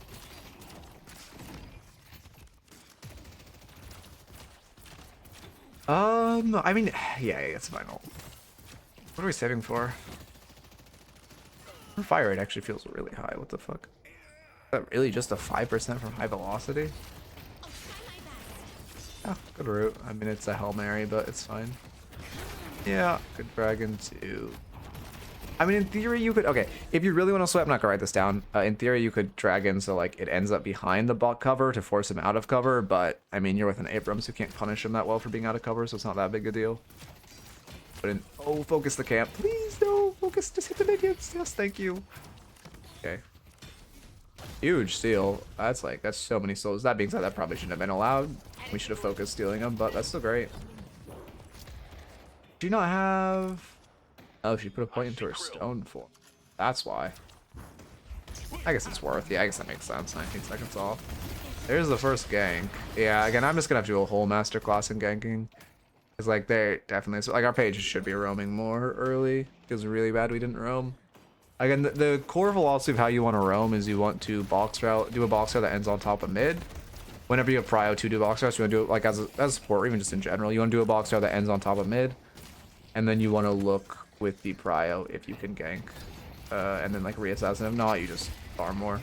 I mean, yeah, it's fine. What are we saving for? Fire rate actually feels really high. What the fuck? Is that really just a 5% from high velocity? Oh, good route. I mean, it's a Hail Mary, but it's fine. Yeah, good dragon too. I mean, in theory, you could... Okay, if you really want to sweat, I'm not going to write this down. In theory, you could drag in so, like, it ends up behind the bot cover to force him out of cover, but, I mean, you're with an Abrams who can't punish him that well for being out of cover, so it's not that big a deal. But in... Oh, focus the camp. Please, no! Focus, just hit the minions. Yes, thank you. Okay. Huge steal. That's so many souls. That being said, that probably shouldn't have been allowed. We should have focused stealing them, but that's still great. Do you not have... Oh, she put a point into her stone form. That's why. I guess it's worth. Yeah, I guess that makes sense. 19 seconds off. There's the first gank. Yeah, again, I'm just gonna have to do a whole masterclass in ganking. Because, like, they're definitely... Like, our pages should be roaming more early. It was really bad we didn't roam. Again, the core philosophy of how you want to roam is you want to box route, do a box route that ends on top of mid. Whenever you have prio to do box routes, you want to do it, like, as a support, or even just in general. You want to do a box route that ends on top of mid. And then you want to look with the prio if you can gank, and then like reassassin. If not, you just farm more.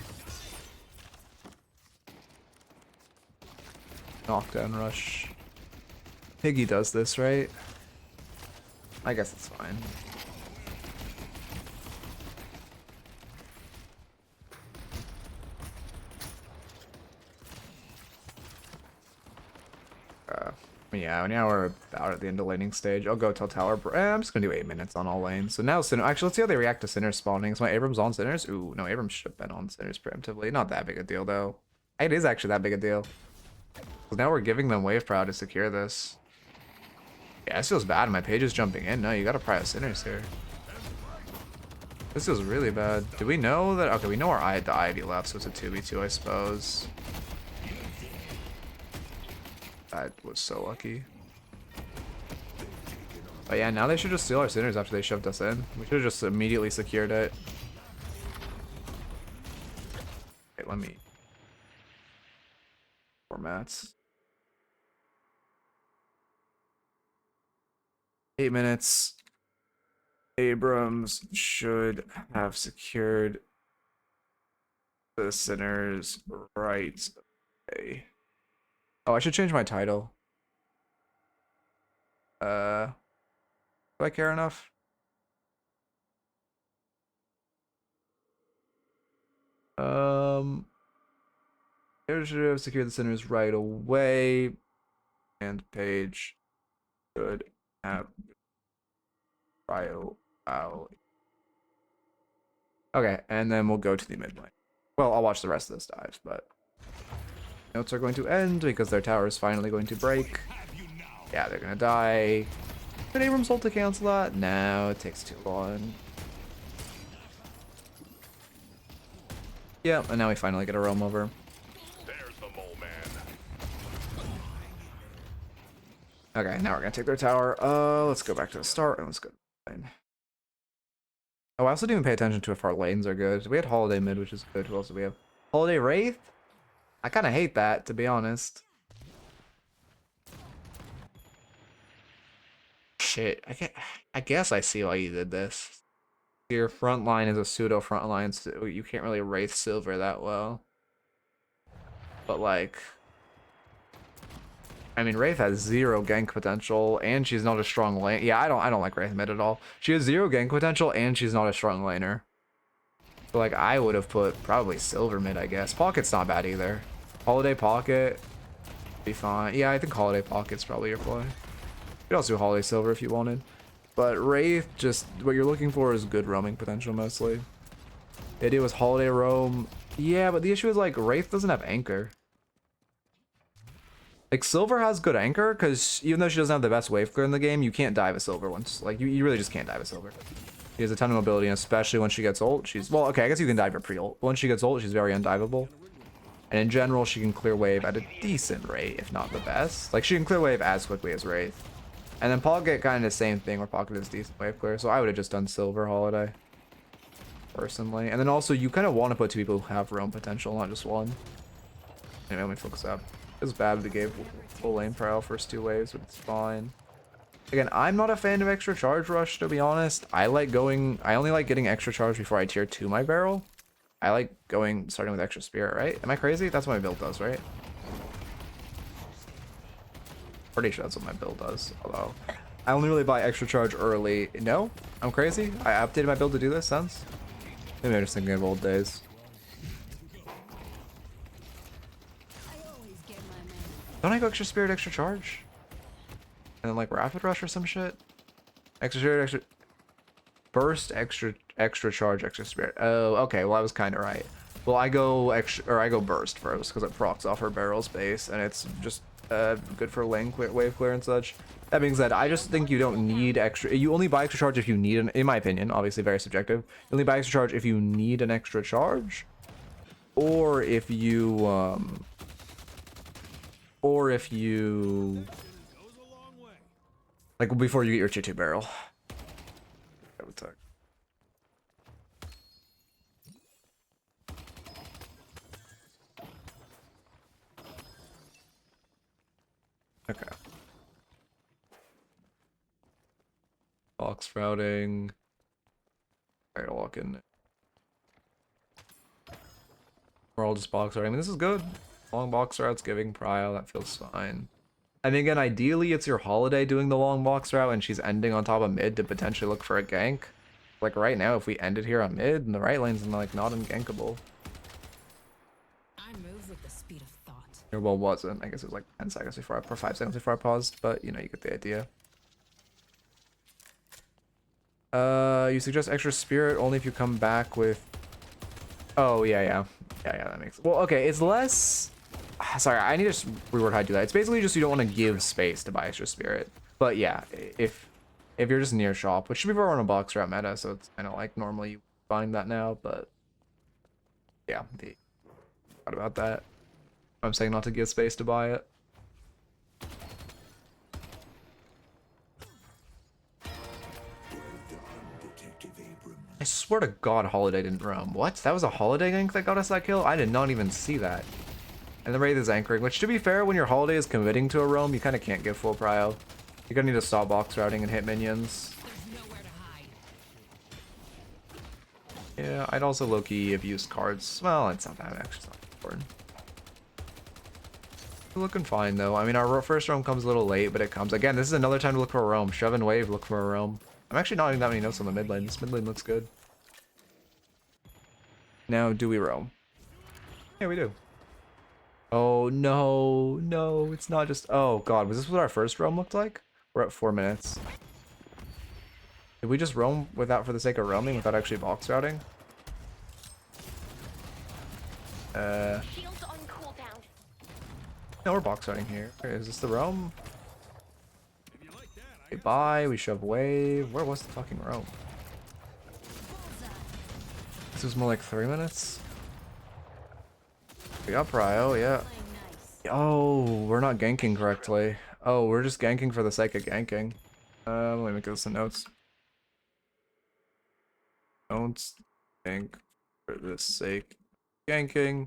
Knockdown rush. Piggy does this, right? I guess it's fine. Yeah, now we're about at the end of laning stage. I'll go till tower. I'm just gonna do 8 minutes on all lanes. So now Sinner. Actually, let's see how they react to Sinners spawning. So my Abrams on Sinners. Ooh, no, Abrams should have been on Sinners preemptively. Not that big a deal though. It is actually that big a deal. So now we're giving them wave prow to secure this. Yeah, this feels bad. My page is jumping in. No, you gotta prio Sinners here. This feels really bad. Do we know that? Okay, we know our the Ivy left, so it's a 2v2, I suppose. That was so lucky. But yeah, now they should just steal our Sinners after they shoved us in. We should have just immediately secured it. Okay, let me... Formats. 8 minutes. Abrams should have secured the Sinners right away. Oh, I should change my title. Do I care enough? They should have secured the Sinners right away. And page should have prio out. Okay, and then we'll go to the Midnight. Well, I'll watch the rest of this dive, but notes are going to end because their tower is finally going to break. Yeah, they're gonna die. Could Abrams ult to cancel that? No, it takes too long. Yeah, and now we finally get a roam over. There's the mole man. Okay, now we're gonna take their tower. Let's go back to the start and let's go. Oh, I also didn't even pay attention to if our lanes are good. We had Holiday mid, which is good. Who else do we have? Holiday Wraith? I kind of hate that, to be honest. Shit, I guess I see why you did this. Your front line is a pseudo front line, so you can't really Wraith Silver that well. But like, I mean, Wraith has 0 gank potential, and she's not a strong lane. Yeah, I don't like Wraith mid at all. She has 0 gank potential, and she's not a strong laner. So like, I would have put probably Silver mid, I guess. Pocket's not bad either. Holiday Pocket, be fine. Yeah, I think Holiday Pocket's probably your play. You could also do Holiday Silver if you wanted. But Wraith, just what you're looking for is good roaming potential mostly. The idea was Holiday roam. Yeah, but the issue is like Wraith doesn't have anchor. Like Silver has good anchor because even though she doesn't have the best wave clear in the game, you can't dive a Silver once. Like you really just can't dive a Silver. She has a ton of mobility, and especially when she gets ult, she's well. Okay, I guess you can dive her pre-ult. Once she gets ult, she's very undivable. And in general, she can clear wave at a decent rate, if not the best. Like she can clear wave as quickly as Wraith. And then Pocket kind of the same thing, where Pocket is decent wave clear. So I would have just done Silver Holiday, personally. And then also, you kind of want to put 2 people who have roam potential, not just one. Anyway, let me focus up. It was bad we gave full lane prio first 2 waves, but it's fine. Again, I'm not a fan of extra charge rush, to be honest. I only like getting extra charge before I tier 2 my barrel. I like starting with extra spirit, right? Am I crazy? That's what my build does, right? Pretty sure that's what my build does, although I only really buy extra charge early. No, I'm crazy. I updated my build to do this. Sense. Maybe I'm just thinking of old days. Don't I go extra spirit, extra charge? And then like rapid rush or some shit? Extra spirit, extra burst, extra charge, extra spirit. Oh, okay. Well, I was kind of right. Well, I go extra, or I go burst first because it procs off her barrel space, and it's just good for lane wave clear and such. That being said, I just think you don't need extra. You only buy extra charge if you need an. In my opinion, obviously very subjective. You only buy extra charge if you need an extra charge, or if you like before you get your tier 2 barrel. That would suck. Okay. Box routing. I gotta walk in. We're all just box routing. I mean, this is good. Long box routes, giving prio, that feels fine. I mean, again, ideally it's your holiday doing the long box route and she's ending on top of mid to potentially look for a gank. Like right now, if we ended here on mid and the right lane's like not ungankable. I move with the speed of thought. Or well, wasn't. I guess it was like 10 seconds before or 5 seconds before I paused, but you know, you get the idea. You suggest extra spirit only if you come back with. Oh yeah, that makes. Well, okay, it's less. Sorry, I need to reword how to do that. It's basically just you don't want to give space to buy extra spirit. But yeah, if you're just near shop, which should be on a box route meta, so it's kind of like normally you find that now, but yeah, what about that? I'm saying not to give space to buy it. I swear to God, Holiday didn't roam. What? That was a Holiday gank that got us that kill? I did not even see that. And the Wraith is anchoring, which to be fair, when your Holiday is committing to a roam, you kind of can't give full prio. You're gonna need to stop box routing and hit minions. There's nowhere to hide. Yeah, I'd also low-key have used cards. Well, it's not that actually, it's not important. We're looking fine though. I mean, our first roam comes a little late, but it comes. Again, this is another time to look for a roam. Shove and wave, look for a roam. I'm actually not having that many notes on the mid lane. This mid lane looks good. Now, do we roam? Yeah, we do. Oh, no. No, it's not just... Oh, God. Was this what our first roam looked like? We're at 4 minutes. Did we just roam without for the sake of roaming without actually box routing? Shields on cooldown. No, we're box routing here. Okay, is this the roam? Okay, bye. We shove wave. Where was the fucking roam? This was more like 3 minutes. We got prio, yeah. Oh, we're not ganking correctly. Oh, we're just ganking for the sake of ganking. Let me make this some notes. Don't gank for the sake of ganking.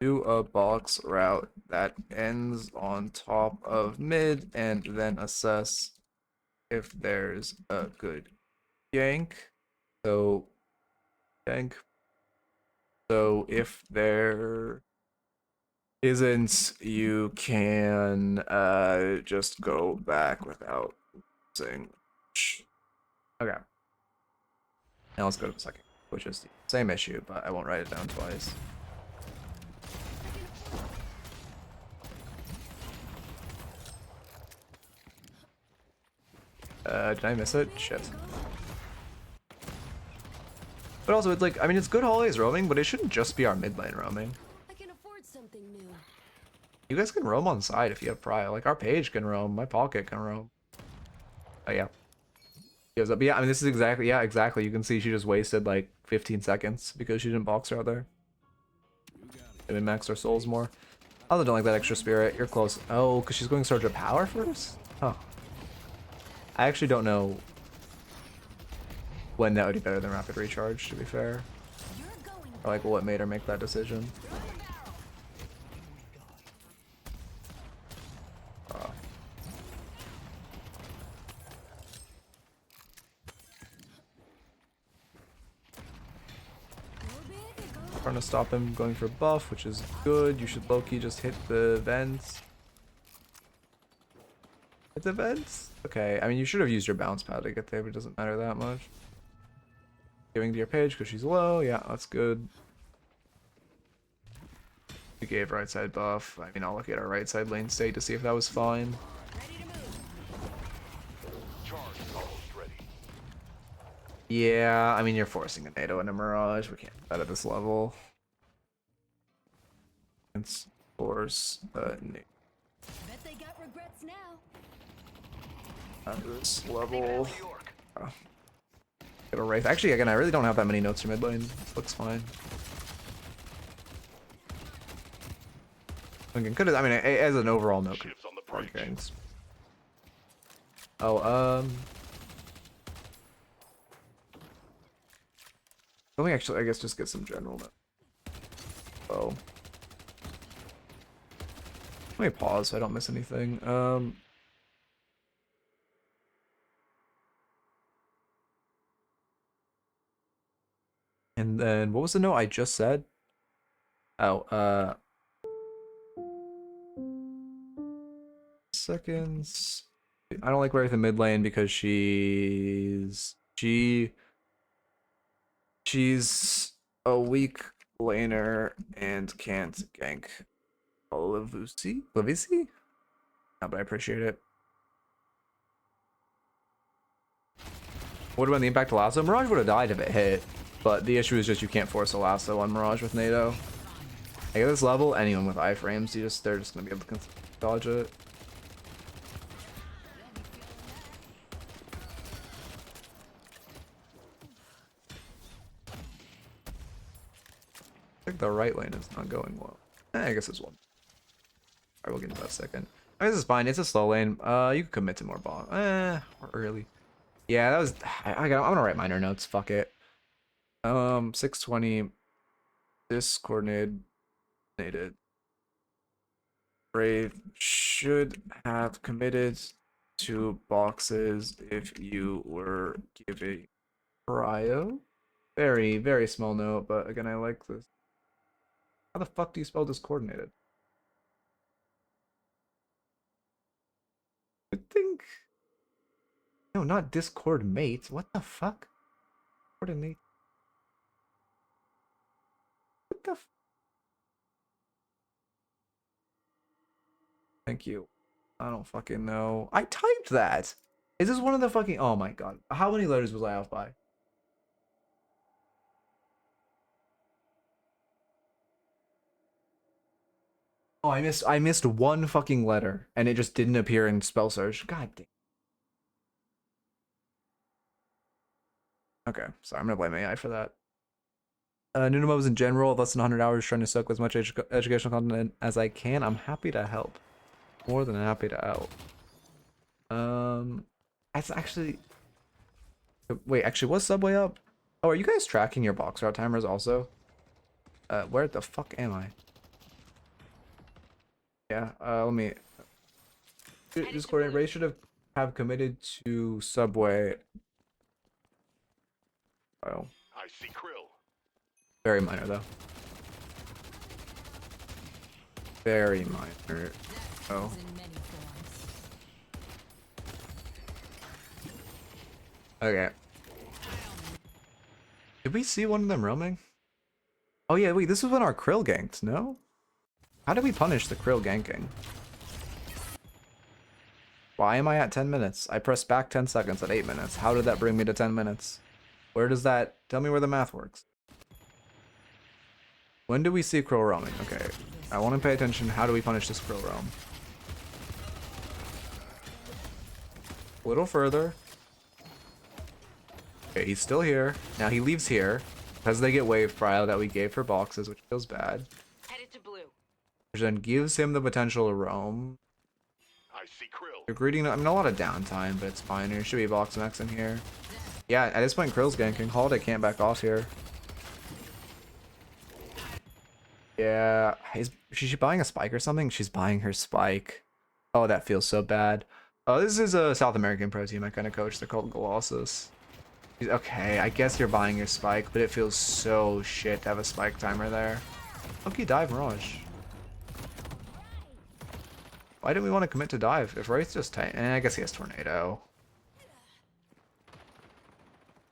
Do a box route that ends on top of mid and then assess if there's a good gank. So, gank. So if there isn't, you can just go back without saying. Okay. Now let's go to the second, which is the same issue, but I won't write it down twice. Did I miss it? Shit. But also, it's like, I mean, it's good holidays roaming, but it shouldn't just be our mid lane roaming. I can afford something new. You guys can roam on side if you have prio. Like, our page can roam, my pocket can roam. Oh, yeah. He goes up. Yeah, I mean, this is exactly, yeah, exactly. You can see she just wasted like 15 seconds because she didn't box her out there. And then maxed our souls more. I also don't like that extra spirit. You're close. Oh, because she's going Surge of Power first? Huh. I actually don't know when that would be better than Rapid Recharge, to be fair. Or like what made her make that decision. Trying to stop him going for buff, which is good. You should low-key just hit the vents. defense. Okay, I mean, you should have used your bounce pad to get there, but it doesn't matter that much. Giving to your page because she's low. Yeah, that's good. We gave right side buff. I mean, I'll look at our right side lane state to see if that was fine. Charge almost ready. Yeah, I mean, you're forcing a NATO and a Mirage. We can't do that at this level. Let's force a NATO Bet they got regrets now. at this level. New York. Oh. Get a Wraith. Actually, again, I really don't have that many notes for mid lane. Looks fine. Again, could have, I mean, as an overall note, could Ships on the have bridge. gains. Oh, let me actually, I guess, just get some general note. Oh. Let me pause so I don't miss anything. And then what was the note I just said? Oh, seconds. I don't like Wraith in mid lane because she's a weak laner and can't gank Lavusi? Lavisi? No, but I appreciate it. What about the impact to lasso? Mirage would have died if it hit, but the issue is just you can't force a lasso on Mirage with NATO. Like at this level, anyone with iframes, they're just gonna be able to dodge it. I think the right lane is not going well. I guess it's one. Alright, we'll get into that second. I mean, this is fine. It's a slow lane. You can commit to more bot. Or early. Yeah, that was. I'm gonna write minor notes. Fuck it. 620. Discoordinated. Brave should have committed to boxes if you were giving prio. Very, very small note, but again, I like this. How the fuck do you spell discoordinated? I think. No, not Discord mate. What the fuck? Coordinate. What the f. Thank you. I don't fucking know. I typed that. Is this one of the fucking. Oh my god. How many letters was I off by? Oh, I missed one fucking letter and it just didn't appear in spell search. God damn. Okay, sorry, I'm gonna blame AI for that. New moves in general, less than 100 hours trying to soak as much educational content as I can. I'm happy to help. More than happy to help. That's actually. Wait, actually, was Subway up? Oh, are you guys tracking your box route timers also? Where the fuck am I? Yeah, let me. Discord Ray should have committed to Subway. Oh. I see Krill. Very minor though. Very minor. Oh. Okay. Did we see one of them roaming? Oh yeah, wait, this was when our Krill ganked, no? How did we punish the Krill ganking? Why am I at 10 minutes? I pressed back 10 seconds at 8 minutes. How did that bring me to 10 minutes? Where does that... Tell me where the math works. When do we see Krill roaming? Okay, I want to pay attention. How do we punish this Krill roam? A little further. Okay, he's still here. Now he leaves here because they get wave prio that we gave for boxes, which feels bad. Headed to blue. Which then gives him the potential to roam. I see Krill. You're greeting, I mean, a lot of downtime, but it's fine. There should be box max in here. Yeah, at this point, Krill's ganking. Holiday can't back off here. Yeah, is she buying a spike or something? She's buying her spike. Oh, that feels so bad. Oh, this is a South American pro team I kind of coach. They're called Colossus. Okay, I guess you're buying your spike, but it feels so shit to have a spike timer there. Okay, dive Mirage. Why didn't we want to commit to dive? If Wraith just tank, I guess he has Tornado.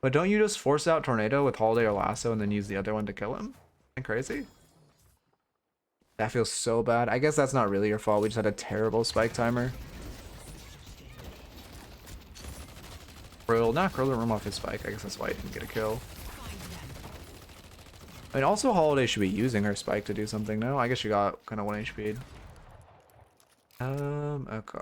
But don't you just force out Tornado with Holiday or Lasso and then use the other one to kill him? Ain't crazy? That feels so bad. I guess that's not really your fault. We just had a terrible spike timer. Krill, not Krill didn't roam off his spike. I guess that's why he didn't get a kill. I mean, also Holiday should be using her spike to do something. No, I guess she got kind of 1 HP. Okay.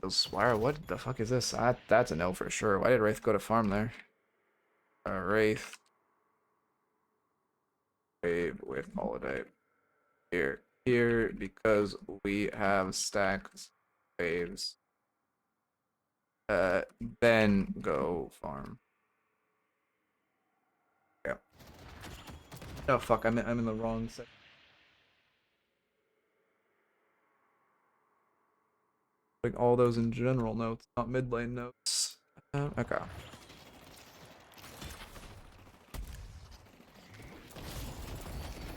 Swire, what the fuck is this? That's a no for sure. Why did Wraith go to farm there? Wraith. Wave with Holiday. Here, because we have stacked waves. Then go farm. Yeah. Oh fuck, I'm in the wrong section. Like all those in general notes, not mid lane notes. Okay.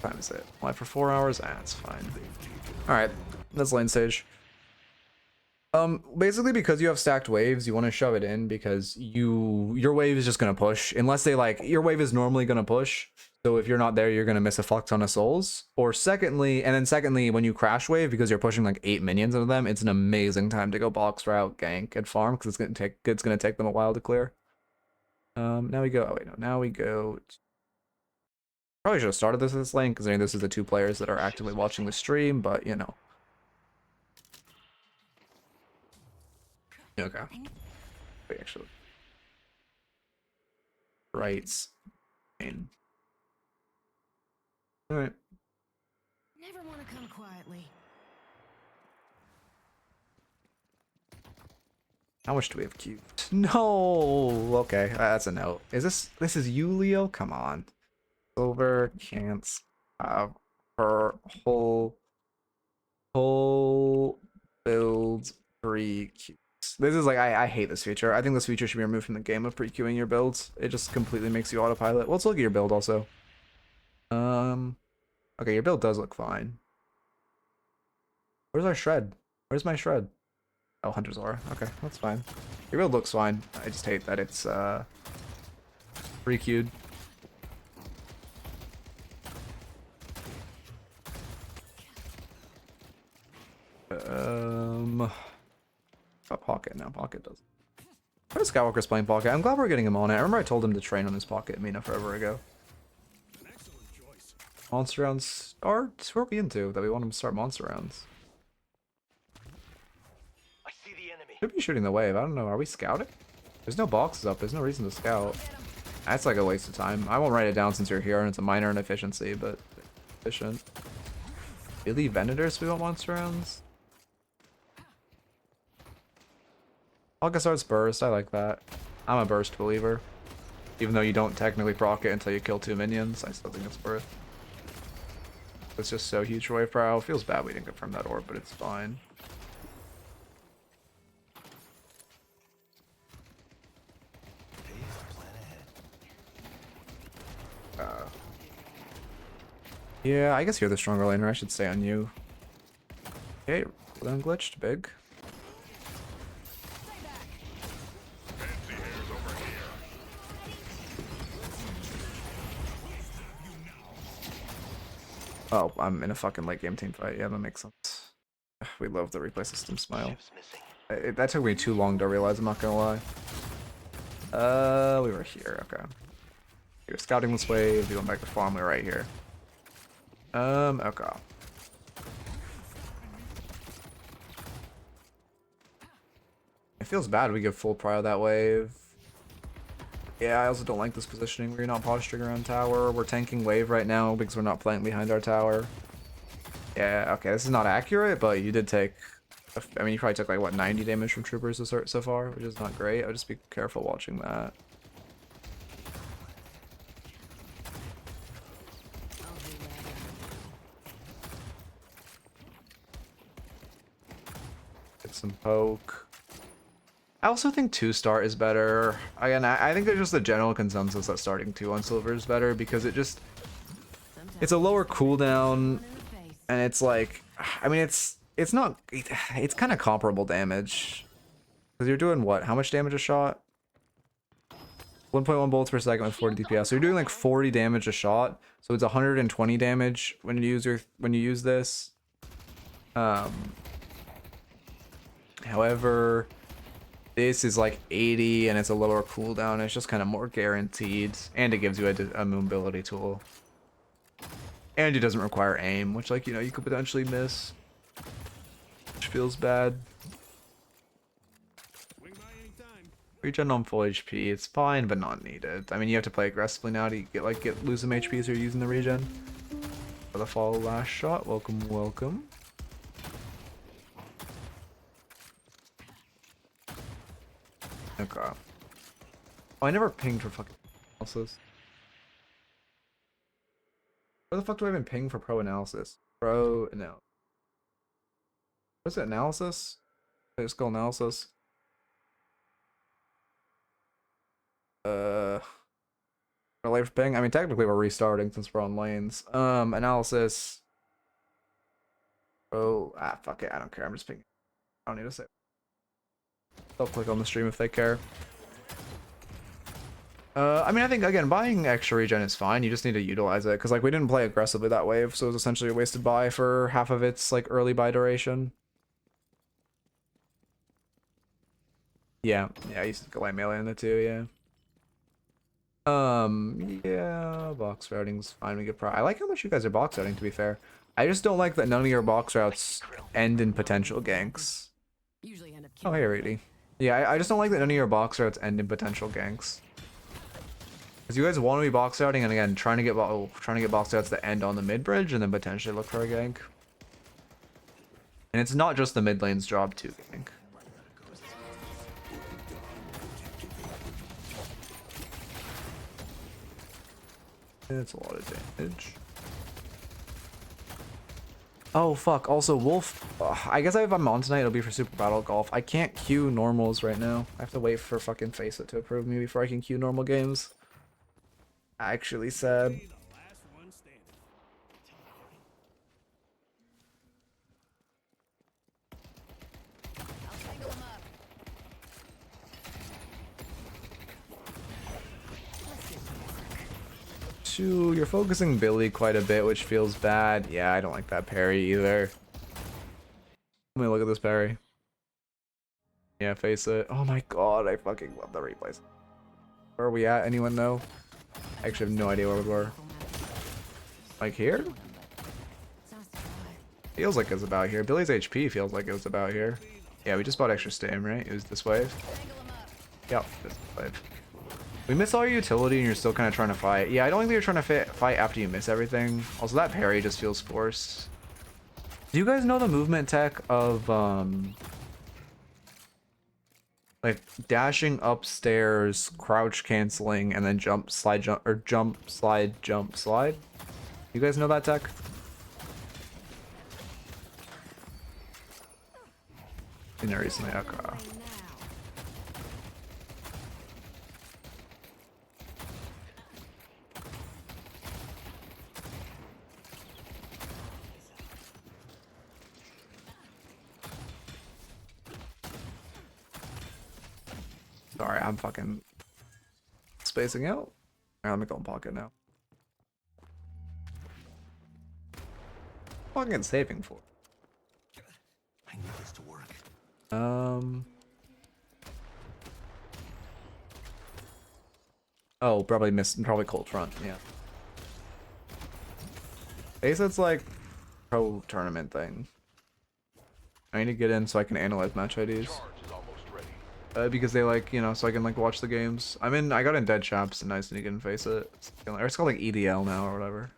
Time is it? Live for 4 hours? Ah, it's fine. Alright, that's lane stage. Basically because you have stacked waves, you want to shove it in because your wave is just gonna push. Unless they like, your wave is normally gonna push. So if you're not there, you're gonna miss a fuck ton of souls. Or secondly, when you crash wave, because you're pushing like 8 minions into them, it's an amazing time to go box route, gank, and farm, because it's gonna take them a while to clear. Now we go, oh wait, no, now we go. Probably should have started this lane, because this is the 2 players that are actively watching the stream, but you know. Okay. Wait, actually. Rights. Alright. Never want to come quietly. How much do we have queued? No! Okay, that's a no. This is you, Leo? Come on. Silver can't have her whole build pre-queue. This is like, I hate this feature. I think this feature should be removed from the game of pre-queuing your builds. It just completely makes you autopilot. Well, let's look at your build also. Okay, your build does look fine. Where's our shred? Where's my shred? Oh, Hunter's Aura. Okay, that's fine. Your build looks fine. I just hate that it's pre-queued. Pocket now. Pocket does. Why is Skywalker's playing Pocket? I'm glad we're getting him on it. I remember I told him to train on his Pocket Mina forever ago. Monster rounds start? Who are we into that we want him to start monster rounds? I see the enemy. Should be shooting the wave. I don't know. Are we scouting? There's no boxes up. There's no reason to scout. That's like a waste of time. I won't write it down since you're here and it's a minor inefficiency, but efficient. Really, Venators we want monster rounds? Alcazar's burst, I like that. I'm a burst believer. Even though you don't technically proc it until you kill 2 minions, I still think it's worth. It's just so huge for wave prow. Feels bad we didn't confirm that orb, but it's fine. Yeah, I guess you're the stronger laner. I should stay on you. Okay, cooldown glitched, big. Oh, I'm in a fucking late game team fight. Yeah, that makes sense. We love the replay system smile. That took me too long to realize, I'm not gonna lie. We were here, okay. We were scouting this wave, we went back to farm, we were right here. Okay. It feels bad we give full prio that wave. Yeah, I also don't like this positioning where you're not posturing around tower. We're tanking wave right now because we're not playing behind our tower. Yeah, okay, this is not accurate, but you did take... I mean, you probably took like, what, 90 damage from troopers so far, which is not great. I would just be careful watching that. Get some poke. I also think 2-star is better. Again, I think there's just a general consensus that starting 2 on silver is better because it's a lower cooldown, and it's like, I mean, it's not, it's kind of comparable damage. Because you're doing what? How much damage a shot? 1.1 bullets per second with 40 DPS. So you're doing like 40 damage a shot. So it's 120 damage when you use this. However, this is like 80 and it's a lower cooldown. It's just kind of more guaranteed, and it gives you a mobility tool. And it doesn't require aim, which, like, you know, you could potentially miss, which feels bad. Swing by anytime. Regen on full HP, it's fine, but not needed. I mean, you have to play aggressively now to lose some HP as you're using the regen. For the follow last shot, welcome, welcome. Okay. Oh, I never pinged for fucking analysis. Where the fuck do I even ping for pro analysis? Pro no. What's it? Analysis? Let's go analysis. Late for ping. I mean, technically we're restarting since we're on lanes. Analysis. Oh, fuck it. I don't care. I'm just pinging. I don't need to say. They'll click on the stream if they care. I mean, I think, again, buying extra regen is fine. You just need to utilize it. Because, like, we didn't play aggressively that wave, so it was essentially a wasted buy for half of its, like, early buy duration. Yeah, I used to go like melee in the two, yeah. Yeah, box routing's fine. We get I like how much you guys are box routing, to be fair. I just don't like that none of your box routes end in potential ganks. Usually end up Oh, hey, Reedy. Yeah, I just don't like that none of your box routes end in potential ganks. Because you guys want to be box routing, and again, trying to get box routes that end on the mid bridge, and then potentially look for a gank. And it's not just the mid lane's job to gank. It's a lot of damage. Oh fuck, also Wolf, I guess if I'm on tonight it'll be for Super Battle Golf. I can't queue normals right now. I have to wait for fucking Face It to approve me before I can queue normal games. Actually sad. Be the last one standing. You're focusing Billy quite a bit, which feels bad. Yeah, I don't like that parry either. Let me look at this parry. Yeah, Face It. Oh my god, I fucking love the replays. Where are we at? Anyone know? I actually have no idea where we were. Like here? Feels like it's about here. Billy's HP feels like it was about here. Yeah, we just bought extra stam, right? It was this wave. Yep, this wave. We miss all your utility and you're still kind of trying to fight. Yeah, I don't think you're trying to fight after you miss everything. Also, that parry just feels forced. Do you guys know the movement tech of, like, dashing upstairs, crouch canceling, and then jump, slide, jump, or jump, slide, jump, slide? You guys know that tech? In there recently, okay. Sorry, I'm fucking spacing out. Alright, let me go in pocket now. Fucking saving for. I need this to work. Oh, probably cold front, yeah. It's like pro tournament thing. I need to get in so I can analyze match IDs. Charge is almost ready. Because they like, you know, so I can like watch the games. I got in Dead Chaps and I just need to get in Face It. It's called like EDL now or whatever.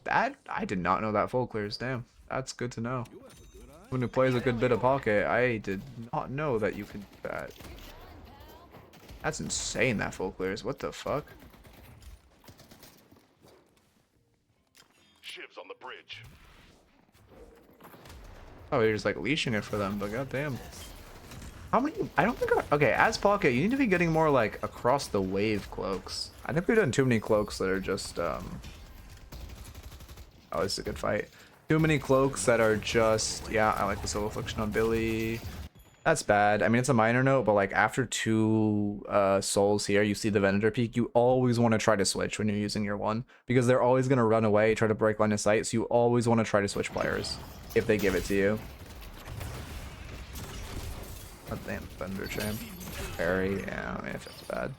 I did not know that full clears. Damn, that's good to know. You have a good eye. Someone who plays a good bit of pocket, I did not know that you could do that. That's insane, that full clears. What the fuck? Shiv's on the bridge. Oh, you're just like leashing it for them, but goddamn. How many? I don't think. Okay, as Pocket, you need to be getting more like across the wave cloaks. I think we've done too many cloaks that are just. Oh, this is a good fight. Too many cloaks that are just. Yeah, I like the Soul Affliction on Billy. That's bad. I mean, it's a minor note, but like after 2 souls here, you see the Venator peak. You always want to try to switch when you're using your one because they're always going to run away, try to break line of sight. So you always want to try to switch players if they give it to you. Oh, damn, Thunder Champ. Parry, yeah, I mean, if that's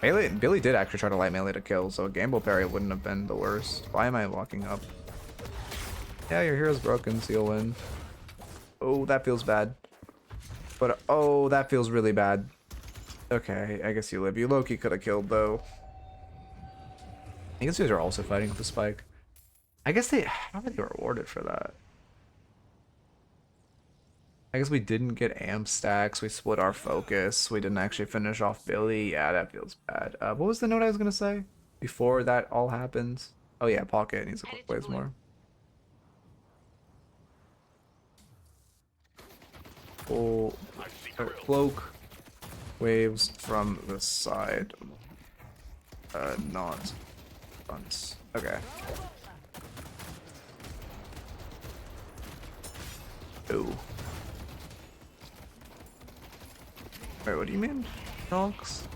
bad. Billy did actually try to light melee to kill, so a Gamble parry wouldn't have been the worst. Why am I walking up? Yeah, your hero's broken, so you'll win. Oh, that feels bad. But, oh, that feels really bad. Okay, I guess you live. You Loki could have killed, though. I guess these are also fighting with the spike. I guess they... How are they rewarded for that? I guess we didn't get amp stacks. We split our focus. We didn't actually finish off Billy. Yeah, that feels bad. What was the note I was gonna say before that all happens? Oh yeah, Pocket needs to quick waves more. Pull cloak waves from the side, not fronts. Okay. Ooh. Wait, what do you mean? Nox?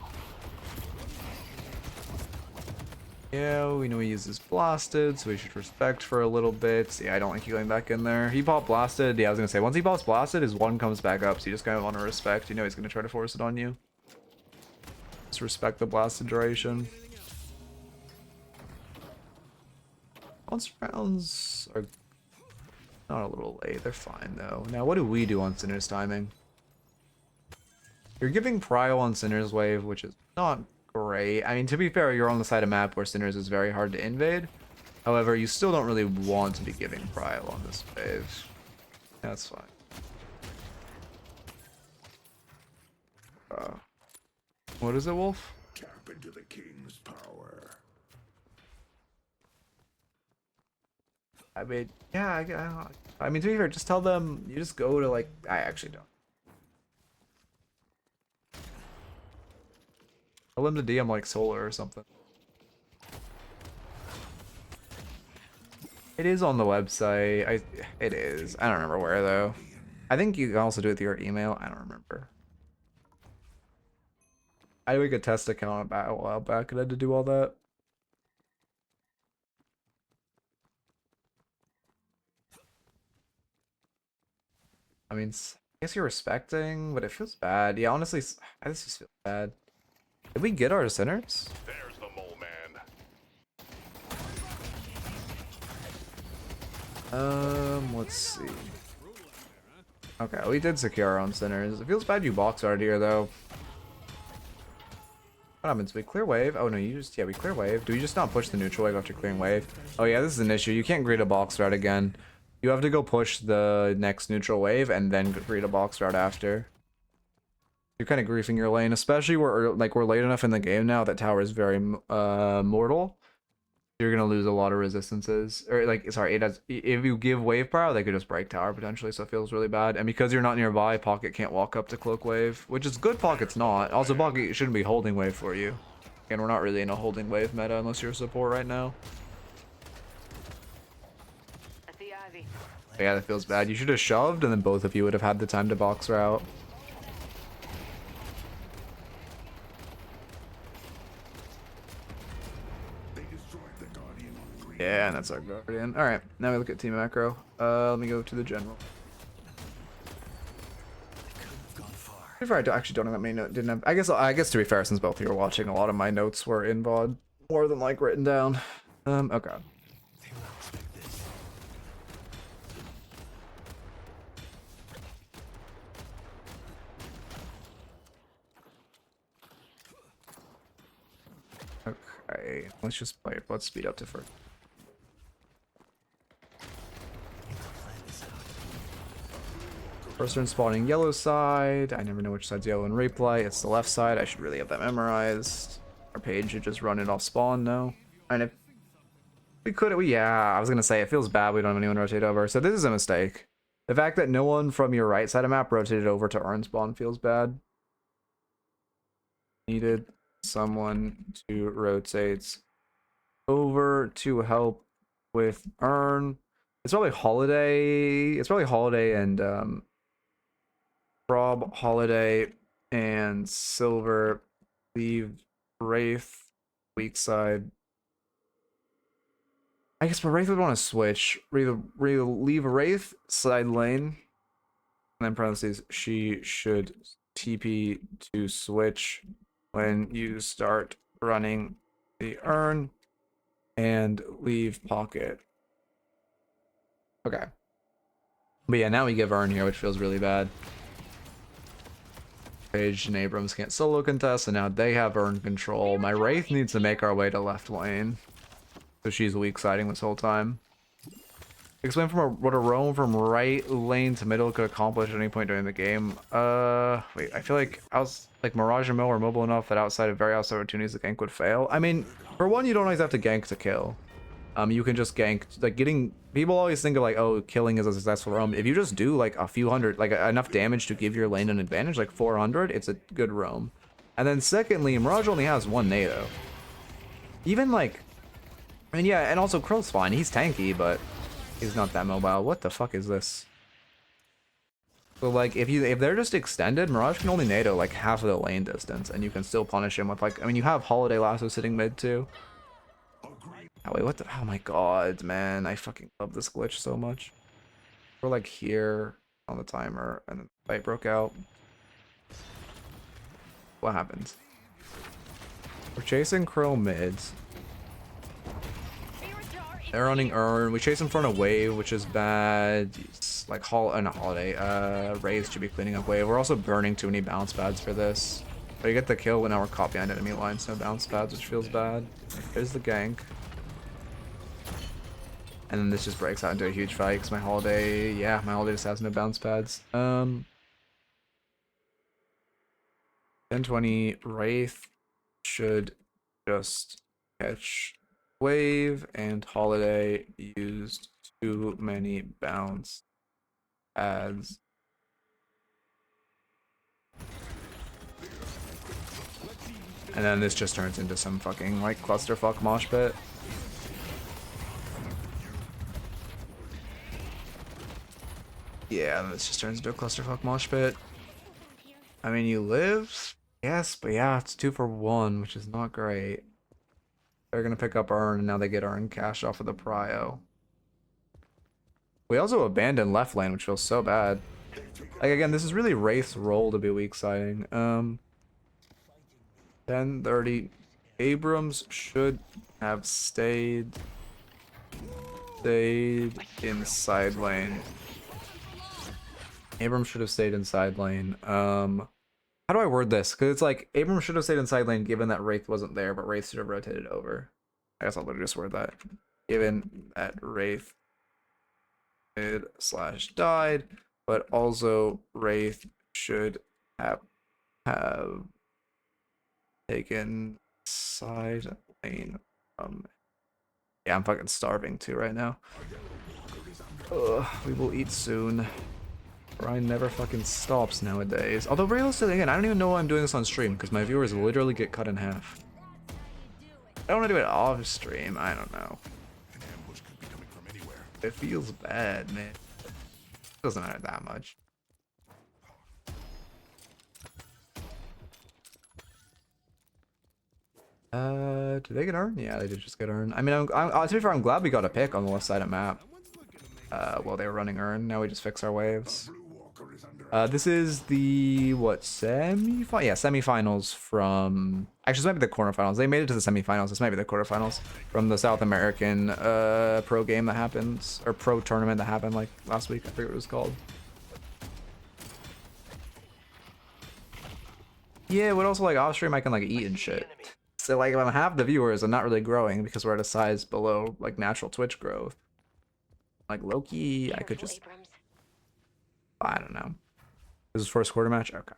Yeah, we know he uses blasted, so we should respect for a little bit. Yeah, I don't like you going back in there. He popped blasted. Yeah, I was gonna say, once he pops blasted, his one comes back up, so you just kind of want to respect. You know he's gonna try to force it on you. Just respect the blasted duration. Once rounds are not a little late. They're fine, though. Now, what do we do on Sinner's timing? You're giving Prio on Sinner's wave, which is not great. I mean, to be fair, you're on the side of map where Sinner's is very hard to invade. However, you still don't really want to be giving Prio on this wave. That's fine. What is it, Wolf? Tap into the king's power. I mean, yeah, I mean, to be fair, just tell them, you just go to, like, I actually don't. Tell them to DM like Solar or something. It is on the website. It is. I don't remember where though. I think you can also do it through your email. I don't remember. I make a test account about a while back and I had to do all that. I mean, I guess you're respecting, but it feels bad. Yeah, honestly, I just feel bad. Did we get our Sinners? There's the mole man. Let's see. Okay, we did secure our own Sinners. It feels bad you box art here, though. What happens? We clear wave? Oh, no, you just... Yeah, we clear wave. Do we just not push the neutral wave after clearing wave? Oh, yeah, this is an issue. You can't greet a box route again. You have to go push the next neutral wave and then greet a box route after. You're kind of griefing your lane, especially where we're late enough in the game now that tower is very mortal. You're gonna lose a lot of resistances, or like, sorry, it has. If you give wave power, they could just break tower potentially, so it feels really bad. And because you're not nearby, Pocket can't walk up to cloak wave, which is good. Pocket's not. Also, Pocket shouldn't be holding wave for you, and we're not really in a holding wave meta unless you're a support right now. At the Ivy. Yeah, that feels bad. You should have shoved, and then both of you would have had the time to box route. Yeah, and that's our guardian. All right, now we look at team macro. Let me go to the general. If I actually don't have that many notes, didn't have. I guess to be fair, since both of you were watching, a lot of my notes were in VOD, more than like written down. Okay. Okay, let's just play it. Let's speed up to first. First turn spawning yellow side. I never know which side's yellow in replay. It's the left side. I should really have that memorized. Our page should just run it off spawn now. And if we could, yeah, I was gonna say it feels bad we don't have anyone rotate over. So this is a mistake. The fact that no one from your right side of map rotated over to Urn spawn feels bad. Needed someone to rotate over to help with Urn. It's probably Holiday. It's probably Holiday and Rob, Holiday, and Silver. Leave Wraith weak side. I guess, but Wraith would want to switch. Leave Wraith side lane. And then parentheses, she should TP to switch when you start running the Urn. And leave pocket. Okay. But yeah, now we give Urn here, which feels really bad. Page and Abrams can't solo contest, and now they have Urn control. My Wraith needs to make our way to left lane. So she's weak siding this whole time. Explain what a roam from right lane to middle could accomplish at any point during the game. Wait, I feel like Mirage and Mill are mobile enough that outside of very outside opportunities the gank would fail. I mean, for one, you don't always have to gank to kill. You can just gank, like people always think of like, oh, killing is a successful roam. If you just do like a few hundred, like enough damage to give your lane an advantage, like 400, it's a good roam. And then secondly, Mirage only has one NATO. Even like, I mean, yeah, and also Krill's fine. He's tanky, but he's not that mobile. What the fuck is this? So like, if they're just extended, Mirage can only NATO like half of the lane distance, and you can still punish him with like, I mean, you have Holiday Lasso sitting mid too. Oh wait, what the? Oh my god, man! I fucking love this glitch so much. We're like here on the timer, and then the fight broke out. What happens? We're chasing Krill mids. They're running Urn. We chase in front of Wave, which is bad. It's like not Holiday. Raze should be cleaning up Wave. We're also burning too many bounce pads for this. But you get the kill, but now we're caught behind enemy lines. No bounce pads, which feels bad. There's the gank. And then this just breaks out into a huge fight because my Holiday just has no bounce pads. 1020 Wraith should just catch Wave, and Holiday used too many bounce pads. And then this just turns into some fucking like clusterfuck mosh pit. Yeah, this just turns into a clusterfuck mosh pit. I mean, you live? Yes, but yeah, it's 2 for 1, which is not great. They're gonna pick up Urn, and now they get Urn cash off of the Prio. We also abandoned left lane, which feels so bad. Like, again, this is really Wraith's role to be weak siding. 10:30. Abrams should have stayed in side lane. Abrams should have stayed in side lane. How do I word this? Because it's like, Abrams should have stayed in side lane given that Wraith wasn't there, but Wraith should have rotated over. I guess I'll literally just word that. Given that Wraith died, but also Wraith should have taken side lane from... Yeah, I'm fucking starving too right now. Ugh, we will eat soon. Brian never fucking stops nowadays. Although realistically, again, I don't even know why I'm doing this on stream, because my viewers literally get cut in half. I don't want to do it off stream, I don't know. An ambush could be coming from anywhere. It feels bad, man. It doesn't matter that much. Did they get Urn? Yeah, they did just get Urn. I mean, to be fair, I'm glad we got a pick on the left side of map. While they were running Urn. Now we just fix our waves. This is the, what, semi-final? Yeah, semifinals from... Actually, this might be the quarterfinals. They made it to the semifinals. This might be the quarterfinals from the South American pro game that happens, or pro tournament that happened like last week. I forget what it was called. Yeah, but also like off stream I can like eat and shit. So like if I'm half the viewers, I'm not really growing because we're at a size below like natural Twitch growth. Like Loki, I could just... I don't know. This is first quarter match? Okay.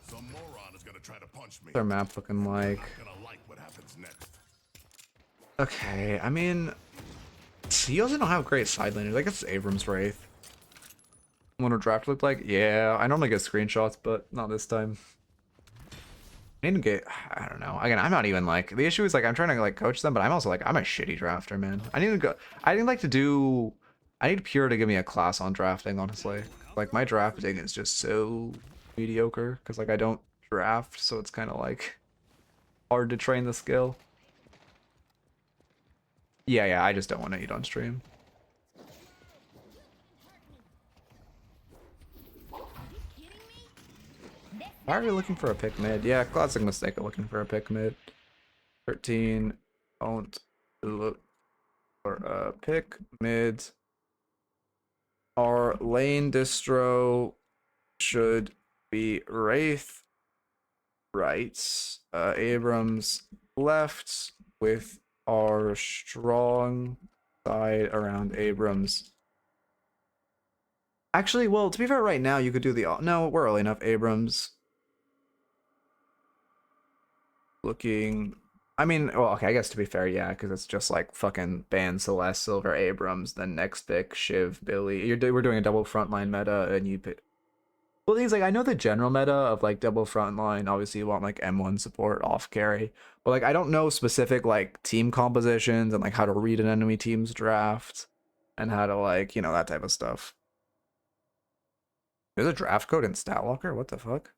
Some moron is gonna try to punch me. What's our map looking like? I'm gonna like what happens next. Okay, I mean, he also don't have great side laners. I guess it's Abrams Wraith. What a draft looked like? Yeah, I normally get screenshots, but not this time. I need to get, I don't know. Again, I'm not even like, the issue is like, I'm trying to like coach them, but I'm also like, I'm a shitty drafter, man. I need to go, I need like to do, I need Pure to give me a class on drafting, honestly. Like my drafting is just so mediocre because like I don't draft, so it's kind of like hard to train the skill. Yeah, I just don't want to eat on stream. Why are we looking for a pick mid? Yeah, classic mistake of looking for a pick mid. 13, don't look for a pick mid. Our lane distro should be Wraith, right, Abrams left, with our strong side around Abrams. Actually, well, to be fair, right now you could do the, no, we're early enough. Abrams looking, I mean, well, okay, I guess to be fair, yeah, because it's just like fucking Ban, Celeste, Silver, Abrams, then next pick, Shiv, Billy. We're doing a double frontline meta, and you pick. Well, things like I know the general meta of like double frontline. Obviously, you want like M1 support off carry, but like I don't know specific like team compositions and like how to read an enemy team's draft and how to like, you know, that type of stuff. There's a draft code in StatLocker. What the fuck?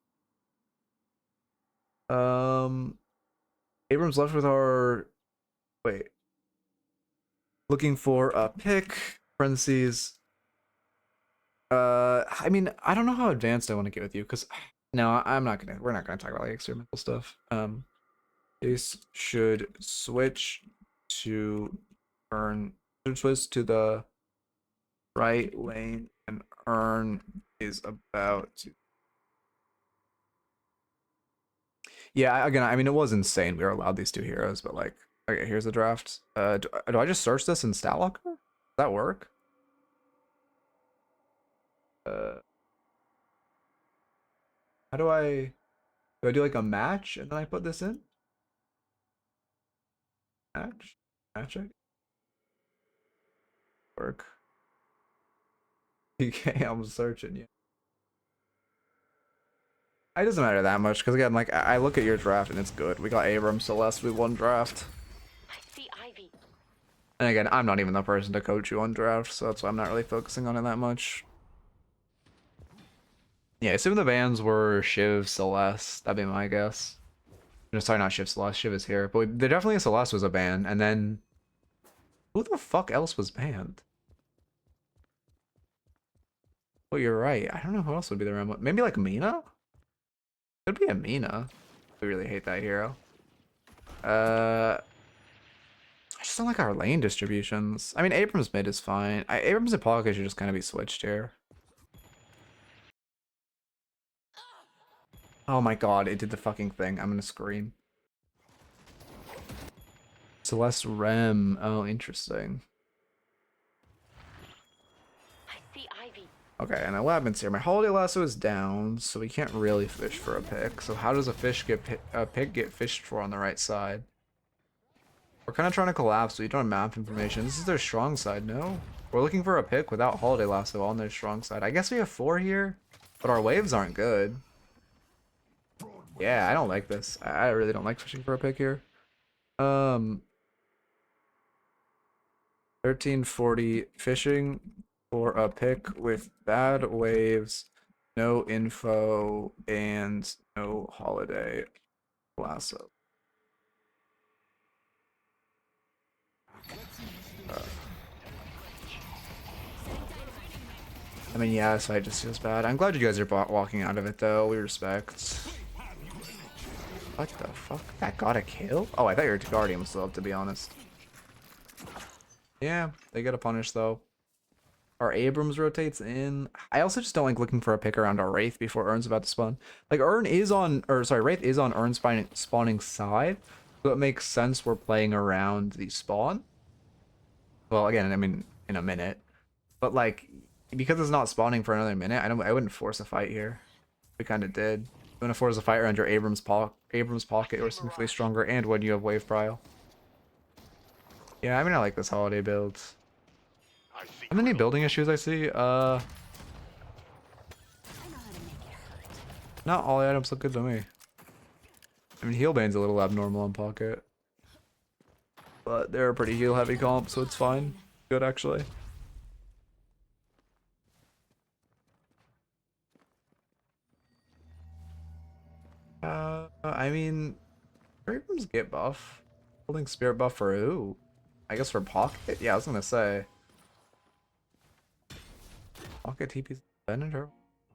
Abrams left with our, wait, looking for a pick, parentheses. I mean, I don't know how advanced I want to get with you, because no, we're not gonna talk about like experimental stuff. This should switch to switch to the right lane, and earn is about to. Yeah, again, I mean, it was insane. We were allowed these two heroes, but like, okay, here's the draft. Do I just search this in StatLocker? Does that work? How do I do like a match and then I put this in? Match it? Work. PK, I'm searching you. It doesn't matter that much because again, like I look at your draft and it's good. We got Abrams, Celeste, we won draft. I see Ivy. And again, I'm not even the person to coach you on draft, so that's why I'm not really focusing on it that much. Yeah, assume the bans were Shiv, Celeste. That'd be my guess. No, sorry, not Shiv, Celeste. Shiv is here, but there definitely Celeste was a ban, and then who the fuck else was banned? Oh, you're right. I don't know who else would be the Rambo. Maybe like Mina? Could be a Mina. We really hate that hero. I just don't like our lane distributions. I mean, Abrams mid is fine. Abrams and Apollo should just kind of be switched here. Oh my god, it did the fucking thing. I'm gonna scream. Celeste Rem. Oh, interesting. I see Ivy. Okay, and what happens here? My Holiday Lasso is down, so we can't really fish for a pick. So how does a pick get fished for on the right side? We're kind of trying to collapse, so you don't have map information. This is their strong side, no? We're looking for a pick without Holiday Lasso on their strong side. I guess we have 4 here, but our waves aren't good. Yeah, I don't like this. I really don't like fishing for a pick here. 1340 fishing for a pick with bad waves, no info, and no Holiday Lasso. I mean, yeah, so I just feels bad. I'm glad you guys are walking out of it, though. We respect. What the fuck? That got a kill? Oh, I thought your Guardian was still up, to be honest. Yeah, they get a punish, though. Our Abrams rotates in. I also just don't like looking for a pick around our Wraith before Urn's about to spawn. Like, Wraith is on Urn's spawning side, so it makes sense we're playing around the spawn. Well, again, I mean, in a minute. But, like, because it's not spawning for another minute, I wouldn't force a fight here. We kind of did. You want to force a fight around your Abrams pocket or significantly stronger, and when you have wave prile. Yeah, I mean I like this holiday build. I see. How many building issues I see? Not all the items look good to me. I mean, heal bane's a little abnormal on pocket, but they're a pretty heal heavy comp, so it's fine. Good actually. I mean, Ravens get buff. Holding spirit buff for who? I guess for pocket. Yeah, I was gonna say pocket TP's Venator.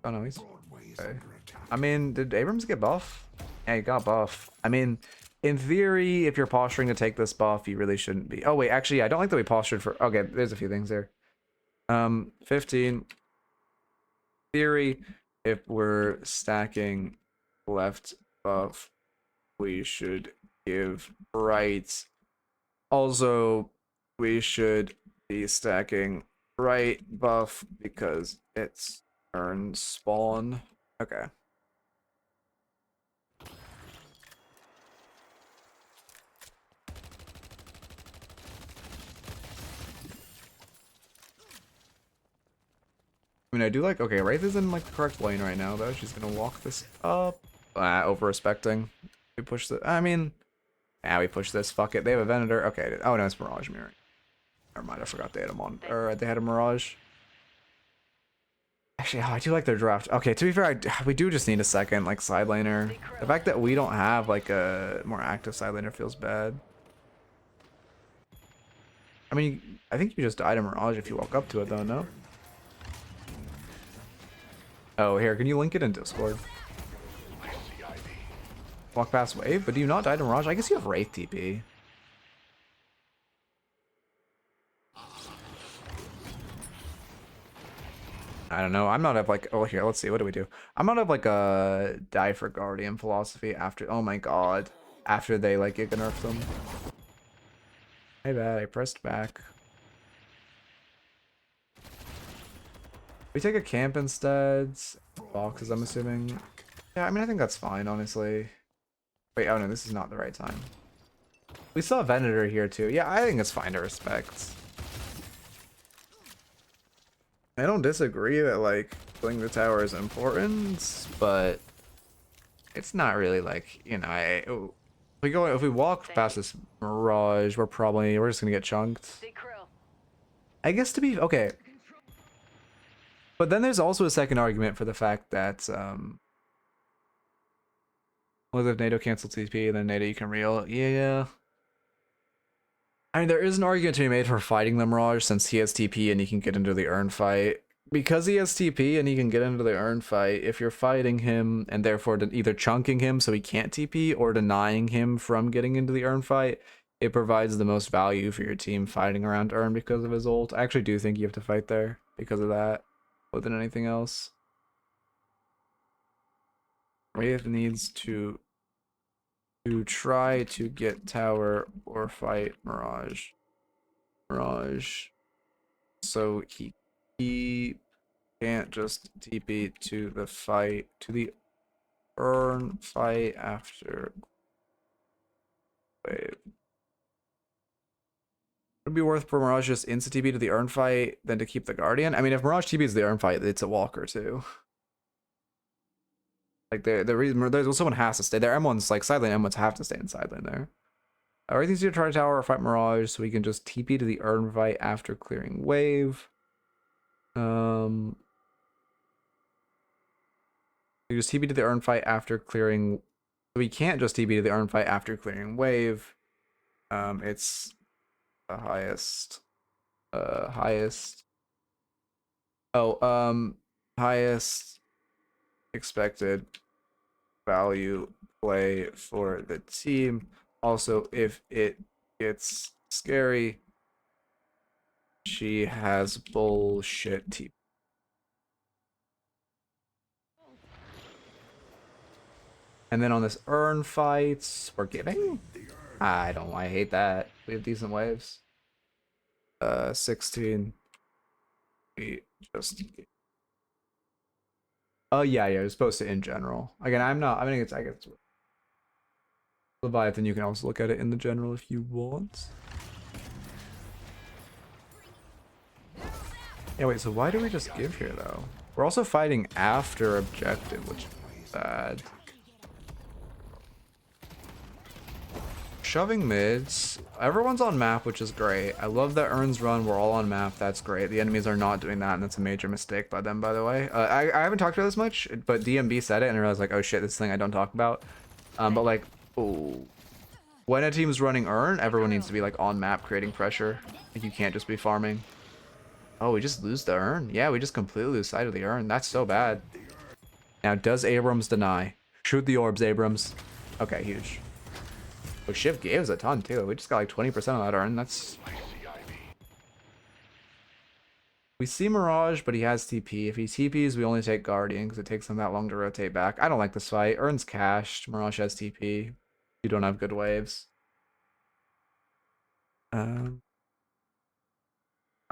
Oh no, he's Broadway is okay. under attack. I mean, did Abrams get buff? Yeah, he got buff. I mean, in theory, if you're posturing to take this buff, you really shouldn't be. Oh wait, actually, I don't like that we postured for. Okay, there's a few things there. 15. Theory, if we're stacking left buff, we should give right. Also, we should be stacking right buff because it's turn spawn. Okay. I mean, I do like, okay, Wraith is in like the correct lane right now, though. She's gonna walk this up. Over-respecting. We push the, I mean, yeah, we push this. Fuck it. They have a Venator. Okay. Oh, no, it's Mirage Mirror. Never mind, I forgot they had him on, or they had a Mirage. Actually, oh, I do like their draft. Okay, to be fair, we do just need a second, like, side laner. The fact that we don't have, like, a more active side laner feels bad. I mean, I think you just died a Mirage if you walk up to it, though, no? Oh, here, can you link it in Discord? Walk past wave, but do you not die to Mirage? I guess you have Wraith TP. I don't know. I'm not of like, oh, here, let's see. What do we do? I'm not of like a die for Guardian philosophy after, oh my god. After they like Giga nerf them. My bad, I pressed back. We take a camp instead. Boxes, I'm assuming. Yeah, I mean, I think that's fine, honestly. Wait, oh no, this is not the right time. We saw Venator here too. Yeah, I think it's fine to respect. I don't disagree that like killing the tower is important, but it's not really like, you know, if we walk past this Mirage, we're just gonna get chunked. I guess to be okay. But then there's also a second argument for the fact that well, if NATO cancels TP, then NATO you can reel. Yeah. I mean, there is an argument to be made for fighting the Mirage since he has TP and he can get into the urn fight. Because he has TP and he can get into the urn fight, if you're fighting him and therefore either chunking him so he can't TP or denying him from getting into the urn fight, it provides the most value for your team fighting around urn because of his ult. I actually do think you have to fight there because of that, more than anything else. Wraith needs to try to get tower or fight Mirage. So he can't just TP to the fight, to the urn fight after wave. Would it be worth for Mirage just insta TP to the urn fight than to keep the Guardian? I mean, if Mirage TPs the urn fight, it's a walker too. Like the reason there's someone has to stay there. M1's like side lane, M1s have to stay in side lane there. Everything's to try to tower or fight Mirage, so we can just TP to the urn fight after clearing wave. You just TP to the urn fight after clearing. We can't just TP to the urn fight after clearing wave. It's the highest. Highest expected value play for the team. Also, if it gets scary, she has bullshit TP. And then on this urn fights, we're giving? I hate that. We have decent waves. 16. We just yeah, you're supposed to in general. Again, I guess Leviathan, you can also look at it in the general if you want. Yeah, wait, so why do we just give here, though? We're also fighting after objective, which is bad. Shoving mids. Everyone's on map, which is great. I love that Ern's run. We're all on map. That's great. The enemies are not doing that, and that's a major mistake by them, by the way. I haven't talked about this much, but DMB said it, and I was like, oh shit, this thing I don't talk about. But like, ooh. When a team's running Ern, everyone needs to be like on map creating pressure. Like, you can't just be farming. Oh, we just lose the Ern? Yeah, we just completely lose sight of the Ern. That's so bad. Now, does Abrams deny? Shoot the orbs, Abrams. Okay, huge. Oh, Shiv gave us a ton, too. We just got like 20% of that Ern. That's... We see Mirage, but he has TP. If he TPs, we only take Guardian, because it takes him that long to rotate back. I don't like this fight. Ern's cached. Mirage has TP. You don't have good waves.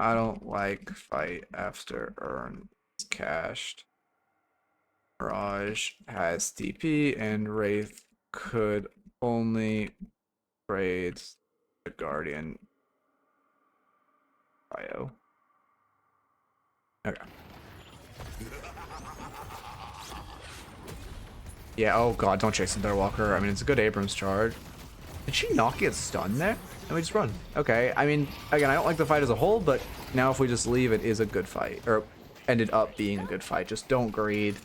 I don't like fight after Ern is cached. Mirage has TP, and Wraith could only trade the Guardian bio. Okay. Yeah, oh god, don't chase the Darkwalker. I mean, it's a good Abrams charge. Did she not get stunned there? And we just run. Okay, I mean, again, I don't like the fight as a whole, but now if we just leave, it is a good fight. Or ended up being a good fight. Just don't greed.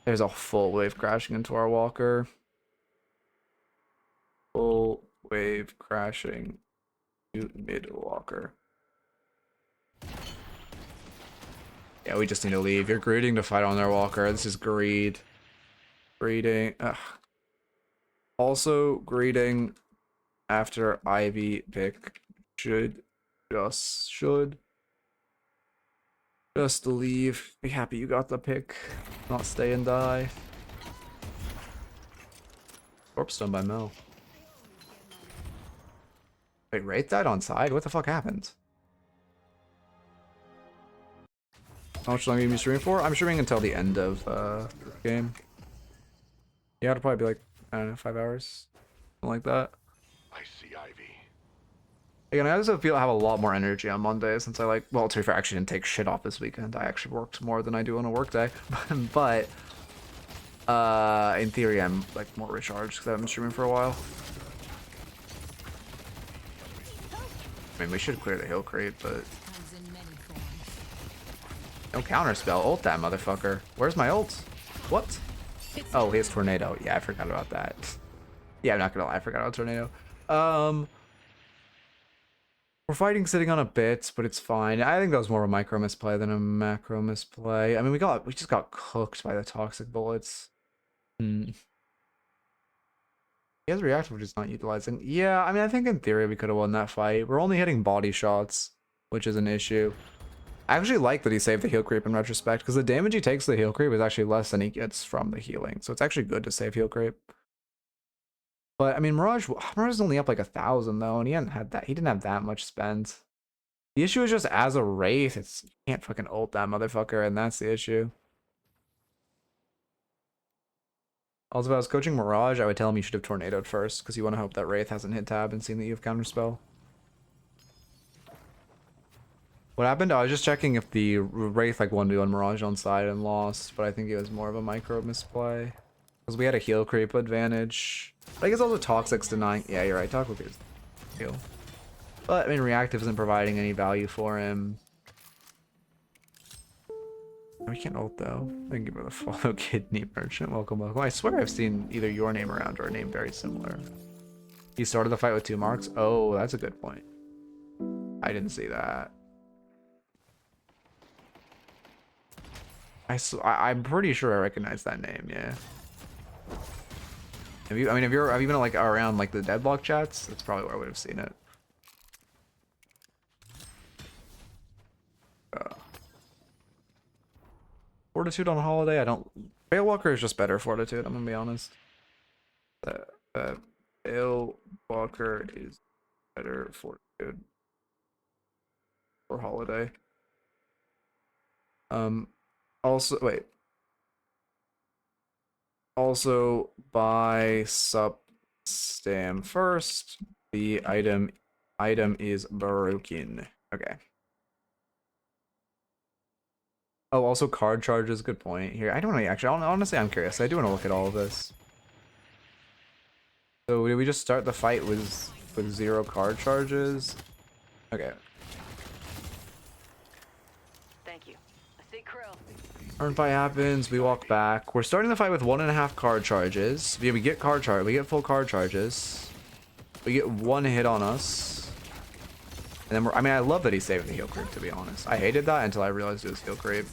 There's a full wave crashing into our walker. Full wave crashing to mid walker. Yeah, we just need to leave. You're greeding to fight on their walker. This is greed. Greeding. Ugh. Also, greeting after Ivy pick should just leave. Be happy you got the pick, not stay and die. Corpse done by Mel. Wait, Wraith died on side? What the fuck happened? How much longer are you streaming for? I'm streaming until the end of the game. Yeah, it'll probably be like, I don't know, 5 hours. Something like that. I see Ivy. Again, I also feel I have a lot more energy on Monday since I like, well, to be fair, I actually didn't take shit off this weekend. I actually worked more than I do on a work day. But in theory, I'm like more recharged because I've been streaming for a while. I mean, we should clear the hill creep, but no counterspell. Ult that motherfucker. Where's my ult? What? Oh, he has tornado. Yeah, I forgot about that. Yeah, I'm not gonna lie, I forgot about tornado. We're fighting sitting on a bit, but it's fine. I think that was more of a micro misplay than a macro misplay. I mean, we just got cooked by the toxic bullets. He has reactive, which is not utilizing. Yeah, I mean, I think in theory we could have won that fight. We're only hitting body shots, which is an issue. I actually like that he saved the heal creep in retrospect, because the damage he takes to the heal creep is actually less than he gets from the healing. So it's actually good to save heal creep. But I mean, Mirage is only up like 1,000 though, and he didn't have that much spent. The issue is just as a Wraith, you can't fucking ult that motherfucker, and that's the issue. Also, if I was coaching Mirage, I would tell him you should have tornadoed first, because you want to hope that Wraith hasn't hit tab and seen that you have counterspell. What happened? I was just checking if the Wraith like 1v1 Mirage on side and lost, but I think it was more of a micro misplay. Because we had a heal creep advantage. But I guess also Toxic's denying. Yeah, you're right. Toxic is heal. But I mean, reactive isn't providing any value for him. We can't ult though. Thank you for the follow, Kidney Merchant. Welcome, welcome. I swear I've seen either your name around or a name very similar. He started the fight with 2 marks. Oh, that's a good point. I didn't see that. I'm pretty sure I recognize that name. Yeah. Have you been like around like the Deadlock chats? That's probably where I would have seen it. Fortitude on holiday? I don't. Balewalker is just better Fortitude. I'm gonna be honest. Balewalker is better Fortitude for holiday. Also, wait. Also, buy sup stam first. The item is broken. Okay. Oh, also card charges. Good point here. I don't know. Actually, honestly, I'm curious. I do want to look at all of this. So did we just start the fight with 0 card charges? Okay. Thank you. I see Krill. Turn fight happens. We walk back. We're starting the fight with 1.5 card charges. Yeah, we get We get full card charges. We get 1 hit on us. And then I mean, I love that he's saving the heal creep, to be honest. I hated that until I realized it was heal creep.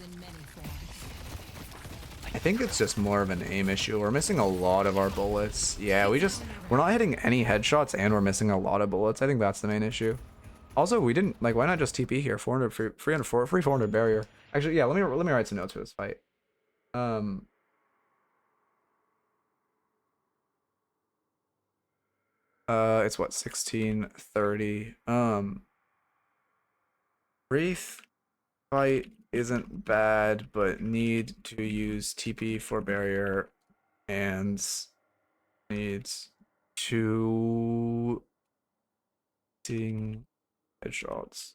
I think it's just more of an aim issue. We're missing a lot of our bullets. Yeah, we're not hitting any headshots and we're missing a lot of bullets. I think that's the main issue. Also, we didn't, like, why not just TP here? 400, free 400 barrier. Actually, yeah, let me write some notes for this fight. It's what, 16:30. Wraith fight isn't bad, but need to use TP for barrier and needs to seeing headshots.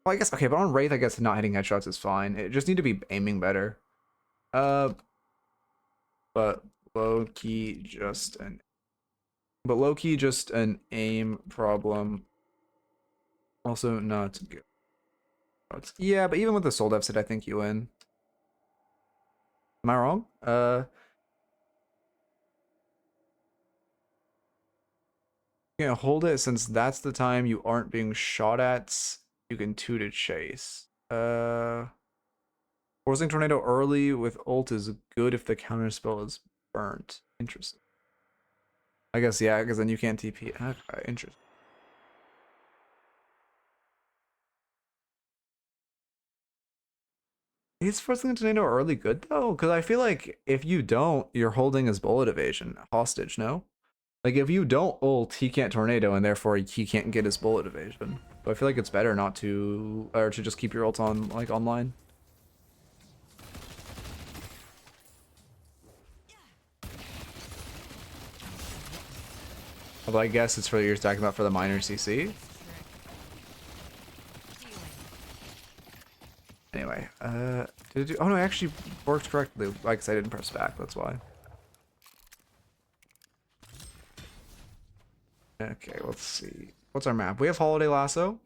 Well, I guess okay, but on Wraith, I guess not hitting headshots is fine. It just need to be aiming better. But low key just an aim problem. Also not good. Yeah, but even with the soul deficit, I think you win. Am I wrong? You can hold it since that's the time you aren't being shot at. You can 2 to chase. Forcing tornado early with ult is good if the counter spell is burnt. Interesting. I guess yeah, because then you can't TP. Okay, interesting. Is forcing the tornado early good though? Because I feel like if you don't, you're holding his bullet evasion hostage. No. Like, if you don't ult, he can't tornado, and therefore he can't get his bullet evasion. But I feel like it's better not to, or to just keep your ult on, like, online. Although I guess it's for you're talking about for the minor CC. Anyway, did it do, oh no, it actually worked correctly. Like, I didn't press back, that's why. Okay, let's see. What's our map? We have Holiday Lasso.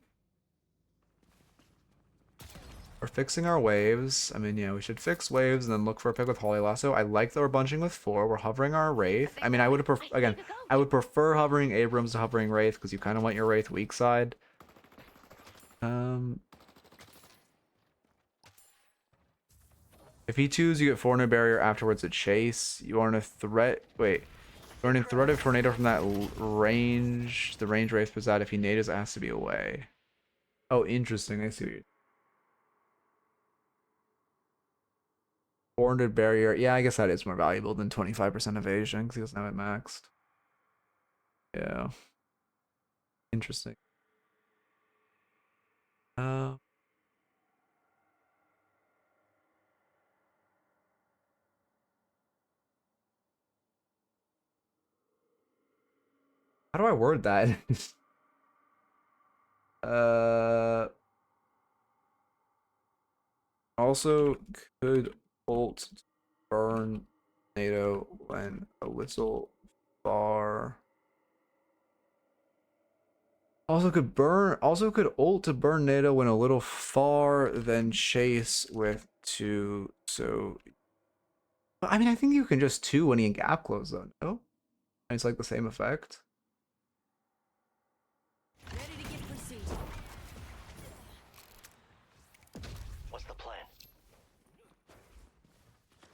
We're fixing our waves. I mean, yeah, we should fix waves and then look for a pick with Holiday Lasso. I like that we're bunching with 4. We're hovering our Wraith. I mean, I would have again, I would prefer hovering Abrams to hovering Wraith because you kind of want your Wraith weak side. If he 2s, you get 400 barrier afterwards a chase. You want a threat. Wait. Learning threat of tornado from that range. The range Wraith puts out if he nades, it has to be away. Oh, interesting. I see what you're 400 barrier. Yeah, I guess that is more valuable than 25% evasion because he doesn't have it maxed. Yeah. Interesting. How do I word that? Also could ult burn NATO when a little far. Also could ult to burn NATO when a little far, then chase with 2. So I mean, I think you can just 2 when he gap close though, no? And it's like the same effect. What's the plan?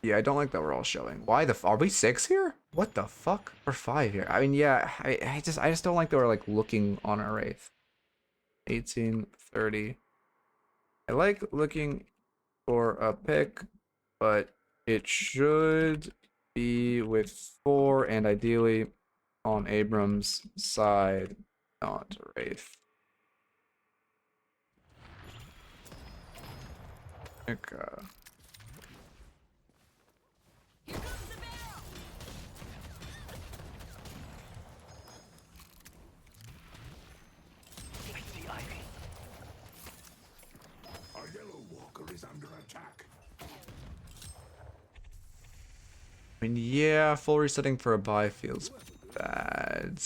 Yeah, I don't like that we're all showing. Why the are we 6 here? What the fuck? We're 5 here. I mean, yeah, I just don't like that we're like looking on our Wraith. 18:30. I like looking for a pick, but it should be with 4 and ideally on Abrams' side, not Wraith. Okay. I see Ivy. Our yellow walker is under attack. mean, yeah, full resetting for a buy feels bad.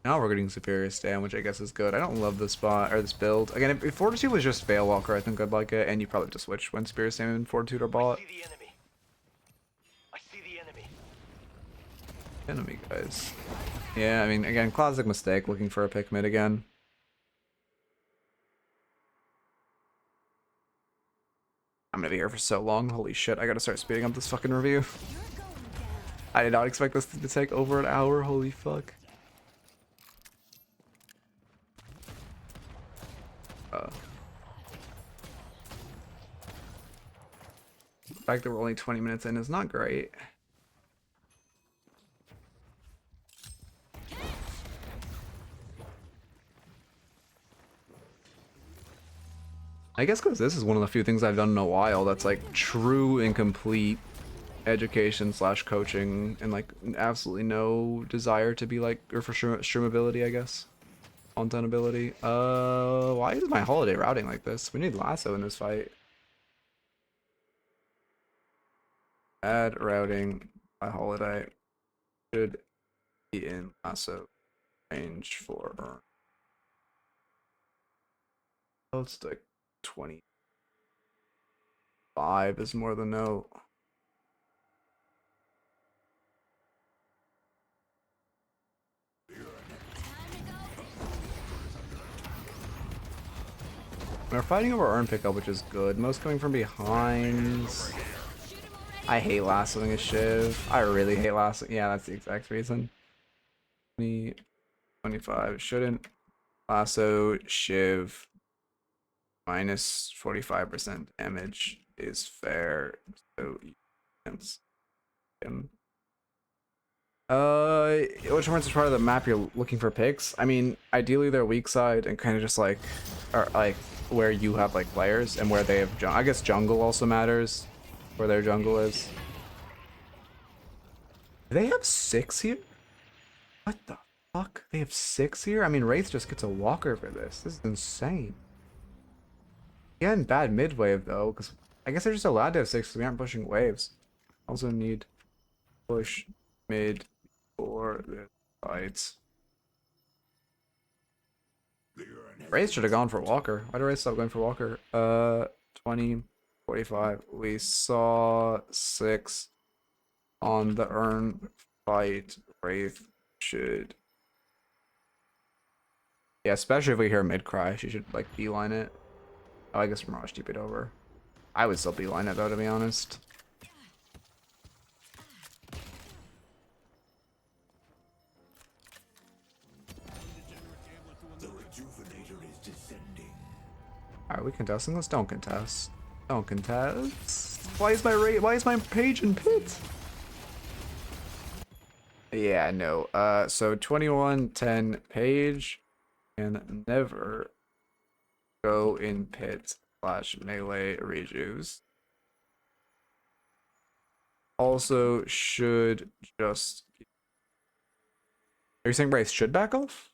Now we're getting superior stand, which I guess is good. I don't love this spot or this build. Again, if Fortitude was just Veil Walker, I think I'd like it, and you probably have to switch when superior stand and Fortitude are bought. See the enemy. I see the enemy. Enemy guys. Yeah, I mean, again, classic mistake looking for a pick mid again. I'm gonna be here for so long. Holy shit, I gotta start speeding up this fucking review. I did not expect this to take over an hour. Holy fuck. The fact that we're only 20 minutes in is not great. I guess because this is one of the few things I've done in a while that's like true and complete education slash coaching and like absolutely no desire to be like, or for sure streamability, I guess. Content ability. Why is my holiday routing like this? We need lasso in this fight. Add routing by holiday should be in lasso range for let's like 25 is more than no. We're fighting over earn pickup, which is good. Most coming from behind. I hate lassoing a Shiv. I really hate lassoing. Yeah, that's the exact reason. 20, 25. Shouldn't lasso Shiv minus 45% damage is fair. So you can't him. Which ones is part of the map you're looking for picks? I mean, ideally they're weak side and kind of just like, or like where you have like players and where they have I guess jungle also matters, where their jungle is. Do they have 6 here? What the fuck? They have 6 here? I mean, Wraith just gets a walker for this. This is insane. Again, bad mid wave though, because I guess they're just allowed to have 6 because we aren't pushing waves. Also need push mid for the fights. Wraith should have gone for Walker. Why did Wraith stop going for Walker? 20, 45. We saw 6 on the earn fight. Wraith should. Yeah, especially if we hear mid cry, she should like beeline it. Oh, I guess Mirage TP'd over. I would still beeline it though, to be honest. Alright, we contesting this? Don't contest. Don't contest. Why is my page in pit? Yeah, no. So 21-10 page and never go in pit / melee rejuice. Also should just. Are you saying Wraith should back off?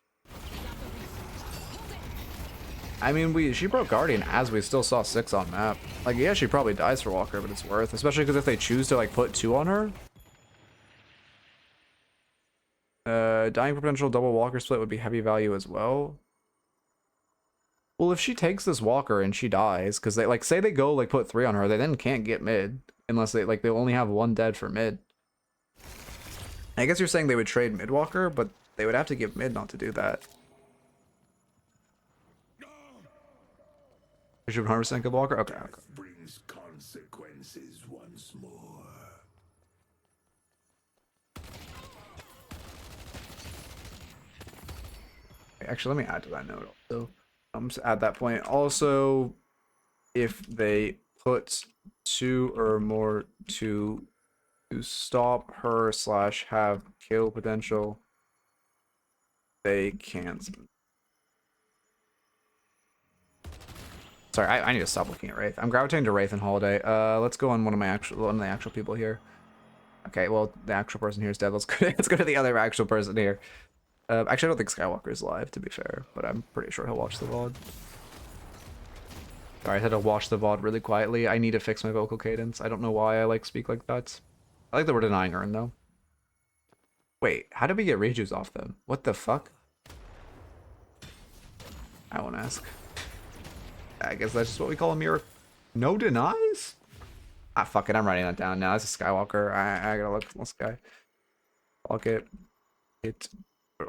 I mean, she broke Guardian as we still saw 6 on map. Like, yeah, she probably dies for Walker, but it's worth. Especially because if they choose to, like, put 2 on her. Dying potential double Walker split would be heavy value as well. Well, if she takes this Walker and she dies, because they, like, say they go, like, put 3 on her, they then can't get mid. Unless they, like, they only have 1 dead for mid. I guess you're saying they would trade mid Walker, but they would have to give mid not to do that. You should 100% good Walker? Okay, okay. Brings consequences once more. Actually, let me add to that note also. Just at that point. Also, if they put 2 or more to stop her / have kill potential, they can't. Sorry, I need to stop looking at Wraith. I'm gravitating to Wraith and Holiday. Let's go on one of the actual people here. Okay, well, the actual person here is dead. Let's go to the other actual person here. Actually, I don't think Skywalker is live, to be fair, but I'm pretty sure he'll watch the VOD. Sorry, I had to watch the VOD really quietly. I need to fix my vocal cadence. I don't know why I speak like that. I like that we're denying Urn though. Wait, how did we get Reju's off them? What the fuck? I won't ask. I guess that's just what we call a mirror. No denies? Ah, fuck it. I'm writing that down now. That's a Skywalker. I gotta look at this guy. Fuck it. It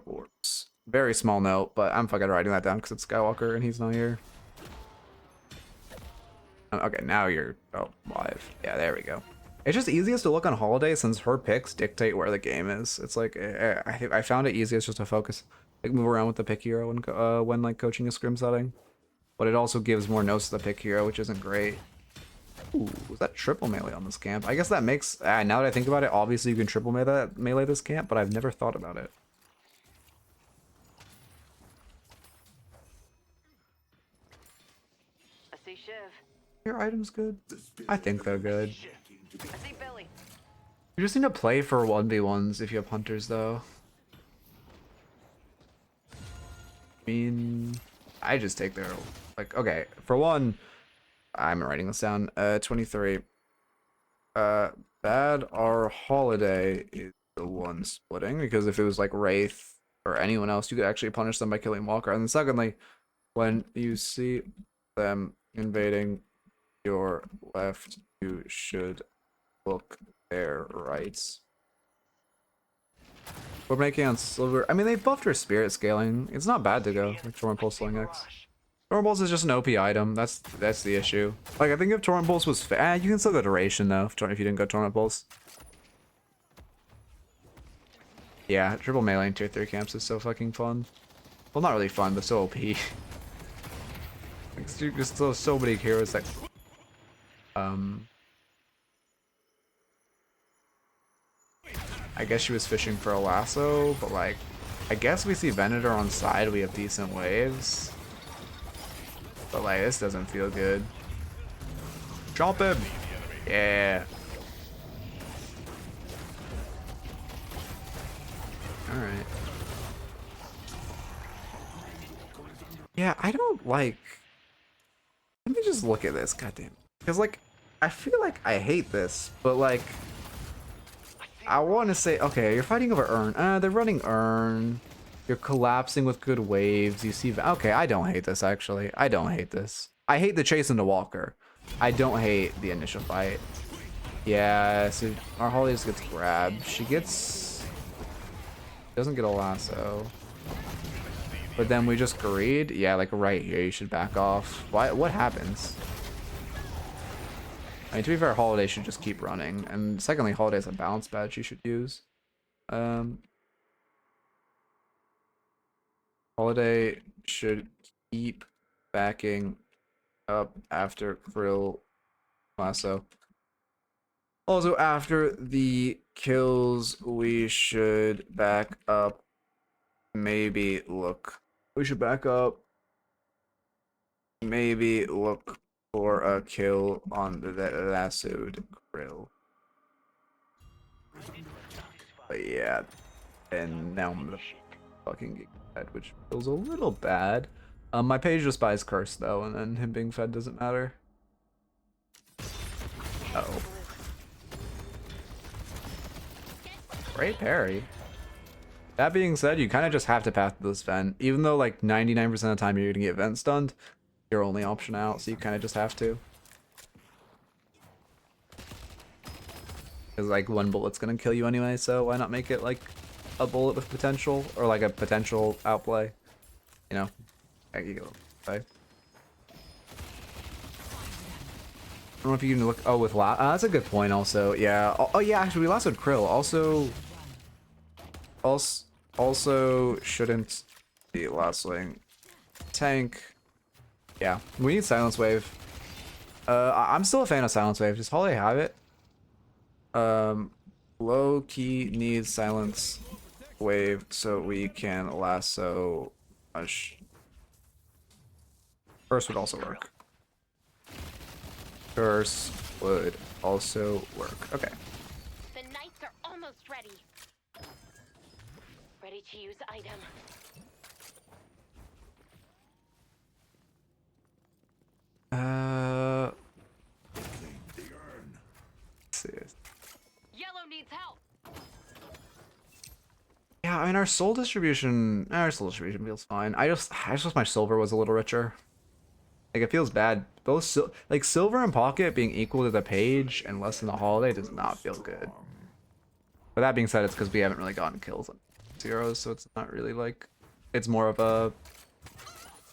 orbs. Very small note, but I'm fucking writing that down because it's Skywalker and he's not here. Okay, now you're live. Yeah, there we go. It's just easiest to look on Holiday since her picks dictate where the game is. It's like I found it easiest just to focus, like move around with the pick hero when like coaching a scrim setting, but it also gives more notes to the pick hero, which isn't great. Ooh, was that triple melee on this camp? I guess that makes now that I think about it, obviously you can triple melee this camp, but I've never thought about it. I see Shiv. Your items good? I think they're good. I see Billy. You just need to play for 1v1s if you have hunters, though. I mean, I just take their, like, okay, for one, I'm writing this down, 23. Bad or Holiday is the one splitting, because if it was like Wraith or anyone else, you could actually punish them by killing Walker. And then secondly, when you see them invading your left, you should look their rights. We're making on silver. I mean, they buffed her spirit scaling. It's not bad to go like Torrent Pulse Sling X. Torrent Pulse is just an OP item. That's the issue. Like, I think if Torrent Pulse was you can still go Duration though if you didn't go Torrent Pulse. Yeah, triple melee in tier 3 camps is so fucking fun. Well, not really fun, but so OP. Like, just so many heroes that I guess she was fishing for a lasso, but like, I guess we see Venator on side, we have decent waves. But like, this doesn't feel good. Chomp him! Yeah. Alright. Yeah, I don't like... Let me just look at this, goddamn. Because like, I feel like I hate this, but like... I want to say, okay, you're fighting over Urn. They're running Urn. You're collapsing with good waves. You see, okay, I don't hate this actually. I don't hate this. I hate the chase into Walker. I don't hate the initial fight. Yeah, so our Holly just gets grabbed. She doesn't get a lasso. But then we just greed. Yeah, like right here, you should back off. Why? What happens? I mean, to be fair, Holiday should just keep running. And secondly, Holiday has a balance badge you should use. Holiday should keep backing up after Krill lasso. Also, after the kills, we should back up. Maybe look. We should back up. Maybe look for a kill on the lassoed Krill. But yeah, and now I'm gonna fucking get fed, which feels a little bad. My page just buys curse though, and then him being fed doesn't matter. Uh-oh. Great parry. That being said, you kind of just have to path this vent, even though like 99% of the time you're gonna get vent stunned. Your only option out, so you kind of just have to. Because like one bullet's gonna kill you anyway, so why not make it like a bullet with potential, or like a potential outplay? You know, you go. Okay. I don't know if you can look. Oh, with that's a good point. Also, yeah. Oh yeah, actually, we lassoed Krill. Also shouldn't be lassoing tank. Yeah, we need Silence Wave. I'm still a fan of Silence Wave. Does Holiday have it? Low key needs Silence Wave so we can lasso Hush. Curse would also work. Curse would also work. Okay. The knights are almost ready. Ready to use item. Let's see. Yellow I mean, our soul distribution feels fine. I just wish my silver was a little richer. Like, it feels bad. Both like silver and pocket being equal to the page and less than the holiday does not feel good. But that being said, it's because we haven't really gotten kills on zeros, so it's not really like, it's more of a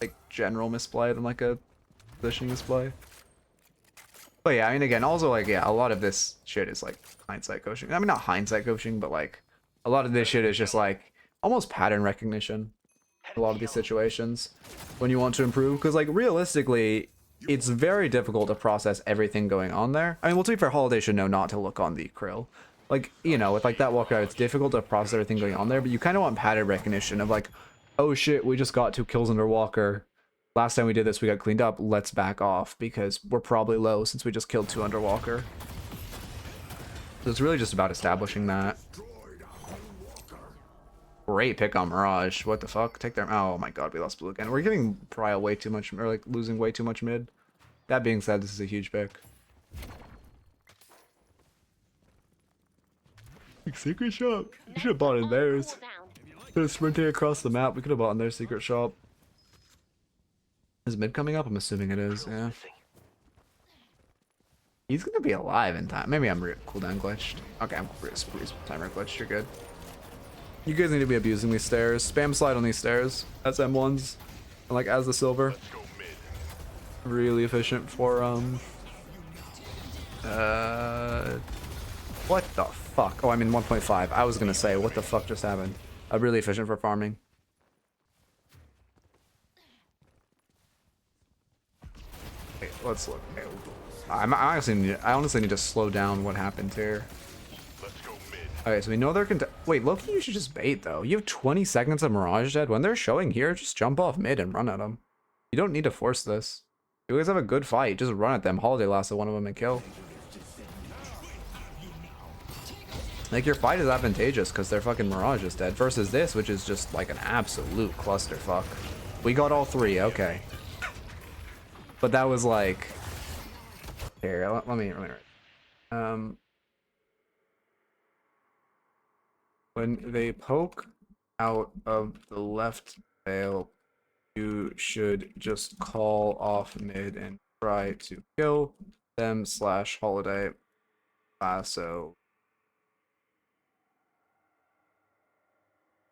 like general misplay than like a positioning misplay. But yeah, I mean, again, also like, yeah, a lot of this shit is like hindsight coaching. I mean, not hindsight coaching, but like a lot of this shit is just like almost pattern recognition. A lot of these situations when you want to improve, because like realistically, it's very difficult to process everything going on there. I mean, well, to be fair, Holiday should know not to look on the krill. Like, you know, with like that walkout, it's difficult to process everything going on there, but you kind of want pattern recognition of like, oh shit, we just got 2 kills under Walker. Last time we did this, we got cleaned up. Let's back off because we're probably low since we just killed 2 under Walker. So it's really just about establishing that. Great pick on Mirage. What the fuck? Take their... Oh my god, we lost blue again. We're giving Prio way too much, or like losing way too much mid. That being said, this is a huge pick. Secret shop. You should have bought in theirs. Could have sprinted across the map. We could have bought in their secret shop. Is mid coming up? I'm assuming it is, yeah. He's gonna be alive in time. Maybe I'm cooldown glitched. Okay, I'm timer glitched. You're good. You guys need to be abusing these stairs. Spam slide on these stairs as M1s. And like as the silver. Really efficient for what the fuck? Oh, I'm in 1.5. I was gonna say, what the fuck just happened? Really efficient for farming. Wait, let's look. I honestly need to slow down what happened here. Okay, so we know they're wait, Loki, you should just bait though. You have 20 seconds of Mirage dead. When they're showing here, just jump off mid and run at them. You don't need to force this. You guys have a good fight. Just run at them. Holiday lasted one of them and kill. Like, your fight is advantageous because their fucking Mirage is dead versus this, which is just like an absolute clusterfuck. We got all 3, okay. But that was like... Here, let me when they poke out of the left tail, you should just call off mid and try to kill them / Holiday lasso.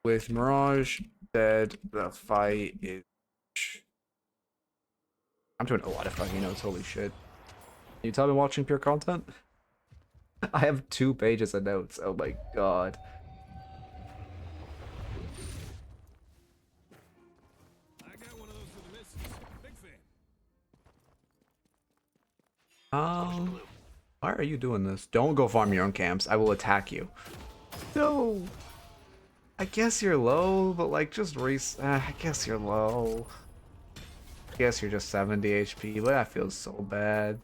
With Mirage dead, the fight is... I'm doing a lot of fucking notes, holy shit. Can you tell me watching pure content? I have 2 pages of notes, oh my god. Why are you doing this? Don't go farm your own camps. I will attack you. No. I guess you're low, but like just I guess you're low. I guess you're just 70 HP, but that feels so bad.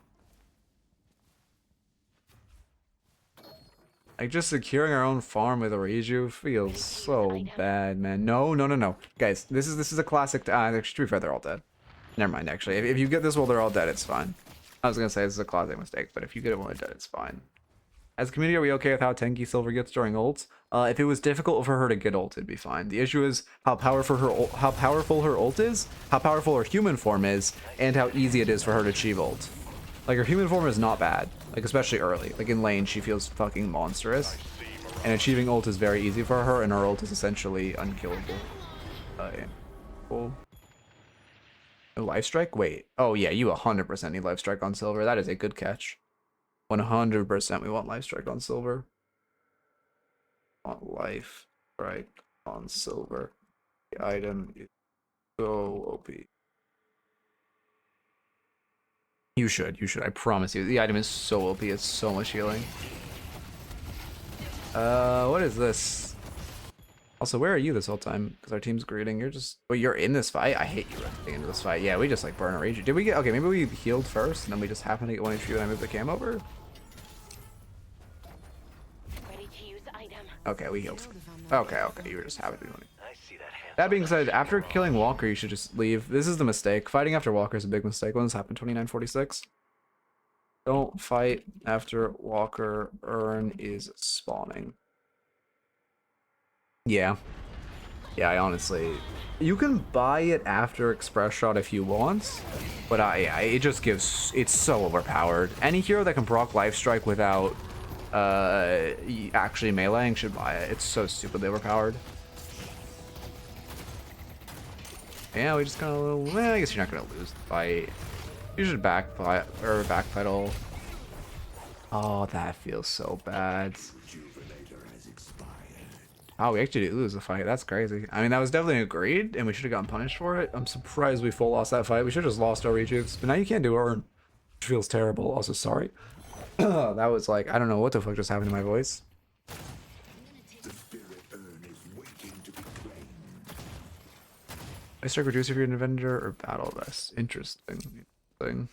Like just securing our own farm with a Reiju feels so bad, man. No. Guys, this is a classic. To be fair, they're all dead. Never mind, actually. If you get this while they're all dead, it's fine. I was gonna say this is a classic mistake, but if you get it while they're dead, it's fine. As a community, are we okay with how tanky Silver gets during ults? If it was difficult for her to get ult, it'd be fine. The issue is how powerful her ult is, how powerful her human form is, and how easy it is for her to achieve ult. Like, her human form is not bad, like especially early. Like in lane, she feels fucking monstrous, and achieving ult is very easy for her, and her ult is essentially unkillable. Yeah. Cool. No life strike? Wait. Oh yeah, you 100% need life strike on Silver. That is a good catch. 100% we want life strike on Silver. Want life strike on Silver. The item is so OP. You should. I promise you. The item is so OP. It's so much healing. What is this? Also, where are you this whole time? Because our team's greeting. You're just... Well, you're in this fight? I hate you running into this fight. Yeah, we just, like, burn a rage. Did we get... Okay, maybe we healed first, and then we just happened to get 1 HP when I moved the cam over? Ready to use item. Okay, we healed. Okay, you were just happy to be running. That being said, after killing Walker, you should just leave. This is the mistake. Fighting after Walker is a big mistake. When this happened, 2946. Don't fight after Walker. Urn is spawning. Yeah. Yeah, I honestly... You can buy it after Express Shot if you want, but yeah, it just gives... It's so overpowered. Any hero that can proc Life Strike without actually meleeing should buy it. It's so stupidly overpowered. Yeah, we just got a little... Well, I guess you're not going to lose the fight. You should backpedal. Oh, that feels so bad. Oh, we actually did lose the fight. That's crazy. I mean, that was definitely agreed, and we should have gotten punished for it. I'm surprised we full lost that fight. We should have just lost our rejects. But now you can't do Earn, which feels terrible. Also, sorry. That was like, I don't know what the fuck just happened to my voice. The spirit urn is waiting to be claimed. I strike reduce if you're an Avenger or Battle Vest. Interesting thing.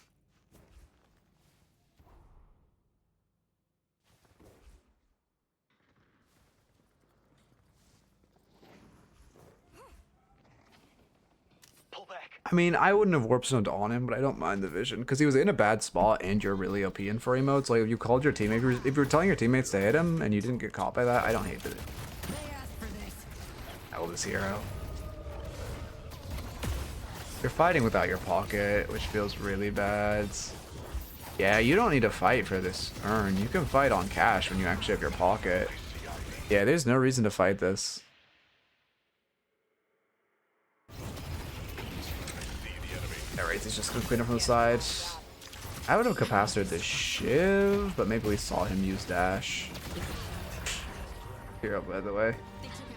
Pull back. I mean, I wouldn't have Warp Zoned on him, but I don't mind the vision because he was in a bad spot and you're really OP in furry mode. So like, if you called your teammate, if you were telling your teammates to hit him and you didn't get caught by that, I don't hate it. I love this hero. You're fighting without your pocket, which feels really bad. Yeah, you don't need to fight for this urn. You can fight on cash when you actually have your pocket. Yeah, there's no reason to fight this. Alright, he's just gonna clean up from the side. I would have capacitored this Shiv, but maybe we saw him use dash. Here, by the way.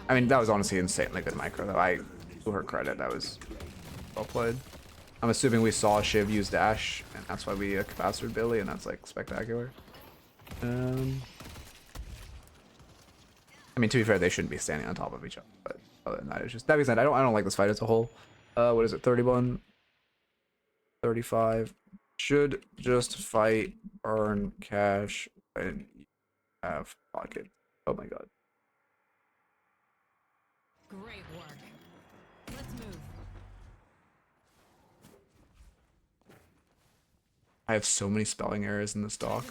I mean, that was honestly insanely good micro, though. I to her credit, that was well played. I'm assuming we saw Shiv use dash, and that's why we capacitored Billy, and that's like spectacular. I mean, to be fair, they shouldn't be standing on top of each other, but other than that, it's just that being said, I don't like this fight as a whole. What is it? 31, 35. Should just fight, earn cash, and have pocket. Oh my god. Great work. Let's move. I have so many spelling errors in this doc.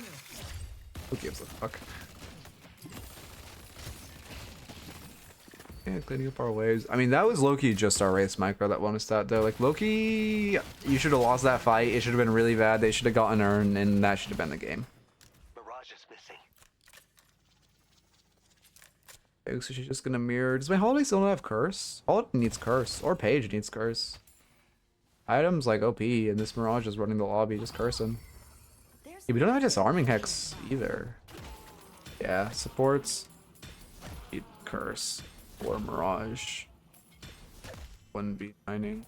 Who gives a fuck? Yeah, cleaning up our waves. I mean, that was Loki just our race micro that won us that though. Like, Loki, you should have lost that fight. It should have been really bad. They should have gotten earned, and that should have been the game. Mirage is missing. Okay, so she's just gonna mirror. Does my Holiday still not have Curse? Holiday needs Curse. Or Paige needs Curse. Items like OP, and this Mirage is running the lobby. Just curse him. Yeah, we don't have a Disarming Hex either. Yeah, supports. Need Curse. Or Mirage. Wouldn't be mining.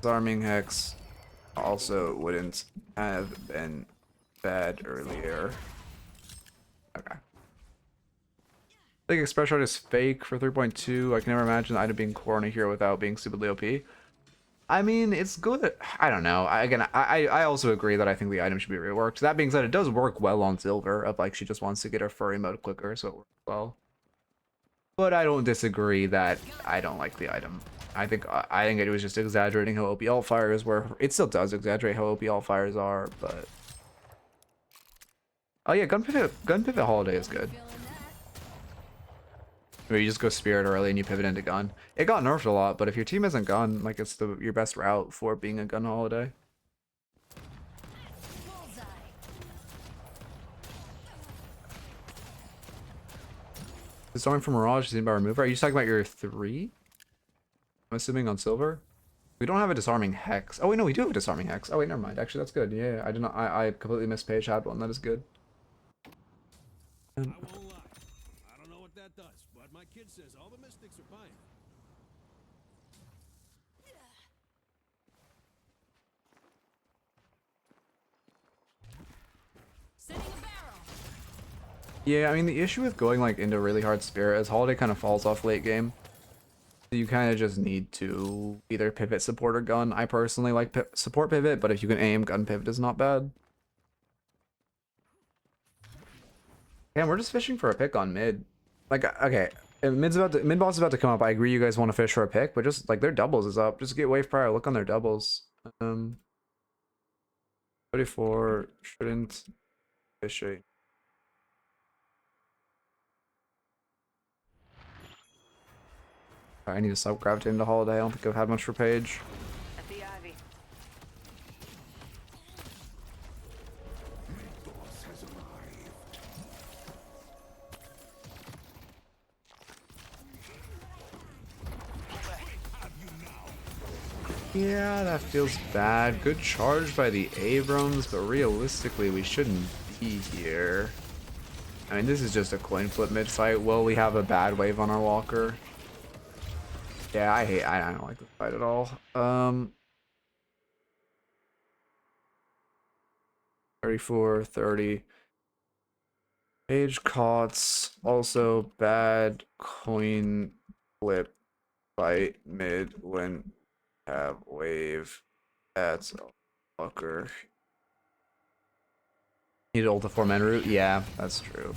Disarming Hex also wouldn't have been bad earlier. Okay. I think Express Shot is fake for 3.2. I can never imagine the item being core on a hero without being stupidly OP. I mean, it's good. I don't know. I also agree that I think the item should be reworked. That being said, it does work well on Silver. Of like, she just wants to get her furry mode quicker, so it works well. But I don't disagree that I don't like the item. I think it was just exaggerating how OP alt fires were. It still does exaggerate how OP alt fires are, but oh yeah, gun pivot holiday is good. Where you just go spirit early and you pivot into gun. It got nerfed a lot, but if your team isn't gun, like it's your best route for being a gun holiday. Starting from Mirage, seen by remover. Are you talking about your 3? I'm assuming on silver. We don't have a disarming hex. Oh wait, no, we do have a disarming hex. Oh wait, never mind. Actually, that's good. Yeah, I did not. I completely missed Paige had one. That is good. I won't lie. I don't know what that does, but my kid says all the mystics are buying. Setting a barrel. Yeah, I mean the issue with going like into really hard spirit is holiday kind of falls off late game. You kind of just need to either pivot support or gun. I personally like support pivot, but if you can aim, gun pivot is not bad. Yeah, we're just fishing for a pick on mid. Like, okay, mid boss is about to come up. I agree, you guys want to fish for a pick, but just like their doubles is up. Just get wave prior. Look on their doubles. 34 shouldn't fishing. I need to stop gravitating to Holiday. I don't think I've had much for Page. At the Ivy. Boss has arrived. Yeah, that feels bad. Good charge by the Abrams, but realistically, we shouldn't be here. I mean, this is just a coin flip mid-fight. Will we have a bad wave on our walker? Yeah, I don't like this fight at all. 34, 30. Page Cots, also bad coin flip fight mid when have wave. That's a fucker. Need ult a 4-man route? Yeah, that's true.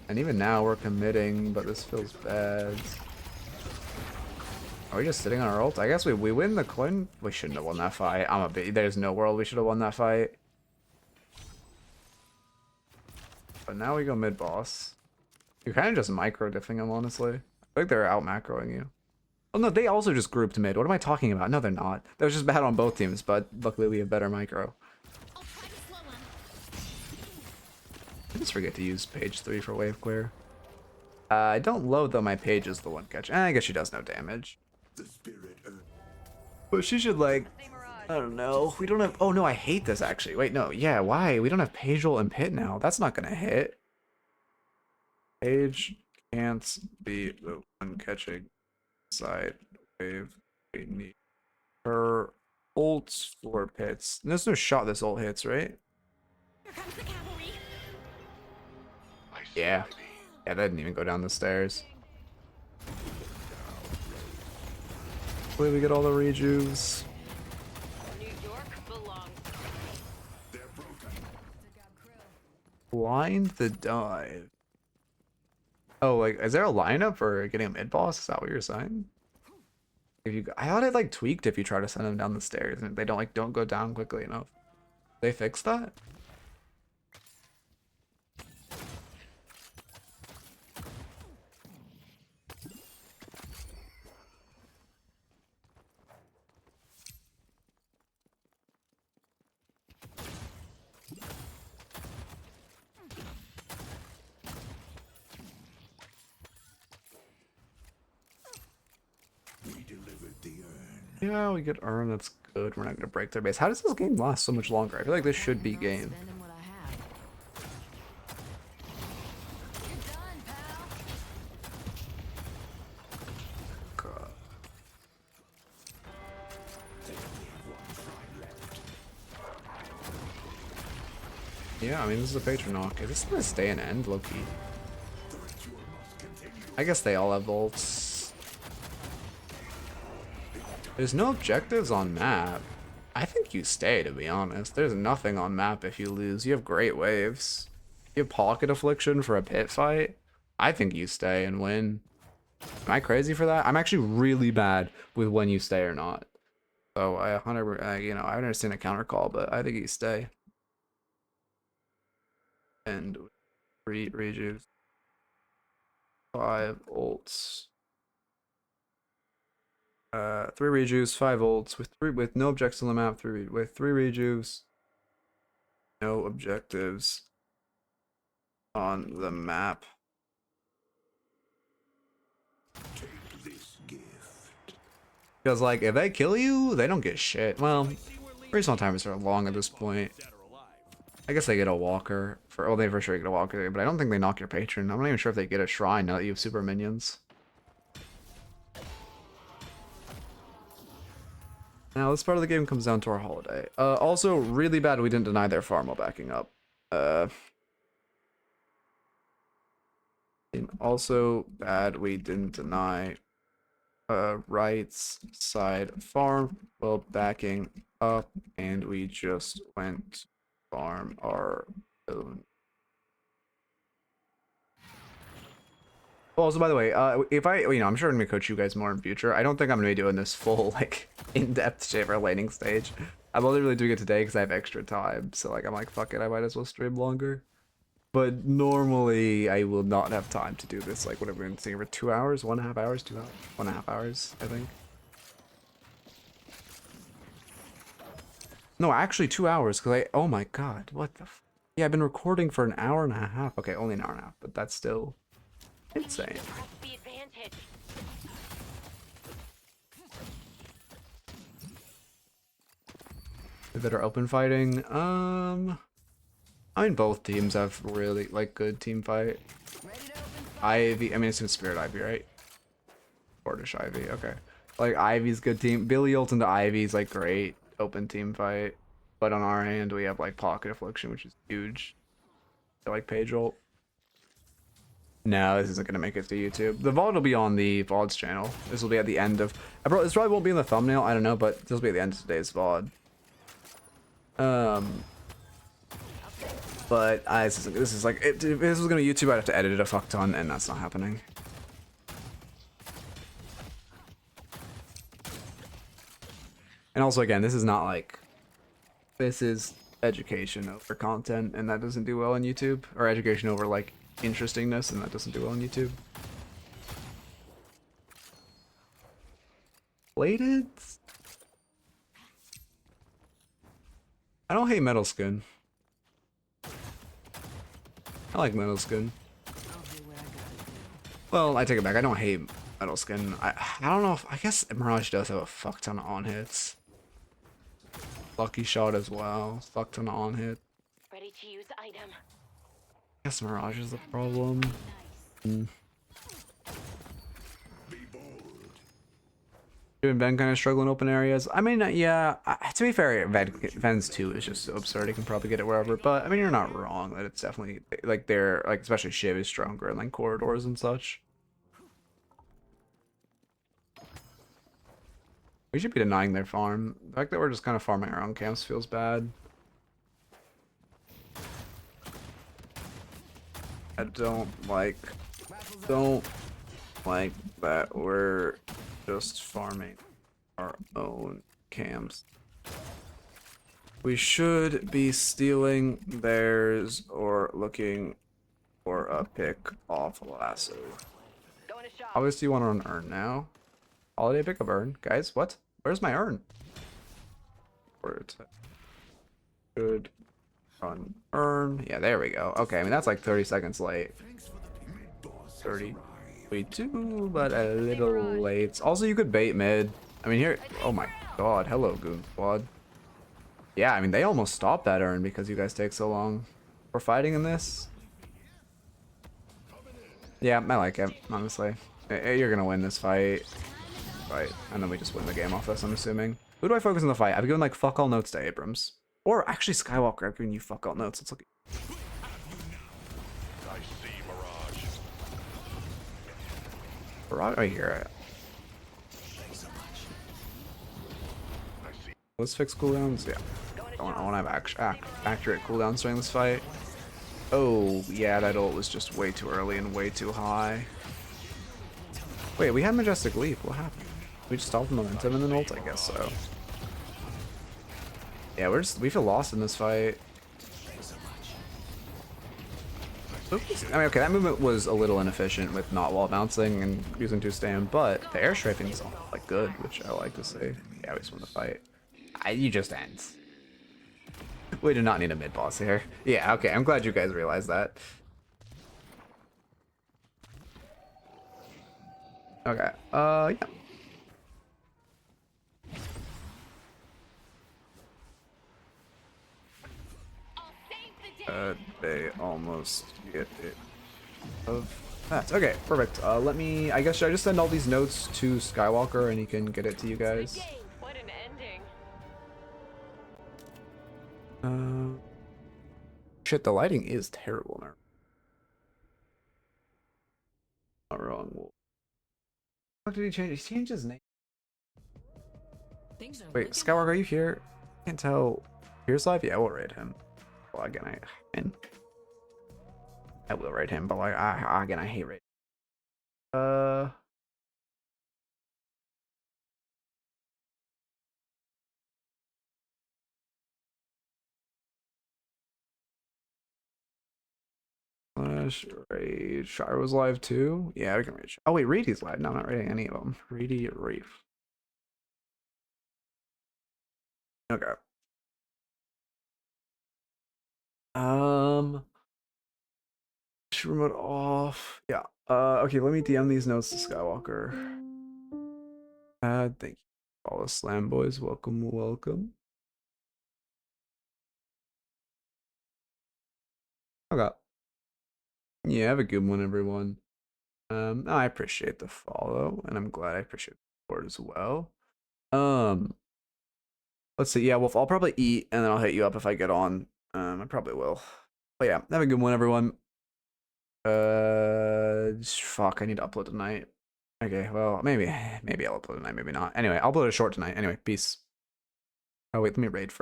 And even now we're committing, but this feels bad. Are we just sitting on our ult? I guess we win the coin. We shouldn't have won that fight. There's no world we should have won that fight. But now we go mid boss. You're kind of just micro diffing them, honestly. I think they're out macroing you. Oh no, they also just grouped mid. What am I talking about? No, they're not. That was just bad on both teams, but luckily we have better micro. I just forget to use page 3 for wave clear. I don't load though, my page is the one catch. I guess she does no damage. The spirit earth. But she should like, I don't know. We don't have, oh no, I hate this actually. Wait, no, yeah, why? We don't have page ult and pit now. That's not gonna hit. Page can't be the one catching side wave. We need her ults for pits. There's no shot this ult hits, right? Yeah. Yeah, that didn't even go down the stairs. Hopefully we get all the rejuves. New York belongs. They're broken. Blind the dive. Oh, like, is there a lineup for getting a mid boss? Is that what you're saying? If you, I thought it like tweaked if you try to send them down the stairs and they don't go down quickly enough. They fixed that? We delivered the urn. Yeah, we get Urn, that's good. We're not gonna break their base. How does this game last so much longer? I feel like this should be game. Spending what I have. You're done, pal. God. They only have one shrine left. Yeah, I mean, this is a patron knock. Is this gonna stay and end, low-key? The ritual must continue. I guess they all have ults. There's no objectives on map. I think you stay, to be honest. There's nothing on map if you lose. You have great waves. You have Pocket Affliction for a pit fight. I think you stay and win. Am I crazy for that? I'm actually really bad with when you stay or not. So I 100, you know, I haven't seen a counter call, but I think you stay. And rejuve. 5 ults. 3 rejuves, 5 ults with no objectives on the map. 3 rejuves, no objectives on the map. Take this gift. Because like if they kill you, they don't get shit. Well, respawn timers are long at this point. I guess they get a walker for. Oh, they for sure get a walker, but I don't think they knock your patron. I'm not even sure if they get a shrine now that you have super minions. Now, this part of the game comes down to our holiday. Also, really bad we didn't deny their farm while backing up. And also bad we didn't deny right side farm while backing up, and we just went to farm our own. Also, by the way, if I'm sure I'm gonna coach you guys more in future. I don't think I'm gonna be doing this full, like, in-depth shit for laning stage. I'm only really doing it today because I have extra time. So, like, I'm like, fuck it, I might as well stream longer. But normally I will not have time to do this. Like, what have we been seeing for 2 hours? 1.5 hours? 2 hours? 1.5 hours, I think. No, actually 2 hours, because oh my god, what the yeah, I've been recording for an hour and a half. Okay, only an hour and a half, but that's still insane. Press the advantage. That are open fighting. I mean, both teams have really like good team fight. Ivy, I mean, it's in Spirit Ivy, right? Fortish Ivy, okay. Like Ivy's good team. Billy ult into Ivy's like great open team fight. But on our hand, we have like Pocket Affliction, which is huge. I like Page ult. No, this isn't gonna make it to YouTube. The VOD will be on the VOD's channel. This will be at the end of. This probably won't be in the thumbnail. I don't know, but this will be at the end of today's VOD. But this is like if this was gonna be YouTube, I'd have to edit it a fuck ton, and that's not happening. And also, again, this is not like this is education over content, and that doesn't do well on YouTube, or education over like interestingness, and that doesn't do well on YouTube. Plated? I don't hate metal skin. I like metal skin. Well, I take it back. I don't hate metal skin. I don't know if I guess Mirage does have a fuck ton of on hits. Lucky shot as well. Fuck ton of on hit. Ready to use item. I guess Mirage is the problem. Doing Ben kind of struggle in open areas. I mean, yeah. To be fair, Ven's 2 is just so absurd. He can probably get it wherever. But I mean, you're not wrong that it's definitely like they're like especially Shiv is stronger in like corridors and such. We should be denying their farm. The fact that we're just kind of farming our own camps feels bad. I don't like that we're just farming our own camps. We should be stealing theirs or looking for a pick off lasso. Going to shop. Obviously you want an urn now. Holiday pickup urn. Guys, what? Where's my urn? Where it's at? Good. Run urn. Yeah, there we go. Okay, I mean that's like 30 seconds late. 30. We do, but a little late. Also, you could bait mid. I mean here. Oh my god. Hello, Goon Squad. Yeah, I mean they almost stopped that urn because you guys take so long. We're fighting in this. Yeah, I like it. Honestly, you're gonna win this fight. And then we just win the game off this, I'm assuming. Who do I focus on the fight? I've given like fuck all notes to Abrams. Or actually Skywalker, I've given you fuck all notes. Let's look at I see Mirage. Mirage right here. Let's fix cooldowns. Yeah. I want to have accurate cooldowns during this fight. Oh, yeah, that ult was just way too early and way too high. Wait, we had Majestic Leap. What happened? We just stopped the momentum and then ult? I guess so. Yeah, we feel lost in this fight. Oops. I mean, okay, that movement was a little inefficient with not wall bouncing and using 2-stand, but the air strafing is like good, which I like to see. Yeah, we just won the fight. You just end. We do not need a mid boss here. Yeah, okay, I'm glad you guys realized that. Okay, yeah. They almost get it of that. Okay, perfect. Let me, I guess, should I just send all these notes to Skywalker and he can get it to you guys? What an ending. Shit, the lighting is terrible now. Not wrong. What did he change? He changed his name. Wait, Skywalker, are you here? I can't tell. Here's live? Yeah, I will raid him. Well, again, I will raid him, but like, again, I hate raid. Slash raid. Shire was live too. Yeah, we can raid. Oh wait, Reedy's live. No, I'm not raiding any of them. Reedy Reef. Okay. Remote off. Yeah. Okay, let me DM these notes to Skywalker. Thank you. All the slam boys, welcome, welcome. Okay. Yeah, have a good one, everyone. I appreciate the follow, and I'm glad I appreciate the support as well. Let's see. Yeah, well, I'll probably eat, and then I'll hit you up if I get on. I probably will. But yeah, have a good one, everyone. Fuck, I need to upload tonight. Okay, well, maybe I'll upload tonight, maybe not. Anyway, I'll upload a short tonight. Anyway, peace. Oh wait, let me raid first.